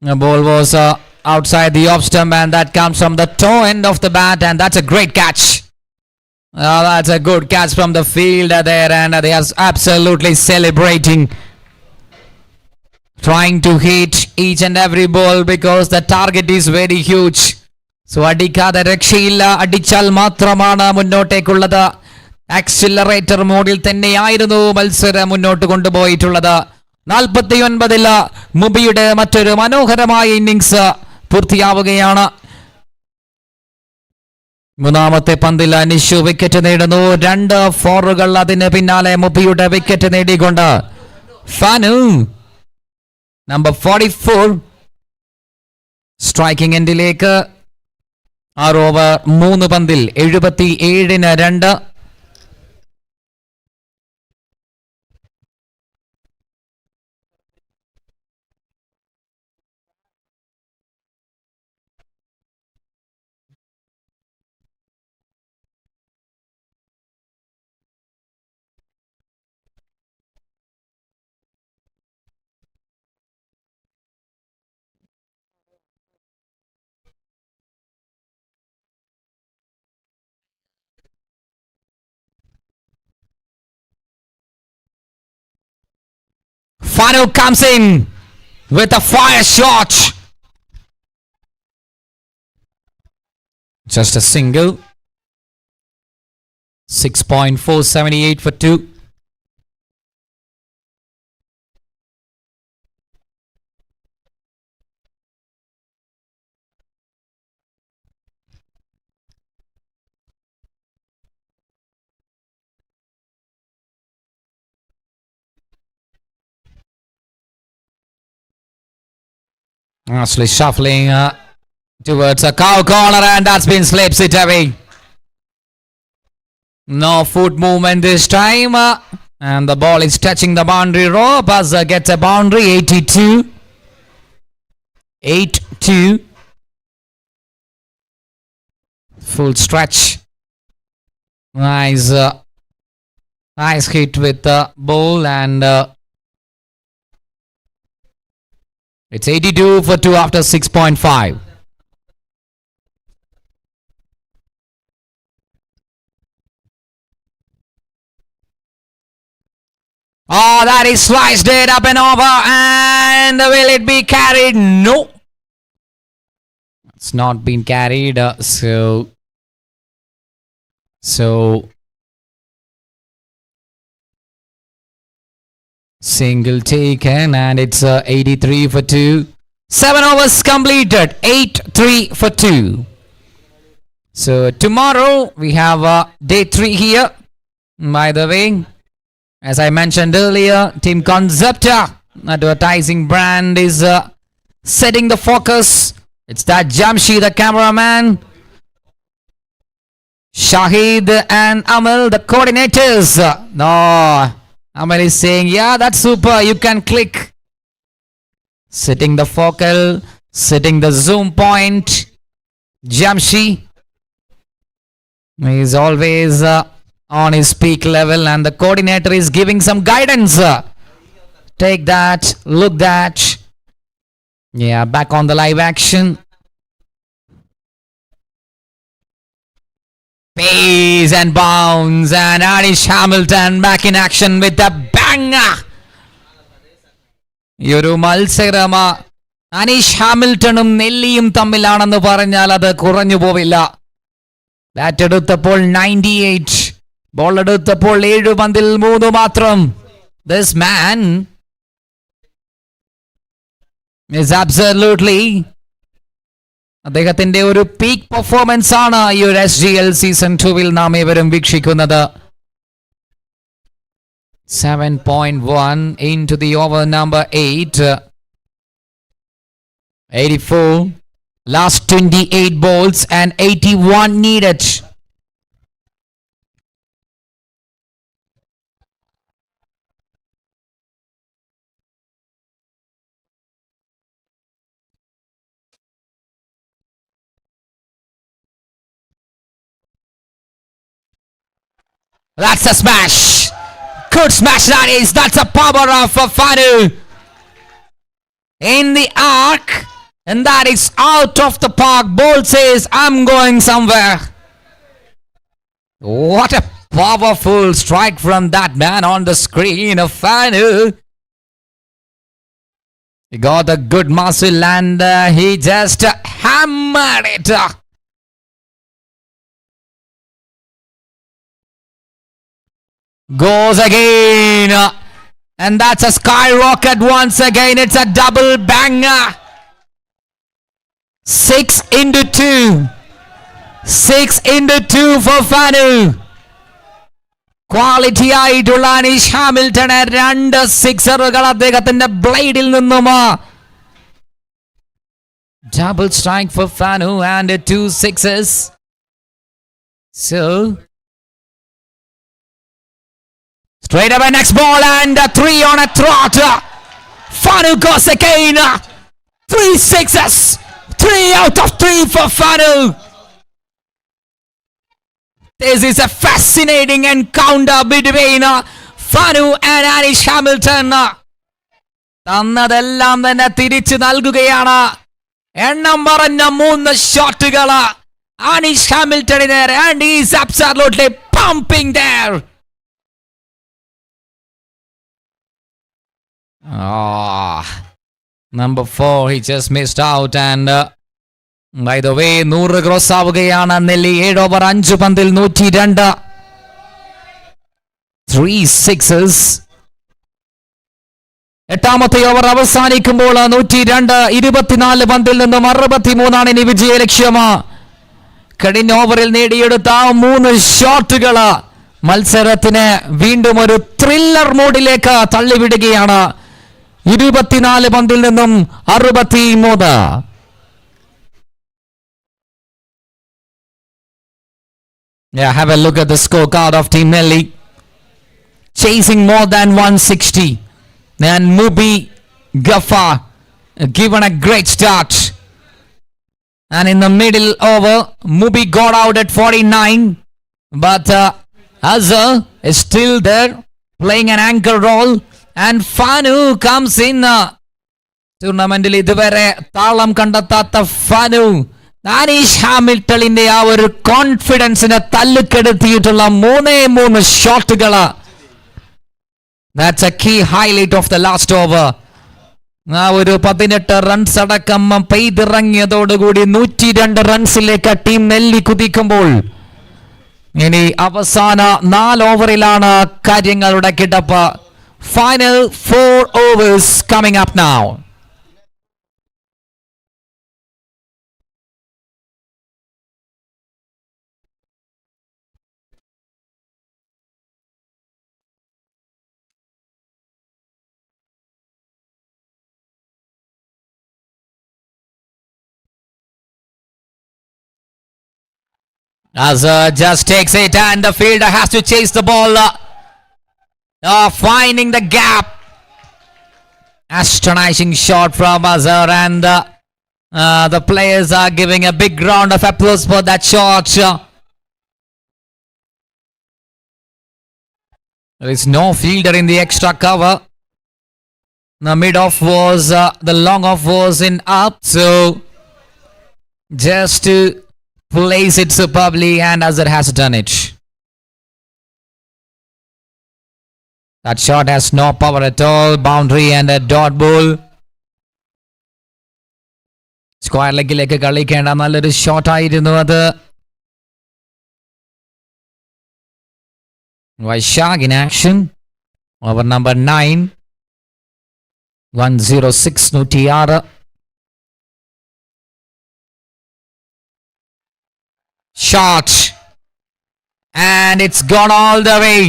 The ball was outside the off stump and that comes from the toe end of the bat and that's a great catch. That's a good catch from the fielder there and they are absolutely celebrating. Trying to hit each and every ball because the target is very huge. So അടിക്കാതെ രക്ഷയില്ല, അടിച്ചാൽ മാത്രമാണ് മുന്നോട്ടേക്കുള്ളത്. Accelerator മോഡിൽ തന്നെയായിരുന്നു മത്സരം മുന്നോട്ട് കൊണ്ടുപോയിട്ടുള്ളത്. 49-ൽ മുബിയുടെ മറ്റൊരു മനോഹരമായ ഇന്നിംഗ്സ് പൂർത്തിയാവുകയാണ്. മൂന്നാമത്തെ പന്തിൽ അനിഷു വിക്കറ്റ് നേടുന്നു. 2 ഫോറുകൾ അതിന് പിന്നാലെ മുബിയുടെ wicket നേടിക്കൊണ്ട് fan number 44 striking എൻഡിലേക്ക്. 6 over 3 പന്തിൽ 77-ന് 2. Fanu comes in with a fire shot. Just a single. 6.478 for 2. Actually shuffling towards a cow corner and that's been slips it away. No foot movement this time and the ball is touching the boundary rope. Buzzer gets a boundary. 82. 8-2. Full stretch. Nice hit with the ball and it's 82 for 2 after 6.5. Oh, that is sliced it up and over and will it be carried? No. It's not been carried. So single taken and it's 83 for 2. 7 overs completed. 8-3 for 2. So tomorrow we have day 3 here. By the way, as I mentioned earlier, Team Concept advertising brand is setting the focus. It's that Jamshi, the cameraman. Shahid and Amal, the coordinators. No, Amal is saying, yeah, that's super. You can click. Setting the focal, setting the zoom point. Jamshi is always on his peak level, and the coordinator is giving some guidance. Take that, look that. Yeah, back on the live action. Pace and bounce, and Anish Hamilton back in action with a banger. ഈ ഒരു മത്സരം അനീഷ് ഹാമിൽട്ടണും നെല്ലിയും തമ്മിലാണെന്ന് പറഞ്ഞാൽ അത് കുറഞ്ഞു പോവില്ല. Bat എടുത്തപ്പോൾ 98, ball എടുത്തപ്പോൾ 7 പന്തിൽ 3 മാത്രം. This man is absolutely അദ്ദേഹത്തിന്റെ ഒരു പീക്ക് പെർഫോമൻസ് ആണ് ഈ ഒരു SGL സീസൺ 2-ൽ നാം ഏവരും വീക്ഷിക്കുന്നത്. 7.1 into the over number 8. 84. Last 28 balls and 81 needed. That's a smash. Good smash that is. That's a power of Fanu in the arc, and that is out of the park. Ball says, I'm going somewhere. What a powerful strike from that man on the screen of Fanu. He got a good muscle and he just hammered it. Goes again, and that's a skyrocket once again. It's a double banger. 6 into 2. 6 into 2 for Fanu. Quality ആയിട്ടുള്ള അനീഷ് ഹാമിൽട്ടണ് 2 സിക്സറുകൾ അദ്ദേഹത്തിന്റെ ബ്ലേഡിൽ നിന്നും. Double strike for Fanu and 2 sixes. So straight away next ball and 3 on a trot. Fanu goes again. 3 sixes. 3 out of 3 for Fanu. This is a fascinating encounter between Fanu and Anish Hamilton. തന്നതെല്ലാം തന്നെ തിരിച്ചു നൽകുകയാണ്. എണ്ണം പറഞ്ഞ 3 ഷോട്ടുകൾ Anish Hamilton there, and he is absolutely pumping there. Number 4, he just missed out, and by the way, 100 cross ആവുകയാണ്. നെല്ലി 7 over 5 പന്തിൽ 102. 3 sixes. 8ാമത്തെ over അവസാനിക്കുമ്പോൾ 102. 24 പന്തിൽ നിന്നും 63 ഇനി വിജയ ലക്ഷ്യം. കഴിഞ്ഞ ഓവറിൽ നേടിയെടുത്ത 3 ഷോട്ടുകൾ മത്സരത്തിന് വീണ്ടും ഒരു ത്രില്ലർ മോഡിലേക്ക് തള്ളിവിടുകയാണ്. 24 പന്തിൽ നിന്നും 63. Yeah, have a look at the scorecard of Team Nelly. Chasing more than 160. And Mubi Ghaffar given a great start. And in the middle over, Mubi got out at 49. But Azhar is still there, playing an anchor role. And Fanu comes in. ടൂർണമെന്റിൽ ഇതുവരെ താളം കണ്ടെത്താത്ത fan Aneesh ഹാമിൽട്ടണിന്റെ ആ ഒരു കോൺഫിഡൻസിനെ തല്ലുക്കെടുത്തിയിട്ടുള്ള 3 ഷോട്ടുകൾ. That's a key highlight of the last over. ആ ഒരു 18 runs അടക്കം പെയ്തിറങ്ങിയതോടുകൂടി 102 റൺസിലേക്ക് team നെല്ലി കുതിക്കുമ്പോൾ ഇനി അവസാന 4 ഓവറിലാണ് കാര്യങ്ങളുടെ കിടപ്പ്. Final 4 overs coming up now. Azhar just takes it and the fielder has to chase the ball. Finding the gap. Astonishing shot from Azhar, and the players are giving a big round of applause for that shot. There is no fielder in the extra cover. The mid-off was, the long-off was in up, so just to place it superbly, and Azhar has done it. That shot has no power at all. Boundary and a dot ball. Square ലെഗിലേക്ക് കളിക്കേണ്ട നല്ലൊരു ഷോട്ടായിരുന്നു അത്. Vaishak in action. Over number 9. 106 106. Shot. And it's gone all the way.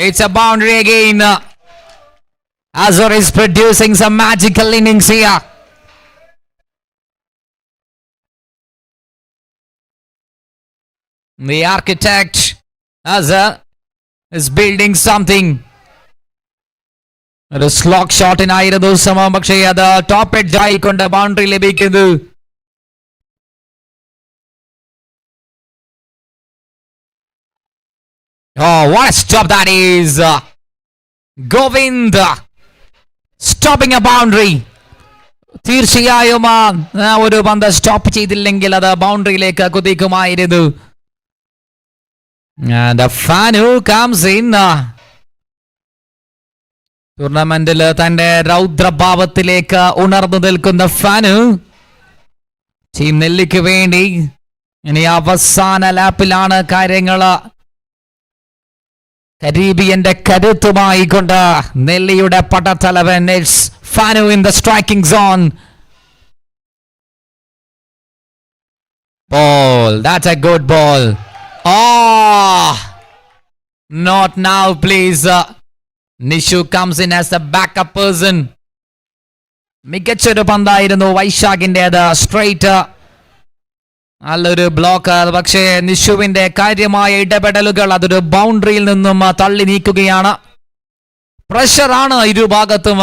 It's a boundary again. Azhar is producing some magical innings here. The architect, Azhar, is building something. ഒരു സ്ലോക്ക് ഷോട്ടിനായിരുന്നു ശ്രമം, പക്ഷേ അത് top edge ആയിക്കൊണ്ട് boundary ലഭിക്കുന്നു. Oh, what a stop that is! Govind stopping a boundary. തീർച്ചയായും ഒരു പന്ത് stop ചെയ്തില്ലെങ്കിൽ അത് ബൗണ്ടറിയിലേക്ക് കുതിക്കുമായിരുന്നു. And the fan who comes in. ടൂർണമെന്റിൽ തന്റെ രൗദ്രഭാവത്തിലേക്ക് ഉണർന്നു നിൽക്കുന്ന ഫാനു ടീം നെല്ലിക്ക് വേണ്ടി ഇനി അവസാന ലാപ്പിലാണ് കാര്യങ്ങൾ. കരീബിയന്റെ കരുത്തുമായി കൊണ്ട് നെല്ലിയുടെ പടത്തലവൻ. It's Fanu in the striking zone. Ball. That's a good ball. Oh, not now, please. Nishu comes in as the backup person. മികച്ചൊരു പന്തായിരുന്നു വൈശാഖിൻ്റെത്. സ്ട്രൈറ്റ് നല്ലൊരു ബ്ലോക്ക്. പക്ഷേ നിഷുവിന്റെ കാര്യമായ ഇടപെടലുകൾ അതൊരു ബൗണ്ടറിയിൽ നിന്നും തള്ളി നീക്കുകയാണ്. പ്രഷറാണ് ഇരുഭാഗത്തും.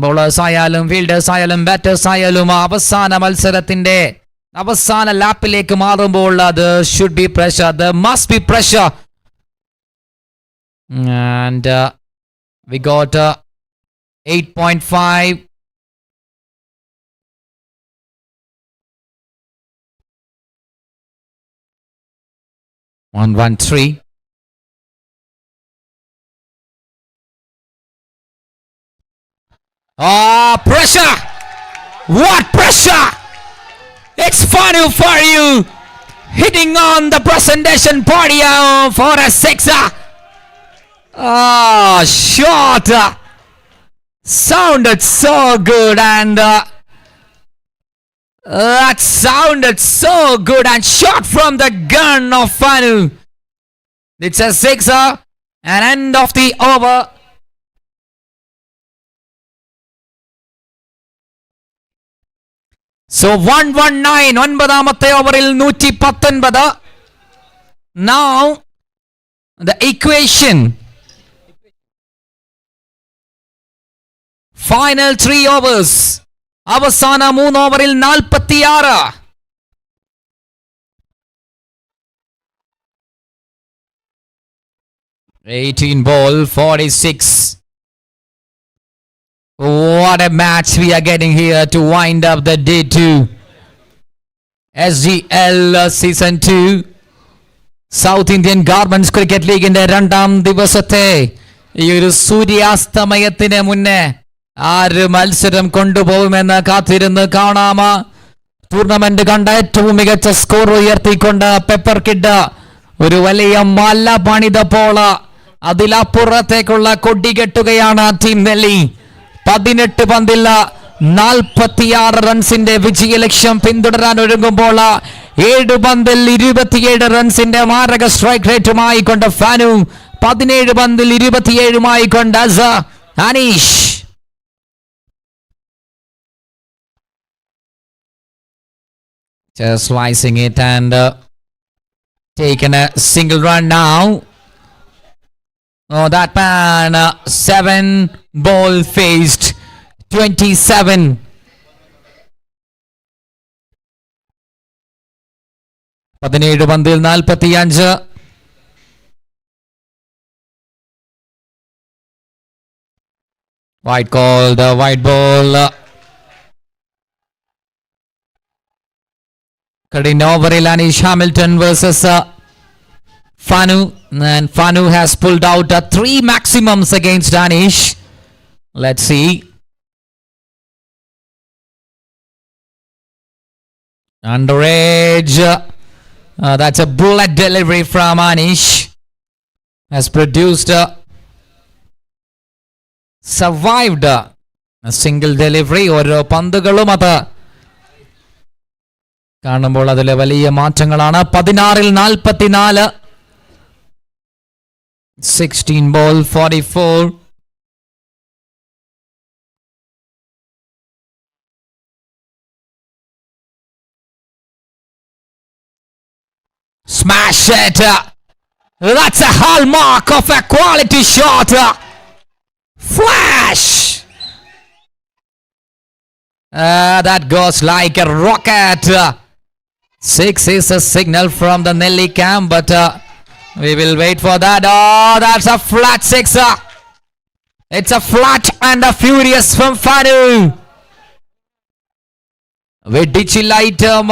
ബോളേഴ്സ് ആയാലും ഫീൽഡേഴ്സ് ആയാലും ബാറ്റേഴ്സ് ആയാലും അവസാന മത്സരത്തിന്റെ അവസാന ലാപ്പിലേക്ക് മാറുമ്പോൾ അത് should be pressure. There must be pressure. And we got 8.5. One, 1-3. Oh, pressure! What pressure! It's Fanu for you, hitting on the presentation podium for a sixer. Oh, shot! Sounded so good, and that sounded so good, and shot from the gun of Fanu. It's a sixer, and end of the over. So 119, ഒൻപതാമത്തെ ഓവറിൽ 119. Now the equation. Final 3 overs. അവസാന 3 ഓവറിൽ 46. ball 46. What a match we are getting here to wind up the day 2. SGL Season 2. South Indian Garments Cricket League in the രണ്ടാം ദിവസത്തെ ഈ ഒരു സൂര്യാസ്തമയത്തിന് മുന്നേ ആര് മത്സരം കൊണ്ടുപോകുമെന്ന് കാത്തിരുന്ന് കാണാം. ടൂർണമെന്റ് കണ്ട ഏറ്റവും മികച്ച സ്കോർ ഉയർത്തിക്കൊണ്ട് പെപ്പർ കിഡ് ഒരു വലിയ മല പണിതപ്പോൾ അതിലപ്പുറത്തേക്കുള്ള കൊടികെട്ടുകയാണ് ടീം നെല്ലി. 18 പന്തിൽ 46 റൺസിന്റെ വിജയലക്ഷ്യം പിന്തുടരാൻ ഒരുങ്ങുമ്പോൾ 7 പന്തിൽ 27 റൺസിന്റെ മാരക സ്ട്രൈക്ക് റേറ്റുമായി കൊണ്ട് ഫാനു, 17 പന്തിൽ 27 കൊണ്ട് Aneesh. Just slicing it, and taken a single run now. Oh, that man, 7 ball faced 27. പതിനേഴ് പന്തിൽ 45. White call, the white ball. Cutting over Anish Hamilton versus Fanu. And Fanu has pulled out 3 maximums against Anish. Let's see. Underage. That's a bullet delivery from Anish. Has produced survived a single delivery. ഓരോ പന്തുകളും അത് കാണുമ്പോൾ അതിലെ വലിയ മാറ്റങ്ങളാണ്. 16ൽ 44. 16 ball 44. Smash it. That's a hallmark of a quality shot. Flash. That goes like a rocket. 6 is a signal from the Nelly camp, but we will wait for that. Oh, that's a flat 6. It's a flat and a furious from Fanu. വെടിച്ചില്ലായിട്ടും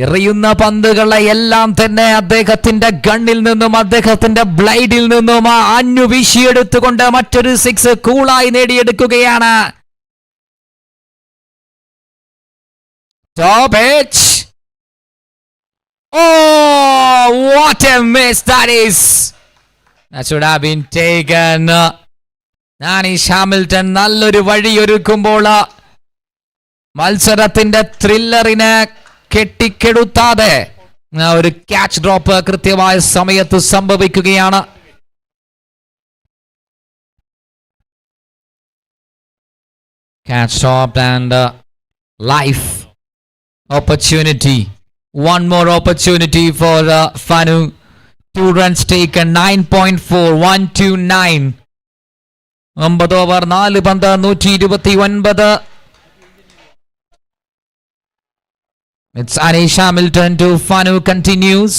എറിയുന്ന പന്തുകളെ എല്ലാം തന്നെ അദ്ദേഹത്തിന്റെ ഗണ്ണിൽ നിന്നും അദ്ദേഹത്തിന്റെ ബ്ലൈഡിൽ നിന്നും അഞ്ഞു വീശിയെടുത്തുകൊണ്ട് മറ്റൊരു 6 കൂളായി നേടിയെടുക്കുകയാണ്. Top edge. Oh, what a miss that is. That should have been taken. Anish Hamilton നല്ലൊരു വഴിയൊരുക്കുമ്പോൾ മത്സരത്തിന്റെ ത്രില്ലറിനെ കെട്ടിക്കെടുത്താതെ ഒരു ക്യാച്ച് ഡ്രോപ്പ് കൃത്യമായ സമയത്ത് സംഭവിക്കുകയാണ്. Catch dropped and life opportunity. One more opportunity for Fanu. 2 runs taken. 9.4. 129. 9 over 4 പന്ത് 129. It's Anish Hamilton to Fanu continues.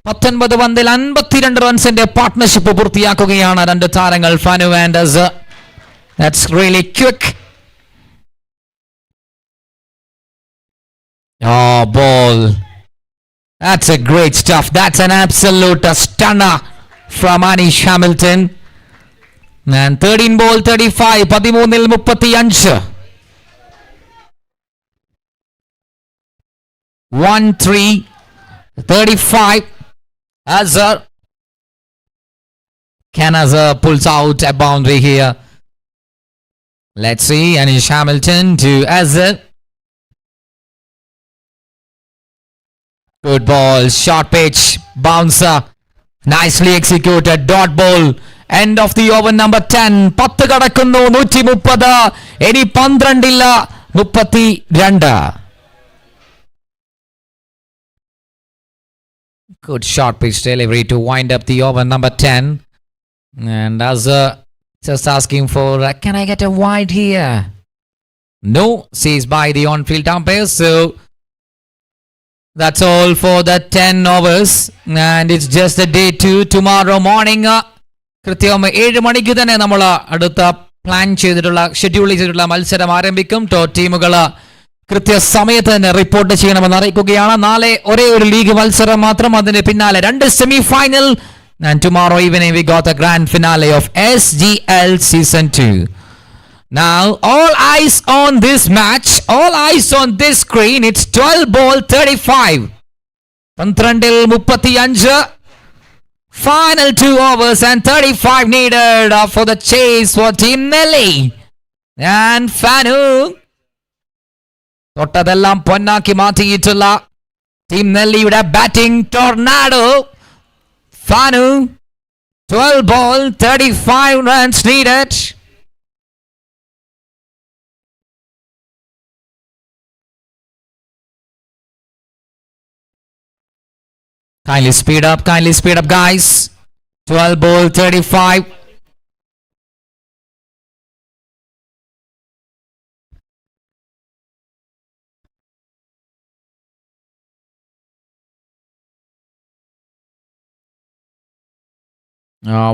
19 പന്തിൽ 52 റൺസിന്റെ partnership പൂർത്തിയാക്കുകയാണ് രണ്ട് താരങ്ങൾ ഫാനു ആൻഡ് അസ്. That's really quick. Oh, ball. That's a great stuff. That's an absolute stunner from Anish Hamilton. And 13 ball 35. 13ൽ 35. 1-3. 35. Azhar. Can Azhar pulls out a boundary here? Let's see. Anish Hamilton to Azhar. Good ball, short pitch, bouncer, nicely executed, dot ball, end of the over number 10. 10 കടക്കുന്നു 130. ഇനി 12ഇല്ല 32. Good short pitch delivery to wind up the over number 10. And as just asking for, can I get a wide here? No, says by the on-field umpire. So that's all for the 10 overs. And it's just the day 2. Tomorrow morning, കൃത്യം 7 മണിക്ക് തന്നെ നമ്മൾ അടുത്ത plan ചെയ്തിട്ടുള്ള schedule ചെയ്തിട്ടുള്ള മത്സരം ആരംഭിക്കും. ടീമുകൾ കൃത്യസമയത്ത് തന്നെ റിപ്പോർട്ട് ചെയ്യണമെന്ന് അറിയിക്കുകയാണ്. നാളെ ഒരേ ഒരു ലീഗ് മത്സരം മാത്രം, അതിന് പിന്നാലെ 2 semi final. And tomorrow evening we got the grand finale of SGL Season 2. Now, all eyes on this match, all eyes on this screen. It's 12 ball 35. 12ൽ 35. Final 2 overs and 35 needed for the chase for Team Nelly. And Fanu. തൊട്ടതെല്ലാം പൊന്നാക്കി മാറ്റിയിട്ടുള്ള team നെല്ലിയുടെ batting tornado. Fanu. 12 ball 35 runs needed. Kindly speed up, guys. 12 ball 35.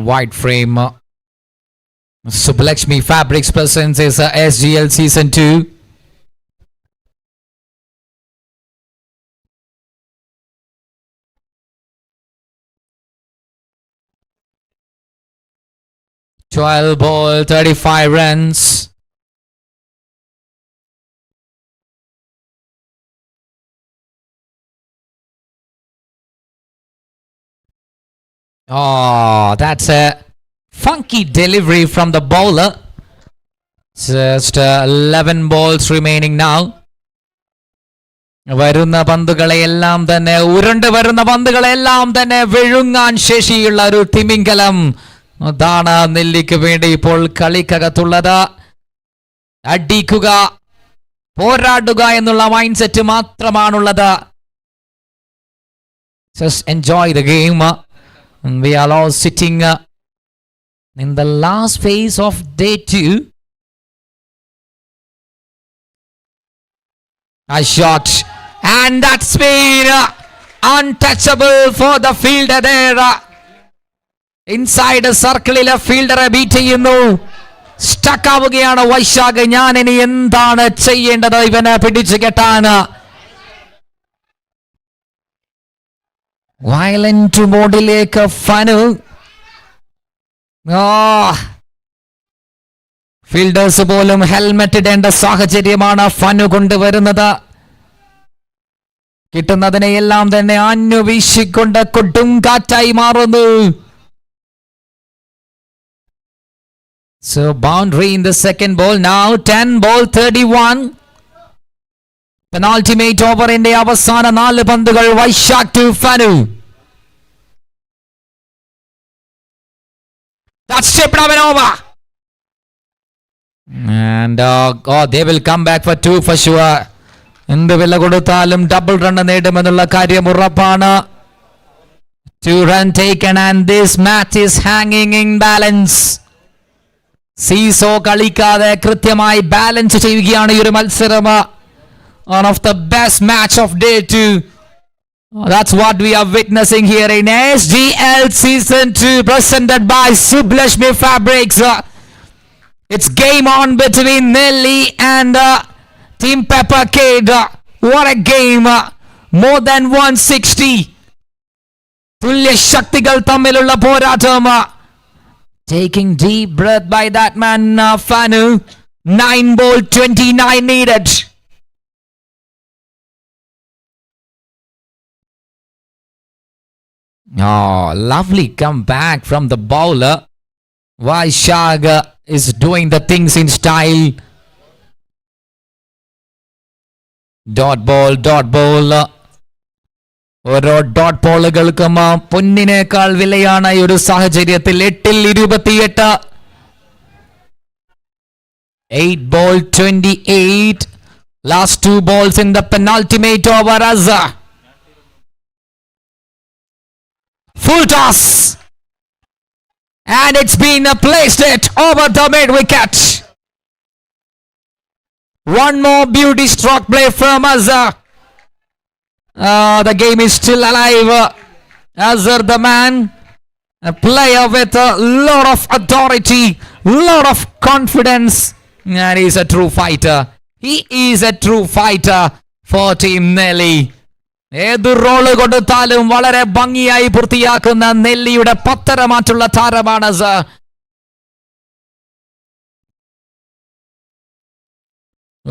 White frame. Sublakshmi Fabrics presents is SGL Season 2. Twelve ball, 35 runs. Oh, that's a funky delivery from the bowler. Just 11 balls remaining now. വരുന്ന പന്തുകളെല്ലാം തന്നെ ഉരുണ്ട് വരുന്ന പന്തുകളെല്ലാം തന്നെ വിഴുങ്ങാൻ ശേഷിയുള്ള ഒരു തിമിംഗലം. അതാണ് നെല്ലിക്ക് വേണ്ടി ഇപ്പോൾ കളിക്കകത്തുള്ളത്. അടിക്കുക, പോരാടുക എന്നുള്ള മൈൻഡ് സെറ്റ് മാത്രമാണുള്ളത്. Just enjoy the game. And we are all sitting in the last phase of day 2. A shot, and that's been untouchable for the fielder there. Inside the circle, a fielder beat ചെയ്യുന്നു. Stuck ആവുകയാണ് വൈശാഖ്. ഞാൻ ഇനി എന്താണ് ചെയ്യേണ്ടത് ഇവനെ പിടിച്ചു കെട്ടാൻ? Violent മോഡിലേക്ക് ഫനു. ഫീൽഡേഴ്സ് പോലും ഹെൽമെറ്റ് ഇടേണ്ട സാഹചര്യമാണ് ഫനു കൊണ്ടുവരുന്നത്. കിട്ടുന്നതിനെയെല്ലാം തന്നെ അന്വേഷിക്കൊണ്ട് കൊടും കാറ്റായി മാറുന്നു. So boundary in the second ball. Now 10 ball 31. Penultimate over in the അവസാന 4 പന്തുകൾ. Vaishakh to ഫനു. That's tipped up and over. And they will come back for 2 for sure. എന്ത് വില കൊടുത്താലും ഡബിൾ റൺ നേടുമെന്നുള്ള കാര്യം ഉറപ്പാണ്. 2 run taken and this match is hanging in balance. Seesaw കളിക്കാതെ കൃത്യമായി balance ചെയ്യുകയാണ് ഈ ഒരു മത്സരം. One of the best match of day 2. That's what we are witnessing here in SGL Season 2 presented by Sublakshmi Fabrics. It's game on between Nelly and Team Pepper Kid. What a game. More than 160. തുല്യ ശക്തികൾ തമ്മിലുള്ള പോരാട്ടം. Taking deep breath by that man Fanu. 9 ball 29 needed. Oh, lovely comeback from the bowler. Vaishag is doing the things in style. Dot ball. ഓരോ dot ബോളുകൾക്കും പൊന്നിനേക്കാൾ വിലയാണ് ഈ ഒരു സാഹചര്യത്തിൽ. 8ൽ 28. 8 ball 28. Last 2 balls in the penultimate over. Azza. Full toss. And it's been placed it over the mid wicket. One more beauty stroke play from Azza. The game is still alive. Azhar the man, a player with a lot of authority, lot of confidence, and he's a true fighter. He is a true fighter for Team Nelly. ഏത് role കൊടുത്താലും വളരെ ഭംഗിയായി പൂർത്തിയാക്കുന്ന നെല്ലിയുടെ പത്തരമാറ്റുള്ള താരമാണ് അസർ.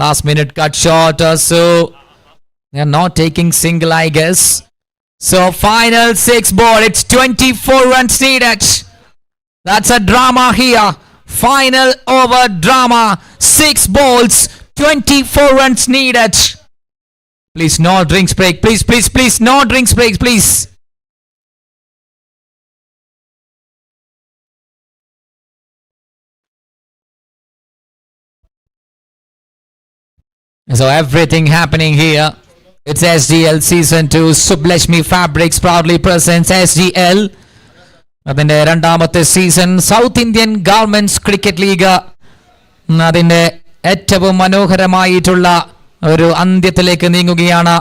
Last minute cut short, so they're not taking single, I guess. So final 6 ball, it's 24 runs needed. That's a drama here. Final over drama. 6 balls, 24 runs needed. Please, no drinks break. Please, no drinks breaks, please. So everything happening here. It's SDL Season 2. Sublashmi Fabrics proudly presents SDL. അതിൻ്റെ രണ്ടാമത്തെ season south Indian governments cricket league അതിൻ്റെ ഏറ്റവും മനോഹരമായിട്ടുള്ള ഒരു അന്ത്യത്തിലേക്ക് നീങ്ങുകയാണ്.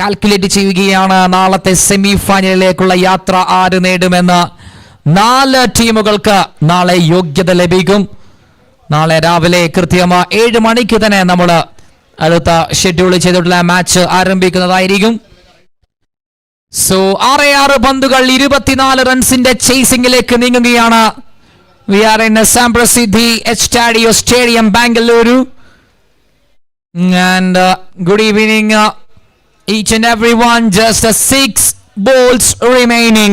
Calculate ചെയ്യുകയാണ് നാളത്തെ semi ഫൈനലിലേക്കുള്ള യാത്ര ആര് നേടുമെന്ന്. 4 ടീമുകൾക്ക് നാളെ യോഗ്യത ലഭിക്കും. നാളെ രാവിലെ കൃത്യം 7 മണിക്ക് തന്നെ നമ്മൾ അടുത്ത ഷെഡ്യൂൾ ചെയ്തിട്ടുള്ള മാച്ച് ആരംഭിക്കുന്നതായിരിക്കും. സോ 6 പന്തുകൾ 24 റൺസിന്റെ ചേസിംഗിലേക്ക് നീങ്ങുകയാണ്. വി ആർ ഇൻ സാംപ്രസിദ്ധി എസ്റ്റാഡിയോ stadium Bengaluru. And good evening each and everyone. Just 6 balls remaining,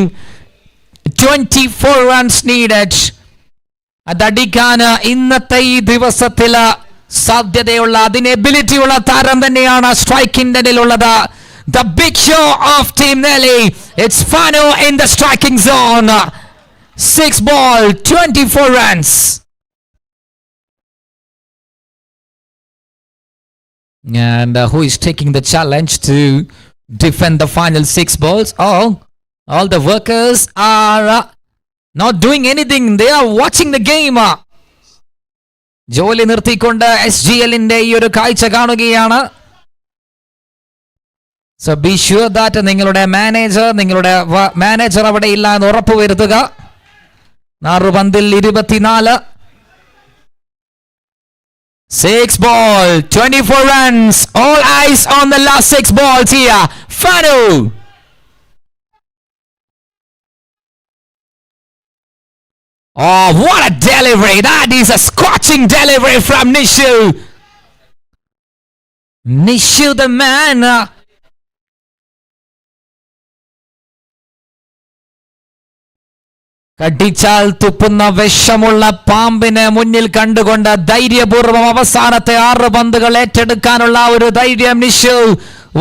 24 runs needed. അതടിക്കാൻ ഇന്നത്തെ ഈ ദിവസത്തിൽ സാധ്യതയുള്ള അതിന് എബിലിറ്റി ഉള്ള താരം തന്നെയാണ് striking ടെൻഡിലുള്ളത്. The big show of Team Nelly. It's Fano in the striking zone. 6 ball, 24 runs. And who is taking the challenge to defend the final 6 balls? All the workers are not doing anything. They are watching the game. ജോലി നിർത്തിക്കൊണ്ട് SGLന്റെ ഈ ഒരു കാഴ്ച കാണുകയാണ്. So B sure that നിങ്ങളുടെ manager അവിടെ ഇല്ല എന്ന് ഉറപ്പുവരുത്തുക. 6 പന്തിൽ 24. 6 ball, 24 runs. All eyes on the last 6 balls here. Fanu. Oh, what a delivery. That is a scorching delivery from Nishu. Nishu the man. കടിച്ചാൽ തുപ്പുന്ന വിഷമുള്ള പാമ്പിനെ മുന്നിൽ കണ്ടുകൊണ്ട് ധൈര്യപൂർവ്വം അവസാനത്തെ 6 പന്തുകൾ ഏറ്റെടുക്കാനുള്ള ഒരു ധൈര്യം നിഷു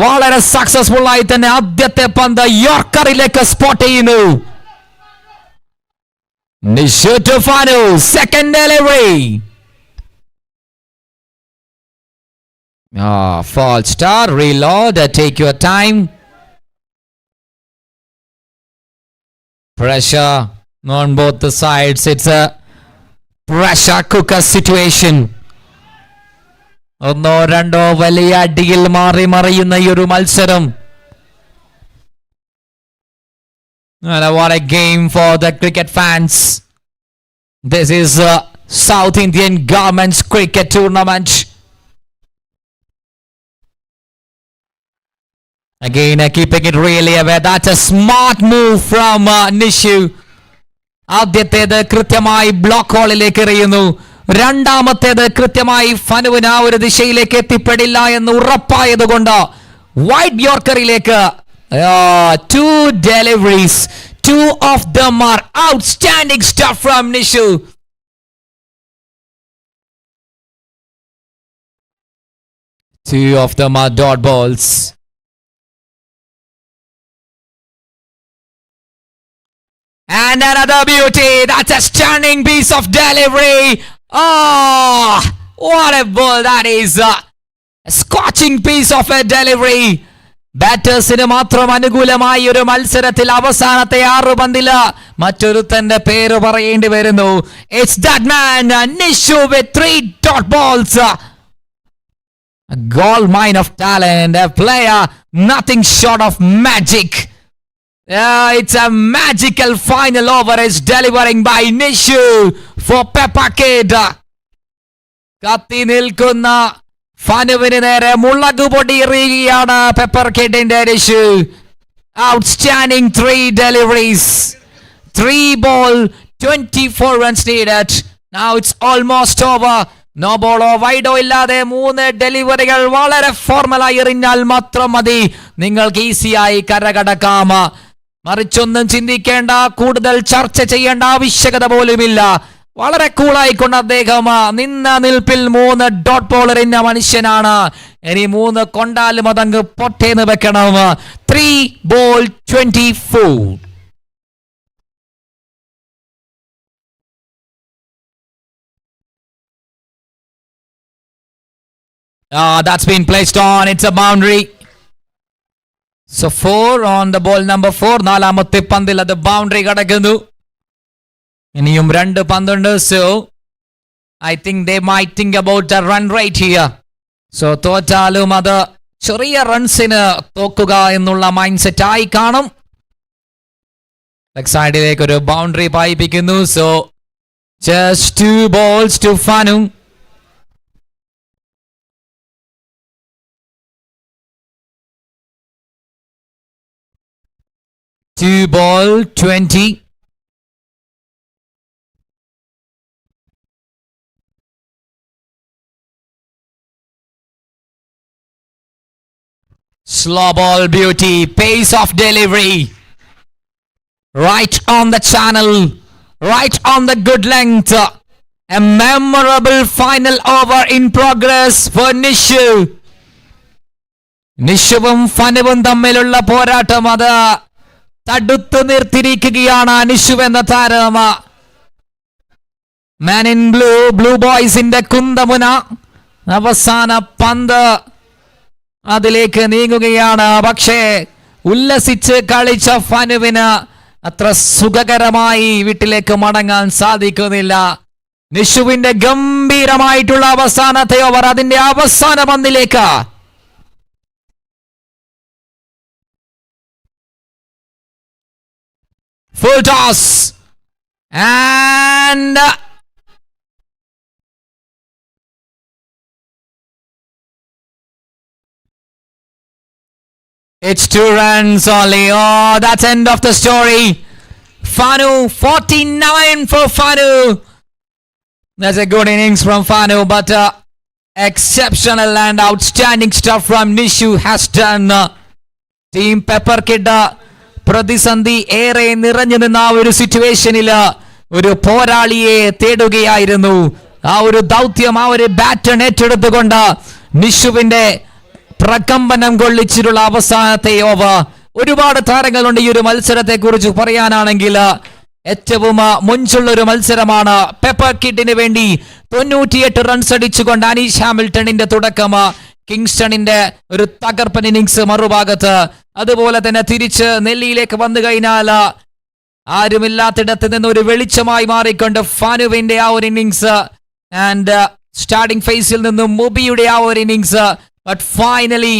വളരെ സക്സസ്ഫുൾ ആയി തന്നെ ആദ്യത്തെ പന്ത് യോർക്കറിലേക്ക് സ്പോട്ട് ചെയ്യുന്നു. Nishu to Fanu, second delivery. False start, reload, take your time. Pressure on both the sides. It's a pressure cooker situation. ഒന്നോ രണ്ടോ വലിയ അടിയിൽ മാറി മറിയുന്ന ഈ ഒരു മത്സരം. And what a game for the cricket fans. This is South Indian Government's cricket tournament. Again, keeping it really away. That's a smart move from Nishu. ആദ്യത്തേത് കൃത്യമായി ബ്ലോക്ക് ഹോളിലേക്ക് എറിയുന്നു. രണ്ടാമത്തേത് കൃത്യമായി ഫനുവിന് ആ ഒരു ദിശയിലേക്ക് എത്തിപ്പെടില്ല എന്ന് ഉറപ്പായതുകൊണ്ട് wide യോർക്കറിലേക്ക്. 2 deliveries. 2 of them are outstanding stuff from Nishu. Two of them are dot balls. And another beauty. That's a stunning piece of delivery. Oh, what a ball that is. A scorching piece of a delivery. ബാറ്റേഴ്സിന് മാത്രം അനുകൂലമായ ഒരു മത്സരത്തിൽ അവസാനത്തെ 6 പന്തില് മറ്റൊരുത്തന്റെ പേര് പറയേണ്ടി വരുന്നു. It's that man, Nishu with 3 dot balls. A gold mine of talent, a player nothing short of magic. It's a magical final over is delivering by Nishu for Peppa Kid. കത്തി നിൽക്കുന്ന ഫനുവിന് നേരെ മുളകുപൊടി എറിയുകയാണ് pepper കിഡിന്റെ Nishu. Outstanding 3 deliveries. 3 ball, 24 runs needed. Now it's almost over. No ബോളോ വൈഡോ ഇല്ലാതെ 3 ഡെലിവറികൾ വളരെ ഫോർമലായി എറിഞ്ഞാൽ മാത്രം മതി നിങ്ങൾക്ക് ഈസിയായി കരകടക്കാം. മറിച്ചൊന്നും ചിന്തിക്കേണ്ട, കൂടുതൽ ചർച്ച ചെയ്യേണ്ട ആവശ്യകത പോലുമില്ല. വളരെ കൂളായിക്കൊണ്ട് അദ്ദേഹം നിന്ന നിൽപ്പിൽ 3 ഡോട്ട് ബോൾ എറിഞ്ഞ മനുഷ്യനാണ്. ഇനി 3 കൊണ്ടാലും അതങ്ങ് പൊട്ടേന്ന് വെക്കണം. 3 ball, 24. That's been placed on. It's a boundary. So 4 on the ball number 4. നാലാമത്തെ പന്തിൽ അത് ബൗണ്ടറി കടക്കുന്നു. ഇനിയും 2 പന്തുണ്ട്. So I think they might think about a run rate here. So തോറ്റാലും അത് ചെറിയ റൺസിന് തോക്കുക എന്നുള്ള മൈൻഡ് സെറ്റ് ആയി കാണും. ലെഗ് സൈഡിലേക്ക് ഒരു boundary പായിപ്പിക്കുന്നു. So just 2 balls to Fanu. Two ball 20. Slow ball beauty, pace of delivery. Right on the channel, right on the good length. A memorable final over in progress for Nishu. നിഷുവും ഫനുവും തമ്മിലുള്ള പോരാട്ടം അത് തടുത്തു നിർത്തിയിരിക്കുകയാണ് നിഷു എന്ന താരം. Man in blue ബോയ്സിന്റെ കുന്തമുന അവസാന പന്ത് അതിലേക്ക് നീങ്ങുകയാണ്. പക്ഷേ ഉല്ലസിച്ച് കളിച്ച ഫനുവിന് അത്ര സുഖകരമായി വീട്ടിലേക്ക് മടങ്ങാൻ സാധിക്കുന്നില്ല. നിഷുവിന്റെ ഗംഭീരമായിട്ടുള്ള അവസാനത്തെ ഓവർ അതിന്റെ അവസാന പന്തിലേക്ക്. Full toss and it's 2 runs only. Oh, that's end of the story. Fanu 49 for Fanu. That's a good innings from Fanu, but exceptional and outstanding stuff from Nishu has done. Team Pepper Kid പ്രതിസന്ധി ഏറെ നിറഞ്ഞു നിന്ന ആ ഒരു സിറ്റുവേഷനിൽ ഒരു പോരാളിയെ തേടുകയായിരുന്നു. ആ ഒരു ദൗത്യം ആ ഒരു ബാറ്റൺ ഏറ്റെടുത്തുകൊണ്ട് നിഷുവിന്റെ പ്രകമ്പനം കൊള്ളിച്ചിട്ടുള്ള അവസാനത്തെ ഓവർ. ഒരുപാട് താരങ്ങളുണ്ട് ഈ ഒരു മത്സരത്തെ കുറിച്ച് പറയാനാണെങ്കിൽ. ഏറ്റവും മുൻപുള്ള ഒരു മത്സരമാണ്. പെപ്പർ കിഡിന് വേണ്ടി 98 റൺസ് അടിച്ചുകൊണ്ട് അനീഷ് ഹാമിൽട്ടണിന്റെ തുടക്കം. കിങ്സ്റ്റണിന്റെ ഒരു തകർപ്പൻ ഇന്നിങ്സ് മറുഭാഗത്ത്. അതുപോലെ തന്നെ തിരിച്ച് നെല്ലിയിലേക്ക് വന്നു കഴിഞ്ഞാൽ ആരുമില്ലാത്തിടത്ത് നിന്ന് ഒരു വെളിച്ചമായി മാറിക്കൊണ്ട് ഫാനുവിന്റെ ആ ഒരു ഇന്നിങ്സ് ആൻഡ് സ്റ്റാർട്ടിംഗ് ഫേസിൽ നിന്നും മുബിയുടെ ആ ഒരു innings. But finally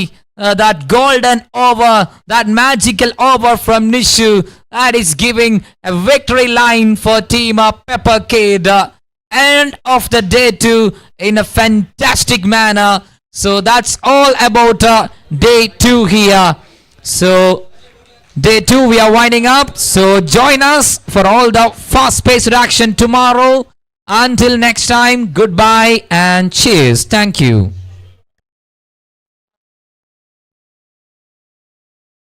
that golden over, that magical over from Nishu, that is giving a victory line for team Pepper Kid. End of the day 2 in a fantastic manner. So that's all about day 2 here. So day 2 we are winding up. So join us for all the fast-paced action tomorrow. Until next time, goodbye and cheers. Thank you.